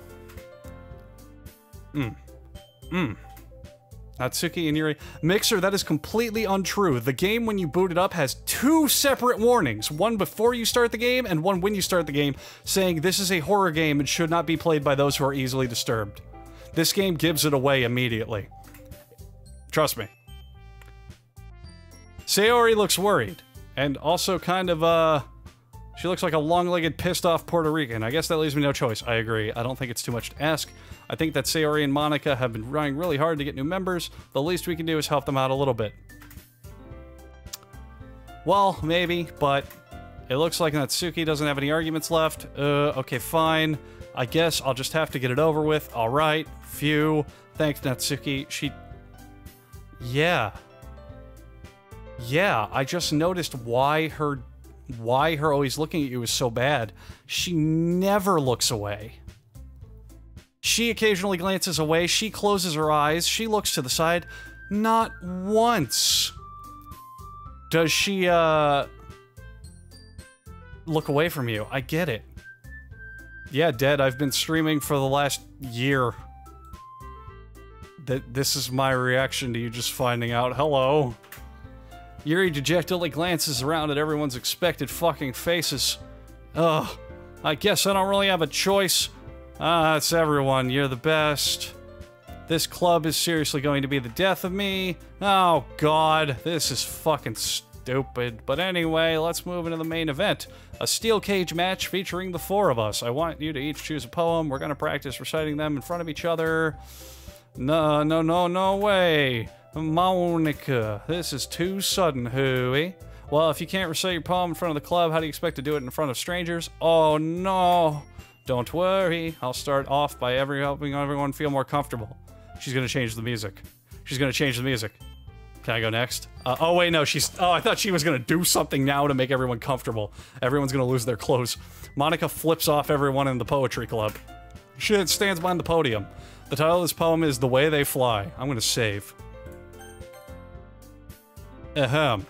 Natsuki and Yuri. Mixer, that is completely untrue. The game, when you boot it up, has 2 separate warnings. One before you start the game, and one when you start the game, saying this is a horror game and should not be played by those who are easily disturbed. This game gives it away immediately. Trust me. Sayori looks worried. And also kind of, she looks like a long-legged, pissed-off Puerto Rican. I guess that leaves me no choice. I agree. I don't think it's too much to ask. I think that Sayori and Monica have been trying really hard to get new members. The least we can do is help them out a little bit. Well, maybe, but it looks like Natsuki doesn't have any arguments left. Okay, fine. I guess I'll just have to get it over with. Alright. Phew. Thanks, Natsuki. Yeah. Yeah, I just noticed why her always looking at you is so bad. She never looks away. She occasionally glances away, she closes her eyes, she looks to the side. Not once does she, look away from you. I get it. Yeah, Dead, I've been streaming for the last year. This is my reaction to you just finding out. Hello. Yuri dejectedly glances around at everyone's expected fucking faces. Ugh, I guess I don't really have a choice. It's everyone, you're the best. This club is seriously going to be the death of me. Oh god, this is fucking stupid. But anyway, let's move into the main event. A steel cage match featuring the 4 of us. I want you to each choose a poem. We're gonna practice reciting them in front of each other. No way. Monica, this is too sudden, hooey. Well, if you can't recite your poem in front of the club, how do you expect to do it in front of strangers? Oh no. Don't worry. I'll start off by helping everyone feel more comfortable. She's gonna change the music. She's gonna change the music. Can I go next? Oh wait, no, I thought she was gonna do something now to make everyone comfortable. Everyone's gonna lose their clothes. Monica flips off everyone in the poetry club. She stands behind the podium. The title of this poem is The Way They Fly. I'm gonna save. Ahem.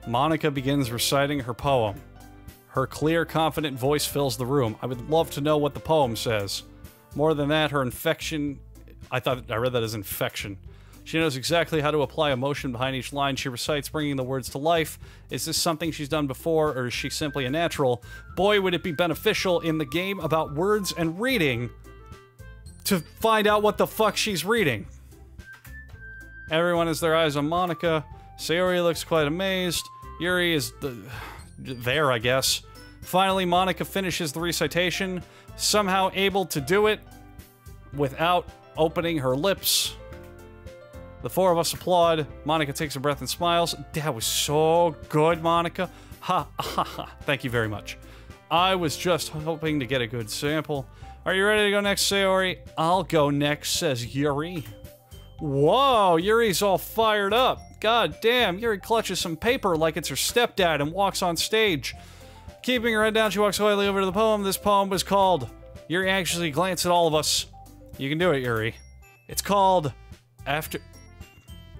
Monica begins reciting her poem. Her clear, confident voice fills the room. I would love to know what the poem says. More than that, her infection... I read that as infection. She knows exactly how to apply emotion behind each line she recites, bringing the words to life. Is this something she's done before, or is she simply a natural? Boy, would it be beneficial in the game about words and reading to find out what the fuck she's reading. Everyone has their eyes on Monica. Sayori looks quite amazed. Yuri is there, I guess. Finally, Monica finishes the recitation, somehow able to do it without opening her lips. The four of us applaud. Monica takes a breath and smiles. That was so good, Monica. Ha, ha, ha. Thank you very much. I was just hoping to get a good sample. Are you ready to go next, Sayori? I'll go next, says Yuri. Whoa, Yuri's all fired up. God damn, Yuri clutches some paper like it's her stepdad and walks on stage. Keeping her head down, she walks quietly over to the poem. This poem was called... Yuri actually glanced at all of us. You can do it, Yuri. It's called... After...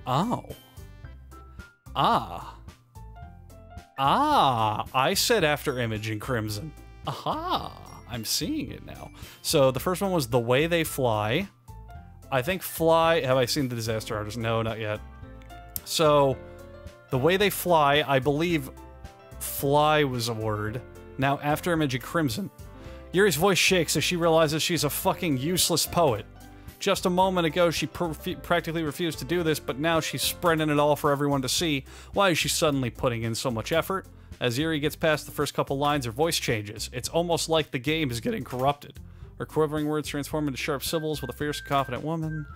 Oh. Ah. Ah. I said After Image in Crimson. Aha. I'm seeing it now. So the first one was The Way They Fly. I think Fly... Have I seen The Disaster Artist? No, not yet. So, The Way They Fly, I believe fly was a word. Now, After Image in Crimson. Yuri's voice shakes as she realizes she's a fucking useless poet. Just a moment ago, she practically refused to do this, but now she's spreading it all for everyone to see. Why is she suddenly putting in so much effort? As Yuri gets past the first couple lines, her voice changes. It's almost like the game is getting corrupted. Her quivering words transform into sharp syllables with a fierce and confident woman.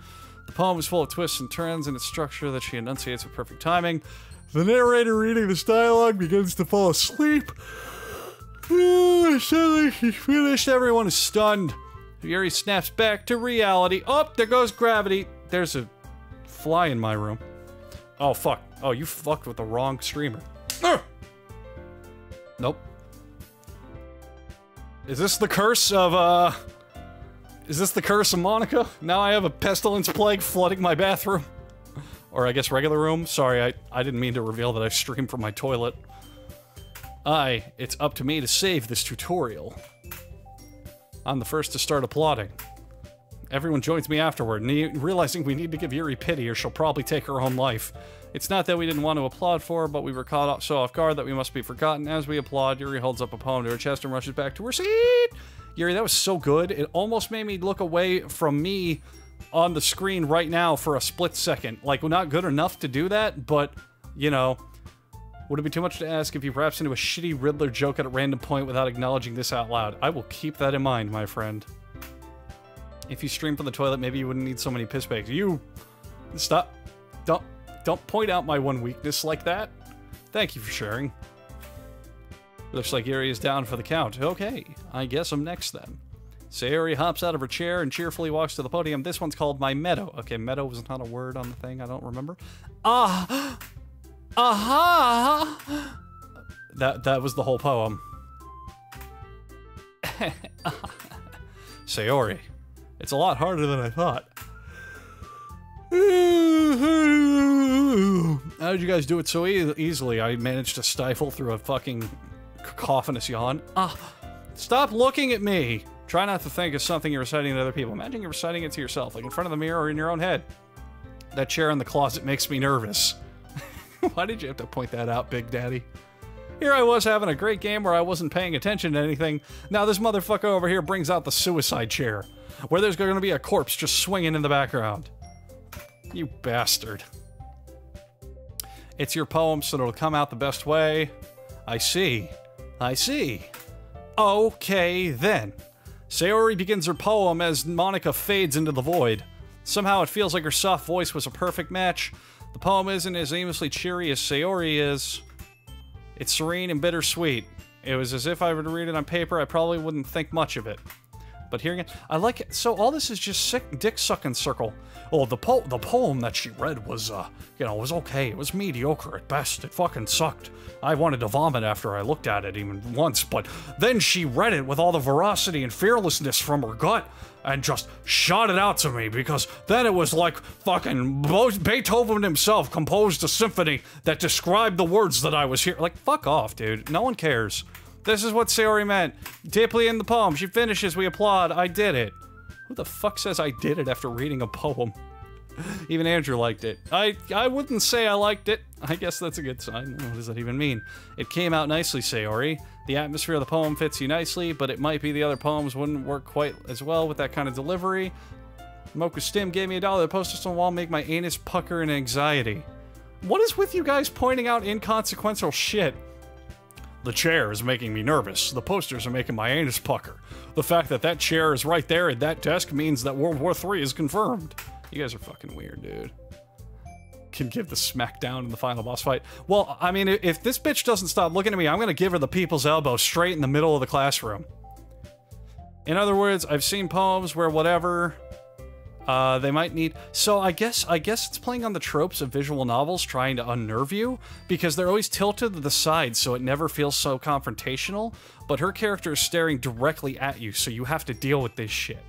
The poem is full of twists and turns in its structure that she enunciates with perfect timing. The narrator reading this dialogue begins to fall asleep. Suddenly she's finished. Everyone is stunned. Yuri snaps back to reality. Oh, there goes gravity. There's a fly in my room. Oh, fuck. Oh, you fucked with the wrong streamer. Nope. Is this the curse of, Is this the curse of Monica? Now I have a pestilence plague flooding my bathroom. Or I guess regular room. Sorry, I didn't mean to reveal that I stream from my toilet. It's up to me to save this tutorial. I'm the first to start applauding. Everyone joins me afterward, realizing we need to give Yuri pity or she'll probably take her own life. It's not that we didn't want to applaud for her, but we were caught so off guard that we must be forgotten. As we applaud, Yuri holds up a poem to her chest and rushes back to her seat. Yuri, that was so good. It almost made me look away from me on the screen right now for a split second. Like, not good enough to do that, but, you know... Would it be too much to ask if you perhaps into a shitty Riddler joke at a random point without acknowledging this out loud? I will keep that in mind, my friend. If you stream from the toilet, maybe you wouldn't need so many piss bags. You... Stop. Don't point out my one weakness like that. Thank you for sharing. Looks like Yuri is down for the count. Okay, I guess I'm next then. Sayori hops out of her chair and cheerfully walks to the podium. This one's called My Meadow. Okay, meadow was not a word on the thing, I don't remember. Ah! Aha! That was the whole poem. Sayori. It's a lot harder than I thought. How did you guys do it so easily? I managed to stifle through a fucking cacophonous yawn. Stop looking at me! Try not to think of something you're reciting to other people. Imagine you're reciting it to yourself, like in front of the mirror or in your own head. That chair in the closet makes me nervous. Why did you have to point that out, Big Daddy? Here I was having a great game where I wasn't paying attention to anything. Now this motherfucker over here brings out the suicide chair, where there's going to be a corpse just swinging in the background. You bastard. It's your poem, so it'll come out the best way. I see. I see. Okay, then. Sayori begins her poem as Monica fades into the void. Somehow it feels like her soft voice was a perfect match. The poem isn't as aimlessly cheery as Sayori is. It's serene and bittersweet. It was as if I were to read it on paper, I probably wouldn't think much of it. But hearing it, I like it. So all this is just sick dick-sucking circle. Oh, the poem that she read was, you know, was okay. It was mediocre at best. It fucking sucked. I wanted to vomit after I looked at it even once, but then she read it with all the veracity and fearlessness from her gut and just shot it out to me, because then it was like fucking Beethoven himself composed a symphony that described the words that I was hearing. Like, fuck off, dude. No one cares. This is what Sayori meant. Deeply in the poem. She finishes, we applaud. I did it. Who the fuck says I did it after reading a poem? Even Andrew liked it. I wouldn't say I liked it. I guess that's a good sign. What does that even mean? It came out nicely, Sayori. The atmosphere of the poem fits you nicely, but it might be the other poems wouldn't work quite as well with that kind of delivery. Mocha Stim gave me $1. The posters on the wall make my anus pucker in anxiety. What is with you guys pointing out inconsequential shit? The chair is making me nervous. The posters are making my anus pucker. The fact that that chair is right there at that desk means that World War III is confirmed. You guys are fucking weird, dude. Can give the smackdown in the final boss fight. Well, I mean, if this bitch doesn't stop looking at me, I'm gonna give her the people's elbow straight in the middle of the classroom. In other words, I've seen poems where whatever... they might need... So I guess it's playing on the tropes of visual novels trying to unnerve you, because they're always tilted to the side so it never feels so confrontational, but her character is staring directly at you, so you have to deal with this shit.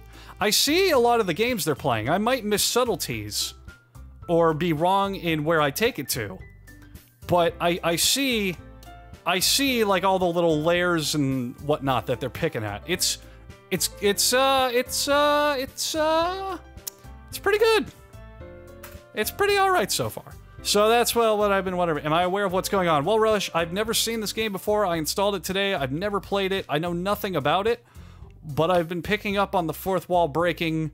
I see a lot of the games they're playing. I might miss subtleties, or be wrong in where I take it to, but I see like all the little layers and whatnot that they're picking at. It's pretty good. It's pretty alright so far. So that's, well, what I've been wondering. Am I aware of what's going on? Well, Relish, I've never seen this game before. I installed it today. I've never played it. I know nothing about it. But I've been picking up on the fourth wall breaking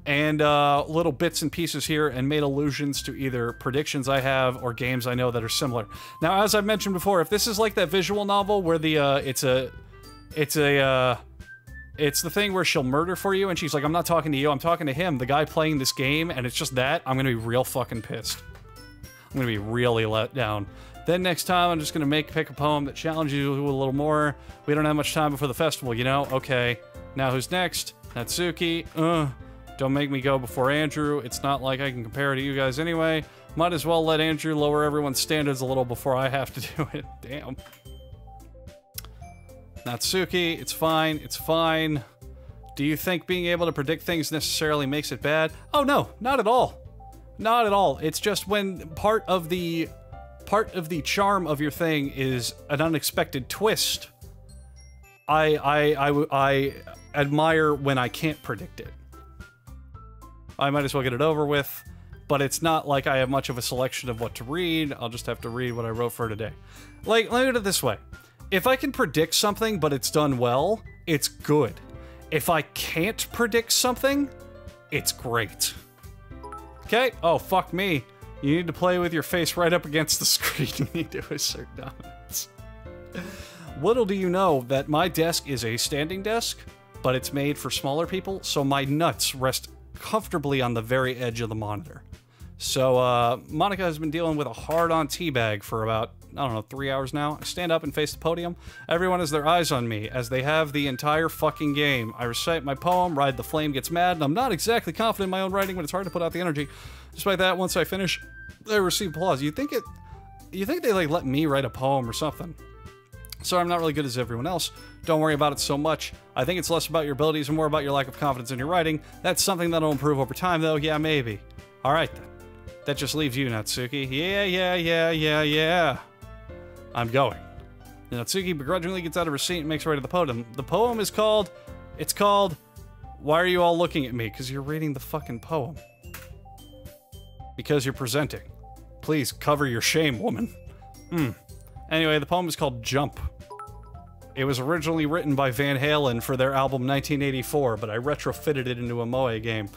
and little bits and pieces here and made allusions to either predictions I have or games I know that are similar. Now, as I've mentioned before, if this is like that visual novel where the, it's the thing where she'll murder for you, and she's like, I'm not talking to you, I'm talking to him, the guy playing this game, and it's just that, I'm gonna be real fucking pissed. I'm gonna be really let down. Then next time, I'm just gonna pick a poem that challenges you a little more. We don't have much time before the festival, you know? Okay. Now who's next? Natsuki. Don't make me go before Andrew. It's not like I can compare to you guys anyway. Might as well let Andrew lower everyone's standards a little before I have to do it. Damn. Natsuki, it's fine, it's fine. Do you think being able to predict things necessarily makes it bad? Oh no, not at all. Not at all. It's just when part of the charm of your thing is an unexpected twist. I admire when I can't predict it. I might as well get it over with, but it's not like I have much of a selection of what to read. I'll just have to read what I wrote for today. Like, let me put it this way. If I can predict something, but it's done well, it's good. If I can't predict something, it's great. Okay? Oh, fuck me. You need to play with your face right up against the screen. You need to assert dominance. Little do you know that my desk is a standing desk, but it's made for smaller people, so my nuts rest comfortably on the very edge of the monitor. So, Monica has been dealing with a hard-on teabag for about, I don't know, 3 hours now. I stand up and face the podium. Everyone has their eyes on me, as they have the entire fucking game. I recite my poem, Ride the Flame Gets Mad, and I'm not exactly confident in my own writing, but it's hard to put out the energy. Despite that, once I finish, I receive applause. You think they, like, let me write a poem or something. So I'm not really good as everyone else. Don't worry about it so much. I think it's less about your abilities and more about your lack of confidence in your writing. That's something that'll improve over time, though. Yeah, maybe. Alright, then. That just leaves you, Natsuki. Yeah. I'm going. Natsuki begrudgingly gets out of her seat and makes her way to the podium. The poem is called... It's called... Why are you all looking at me? Because you're reading the fucking poem. Because you're presenting. Please, cover your shame, woman. Anyway, the poem is called Jump. It was originally written by Van Halen for their album 1984, but I retrofitted it into a Moe game.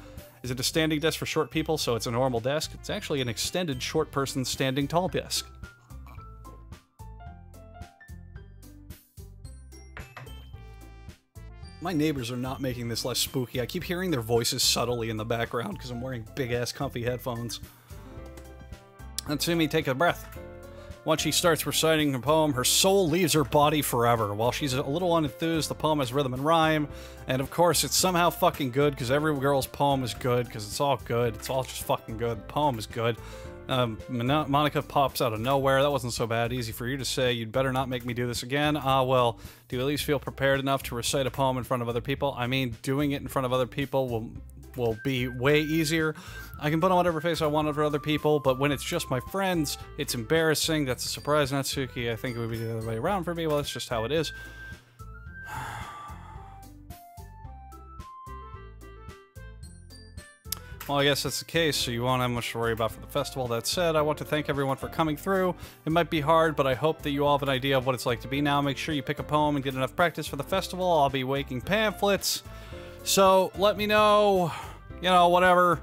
Is it a standing desk for short people, so it's a normal desk? It's actually an extended short person standing tall desk. My neighbors are not making this less spooky. I keep hearing their voices subtly in the background because I'm wearing big-ass comfy headphones. Natsumi, take a breath. Once she starts reciting her poem, her soul leaves her body forever. While she's a little unenthused, the poem has rhythm and rhyme. And of course, it's somehow fucking good, because every girl's poem is good, because it's all good. It's all just fucking good. The poem is good. Monica pops out of nowhere. That wasn't so bad. Easy for you to say. You'd better not make me do this again. Well, do you at least feel prepared enough to recite a poem in front of other people? I mean, doing it in front of other people will be way easier. I can put on whatever face I want for other people, but when it's just my friends, it's embarrassing. That's a surprise, Natsuki. I think it would be the other way around for me. Well, that's just how it is. Well, I guess that's the case, so you won't have much to worry about for the festival. That said, I want to thank everyone for coming through. It might be hard, but I hope that you all have an idea of what it's like to be now. Make sure you pick a poem and get enough practice for the festival. I'll be making pamphlets. So, let me know, you know, whatever.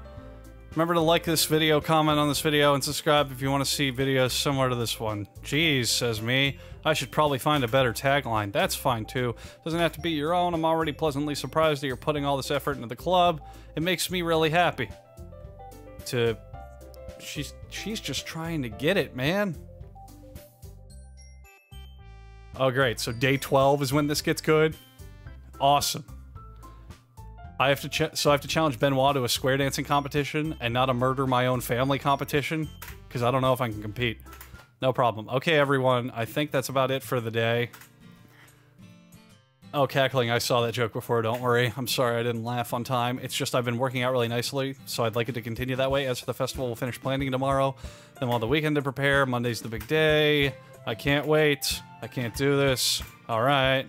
Remember to like this video, comment on this video, and subscribe if you want to see videos similar to this one. Jeez, says me. I should probably find a better tagline. That's fine, too. Doesn't have to be your own. I'm already pleasantly surprised that you're putting all this effort into the club. It makes me really happy. She's just trying to get it, man. Oh, great. So day 12 is when this gets good? Awesome. I have to challenge Benoit to a square dancing competition and not a murder my own family competition, because I don't know if I can compete. No problem. Okay, everyone, I think that's about it for the day. Oh, cackling, I saw that joke before, don't worry. I'm sorry I didn't laugh on time. It's just I've been working out really nicely, so I'd like it to continue that way. As for the festival, we'll finish planning tomorrow. Then we'll have the weekend to prepare. Monday's the big day. I can't wait. I can't do this. Alright.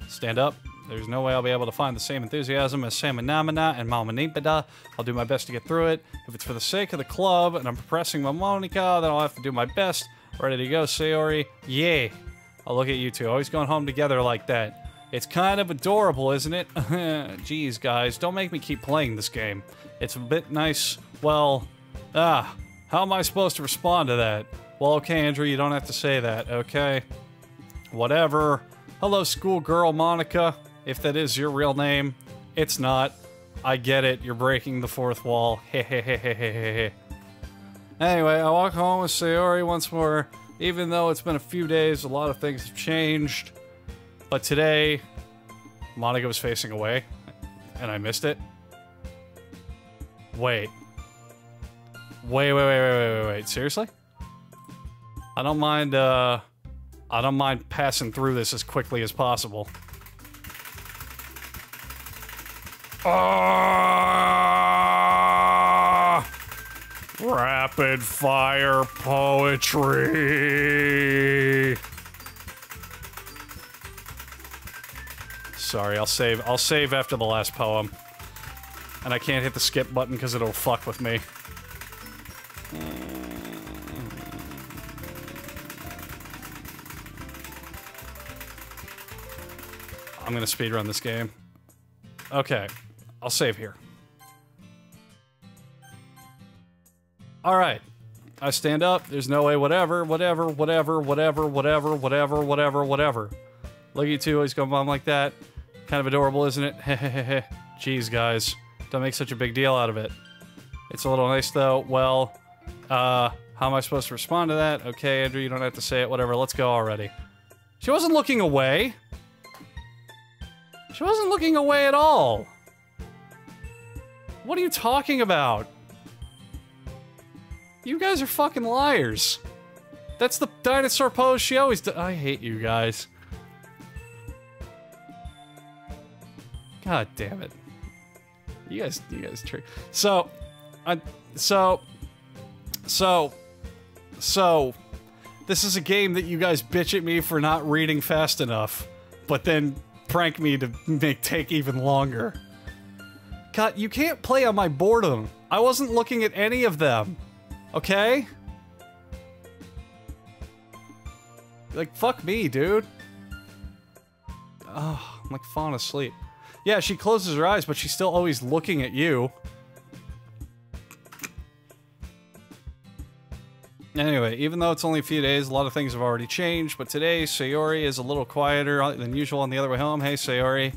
Stand up. There's no way I'll be able to find the same enthusiasm as Samanamana and Malmanipeda. I'll do my best to get through it. If it's for the sake of the club and I'm pressing my Monica, then I'll have to do my best. Ready to go, Sayori? Yeah. I'll look at you two. Always going home together like that. It's kind of adorable, isn't it? Jeez, guys. Don't make me keep playing this game. It's a bit nice. Well, how am I supposed to respond to that? Well, okay, Andrew, you don't have to say that, okay? Whatever. Hello, schoolgirl Monica. If that is your real name, it's not. I get it. You're breaking the fourth wall. Hehehehehehe. Anyway, I walk home with Sayori once more. Even though it's been a few days, a lot of things have changed. But today, Monica was facing away, and I missed it. Wait. Wait. Seriously? I don't mind passing through this as quickly as possible. Rapid fire poetry. Sorry, I'll save after the last poem. And I can't hit the skip button because it'll fuck with me. I'm gonna speedrun this game. Okay, I'll save here. Alright. I stand up, there's no way, whatever. Look at you two, always going on like that. Kind of adorable, isn't it? Hehehehe. Jeez, guys. Don't make such a big deal out of it. It's a little nice, though. Well, how am I supposed to respond to that? Okay, Andrew, you don't have to say it. Whatever, let's go already. She wasn't looking away. She wasn't looking away at all. What are you talking about? You guys are fucking liars. That's the dinosaur pose she always does. I hate you guys. God damn it. You guys trick. So, this is a game that you guys bitch at me for not reading fast enough, but then prank me to take even longer. God, you can't play on my boredom. I wasn't looking at any of them. Okay? Like, fuck me, dude. Oh, I'm like falling asleep. Yeah, she closes her eyes, but she's still always looking at you. Anyway, even though it's only a few days, a lot of things have already changed, but today, Sayori is a little quieter than usual on the other way home. Hey, Sayori.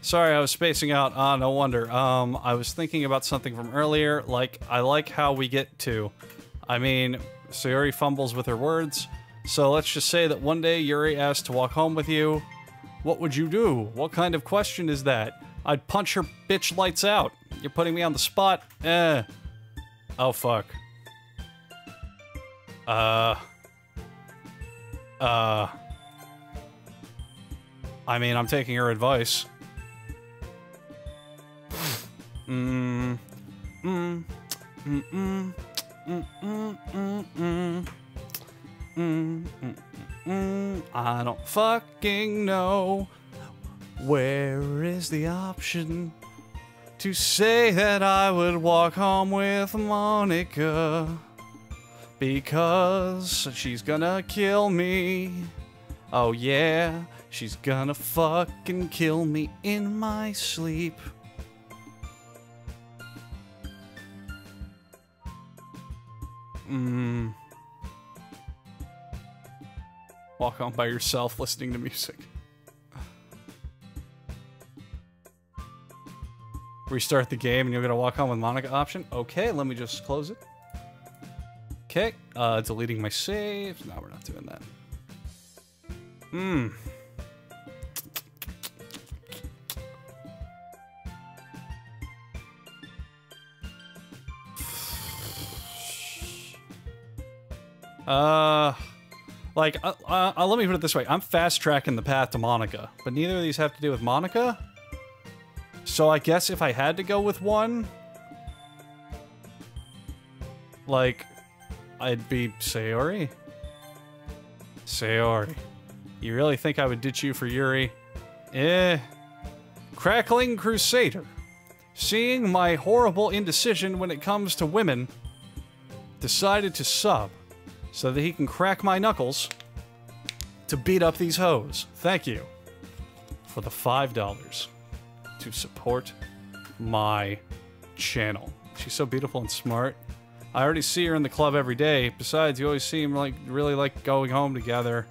Sorry, I was spacing out. Ah, no wonder. I was thinking about something from earlier, like, I like how we get to. I mean, Sayori fumbles with her words, so let's just say that one day Yuri asked to walk home with you. What would you do? What kind of question is that? I'd punch her bitch lights out. You're putting me on the spot? Oh, fuck. I mean, I'm taking her advice. I don't fucking know. Where is the option? to say that I would walk home with Monica because she's gonna kill me. Oh yeah, she's gonna fucking kill me in my sleep. Walk home by yourself listening to music. Restart the game and you're gonna walk home with Monica option. Okay, let me just close it. Okay, deleting my saves. No, we're not doing that. Let me put it this way. I'm fast-tracking the path to Monica, but neither of these have to do with Monica. So I guess if I had to go with one, like, I'd be Sayori. Sayori. You really think I would ditch you for Yuri? Crackling Crusader. Seeing my horrible indecision when it comes to women, decided to sub so that he can crack my knuckles to beat up these hoes. Thank you for the $5 to support my channel. She's so beautiful and smart. I already see her in the club every day. Besides, you always seem like really like going home together.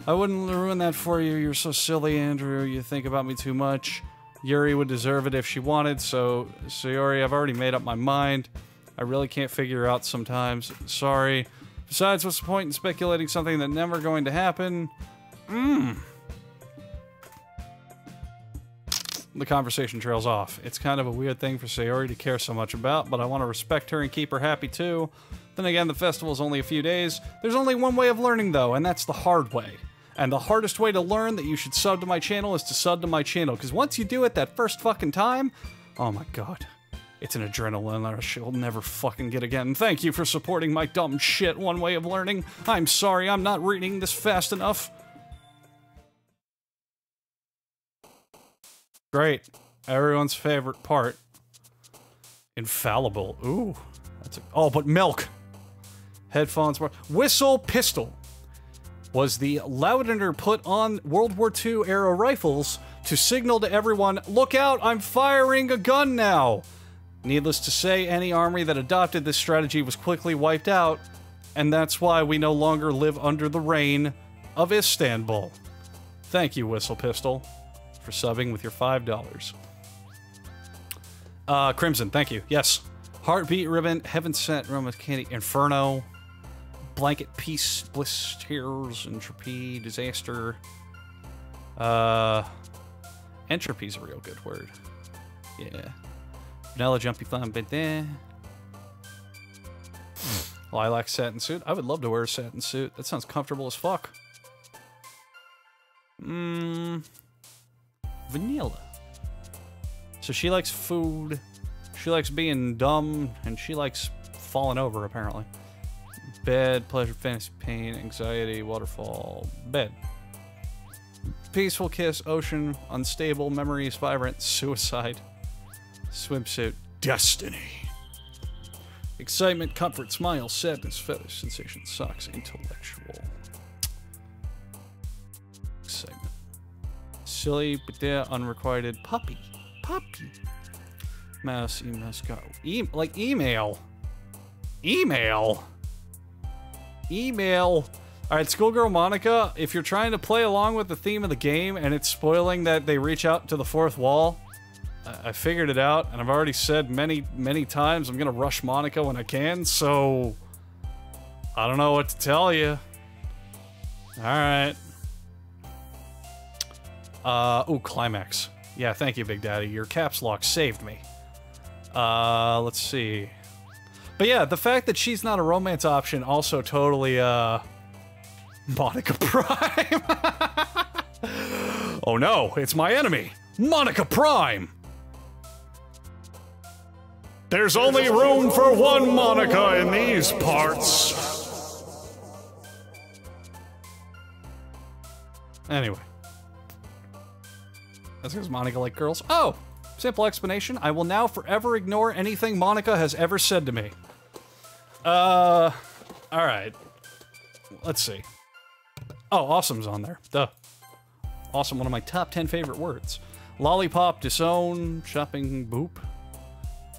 I wouldn't ruin that for you. You're so silly, Andrew. You think about me too much. Yuri would deserve it if she wanted, so Sayori, I've already made up my mind. I really can't figure out sometimes. Sorry. Besides, what's the point in speculating something that's never going to happen? The conversation trails off. It's kind of a weird thing for Sayori to care so much about, but I want to respect her and keep her happy too. Then again, the festival's only a few days. There's only one way of learning though, and that's the hard way. And the hardest way to learn that you should sub to my channel is to sub to my channel, because once you do it that first fucking time, oh my god. It's an adrenaline rush you'll never fucking get again. Thank you for supporting my dumb shit one way of learning. I'm sorry I'm not reading this fast enough. Great. Everyone's favorite part. Infallible. Ooh. That's a, oh, but milk. Headphones. Whistle pistol was the Loudener put on World War II era rifles to signal to everyone, look out, I'm firing a gun now. Needless to say, any army that adopted this strategy was quickly wiped out, and that's why we no longer live under the reign of Istanbul. Thank you, Whistle Pistol, for subbing with your $5. Crimson, thank you. Yes. Heartbeat Ribbon, Heaven Sent, Room with Candy, Inferno, Blanket Peace, Bliss, Tears, Entropy, Disaster. Entropy's a real good word. Yeah. Vanilla Jumpy Fun, but then Lilac Satin Suit. I would love to wear a satin suit. That sounds comfortable as fuck. Vanilla. So she likes food, she likes being dumb, and she likes falling over, apparently. Bed, pleasure, fantasy, pain, anxiety, waterfall, bed. Peaceful kiss, ocean, unstable, memories, vibrant, suicide. Swimsuit, destiny. Excitement, comfort, smile, sadness, fetish, sensation, socks, intellectual. Excitement. Silly, but there, unrequited, puppy. Puppy. Mouse, email, like email. Email. Email. Alright, Schoolgirl Monica, if you're trying to play along with the theme of the game and it's spoiling that they reach out to the fourth wall, I figured it out, and I've already said many, many times I'm gonna rush Monica when I can, so I don't know what to tell you. Alright. Ooh, Climax. Yeah, thank you, Big Daddy. Your caps lock saved me. Let's see. But yeah, the fact that she's not a romance option also totally, Monica Prime. Oh no, it's my enemy, Monica Prime. There's only room for one Monica in these parts. Anyway. That's because Monica liked girls. Oh! Simple explanation, I will now forever ignore anything Monica has ever said to me. Alright. Let's see. Oh, awesome's on there. Duh. Awesome, one of my top 10 favorite words. Lollipop, disown, shopping, boop.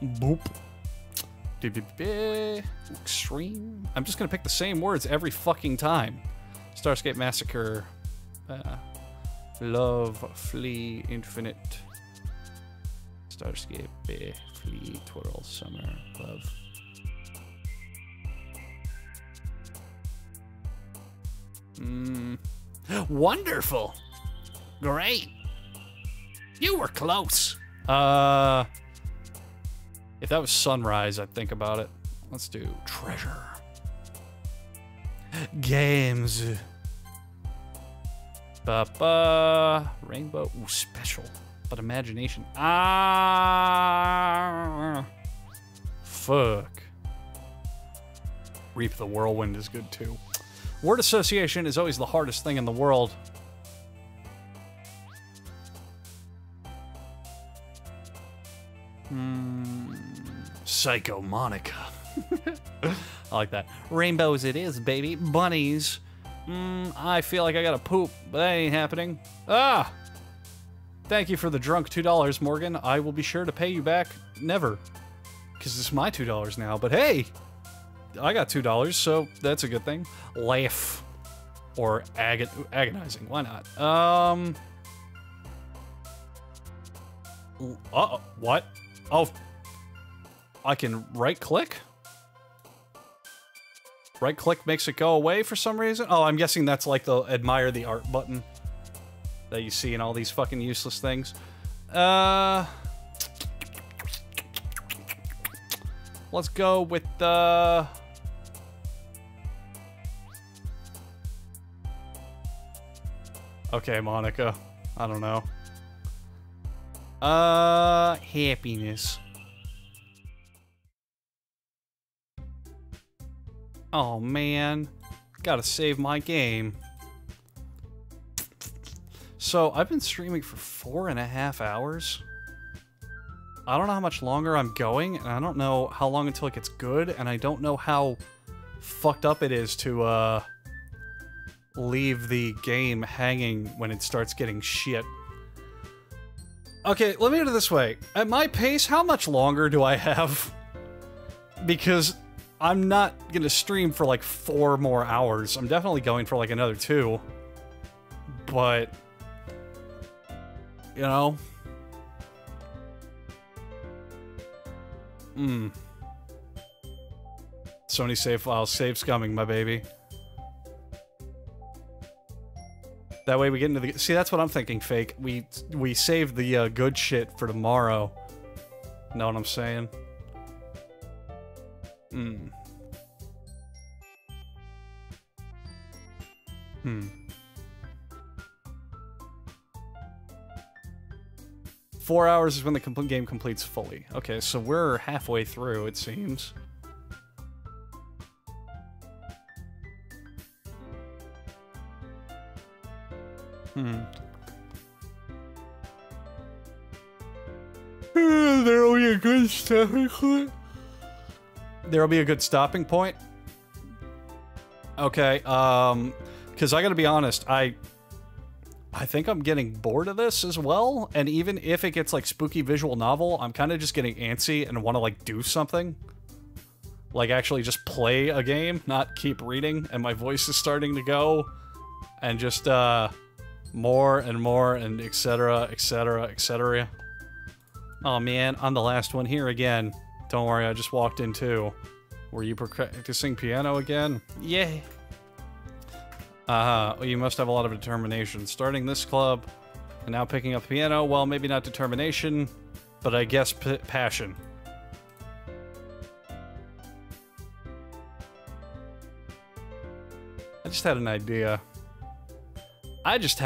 Boop. Extreme. I'm just gonna pick the same words every fucking time. Starscape Massacre. Love, flee, infinite. Starscape, flee, twirl, summer, love. Wonderful. Great. You were close. If that was sunrise, I'd think about it. Let's do treasure. Games. Rainbow. Ooh, special. But imagination. Fuck. Reap the Whirlwind is good too. Word association is always the hardest thing in the world. Psycho Monica. I like that. Rainbows it is, baby. Bunnies. I feel like I gotta poop, but that ain't happening. Ah! Thank you for the drunk $2, Morgan. I will be sure to pay you back never. Because it's my $2 now, but hey! I got $2, so that's a good thing. Laugh. Or agonizing. Why not? Uh-oh. What? Oh. I can right-click? Right-click makes it go away for some reason? Oh, I'm guessing that's like the admire the art button that you see in all these fucking useless things. Let's go with the... Okay, Monica. I don't know. Happiness. Oh, man. Gotta save my game. So, I've been streaming for 4.5 hours. I don't know how much longer I'm going, and I don't know how long until it gets good, and I don't know how fucked up it is to, leave the game hanging when it starts getting shit. Okay, let me put it this way. At my pace, how much longer do I have? Because I'm not gonna stream for like 4 more hours. I'm definitely going for like another 2. But... you know? Sony save files. Save scumming, my baby. That way we get into the... See, that's what I'm thinking, Fake. We save the good shit for tomorrow. Know what I'm saying? 4 hours is when the game completes fully. Okay, so we're halfway through, it seems. There'll be a good stopping point. There'll be a good stopping point? Okay, because I gotta be honest, I think I'm getting bored of this as well, and even if it gets, like, spooky visual novel, I'm kind of just getting antsy and want to, like, do something. Like, actually just play a game, not keep reading, and my voice is starting to go, and just, more and more, and etc., etc., etc. Oh man, I'm the last one here again. Don't worry, I just walked in too. Were you practicing piano again? Yay! You must have a lot of determination. Starting this club, and now picking up piano, well, maybe not determination, but I guess passion. I just had an idea. I just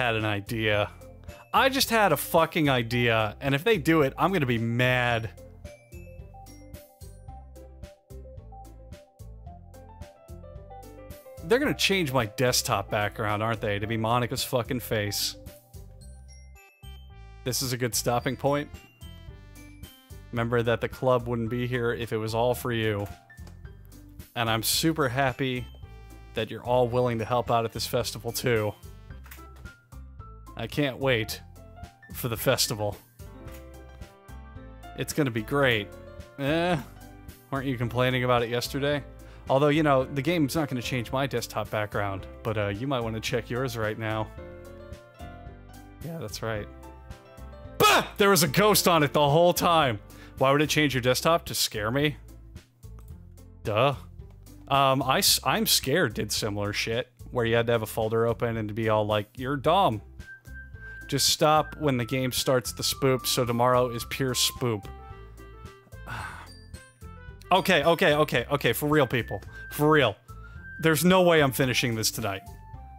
had a fucking idea, and if they do it, I'm gonna be mad. They're gonna change my desktop background, aren't they, to be Monica's fucking face. This is a good stopping point. Remember that the club wouldn't be here if it was all for you. And I'm super happy that you're all willing to help out at this festival too. I can't wait for the festival. It's gonna be great. Weren't you complaining about it yesterday? Although, you know, the game's not gonna change my desktop background, but you might want to check yours right now. Yeah, that's right. Bah! There was a ghost on it the whole time! Why would it change your desktop? To scare me? Duh. I'm Scared did similar shit, where you had to have a folder open and to be all like, you're dumb. Just stop when the game starts the spoop, so tomorrow is pure spoop. Okay, for real, people. For real. There's no way I'm finishing this tonight.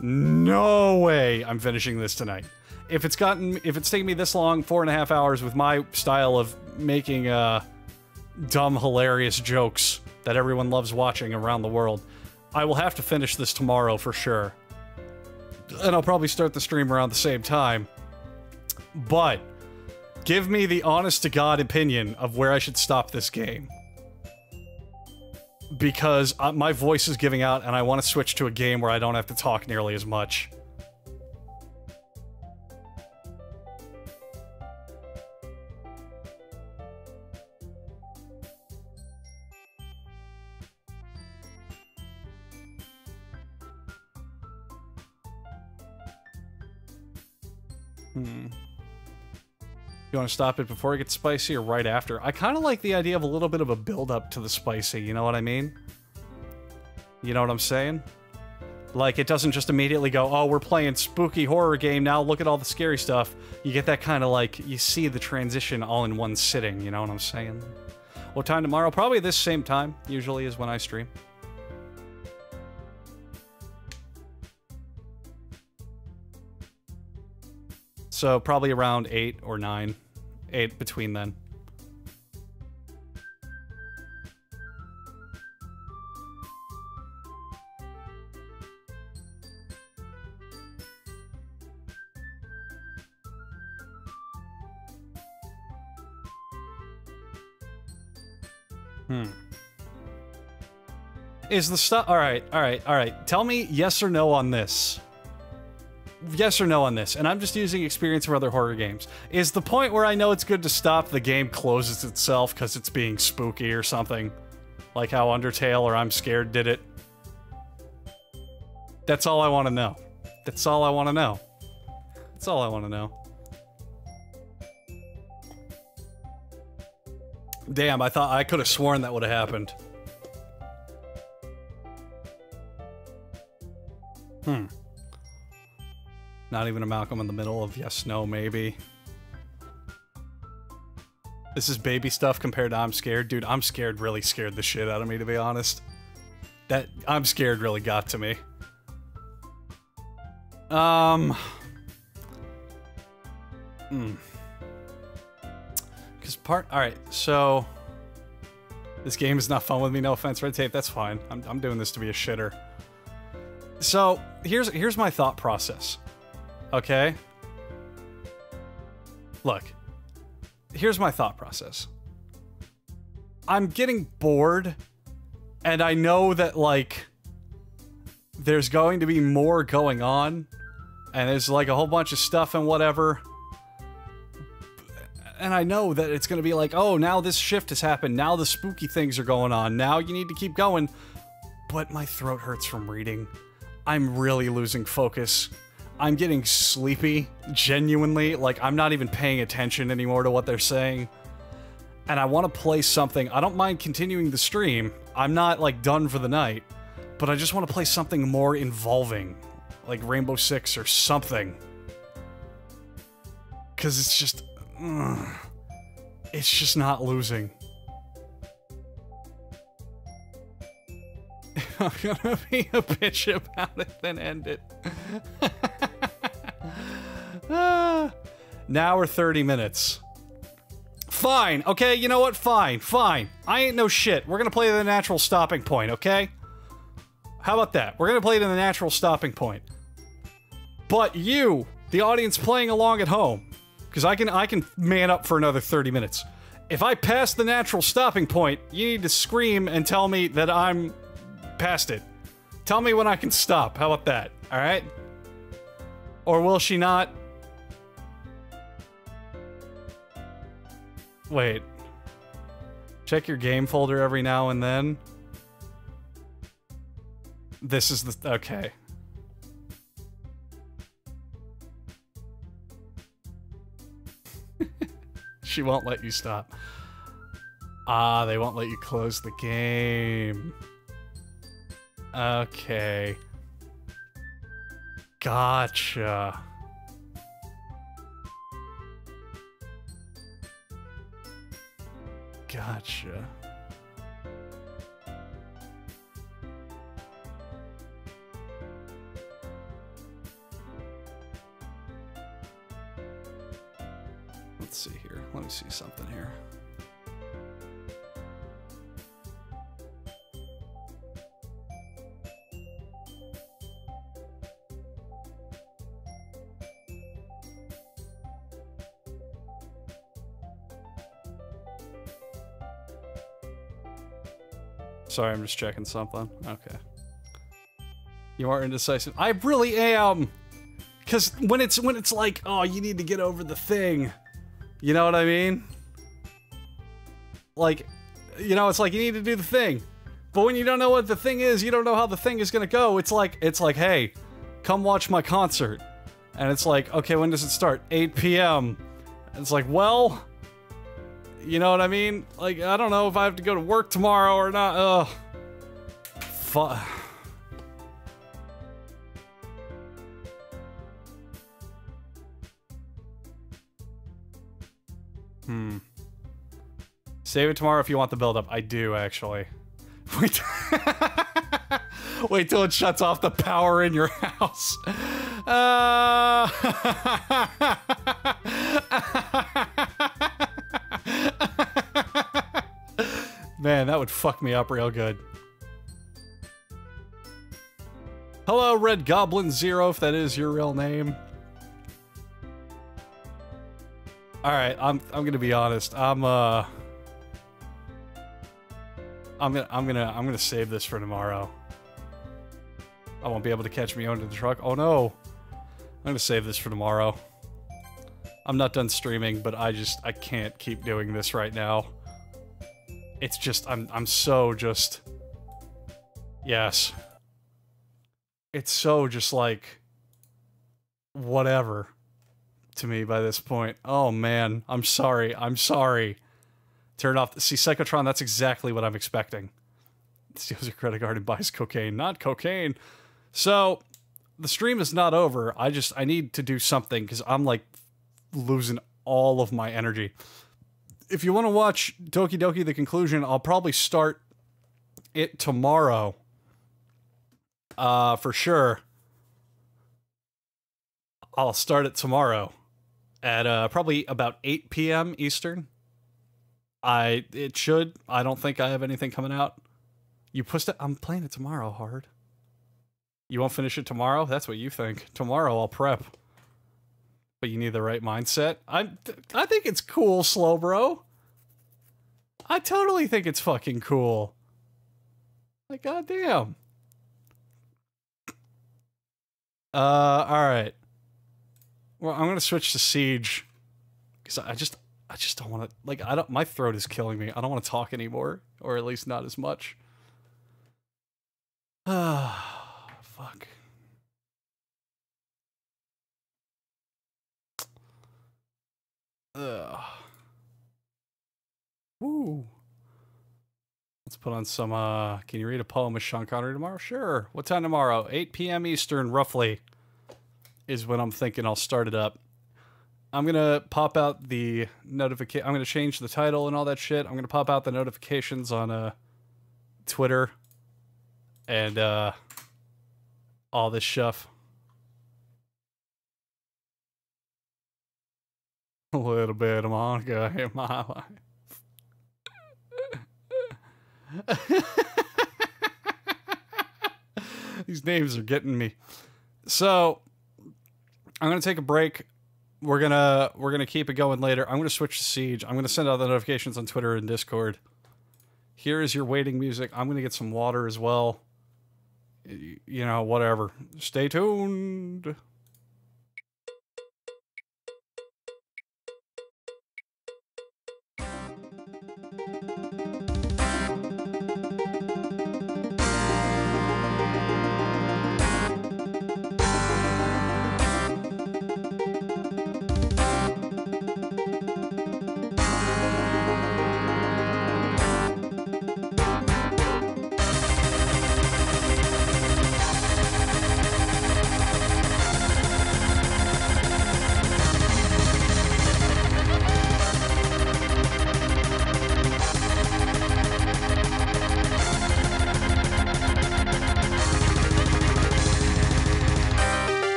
No way I'm finishing this tonight. If it's taken me this long, 4.5 hours with my style of making, dumb, hilarious jokes that everyone loves watching around the world, I will have to finish this tomorrow for sure. And I'll probably start the stream around the same time. But, give me the honest-to-God opinion of where I should stop this game. Because my voice is giving out and I want to switch to a game where I don't have to talk nearly as much. You want to stop it before it gets spicy or right after? I kind of like the idea of a little bit of a build-up to the spicy, you know what I mean? You know what I'm saying? Like, it doesn't just immediately go, oh, we're playing spooky horror game, now look at all the scary stuff. You get that kind of, like, you see the transition all in one sitting, you know what I'm saying? What time tomorrow? Probably this same time, usually, is when I stream. So, probably around 8 or 9. 8 between then. Is the stuff... Alright. Tell me yes or no on this. Yes or no on this, and I'm just using experience from other horror games. Is the point where I know it's good to stop, the game closes itself because it's being spooky or something? Like how Undertale or I'm Scared did it? That's all I want to know. That's all I want to know. That's all I want to know. Damn, I thought I could have sworn that would have happened. Not even a Malcolm in the middle of yes, no, maybe. This is baby stuff compared to I'm Scared. Dude, I'm Scared really scared the shit out of me, to be honest. That I'm Scared really got to me. Alright, so... This game is not fun with me, no offense, Red Tape, that's fine. I'm doing this to be a shitter. So, here's my thought process. Okay? Look. Here's my thought process. I'm getting bored, and I know that, like, there's going to be more going on, and there's, like, a whole bunch of stuff and whatever. And I know that it's gonna be like, oh, now this shift has happened, now the spooky things are going on, now you need to keep going. But my throat hurts from reading. I'm really losing focus. I'm getting sleepy, genuinely. Like, I'm not even paying attention anymore to what they're saying. And I want to play something. I don't mind continuing the stream. I'm not, like, done for the night. But I just want to play something more involving. Like Rainbow Six or something. Because it's just... it's just not losing. I'm gonna be a bitch about it, then end it. Now we're 30 minutes. Fine, okay, you know what? Fine. I ain't no shit. We're gonna play the natural stopping point, okay? How about that? We're gonna play to the natural stopping point. But you, the audience playing along at home, because I can man up for another 30 minutes. If I pass the natural stopping point, you need to scream and tell me that I'm past it. Tell me when I can stop. How about that? Alright? Or will she not? Wait. Check your game folder every now and then. This is the... okay. She won't let you stop. Ah, they won't let you close the game. Okay. Gotcha. Gotcha. Let's see here. Let me see something here. Sorry, I'm just checking something. Okay. You are indecisive. I really am! Cause when it's like, oh, you need to get over the thing. You know what I mean? Like, you know, it's like you need to do the thing. But when you don't know what the thing is, you don't know how the thing is gonna go. It's like, hey, come watch my concert. And it's like, okay, when does it start? 8 p.m. And it's like, well, you know what I mean? Like, I don't know if I have to go to work tomorrow or not. Ugh. Fuck. Save it tomorrow if you want the build-up. I do, actually. Wait. Wait till it shuts off the power in your house. Man, that would fuck me up real good. Hello, Red Goblin Zero, if that is your real name. Alright, I'm gonna be honest. I'm gonna save this for tomorrow. I won't be able to catch me under the truck. Oh no! I'm gonna save this for tomorrow. I'm not done streaming, but I can't keep doing this right now. It's just, I'm so just... Yes. It's so just like... whatever. To me by this point. Oh man, I'm sorry. I'm sorry. Turn off. See, Psychotron, that's exactly what I'm expecting. Steals your credit card and buys cocaine. Not cocaine. So, the stream is not over. I need to do something because I'm like losing all of my energy. If you want to watch Doki Doki The Conclusion, I'll probably start it tomorrow. For sure. I'll start it tomorrow. At probably about 8 p.m. Eastern. It should. I don't think I have anything coming out. You pushed it. I'm playing it tomorrow, hard. You won't finish it tomorrow? That's what you think. Tomorrow I'll prep. But you need the right mindset. I think it's cool, Slow Bro. I totally think it's fucking cool. Like, goddamn. Alright. Well, I'm gonna switch to Siege. Because I just don't want to, like, my throat is killing me. I don't want to talk anymore. Or at least not as much. Ah, fuck. Ugh. Woo. Let's put on some, can you read a poem with Sean Connery tomorrow? Sure. What time tomorrow? 8 p.m. Eastern, roughly, is when I'm thinking I'll start it up. I'm gonna pop out the notification. I'm gonna change the title and all that shit. I'm gonna pop out the notifications on, Twitter. And, all this stuff. A little bit of manga in my life. These names are getting me. So, I'm going to take a break we're gonna keep it going later. I'm gonna switch to Siege. I'm gonna send out the notifications on Twitter and Discord. Here is your waiting music. I'm gonna get some water as well. You know, whatever. Stay tuned.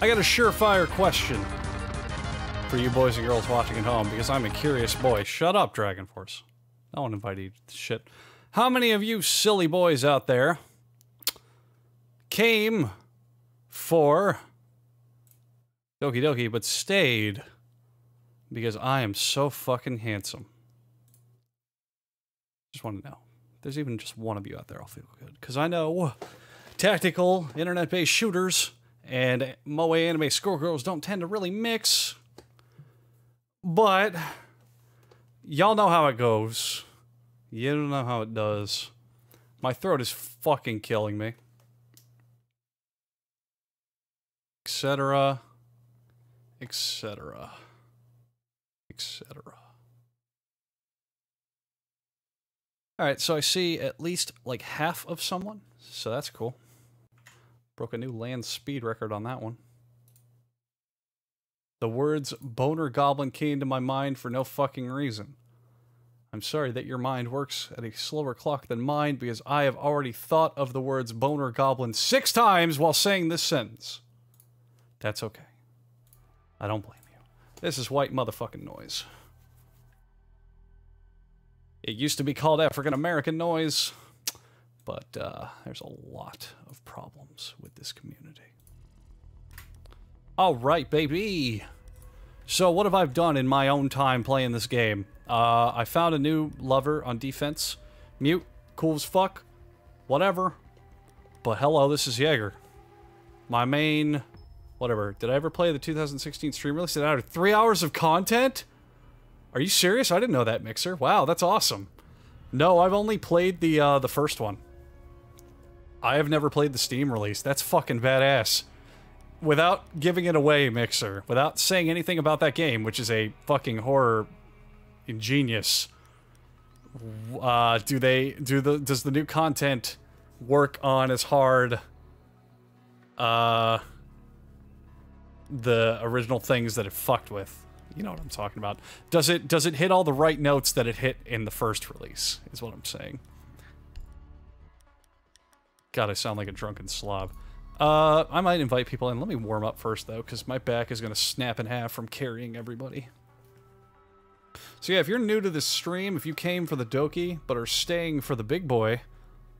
I got a surefire question for you boys and girls watching at home, because I'm a curious boy. Shut up, Dragon Force. No one invited you to shit. How many of you silly boys out there came for Doki Doki, but stayed because I am so fucking handsome? Just want to know. If there's even just one of you out there, I'll feel good. Because I know tactical, internet-based shooters and moe anime schoolgirls don't tend to really mix. But y'all know how it goes. You don't know how it does. My throat is fucking killing me. Etc. Etc. Etc. Alright, so I see at least like half of someone. So that's cool. Broke a new land speed record on that one. The words boner goblin came to my mind for no fucking reason. I'm sorry that your mind works at a slower clock than mine, because I have already thought of the words boner goblin 6 times while saying this sentence. That's okay. I don't blame you. This is white motherfucking noise. It used to be called African American noise, but there's a lot of problems with this community. Alright, baby! So, what have I done in my own time playing this game? I found a new lover on defense. Mute, cool as fuck, whatever. But hello, this is Jaeger. My main... whatever. Did I ever play the 2016 stream release? Did I have 3 hours of content? Are you serious? I didn't know that, Mixer. Wow, that's awesome. No, I've only played the first one. I have never played the Steam release. That's fucking badass. Without giving it away, Mixer, without saying anything about that game, which is a fucking horror ingenious, does the new content work on as hard the original things that it fucked with? You know what I'm talking about. Does it hit all the right notes that it hit in the first release, is what I'm saying. God, I sound like a drunken slob. I might invite people in. Let me warm up first, though, because my back is going to snap in half from carrying everybody. So yeah, if you're new to this stream, if you came for the Doki, but are staying for the big boy,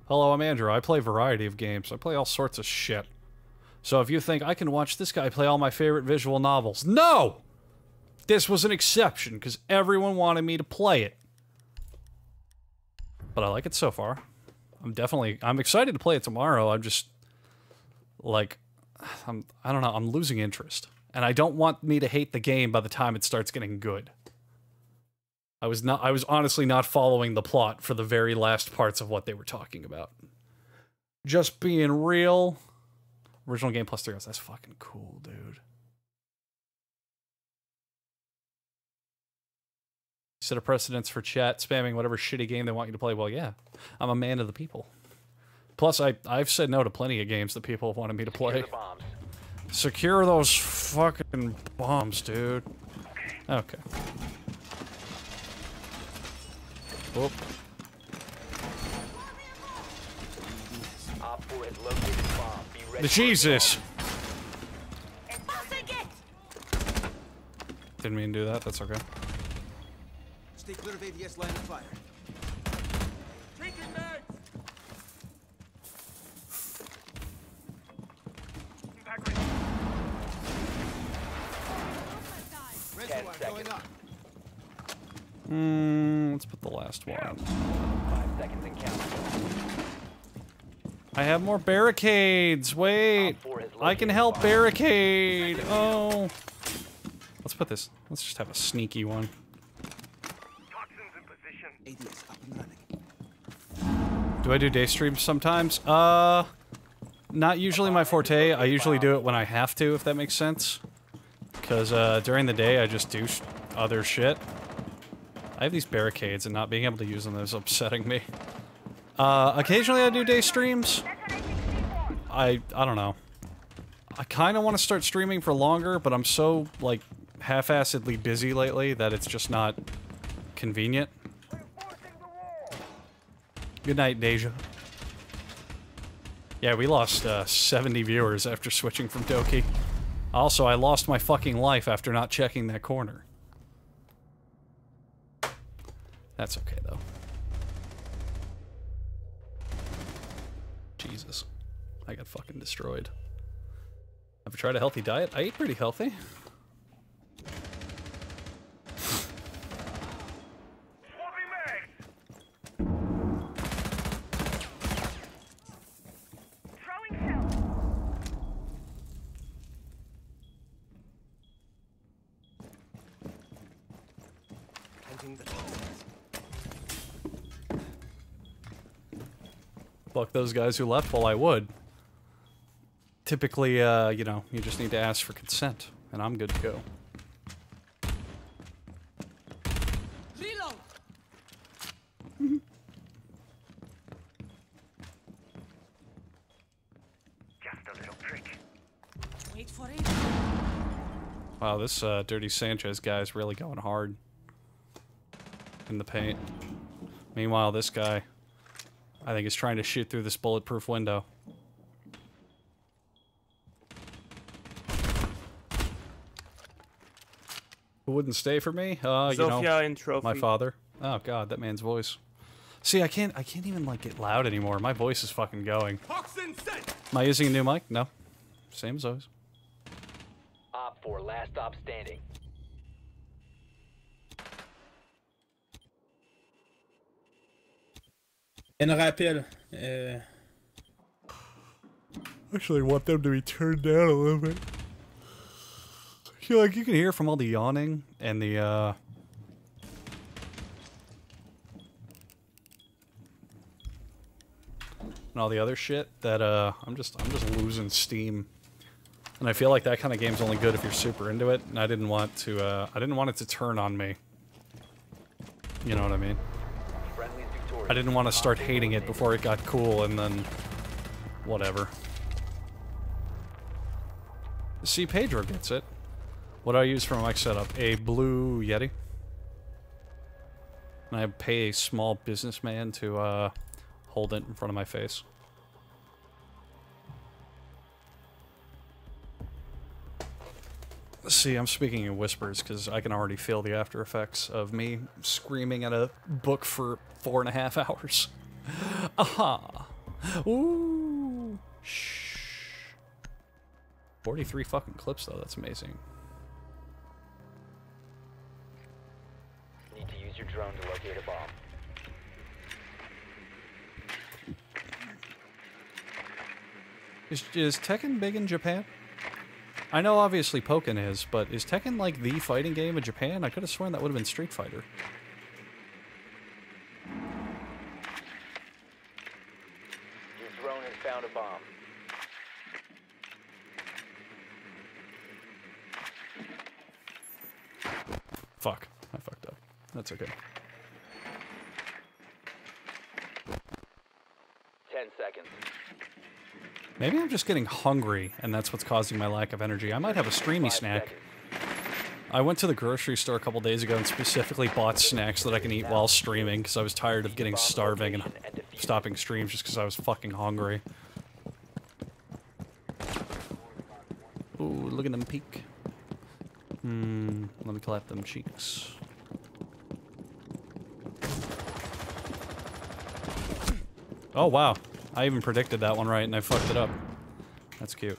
hello, I'm Andrew. I play a variety of games. I play all sorts of shit. So if you think, I can watch this guy play all my favorite visual novels. No! This was an exception, because everyone wanted me to play it. But I like it so far. I'm excited to play it tomorrow. I'm just... like, I don't know, I'm losing interest. And I don't want me to hate the game by the time it starts getting good. I was honestly not following the plot for the very last parts of what they were talking about. Just being real. Original game plus 3 hours, that's fucking cool, dude. Set a precedence for chat, spamming whatever shitty game they want you to play. Well, yeah, I'm a man of the people. Plus, I've said no to plenty of games that people wanted me to play. Secure those fucking bombs, dude. Okay. Whoop. Jesus! Didn't mean to do that, that's okay. Stay clear of ADS line of fire. Taking back! Going up. Let's put the last one. 5 seconds and counting. I have more barricades. Wait, I can help barricade. Oh, let's put this. Let's just have a sneaky one. Toxins in position. ADS up and running. Do I do day streams sometimes? Not usually my forte. I usually do it when I have to, if that makes sense. Because during the day I just do other shit. I have these barricades and not being able to use them is upsetting me. Occasionally I do day streams. I don't know. I kind of want to start streaming for longer, but I'm so, like, half-assedly busy lately that it's just not convenient. Good night, Deja. Yeah, we lost 70 viewers after switching from Doki. Also, I lost my fucking life after not checking that corner. That's okay, though. Jesus. I got fucking destroyed. Have you tried a healthy diet? I eat pretty healthy. Fuck those guys who left while I would. Typically, you know, you just need to ask for consent, and I'm good to go. Reload. Just a little trick. Wait for it. Wow, this Dirty Sanchez guy is really going hard in the paint. Meanwhile, this guy, I think, is trying to shoot through this bulletproof window. Who wouldn't stay for me? You know, my father. Oh god, that man's voice. See, I can't even like get loud anymore. My voice is fucking going. Am I using a new mic? No. Same as always. Op 4, last stop standing. Un rappel. Actually, I want them to be turned down a little bit. I feel like you can hear from all the yawning and the and all the other shit that I'm just losing steam. And I feel like that kind of game's only good if you're super into it, and I didn't want it to turn on me. You know what I mean? I didn't want to start hating it before it got cool and then whatever. See, Pedro gets it. What do I use for my mic setup? A blue Yeti. And I pay a small businessman to hold it in front of my face. See, I'm speaking in whispers because I can already feel the after effects of me screaming at a book for 4.5 hours. Aha! Ooh! Shh. 43 fucking clips though, that's amazing. Need to use your drone to locate a bomb. Is Tekken big in Japan? I know obviously Pokken is, but is Tekken like the fighting game in Japan? I could have sworn that would have been Street Fighter. Your drone has found a bomb. Fuck. I fucked up. That's okay. 10 seconds. Maybe I'm just getting hungry, and that's what's causing my lack of energy. I might have a streamy 5 snack. seconds. I went to the grocery store a couple days ago and specifically bought snacks that I can eat while streaming, because I was tired of getting starving and stopping streams just because I was fucking hungry. Ooh, look at them peek. Let me clap them cheeks. Oh, wow. I even predicted that one right, and I fucked it up. That's cute.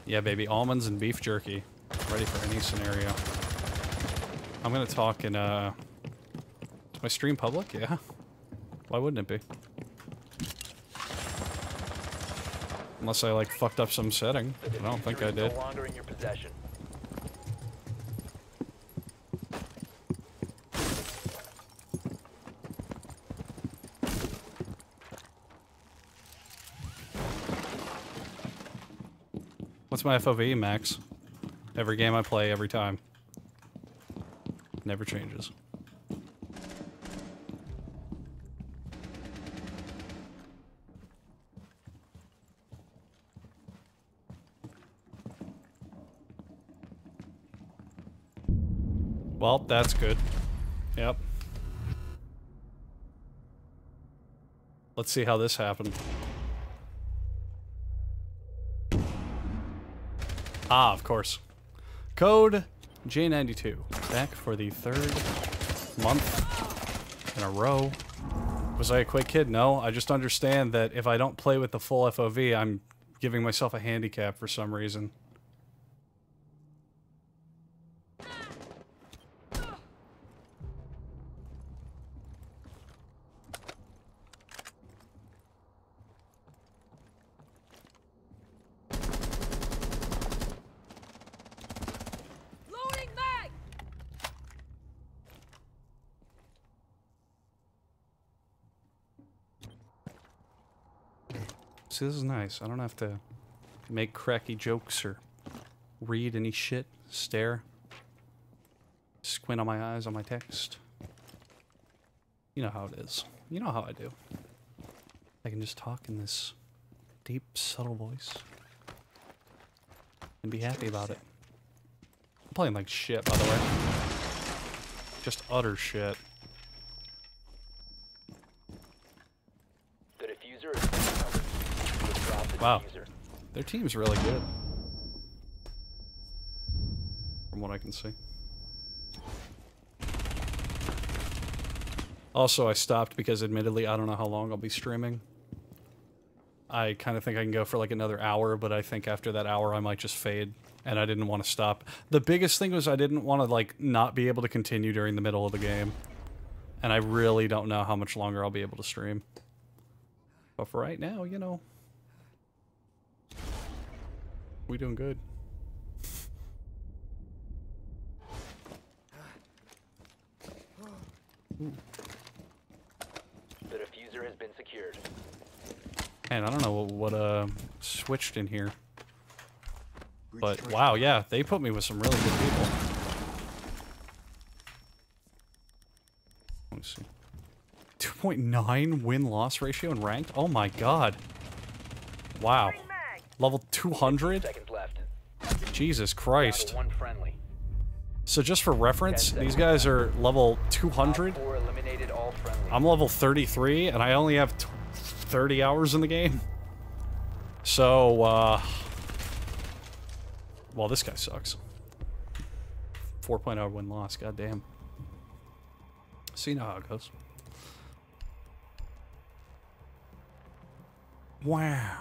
Yeah, baby. Almonds and beef jerky. Ready for any scenario. I'm gonna talk in, Is my stream public? Yeah. Why wouldn't it be? Unless I, like, fucked up some setting. I don't think I did. No longer in your possession. What's my FOV, max? Every game I play, every time. Never changes. Well, that's good. Yep. Let's see how this happened. Ah, of course. Code J92. Back for the 3rd month in a row. Was I a quick kid? No. I just understand that if I don't play with the full FOV, I'm giving myself a handicap for some reason. See, this is nice. I don't have to make cracky jokes or read any shit, stare, squint on my eyes on my text. You know how it is. You know how I do. I can just talk in this deep, subtle voice and be happy about it. I'm playing like shit, by the way. Just utter shit. The diffuser is covered. Drop the Wow. diffuser. Their team's really good. From what I can see. Also, I stopped because admittedly, I don't know how long I'll be streaming. I kind of think I can go for like another hour, but I think after that hour I might just fade, and I didn't want to stop. The biggest thing was I didn't want to like not be able to continue during the middle of the game. And I really don't know how much longer I'll be able to stream. But for right now, you know, we doing good. Ooh. The diffuser has been secured. And I don't know what switched in here. But wow, yeah, they put me with some really good people. Let me see. 2.9 win-loss ratio in ranked? Oh my god. Wow. Level 200? Seconds left. Jesus Down Christ. to one friendly. So just for reference, these guys are level 200. 4 eliminated all friendly. I'm level 33, and I only have 30 hours in the game. So, well, this guy sucks. 4.0 win-loss, goddamn. So you know how it goes. Wow.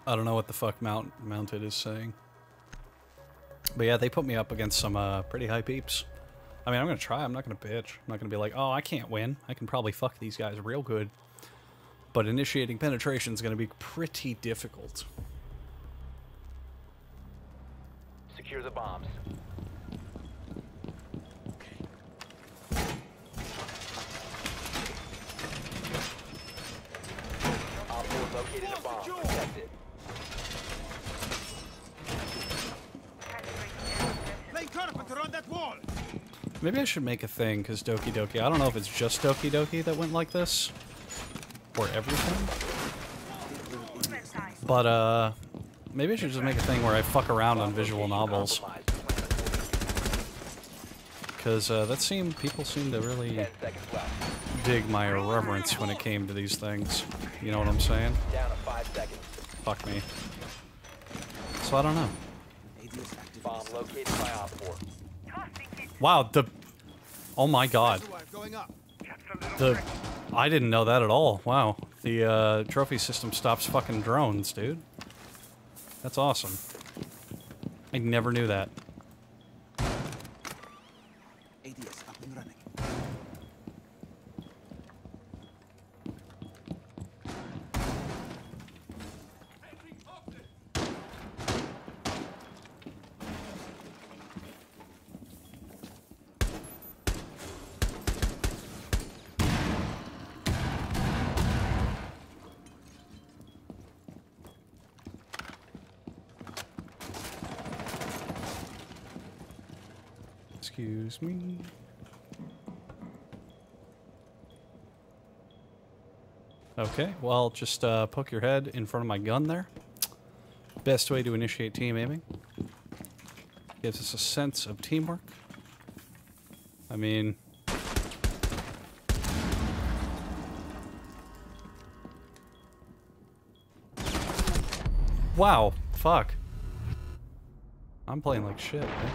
I don't know what the fuck Mounted is saying. But yeah, they put me up against some pretty high peeps. I mean, I'm gonna try. I'm not gonna bitch. I'm not gonna be like, oh, I can't win. I can probably fuck these guys real good. But initiating penetration is gonna be pretty difficult. Secure the bombs. Op 4 located a bomb. Protect it. Maybe I should make a thing, because Doki Doki, I don't know if it's just Doki Doki that went like this, or everything, but, maybe I should just make a thing where I fuck around on visual novels, because, people seem to really 10 seconds left. dig my irreverence when it came to these things, you know what I'm saying? Down to 5 seconds. Fuck me. So I don't know. Bomb located by Op 4. Wow, oh my god. I didn't know that at all. Wow. The, trophy system stops fucking drones, dude. That's awesome. I never knew that. ADS up and running. Excuse me. Okay, well, just poke your head in front of my gun there. Best way to initiate team aiming. Gives us a sense of teamwork. I mean... Wow, fuck. I'm playing like shit, man.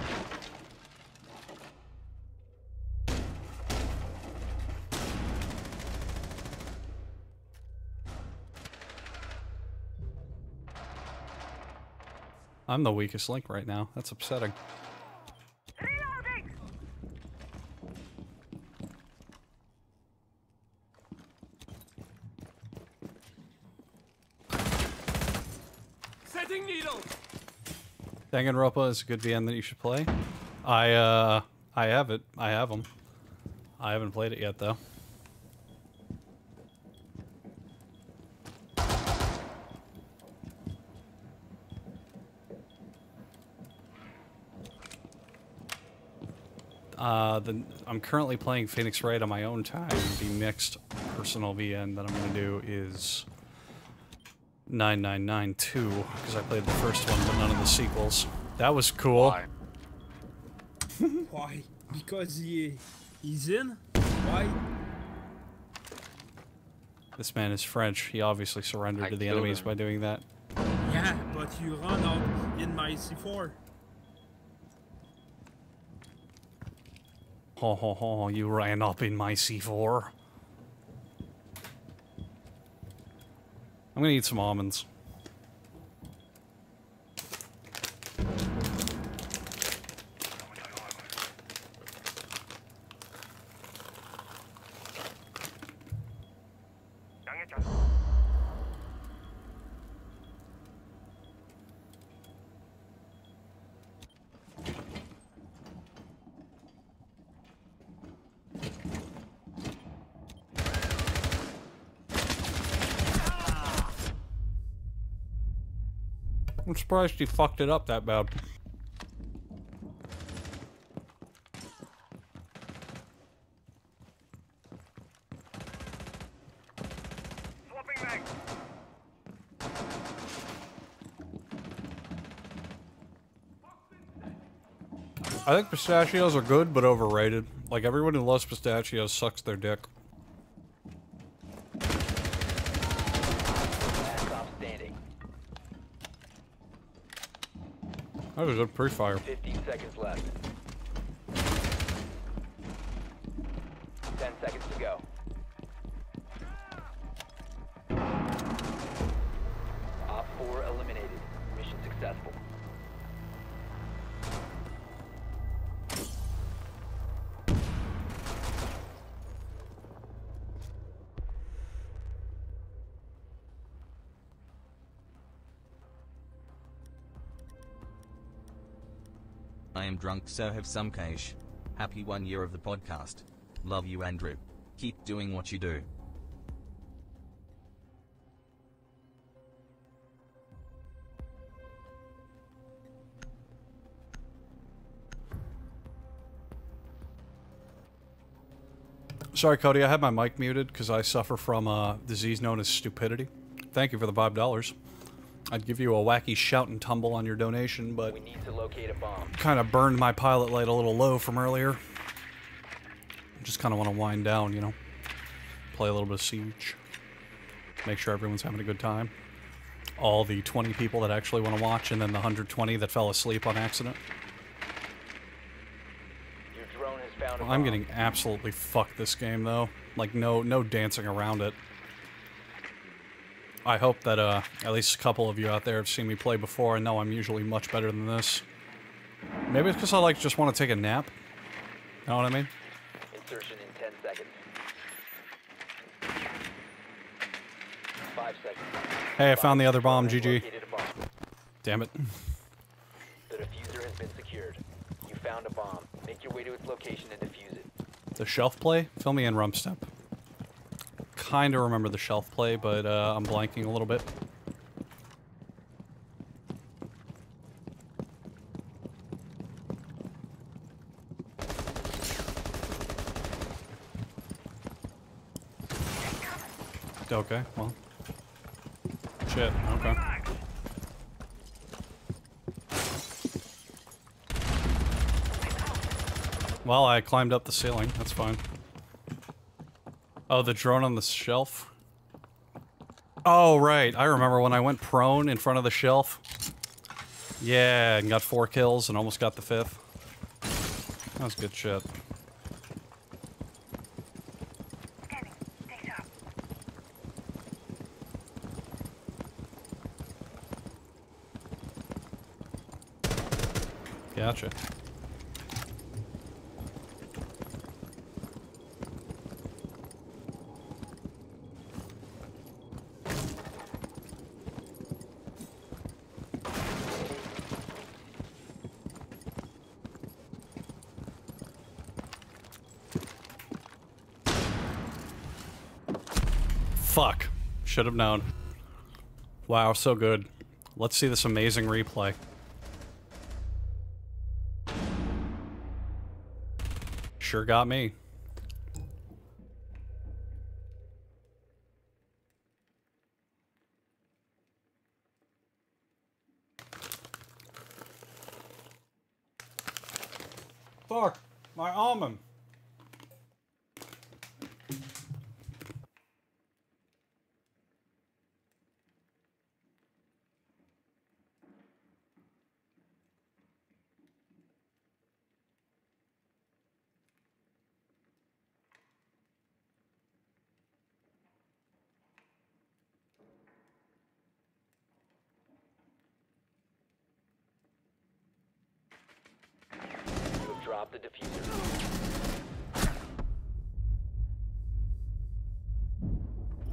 I'm the weakest link right now. That's upsetting. Reloading! Setting needle. Danganronpa is a good VN that you should play. I have it. I have them. I haven't played it yet, though. I'm currently playing Phoenix Wright on my own time. The next personal VN that I'm going to do is 9992, because I played the first one, but none of the sequels. That was cool. Why? Why? Because he's in? Why? This man is French. He obviously surrendered to the enemies by doing that. Yeah, but you run out in my C4. Ho ho ho, you ran up in my C4. I'm gonna eat some almonds. I'm surprised he fucked it up that bad. Swapping mag. I think pistachios are good, but overrated. Like, everyone who loves pistachios sucks their dick. Last stop standing. That was a good pre-fire. 15 seconds left. 10 seconds to go. Op 4 eliminated. Mission successful. I am drunk, so have some cash. Happy 1 year of the podcast. Love you, Andrew. Keep doing what you do. Sorry, Cody, I had my mic muted because I suffer from a disease known as stupidity. Thank you for the $5. I'd give you a wacky shout and tumble on your donation, but We need to locate a bomb. kind of burned my pilot light a little low from earlier. Just kind of want to wind down, you know? Play a little bit of Siege. Make sure everyone's having a good time. All the 20 people that actually want to watch, and then the 120 that fell asleep on accident. Your drone has found a bomb. I'm getting absolutely fucked this game, though. Like, no dancing around it. I hope that, at least a couple of you out there have seen me play before and know I'm usually much better than this. Maybe it's because I, like, just want to take a nap. You know what I mean? Insertion in 10 seconds. 5 seconds. Hey, I found the other bomb, Drone has GG. located a bomb. Damn it. The diffuser has been secured. You found a bomb. Make your way to its location and defuse it. The shelf play? Fill me in, Rumstep. Kinda remember the shelf play, but, I'm blanking a little bit. Okay, well. Shit, okay. Well, I climbed up the ceiling. That's fine. Oh, the drone on the shelf? Oh, right. I remember when I went prone in front of the shelf. Yeah, and got 4 kills and almost got the 5th. That was good shit. Scanning. Stay sharp. Gotcha. Fuck. Should have known. Wow, so good. Let's see this amazing replay. Sure got me. Fuck, my almond. You have dropped the diffuser.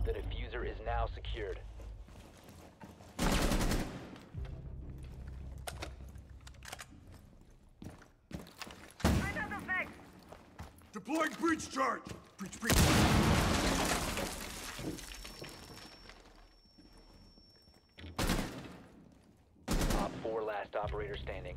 The diffuser is now secured. Another vex. Deploying breach charge! Breach, breach. Op 4 last operator standing.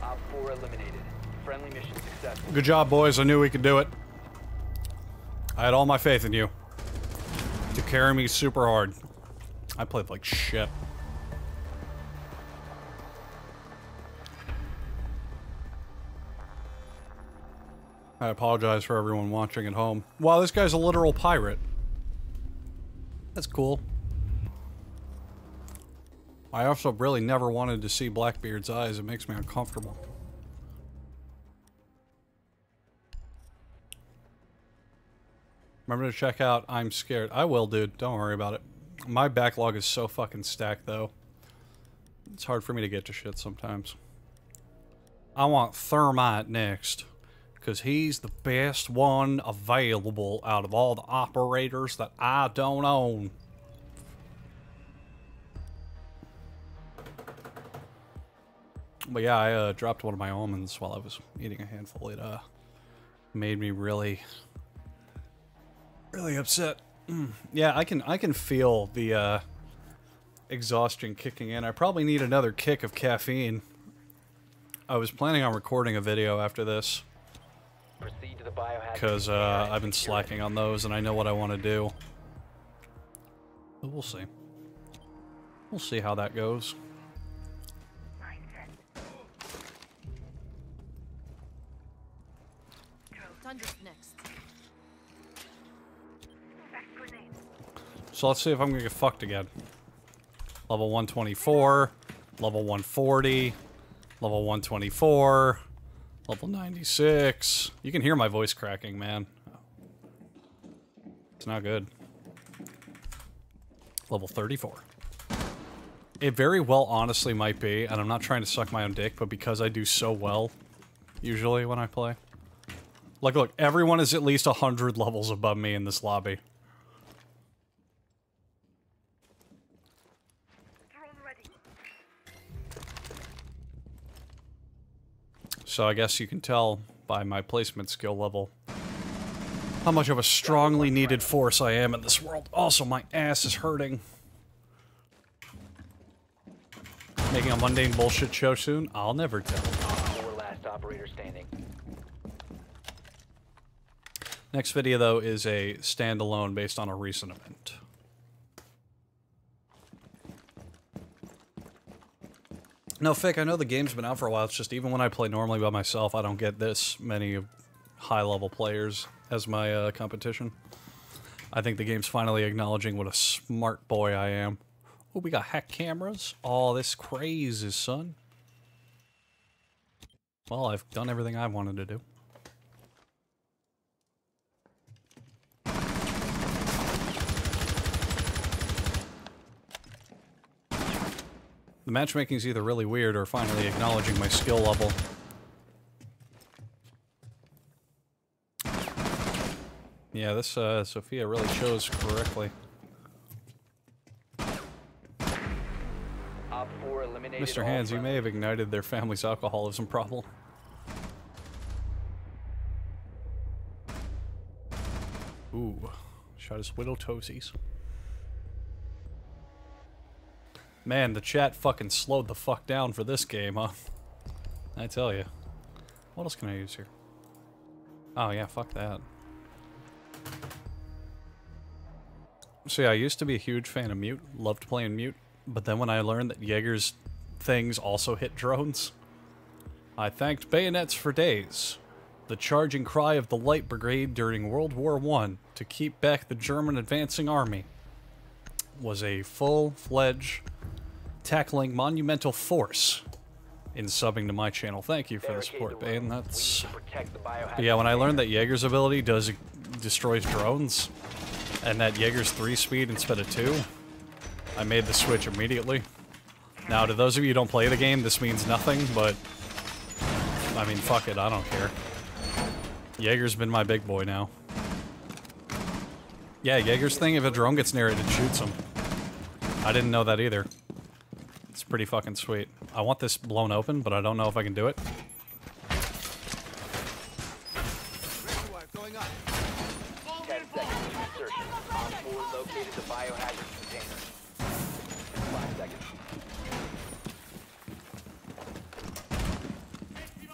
Op 4 eliminated. Friendly mission successful. Good job, boys. I knew we could do it. I had all my faith in you. To carry me super hard. I played like shit. I apologize for everyone watching at home. Wow, this guy's a literal pirate. That's cool. I also really never wanted to see Blackbeard's eyes. It makes me uncomfortable. Remember to check out I'm Scared. I will, dude. Don't worry about it. My backlog is so fucking stacked, though. It's hard for me to get to shit sometimes. I want Thermite next. Because he's the best one available out of all the operators that I don't own. But yeah, I dropped one of my almonds while I was eating a handful. It made me really upset. Yeah, I can feel the exhaustion kicking in. I probably need another kick of caffeine. I was planning on recording a video after this. Proceed to the biohazard Because container and I've been secure it. slacking on those and I know what I want to do. But we'll see. We'll see how that goes. Tundra's next. Vex grenade. So let's see if I'm gonna get fucked again. Level 124, level 140, level 124, level 96. You can hear my voice cracking, man. It's not good. Level 34. It very well honestly might be, and I'm not trying to suck my own dick, but because I do so well, usually when I play. Like, look, everyone is at least 100 levels above me in this lobby. Drone ready. So I guess you can tell by my placement skill level how much of a strongly needed force I am in this world. Also, my ass is hurting. Making a mundane bullshit show soon? I'll never tell. Four last operator standing. Next video, though, is a standalone based on a recent event. No, Fick, I know the game's been out for a while. It's just even when I play normally by myself, I don't get this many high-level players as my competition. I think the game's finally acknowledging what a smart boy I am. Oh, we got hack cameras. Oh, this crazy, son. Well, I've done everything I wanted to do. The matchmaking's either really weird or finally acknowledging my skill level. Yeah, this Sophia really chose correctly. Op 4 eliminated. Mr. Hands, you may have ignited their family's alcoholism problem. Ooh, shot his widow toesies. Man, the chat fucking slowed the fuck down for this game, huh? I tell you. What else can I use here? Oh yeah, fuck that. So yeah, I used to be a huge fan of Mute, loved playing Mute, but then when I learned that Jaeger's things also hit drones, I thanked bayonets for days. The charging cry of the Light Brigade during World War I to keep back the German advancing army was a full-fledged tackling monumental force in subbing to my channel. Thank you for the support, Bane. That's... But yeah, when I learned that Jaeger's ability destroys drones, and that Jaeger's 3-speed instead of 2, I made the switch immediately. Now, to those of you who don't play the game, this means nothing, but... I mean, fuck it, I don't care. Jaeger's been my big boy now. Yeah, Jaeger's thing, if a drone gets near it, it shoots him. I didn't know that either. It's pretty fucking sweet. I want this blown open, but I don't know if I can do it. 10 seconds to insertion. Op 4 located the biohazard container. 5 seconds.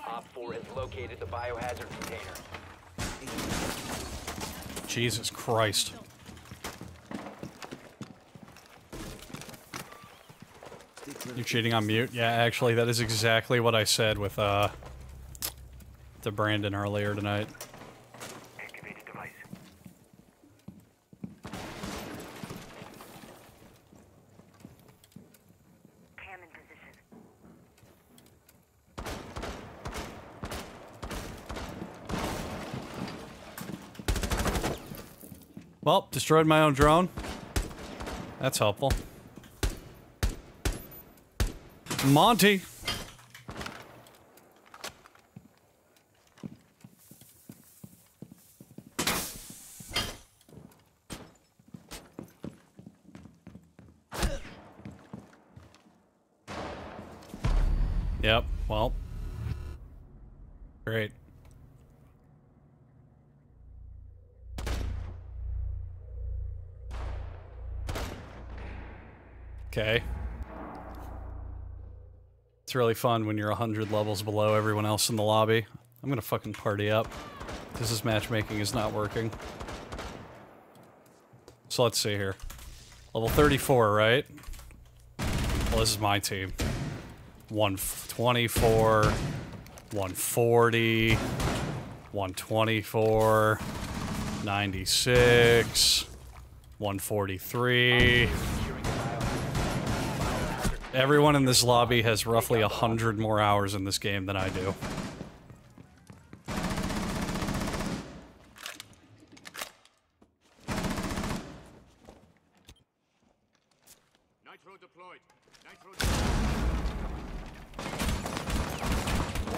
Op 4 has located the biohazard container. Jesus Christ. You're cheating on Mute? Yeah, actually, that is exactly what I said with, to Brandon earlier tonight. Activated device. Cam in position. Well, destroyed my own drone. That's helpful. Monty! Yep, well. Great. Okay. It's really fun when you're 100 levels below everyone else in the lobby. I'm gonna fucking party up. This matchmaking is not working. So let's see here. Level 34, right? Well, this is my team. 124, 140, 124, 96, 143. Everyone in this lobby has roughly 100 more hours in this game than I do. Nitro deployed.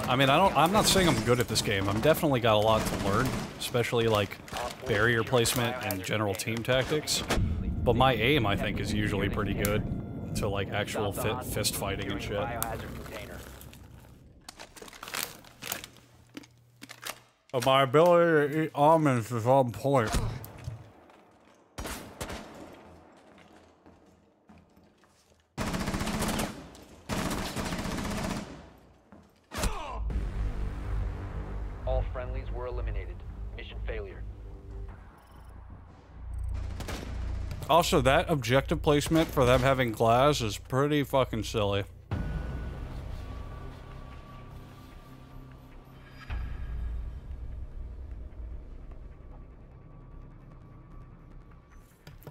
I mean, I'm not saying I'm good at this game. I'm definitely got a lot to learn, especially like barrier placement and general team tactics. But my aim, I think, is usually pretty good to like actual fist fighting and shit. My ability to eat almonds is on point. All friendlies were eliminated. Mission failure. Also, that objective placement for them having glass is pretty fucking silly.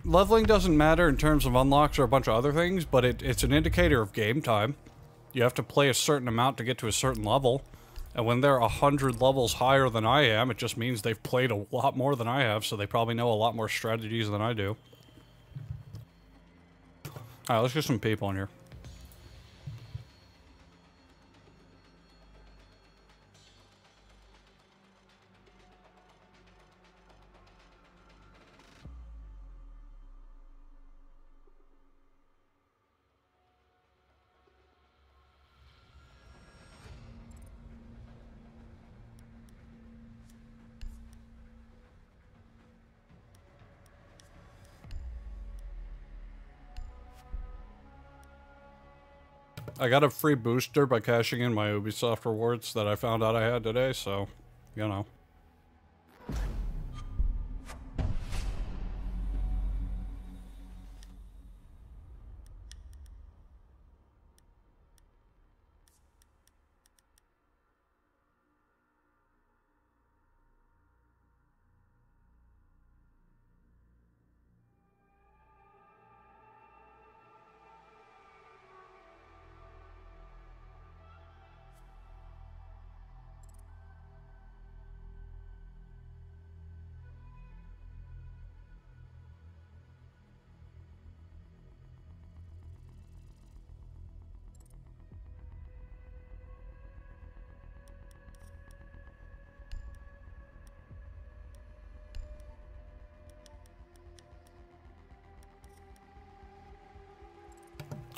Leveling doesn't matter in terms of unlocks or a bunch of other things, but it's an indicator of game time. You have to play a certain amount to get to a certain level. And when they're 100 levels higher than I am, it just means they've played a lot more than I have, so they probably know a lot more strategies than I do. Alright, let's get some people in here. I got a free booster by cashing in my Ubisoft rewards that I found out I had today, so, you know.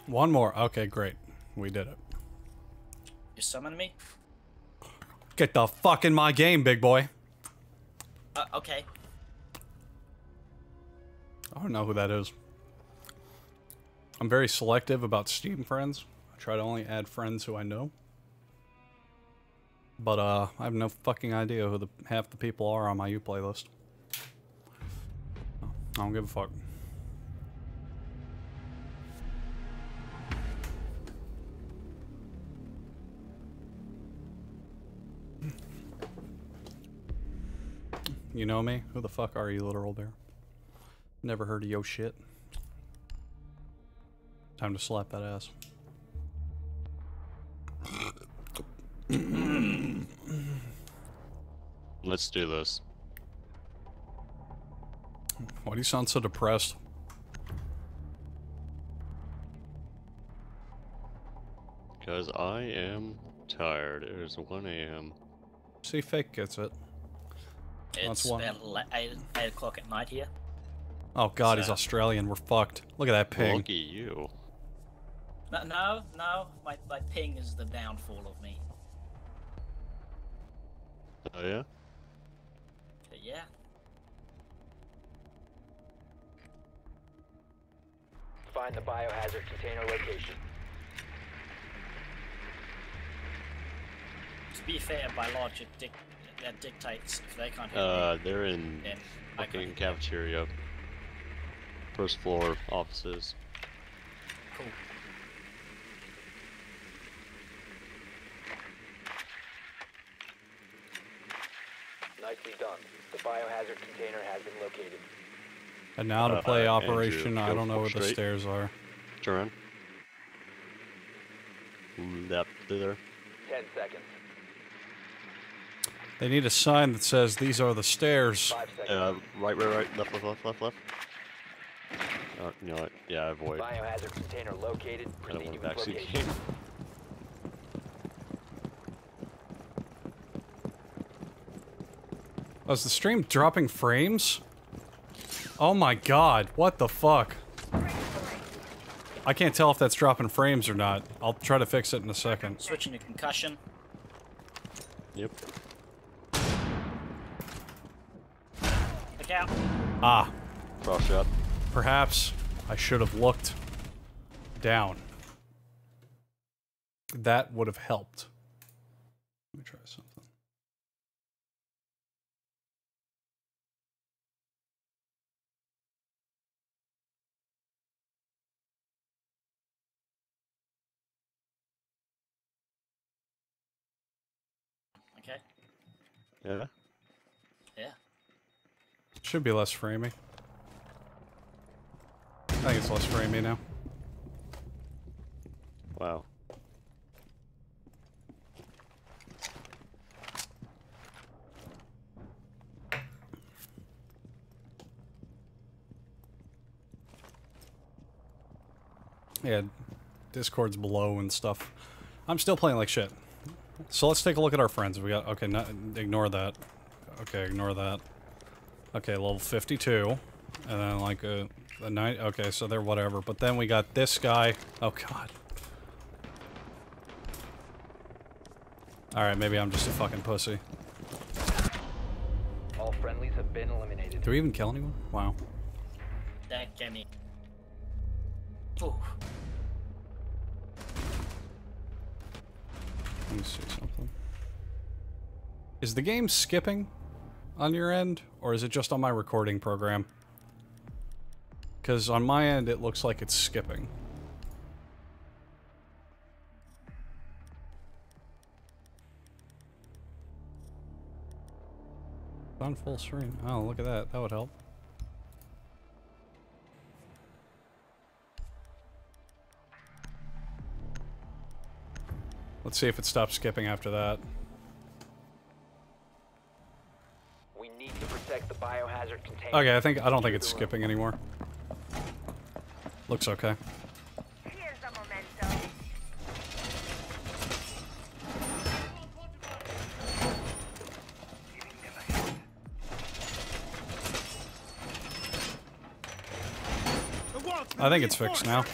One more. Okay, great. We did it. You summon me? Get the fuck in my game, big boy. Okay. I don't know who that is. I'm very selective about Steam friends. I try to only add friends who I know. But, I have no fucking idea who half the people are on my Uplay list. I don't give a fuck. You know me? Who the fuck are you, literal bear? Never heard of yo shit. Time to slap that ass. Let's do this. Why do you sound so depressed? Because I am tired. It is 1 a.m. See, Fake gets it. It's about 8 o'clock at night here. Oh god, So- he's Australian. We're fucked. Look at that ping. Lucky you. No, my ping is the downfall of me. Oh yeah? But yeah. Find the biohazard container location. To be fair, by logic, that dictates if they can't hit me. They're in then I can't fucking hit them. cafeteria. First floor offices. Cool. Nicely done. The biohazard container has been located. And now to play Operation, Andrew, I go don't know where the straight. stairs are. Turn. That through there. 10 seconds. They need a sign that says these are the stairs. 5 seconds. Right, left. You know what? Yeah, avoid. Biohazard container located. I don't Proceed want to to its backseat location. game. Oh, is the stream dropping frames? Oh my god, what the fuck? I can't tell if that's dropping frames or not. I'll try to fix it in a second. Switching to concussion. Yep. Look out. Ah, Cross shot. perhaps I should have looked down. That would have helped. Let me try something. Okay. Yeah. Yeah. Should be less framey. I think it's less framey now. Wow. Yeah, Discord's below and stuff. I'm still playing like shit. So let's take a look at our friends. We got, okay, ignore that. Okay, ignore that. Okay, level 52. And then like a 9, okay, so they're whatever. But then we got this guy. Oh god. Alright, maybe I'm just a fucking pussy. All friendlies have been eliminated. Do we even kill anyone? Wow. That get me. Ooh. Let me see something. Is the game skipping on your end, or is it just on my recording program? Because on my end, it looks like it's skipping. On full screen. Oh, look at that. That would help. Let's see if it stops skipping after that. We need to protect the biohazard container. Okay, I don't think it's skipping anymore. Looks okay. Here's the memento. I think it's fixed now.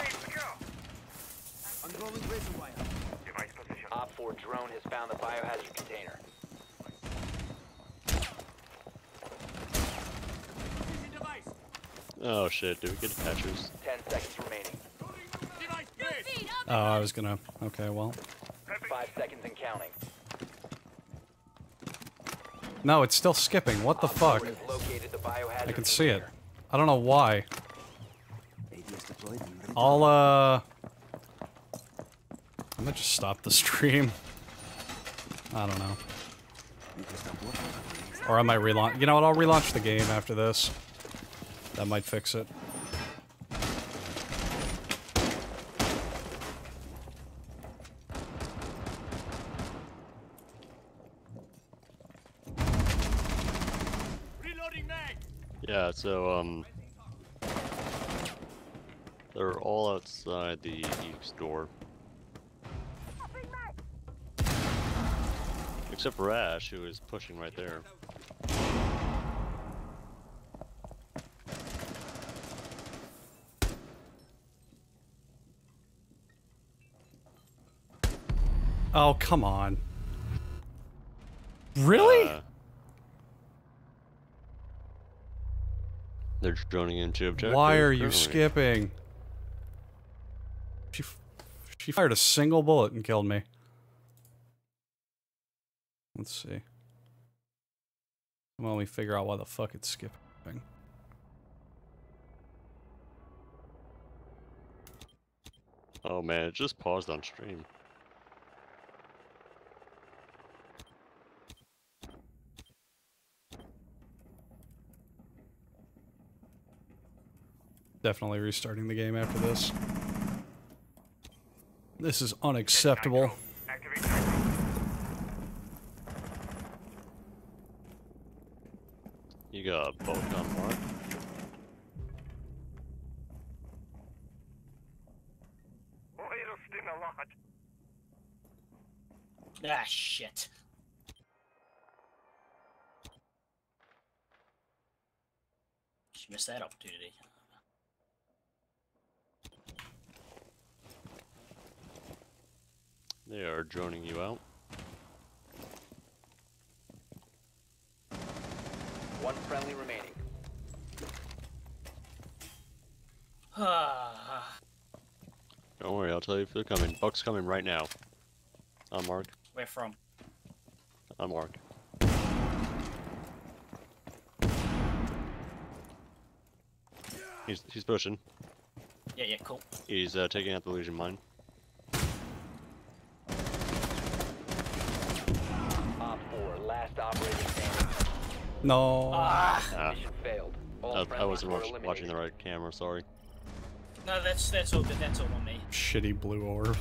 Op 4 drone has found the biohazard container. Oh shit, do we get patches? 10 seconds remaining. Oh, I was gonna... Okay, well. 5 seconds and counting. No, it's still skipping. What the fuck? Op 4 has located the biohazard I can see it. container. I don't know why. I'll, I'm gonna just stop the stream. I don't know. Or I might relaunch. You know what? I'll relaunch the game after this. That might fix it. Yeah, so, they're all outside the east door. Except for Ash, who is pushing right there. Oh, come on. Really? They're droning into objectives. Why are you currently. skipping? She fired a single bullet and killed me. Let's see. Well, we figure out why the fuck it's skipping. Oh man, it just paused on stream. Definitely restarting the game after this. This is unacceptable. You got a boat on mark. Ah, shit. She missed that opportunity. They are droning you out. One friendly remaining. Don't worry, I'll tell you if they're coming. Buck's coming right now. On mark. Where from? On mark. He's pushing. Yeah, yeah, cool. He's taking out the Legion mine. Op 4, last operator standing. No. Mission failed. All I friendlies wasn't were watching eliminated. the right camera, sorry. No, that's all good. That's all on me. Shitty blue orb.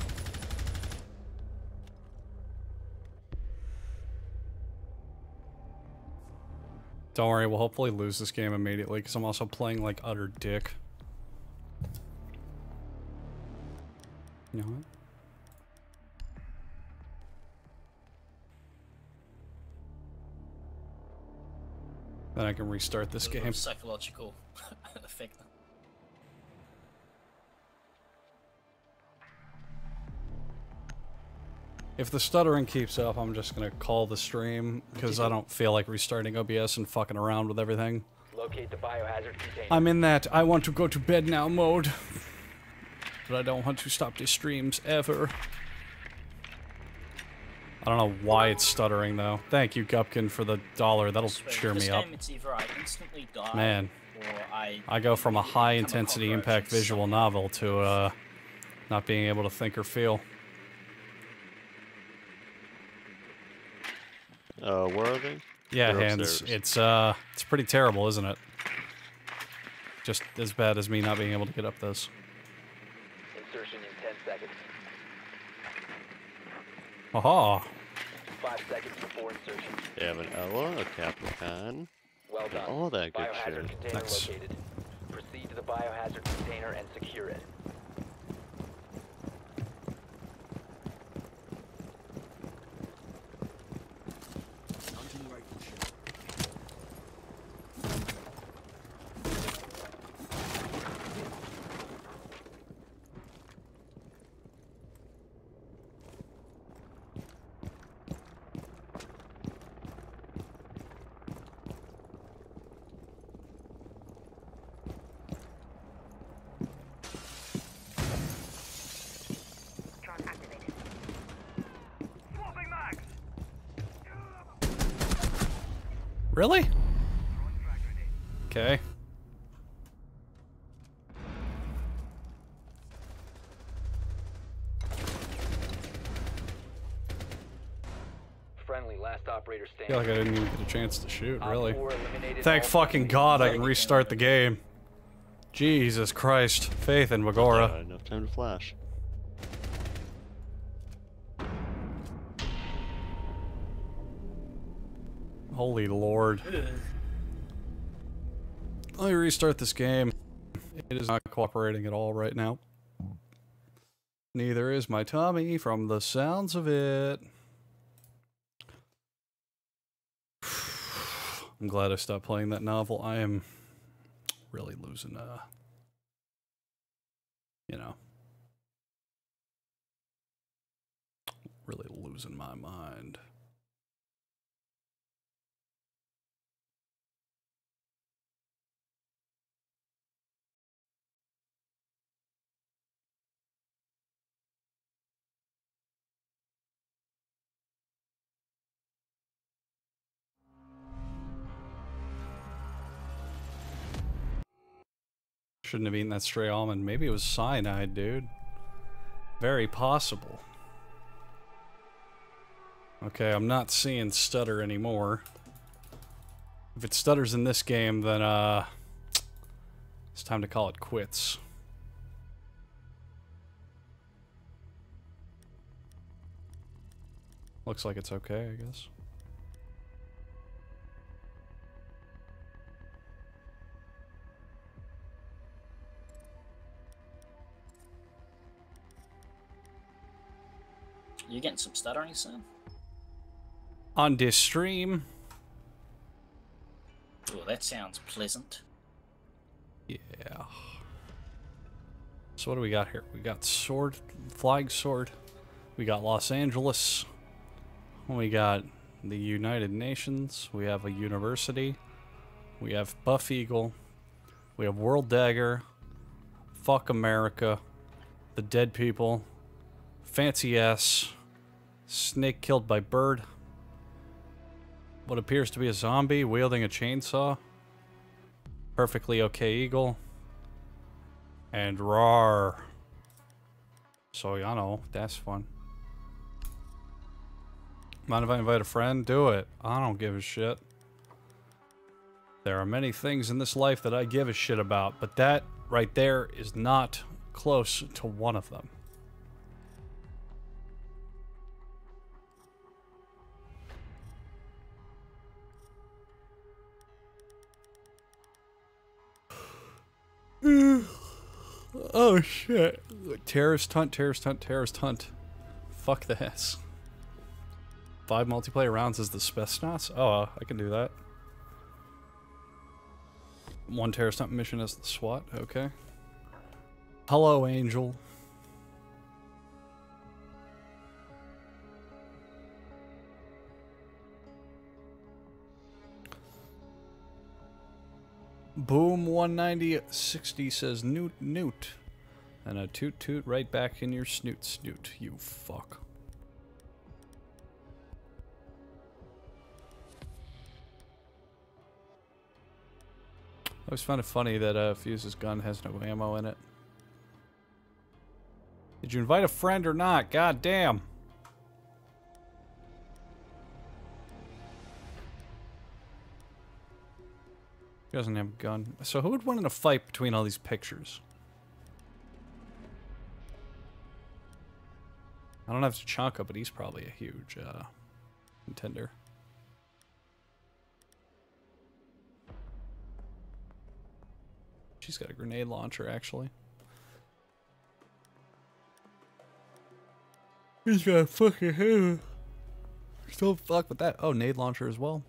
Don't worry, we'll hopefully lose this game immediately, because I'm also playing like utter dick. You know what? Then I can restart this A little game. psychological effect. If the stuttering keeps up, I'm just gonna call the stream, because I don't feel like restarting OBS and fucking around with everything. Locate the biohazard container. I'm in that I want to go to bed now mode. But I don't want to stop the streams ever. I don't know why it's stuttering though. Thank you, Gupkin, for the $1. That'll cheer me up. It's either I instantly die, Man, or I go from a immediately become a high-intensity cockroach impact and visual novel to not being able to think or feel. Where are they? Yeah, They're hands. upstairs. It's pretty terrible, isn't it? Just as bad as me not being able to get up this. Insertion in 10 seconds. Aha! 5 seconds before insertion. They have an Ella, a Capricorn, Well and done. all that good Biohazard shit. container Nice. located. Proceed to the biohazard container and secure it. Hunting rifle shot. Drone activated. Swapping mags! Really? Okay. Friendly, last operator I feel standing. like I didn't even get a chance to shoot, Op really. 4 eliminated Thank all fucking friendlies. God I can restart the game. Jesus Christ. Faith in Magora. Enough time to flash. Holy Lord. Ugh. Let me restart this game. It is not cooperating at all right now. Neither is my tummy from the sounds of it. I'm glad I stopped playing that novel. I am really losing, you know, really losing my mind. Shouldn't have eaten that stray almond. Maybe it was cyanide, dude. Very possible. Okay, I'm not seeing stutter anymore. If it stutters in this game, then, it's time to call it quits. Looks like it's okay, I guess. You getting some stuttering soon? On this stream. Oh, that sounds pleasant. Yeah. So what do we got here? We got sword, flag sword. We got Los Angeles. We got the United Nations. We have a university. We have Buff Eagle. We have World Dagger. Fuck America. The dead people. Fancy ass. Snake killed by bird. What appears to be a zombie wielding a chainsaw. Perfectly okay eagle. And roar. So, you know, that's fun. Mind if I invite a friend? Do it. I don't give a shit. There are many things in this life that I give a shit about, but that right there is not close to one of them. Oh shit. Terrorist hunt, terrorist hunt, terrorist hunt. Fuck this. 5 multiplayer rounds as the Spetsnaz? Oh, I can do that. 1 terrorist hunt mission as the SWAT, okay. Hello, Angel. Boom 19060 says newt newt. And a toot toot right back in your snoot snoot, you fuck. I always found it funny that Fuse's gun has no ammo in it. Did you invite a friend or not? God damn. He doesn't have a gun. So who would win in a fight between all these pictures? I don't have Tachanka, but he's probably a huge contender. She's got a grenade launcher, actually. He's got a fucking hammer. Don't fuck with that. Oh, nade launcher as well.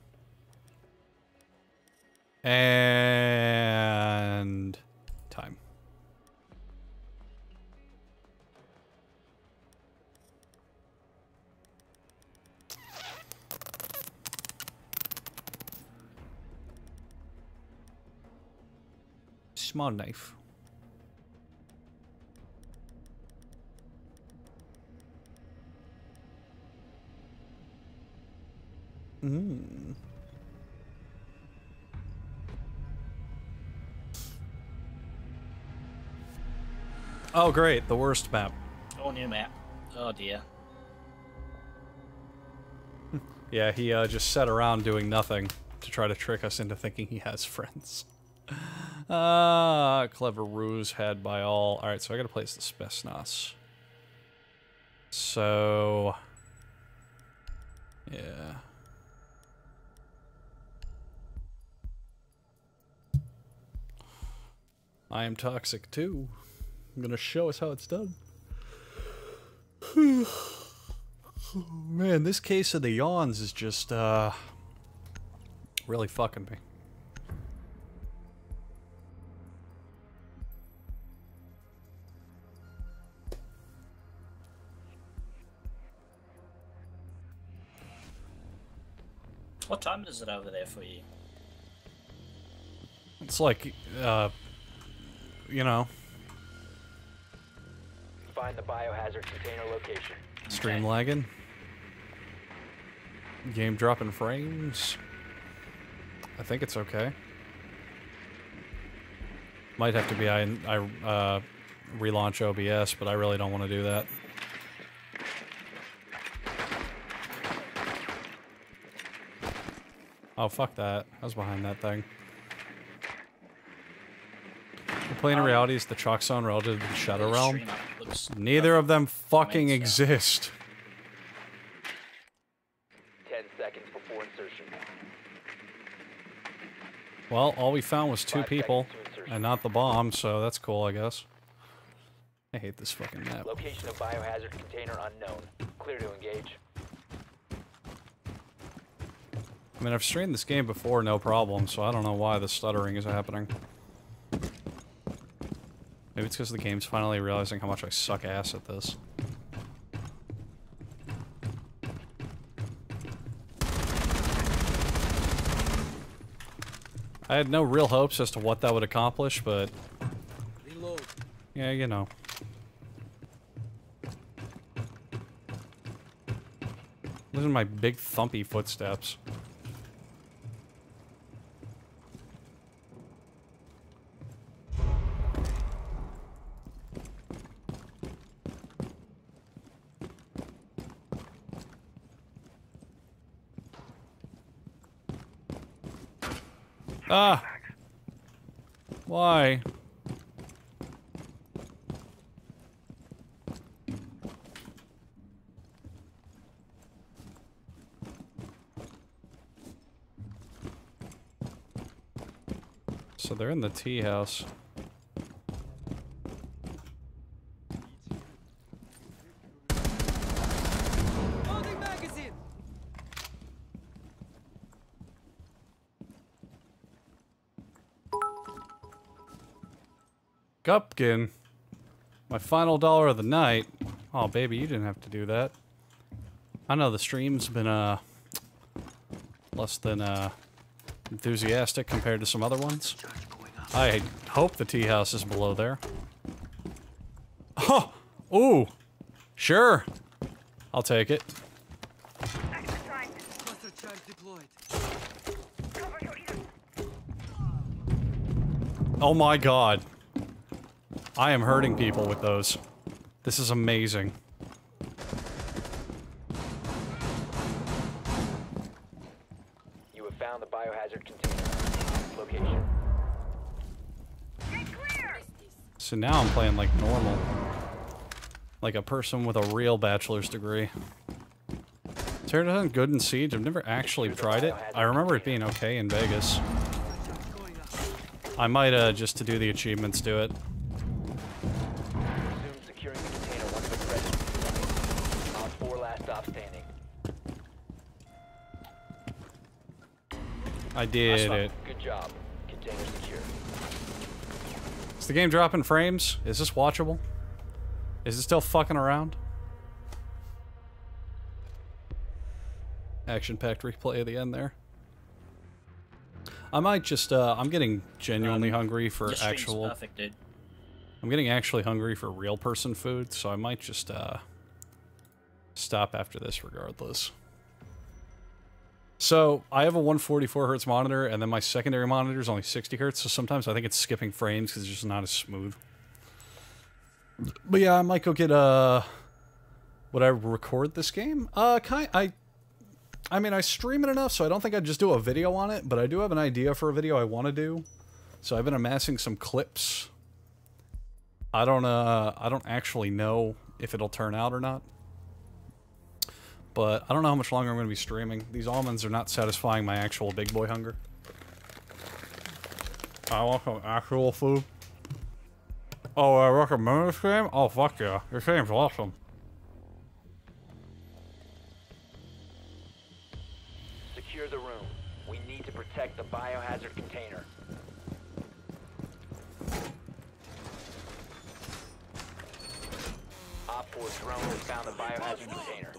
And time. Small knife. Oh great, the worst map. Oh, new map. Oh dear. Yeah, he just sat around doing nothing to try to trick us into thinking he has friends. Clever ruse had by all. Alright, so I gotta place the Spetsnaz. So... yeah. I am toxic too. I'm gonna show us how it's done. Man, this case of the yawns is just, really fucking me. What time is it over there for you? It's like, you know. Find the biohazard container location. Stream lagging. Game dropping frames. I think it's okay. Might have to be I relaunch OBS, but I really don't want to do that. Oh, fuck that. I was behind that thing. The plane of reality is the chalk zone relative to the Shadow Realm. Neither of them fucking exist. 10 seconds before insertion. Well, all we found was 2 5 people, seconds to insertion. and not the bomb, so that's cool, I guess. I hate this fucking map. Location of biohazard container unknown. Clear to engage. I mean, I've streamed this game before, no problem, so I don't know why the stuttering is happening. Maybe it's because the game's finally realizing how much I suck ass at this. I had no real hopes as to what that would accomplish, but... Yeah, you know. Listen to my big thumpy footsteps. Ah! Why? So they're in the tea house. Gupkin. My final dollar of the night. Oh, baby, you didn't have to do that. I know the stream's been, less than, enthusiastic compared to some other ones. I hope the tea house is below there. Oh! Ooh! Sure! I'll take it. Oh my god. I am hurting people with those. This is amazing. You have found the biohazard container. Location. So now I'm playing like normal. Like a person with a real bachelor's degree. Teardown good in Siege? I've never actually tried it. I remember it being okay in Vegas. I might, just to do the achievements, do it. Resume securing the container once it's ready. Op 4 last stop standing. I did it. Good job. Container secure. Is the game dropping frames? Is this watchable? Is it still fucking around? Action-packed replay at the end there. I might just, I'm getting genuinely hungry for Your stream's actual... perfect, dude. I'm getting actually hungry for real person food, so I might just, stop after this regardless. So, I have a 144 hertz monitor, and then my secondary monitor is only 60 hertz, so sometimes I think it's skipping frames because it's just not as smooth. But yeah, I might go get, would I record this game? I mean, I stream it enough, so I don't think I'd just do a video on it, but I do have an idea for a video I want to do. So I've been amassing some clips. I don't actually know if it'll turn out or not. But I don't know how much longer I'm going to be streaming. These almonds are not satisfying my actual big boy hunger. I want some actual food. Oh, I recommend this game? Oh, fuck yeah. This game's awesome. Secure the room. We need to protect the biohazard container. Op 4 drone has found the biohazard container.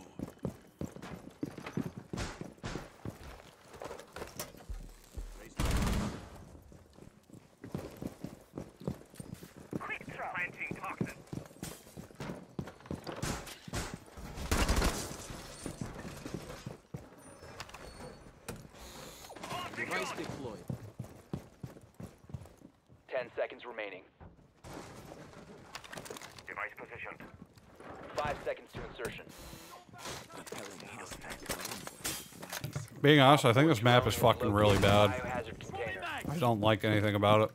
Quick throw. Planting toxin. Device deployed. 10 seconds remaining. Device positioned. 5 seconds to insertion. Being honest, I think this map is fucking really bad. Biohazard container. I don't like anything about it.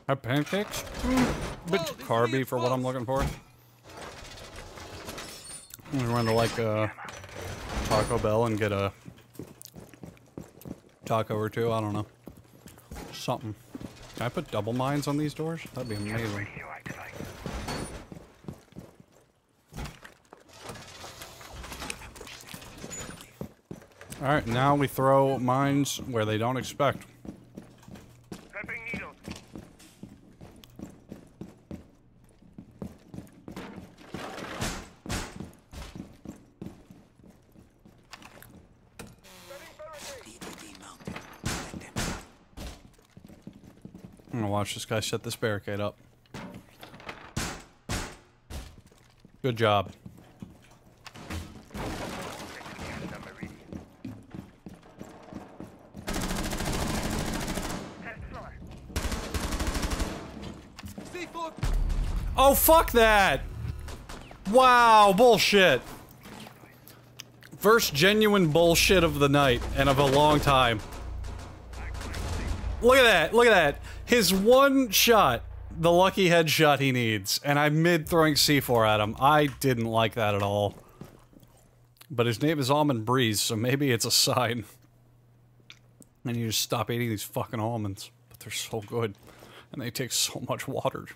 Have pancakes? Bit too carby for what I'm looking for. I'm gonna run to like Taco Bell and get a taco or two. I don't know. Something. Can I put double mines on these doors? That'd be amazing. Alright, now we throw mines where they don't expect. Prepping needles. I'm gonna watch this guy set this barricade up. Good job. Oh, fuck that! Wow, bullshit. First genuine bullshit of the night, and of a long time. Look at that, look at that. His one shot, the lucky headshot he needs, and I'm mid-throwing C4 at him. I didn't like that at all. But his name is Almond Breeze, so maybe it's a sign. And you just stop eating these fucking almonds. But they're so good. And they take so much water.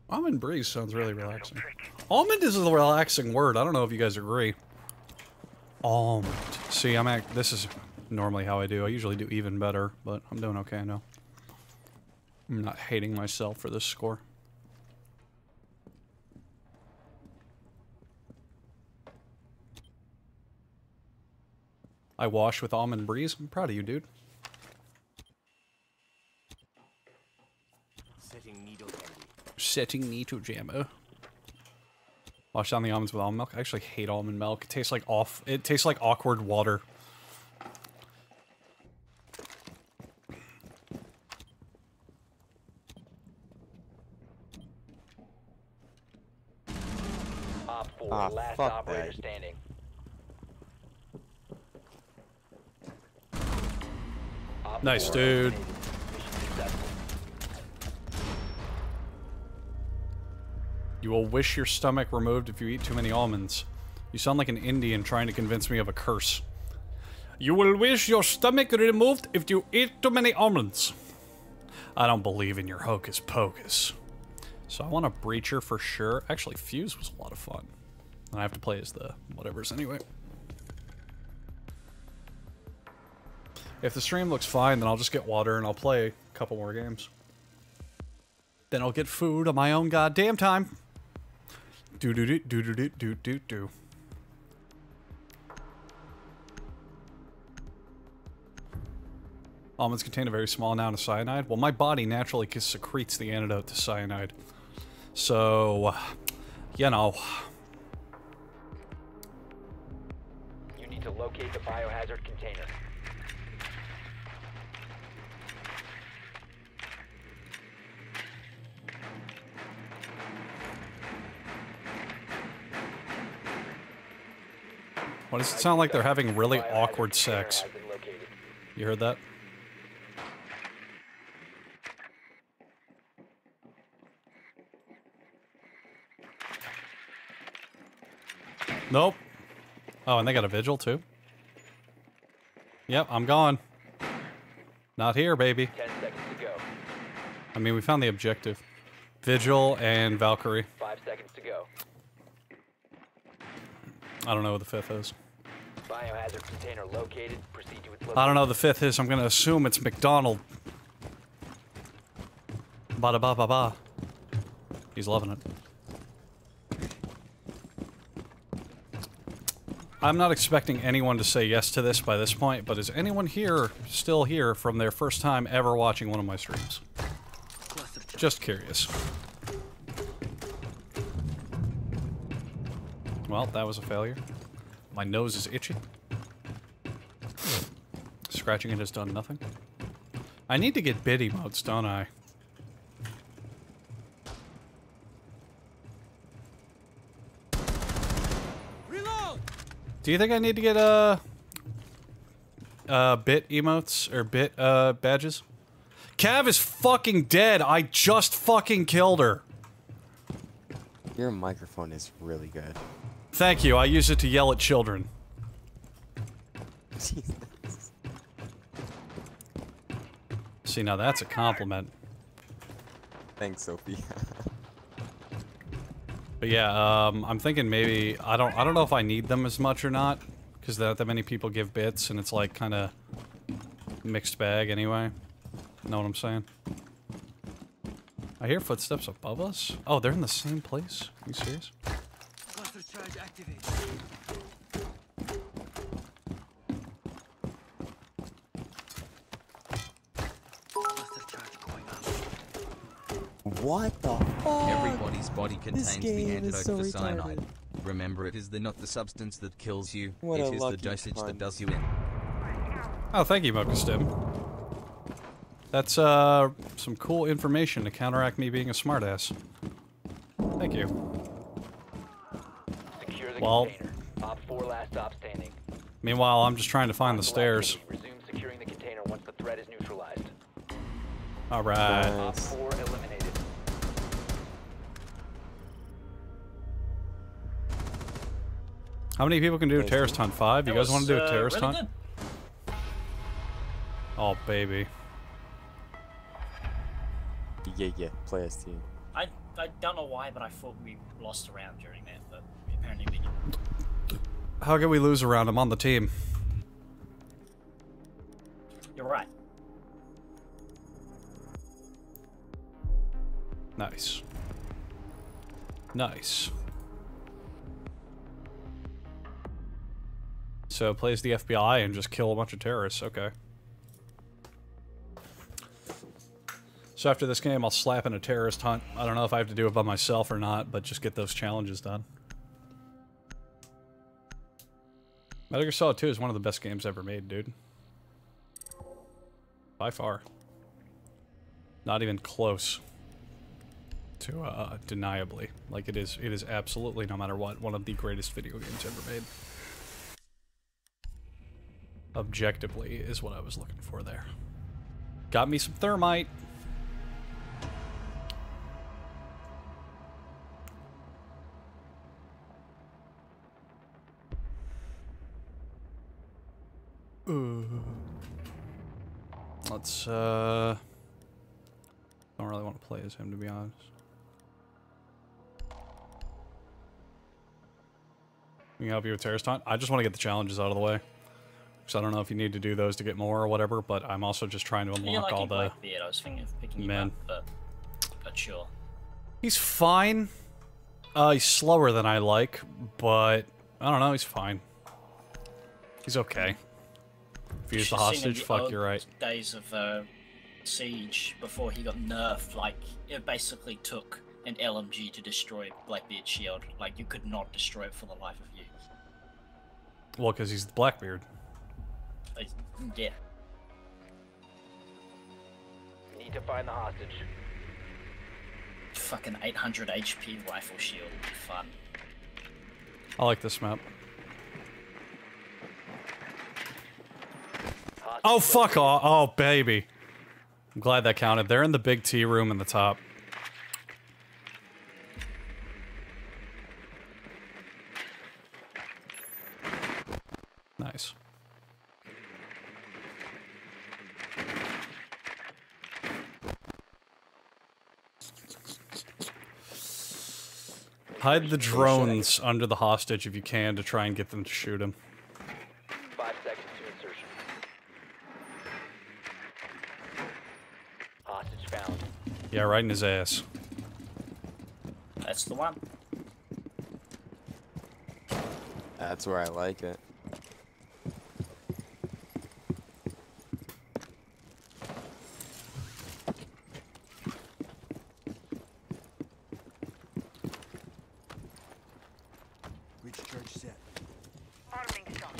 Almond Breeze sounds really relaxing. Almond is a relaxing word. I don't know if you guys agree. Almond. See, this is normally how I do. I usually do even better, but I'm doing okay now. I'm not hating myself for this score. I wash with Almond Breeze. I'm proud of you, dude. Setting needle jammer. Wash down the almonds with almond milk. I actually hate almond milk. It tastes like it tastes like awkward water. Op 4, last operator standing. Nice, dude. You will wish your stomach removed if you eat too many almonds. You sound like an Indian trying to convince me of a curse. You will wish your stomach removed if you eat too many almonds. I don't believe in your hocus pocus. So I want a breacher for sure. Actually, Fuse was a lot of fun. And I have to play as the whatevers anyway. If the stream looks fine, then I'll just get water and I'll play a couple more games. Then I'll get food on my own goddamn time. Do. Almonds contain a very small amount of cyanide. Well, my body naturally secretes the antidote to cyanide. So, you know. You need to locate the biohazard container. Why does it sound like they're having really awkward sex? You heard that? Nope. Oh, and they got a vigil too? Yep, I'm gone. Not here, baby. 10 seconds to go. I mean, we found the objective. Vigil and Valkyrie. 5 seconds to go. I don't know what the fifth is. Biohazard container located. Proceed to its location. I don't know what the fifth is. I'm gonna assume it's McDonald. Ba da ba ba ba. He's loving it. I'm not expecting anyone to say yes to this by this point, but is anyone here still here from their first time ever watching one of my streams? Just curious. Well, that was a failure. My nose is itchy. Scratching it has done nothing. I need to get bid emotes, don't I? Reload! Do you think I need to get bit emotes or bit badges? Cav is fucking dead. I just fucking killed her. Your microphone is really good. Thank you. I use it to yell at children. Jesus. See, now that's a compliment. Thanks, Sophie. But yeah, I'm thinking maybe I don't know if I need them as much or not, because not that many people give bits, and it's like kind of mixed bag anyway. Know what I'm saying? I hear footsteps above us. Oh, they're in the same place. Are you serious? Cluster charge activated. What the fuck? Everybody's body contains the game is antidote so for cyanide. retarded. Remember, it is not the substance that kills you, What it a is the lucky dosage pun. that does you in. Oh, thank you, Mokastim. That's, some cool information to counteract me being a smartass. Thank you. Secure the Well- container. Op 4 last stop standing. Meanwhile, I'm just trying to find the stairs. Resume securing the container once the threat is neutralized. Alright. Op 4 eliminated. How many people can do a terrorist hunt? 5? You guys want to do a terrorist really hunt? good. Oh, baby. Yeah, play as team. I don't know why, but I thought we lost a round during that, but apparently we didn't. How can we lose around? I'm on the team. You're right. Nice. Nice. So, plays the FBI and just kill a bunch of terrorists. Okay. So after this game, I'll slap in a terrorist hunt. I don't know if I have to do it by myself or not, but just get those challenges done. Metal Gear Solid 2 is one of the best games ever made, dude. By far. Not even close to, deniably. Like, it is absolutely, no matter what, one of the greatest video games ever made. Objectively is what I was looking for there. Got me some thermite. Let's, don't really want to play as him, to be honest. Can you help you with terrorist hunt? I just want to get the challenges out of the way. Because I don't know if you need to do those to get more or whatever, but I'm also just trying to unlock all the... Blackbeard. I was thinking of picking him up, but sure. He's fine. He's slower than I like, but I don't know, he's fine. He's okay. If you use the hostage, fuck, you're right. Days of Siege before he got nerfed, like it basically took an LMG to destroy Blackbeard's shield. Like you could not destroy it for the life of you. Well, because he's the Blackbeard. Yeah. Need to find the hostage. Fucking 800 HP rifle shield. Fun. I like this map. Oh, fuck off. Oh, baby. I'm glad that counted. They're in the big T room in the top. Nice. Hide the drones under the hostage if you can to try and get them to shoot him. 5 seconds to insertion. Hostage found. Yeah, right in his ass. That's the one. That's where I like it. Reach charge set. Arming shot.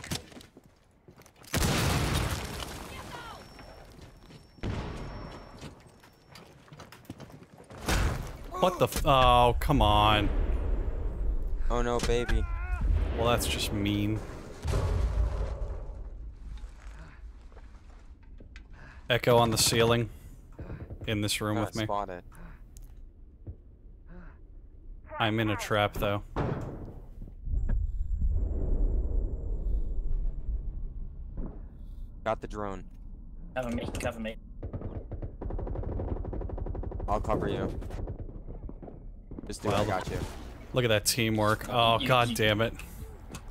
What the f- Oh, come on. Oh no, baby. Well, that's just mean. Echo on the ceiling. In this room with me. Spot it. I'm in a trap, though. Got the drone. Cover me, cover me. I'll cover you. Just do it, I got you. Look at that teamwork. Oh, god damn it.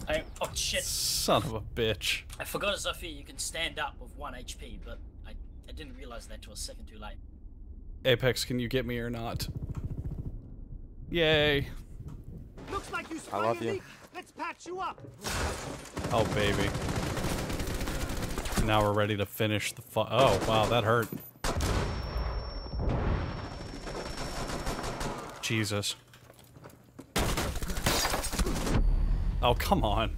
Oh shit. Son of a bitch. I forgot, Zofia, you can stand up with 1 HP, but I didn't realize that till a second too late. Apex, can you get me or not? Yay. Looks like you I love you. Let's patch you up. Oh, baby. Now we're ready to finish the oh, wow, that hurt. Jesus. Oh, come on.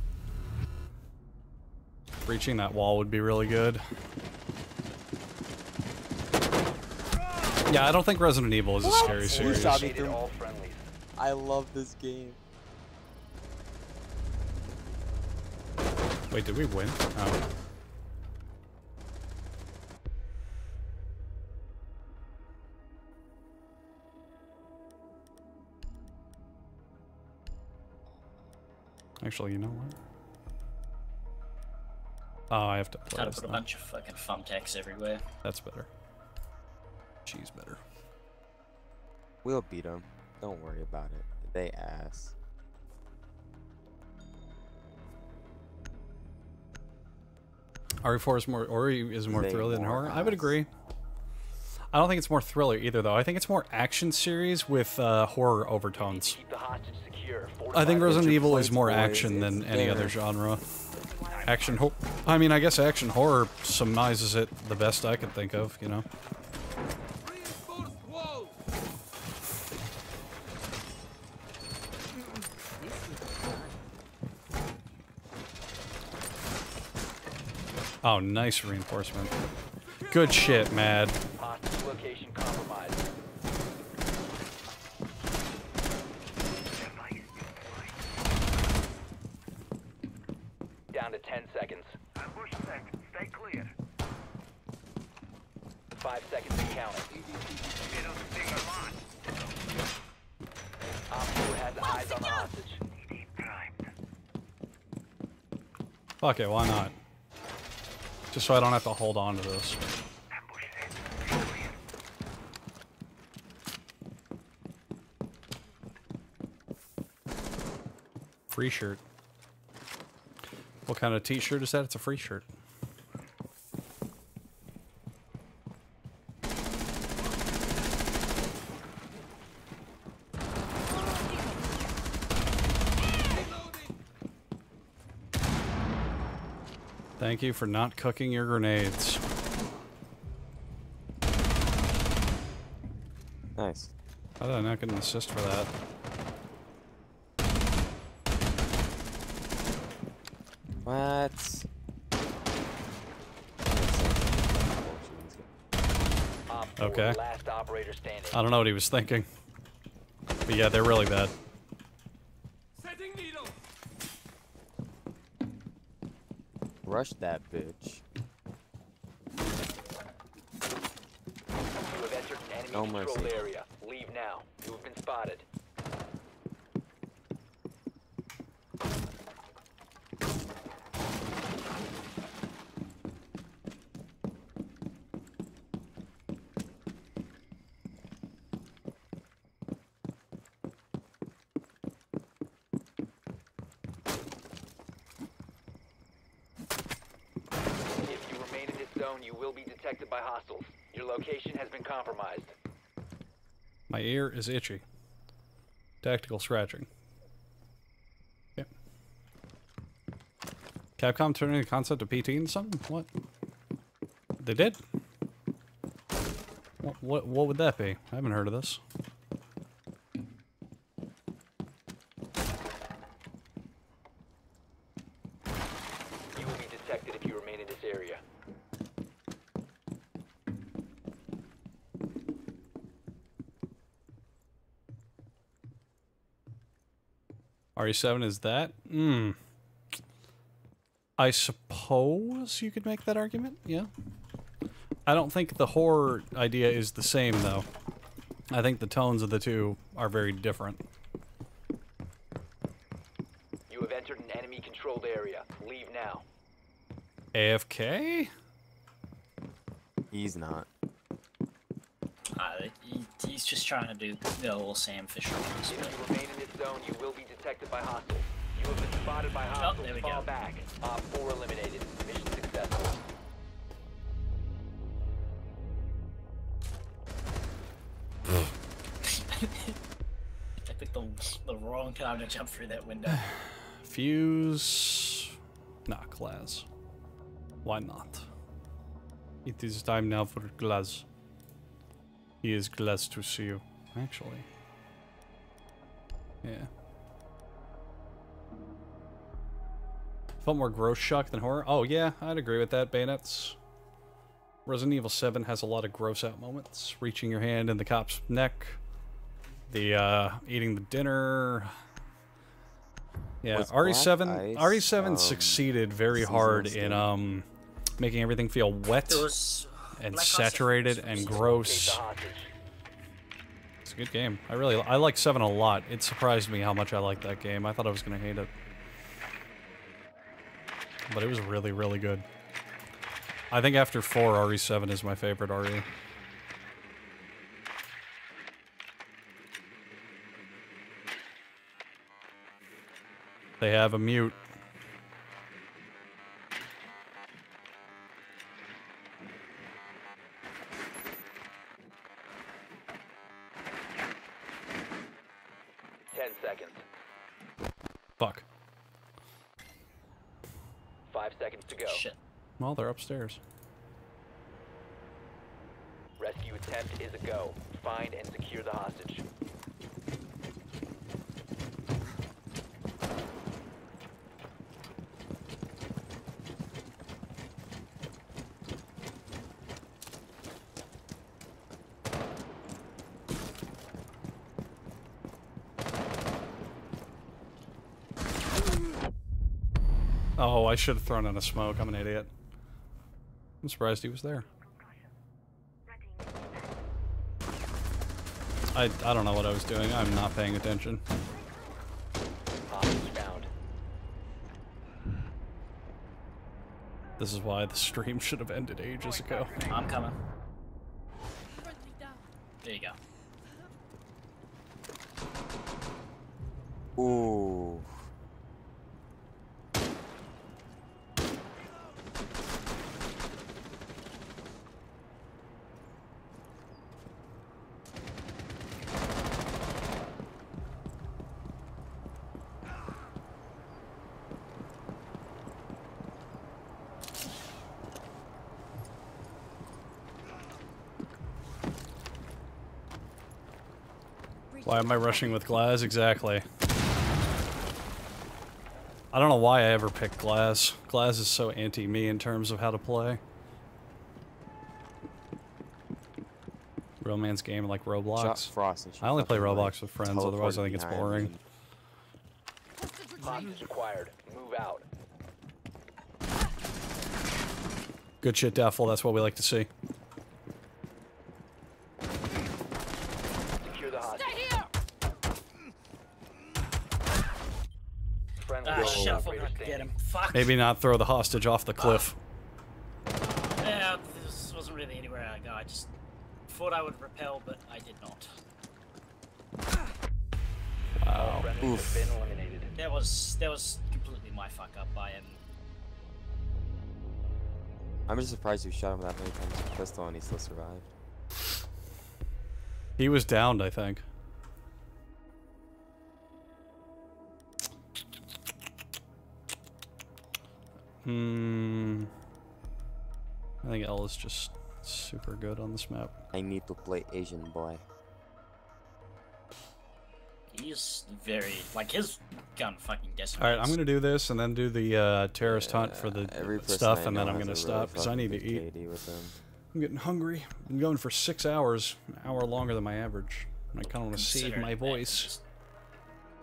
Breaching that wall would be really good. Yeah, I don't think Resident Evil is a scary series. Shot me through. I love this game. Wait, did we win? Oh. Actually, you know what? Oh, I have to play Gotta this put a now. bunch of fucking thumbtacks everywhere. That's better. She's better. We'll beat them. Don't worry about it. They ass. RE4 is more, Ori is more They thriller than more horror. I would ass. agree. I don't think it's more thriller either, though. I think it's more action series with horror overtones. Keep the hostage secure. I think Resident your Evil is points, more boys. action than It's any there. other genre. Action horror. I mean, I guess action horror surmises it the best I could think of, you know? Oh, nice reinforcement. Good shit, Mad. Hostage location compromised. Down to 10 seconds. Ambush set. Stay clear. 5 seconds to count. Middle stinger on. Op 4 has eyes on the hostage. CD primed. Fuck it, why not? Just so I don't have to hold on to this. Ambush set. Clear. Free shirt. What kind of t-shirt is that? It's a free shirt. Thank you for not cooking your grenades. Nice. How did I not get an assist for that? What? Op 4, Okay. last operator standing. I don't know what he was thinking. But yeah, they're really bad. Setting needle. Rush that bitch. You have entered an enemy No controlled mercy. area. Leave now. You have been spotted. If you remain in this zone, you will be detected by hostiles. Your location has been compromised. My ear is itchy. Tactical scratching. Okay. Capcom turning the concept of PT into something? What? They did? What would that be? I haven't heard of this. You will be detected if you remain in this area. RE7 is that? I suppose you could make that argument, yeah. I don't think the horror idea is the same, though. I think the tones of the two are very different. You have entered an enemy-controlled area. Leave now. AFK? He's not. He's just trying to do the old Sam Fisher. If you remain in this zone, you will be detected by hostiles. You have been spotted by hostiles. there we Fall go. back. Op 4 eliminated. Mission successful. I picked the wrong time to jump through that window. Fuse... Nah, glass. Why not? It is time now for glass. He is glad to see you. Actually. Yeah. Felt more gross shock than horror. Oh yeah, I'd agree with that. Bayonets. Resident Evil 7 has a lot of gross out moments. Reaching your hand in the cop's neck. The eating the dinner. Yeah, Was RE7 Black Ice, RE7 succeeded very hard in making everything feel wet and Black Ice saturated was and recent. gross. It's a good game. I like 7 a lot. It surprised me how much I liked that game. I thought I was gonna hate it. But it was really, really good. I think after 4, RE7 is my favorite RE. They have a mute. Seconds. Fuck. 5 seconds to go. Shit. Well, they're upstairs. Rescue attempt is a go. Find and secure the hostage. Oh, I should have thrown in a smoke. I'm an idiot. I'm surprised he was there. I don't know what I was doing. I'm not paying attention. Hostage found. This is why the stream should have ended ages ago. I'm coming. There you go. Ooh. Why am I rushing with Glass? Exactly. I don't know why I ever picked Glass. Glass is so anti-me in terms of how to play. Romance game like Roblox. Frost and I only play fucking, Roblox with friends, otherwise I think it's teleported boring. behind Hostage acquired. Move out. Good shit, Daffel. That's what we like to see. Secure the hostage. Friendly Ah, drone shit, I operator forgot to get standing. him. Fuck. Maybe not throw the hostage off the cliff. Yeah, this wasn't really anywhere I go. I just thought I would repel, but I did not. Wow. Friendlies Oof. have been eliminated. That was completely my fuck up. I am. I'm just surprised you shot him that many times with a pistol and he still survived. He was downed, I think. I think L is just super good on this map. I need to play Asian boy. He's very like his gun fucking decimates. Alright, I'm gonna do this and then do the terrorist hunt for the Every person stuff, I and then know I'm has gonna a stop really because I fucking need to good eat. KD with them. I'm getting hungry. Been going for 6 hours, an hour longer than my average. I kind of want to save Considering my that, voice.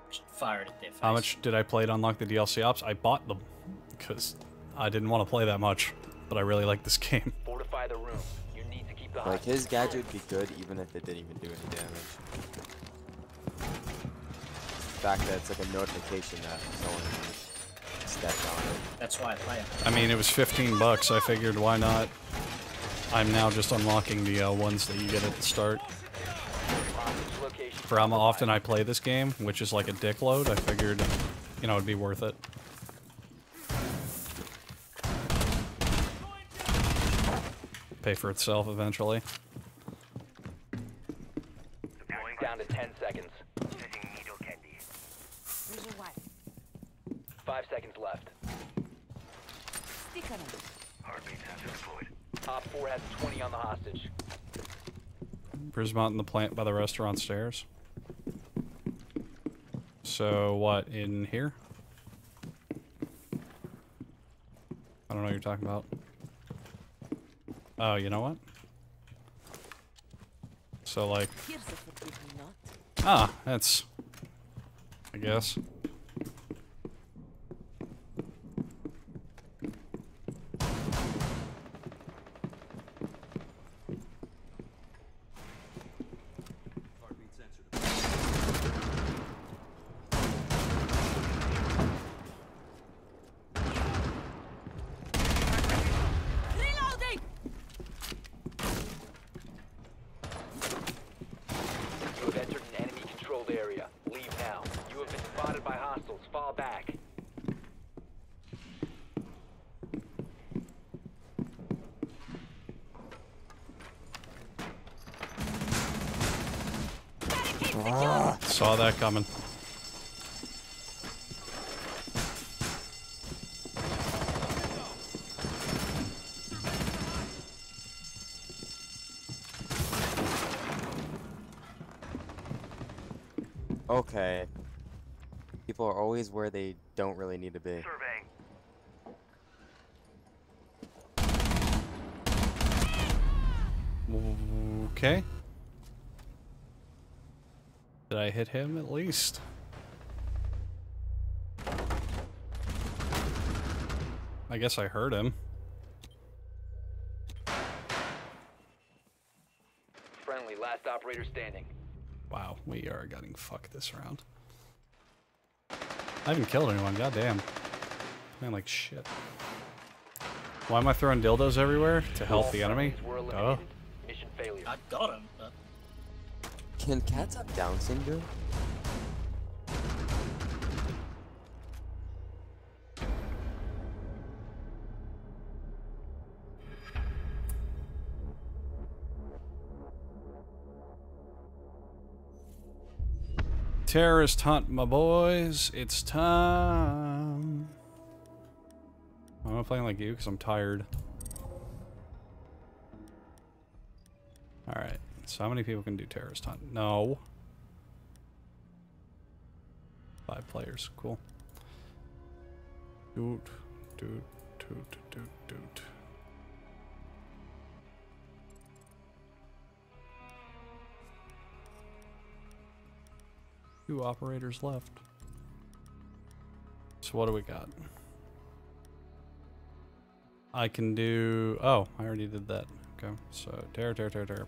just fire it at their face. How much did I play to unlock the DLC ops? I bought them because I didn't want to play that much, but I really like this game. Fortify the room. You need to keep the Like, hostage. his gadget would be good even if it didn't even do any damage. The fact that it's like a notification that someone stepped on it. That's why I play it. I mean, it was 15 bucks. I figured, why not? I'm now just unlocking the ones that you get at the start. Hostage location. For how often I play this game, which is like a dick load, I figured, you know, it'd be worth it. Pay for itself eventually. Down to 10 seconds. 5 seconds left. Op 4 has 20 on the hostage. Prismont in the plant by the restaurant stairs. So what, in here? I don't know what you're talking about. Oh, you know what? So like... Ah, that's... I guess. You have entered an enemy-controlled area. Leave now. You have been spotted by hostiles. Fall back. Saw that coming. Okay. People are always where they don't really need to be. Okay. Did I hit him at least? I guess I heard him. Friendly, last operator standing. Wow, we are getting fucked this round. I haven't killed anyone, goddamn. Man, like shit. Why am I throwing dildos everywhere? To help the enemy? Oh. Mission failure. I got him, but... Can cats have Down syndrome? Terrorist hunt, my boys. It's time. I'm not playing like you because I'm tired. Alright, so how many people can do terrorist hunt? No. 5 players, cool. Doot, doot, doot, doot, doot. 2 operators left. So what do we got? I can do... Oh, I already did that. Okay, so Terror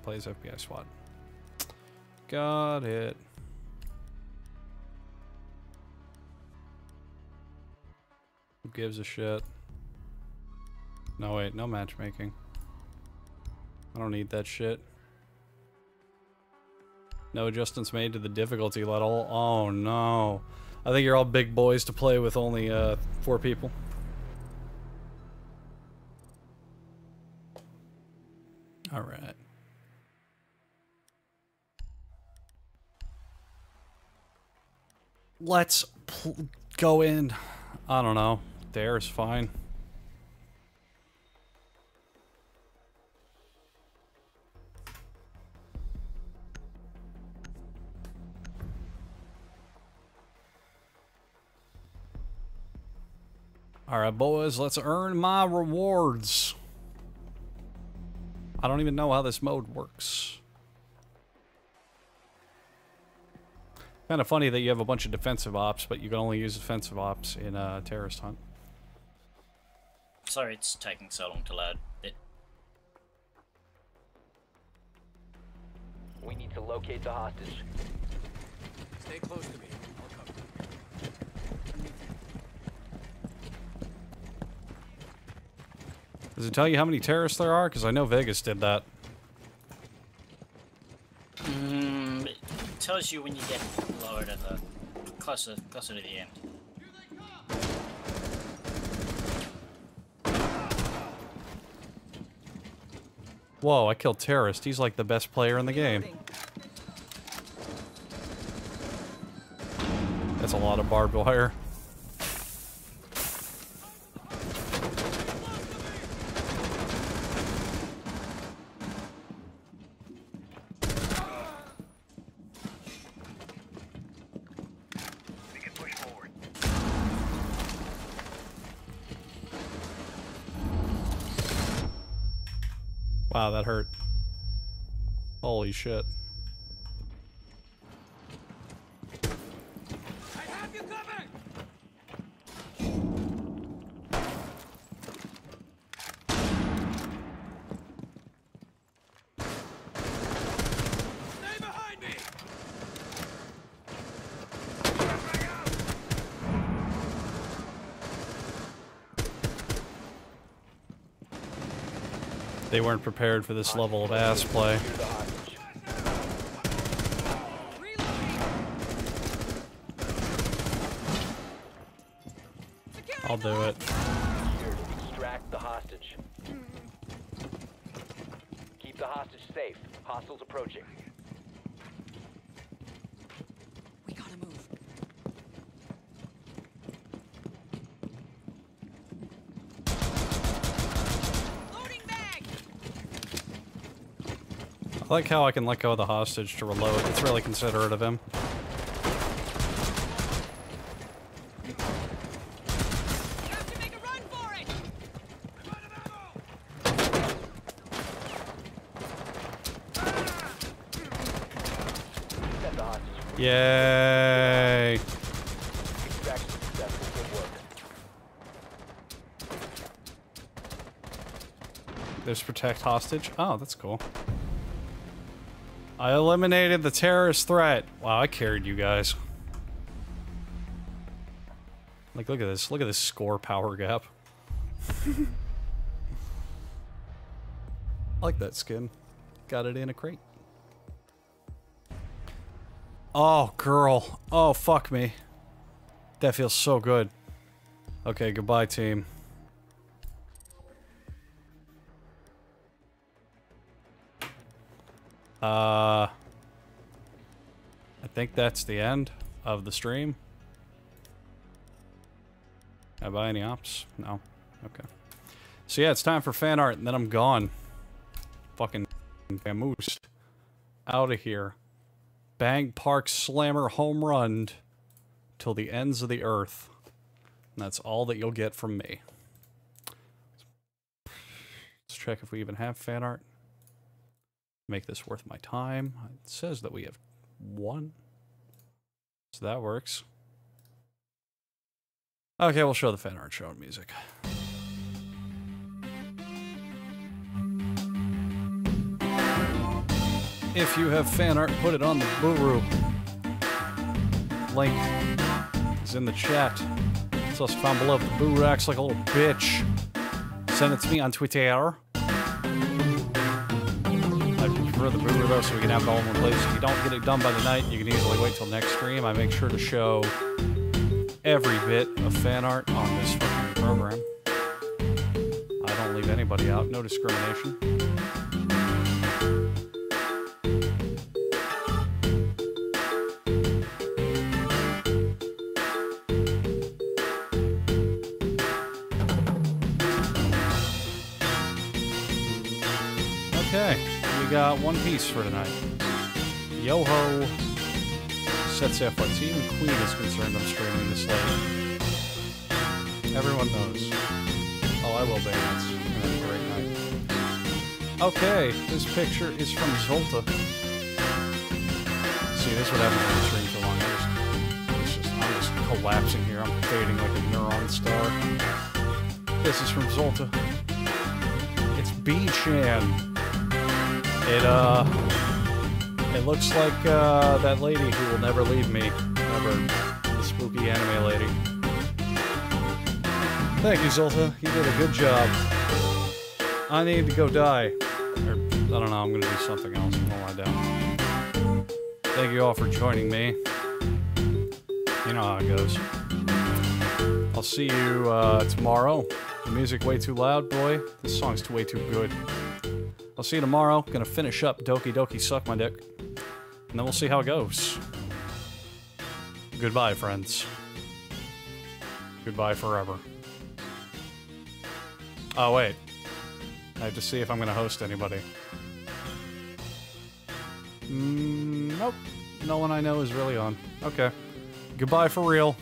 plays FBI SWAT. Got it. Who gives a shit? No, wait, no matchmaking. I don't need that shit. No adjustments made to the difficulty level. Oh no. I think you're all big boys to play with only 4 people. Alright. Let's go in. I don't know. There's fine. Alright, boys, let's earn my rewards. I don't even know how this mode works. Kind of funny that you have a bunch of defensive ops, but you can only use defensive ops in a terrorist hunt. Sorry it's taking so long to load. We need to locate the hostage. Stay close to me. I'll cover you. Does it tell you how many terrorists there are? Because I know Vegas did that. It tells you when you get lower to the... closer to the end. Whoa, I killed terrorist. He's like the best player in the game. That's a lot of barbed wire. Wow, that hurt. Holy shit. I have you covered! Stay behind me! They weren't prepared for this level of ass play. I'll do it. Extract the hostage. Keep the hostage safe. Hostiles approaching. We gotta move. Loading bag. I like how I can let go of the hostage to reload. It's really considerate of him. Yay! There's protect hostage. Oh, that's cool. I eliminated the terrorist threat. Wow, I carried you guys. Like, look at this. Look at this score power gap. I like that skin. Got it in a crate. Oh, girl. Oh, fuck me. That feels so good. Okay, goodbye, team. I think that's the end of the stream. Can I buy any ops? No. Okay. So yeah, it's time for fan art, and then I'm gone. Fucking vamoose. Out of here. Bang Park Slammer home run till the ends of the earth. And that's all that you'll get from me. Let's check if we even have fan art. Make this worth my time. It says that we have one. So that works. Okay, we'll show the fan art, show music. If you have fan art, put it on the Boo-Roo. Link is in the chat. It's also found below. The Boo-Roo acts like a little bitch. Send it to me on Twitter. I prefer the Boo-Roo though, so we can have it all in one place. If you don't get it done by the night, you can easily wait till next stream. I make sure to show every bit of fan art on this fucking program. I don't leave anybody out. No discrimination. Okay, we got one piece for tonight. Yo-ho! Sets off what team Queen is concerned I'm streaming this late. Everyone knows. Oh, I will be. It's gonna be a great night. Okay, this picture is from Zolta. See, this would happen on the stream for long. I'm just collapsing here. I'm fading like a neuron star. This is from Zolta. It's B-Chan. It looks like that lady who will never leave me. Never. The spooky anime lady. Thank you, Zolta. You did a good job. I need to go die. Or, I don't know, I'm gonna do something else. I'm gonna lie down. Thank you all for joining me. You know how it goes. I'll see you tomorrow. The music way too loud, boy. This song's way too good. I'll see you tomorrow. Gonna finish up Doki Doki Suck My Dick. And then we'll see how it goes. Goodbye, friends. Goodbye forever. Oh, wait. I have to see if I'm gonna host anybody. Nope. No one I know is really on. Okay. Goodbye for real.